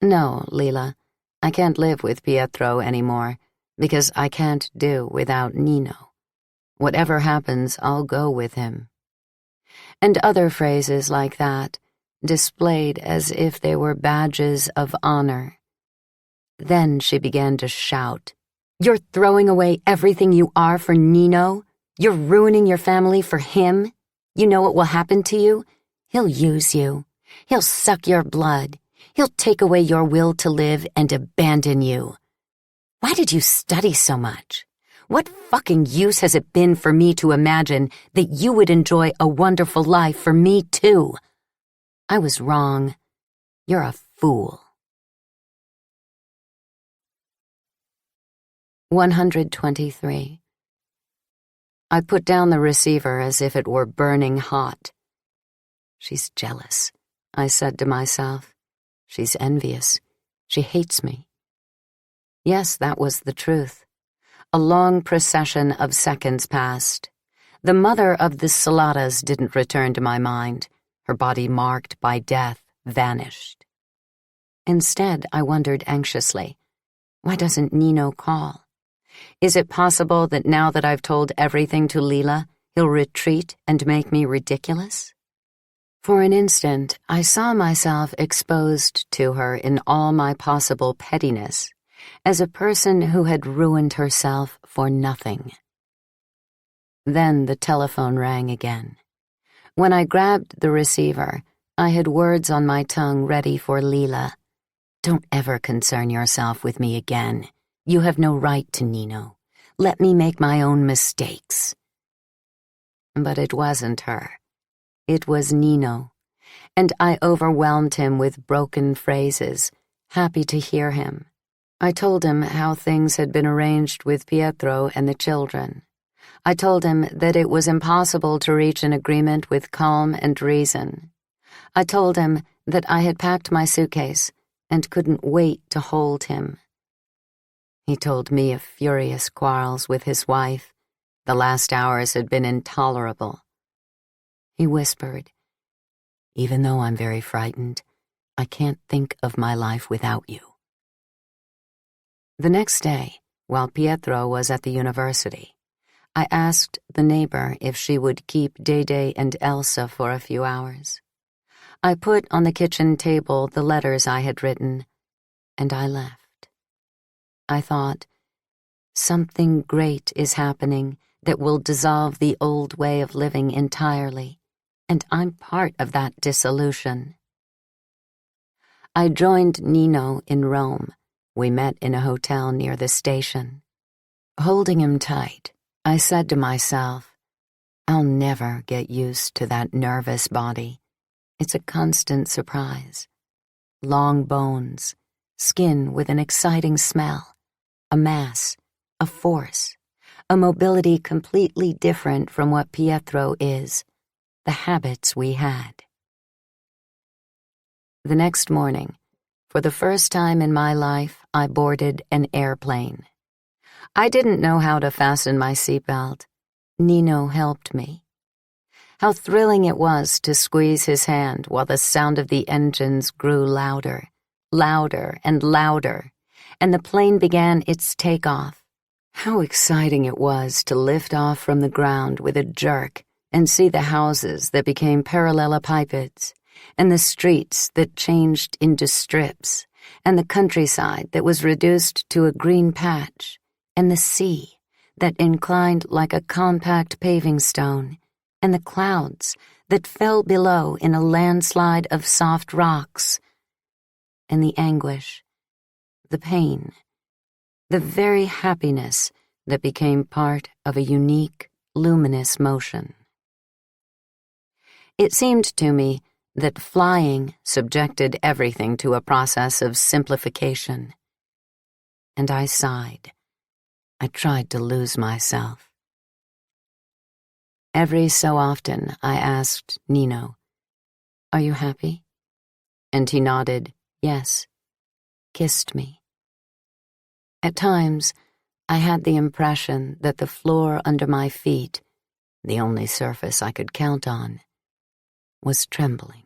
No, Lila, I can't live with Pietro anymore, because I can't do without Nino. Whatever happens, I'll go with him. And other phrases like that, displayed as if they were badges of honor. Then she began to shout, You're throwing away everything you are for Nino? You're ruining your family for him? You know what will happen to you? He'll use you. He'll suck your blood. He'll take away your will to live and abandon you. Why did you study so much? What fucking use has it been for me to imagine that you would enjoy a wonderful life for me too? I was wrong. You're a fool. 123. I put down the receiver as if it were burning hot. She's jealous, I said to myself. She's envious. She hates me. Yes, that was the truth. A long procession of seconds passed. The mother of the Saladas didn't return to my mind. Her body marked by death vanished. Instead, I wondered anxiously, why doesn't Nino call? Is it possible that now that I've told everything to Lila, he'll retreat and make me ridiculous? For an instant, I saw myself exposed to her in all my possible pettiness, as a person who had ruined herself for nothing. Then the telephone rang again. When I grabbed the receiver, I had words on my tongue ready for Lila. "Don't ever concern yourself with me again. You have no right to Nino. Let me make my own mistakes." But it wasn't her. It was Nino, and I overwhelmed him with broken phrases, happy to hear him. I told him how things had been arranged with Pietro and the children. I told him that it was impossible to reach an agreement with calm and reason. I told him that I had packed my suitcase and couldn't wait to hold him. He told me of furious quarrels with his wife. The last hours had been intolerable. He whispered, "Even though I'm very frightened, I can't think of my life without you." The next day, while Pietro was at the university, I asked the neighbor if she would keep Dede and Elsa for a few hours. I put on the kitchen table the letters I had written, and I left. I thought, something great is happening that will dissolve the old way of living entirely, and I'm part of that dissolution. I joined Nino in Rome. We met in a hotel near the station. Holding him tight, I said to myself, I'll never get used to that nervous body. It's a constant surprise. Long bones, skin with an exciting smell, a mass, a force, a mobility completely different from what Pietro is, the habits we had. The next morning, for the first time in my life, I boarded an airplane. I didn't know how to fasten my seatbelt. Nino helped me. How thrilling it was to squeeze his hand while the sound of the engines grew louder, louder and louder, and the plane began its takeoff. How exciting it was to lift off from the ground with a jerk and see the houses that became parallelepipeds, and the streets that changed into strips, and the countryside that was reduced to a green patch, and the sea that inclined like a compact paving stone, and the clouds that fell below in a landslide of soft rocks, and the anguish, the pain, the very happiness that became part of a unique, luminous motion. It seemed to me that flying subjected everything to a process of simplification. And I sighed. I tried to lose myself. Every so often I asked Nino, "Are you happy?" And he nodded, yes, kissed me. At times, I had the impression that the floor under my feet, the only surface I could count on, was trembling.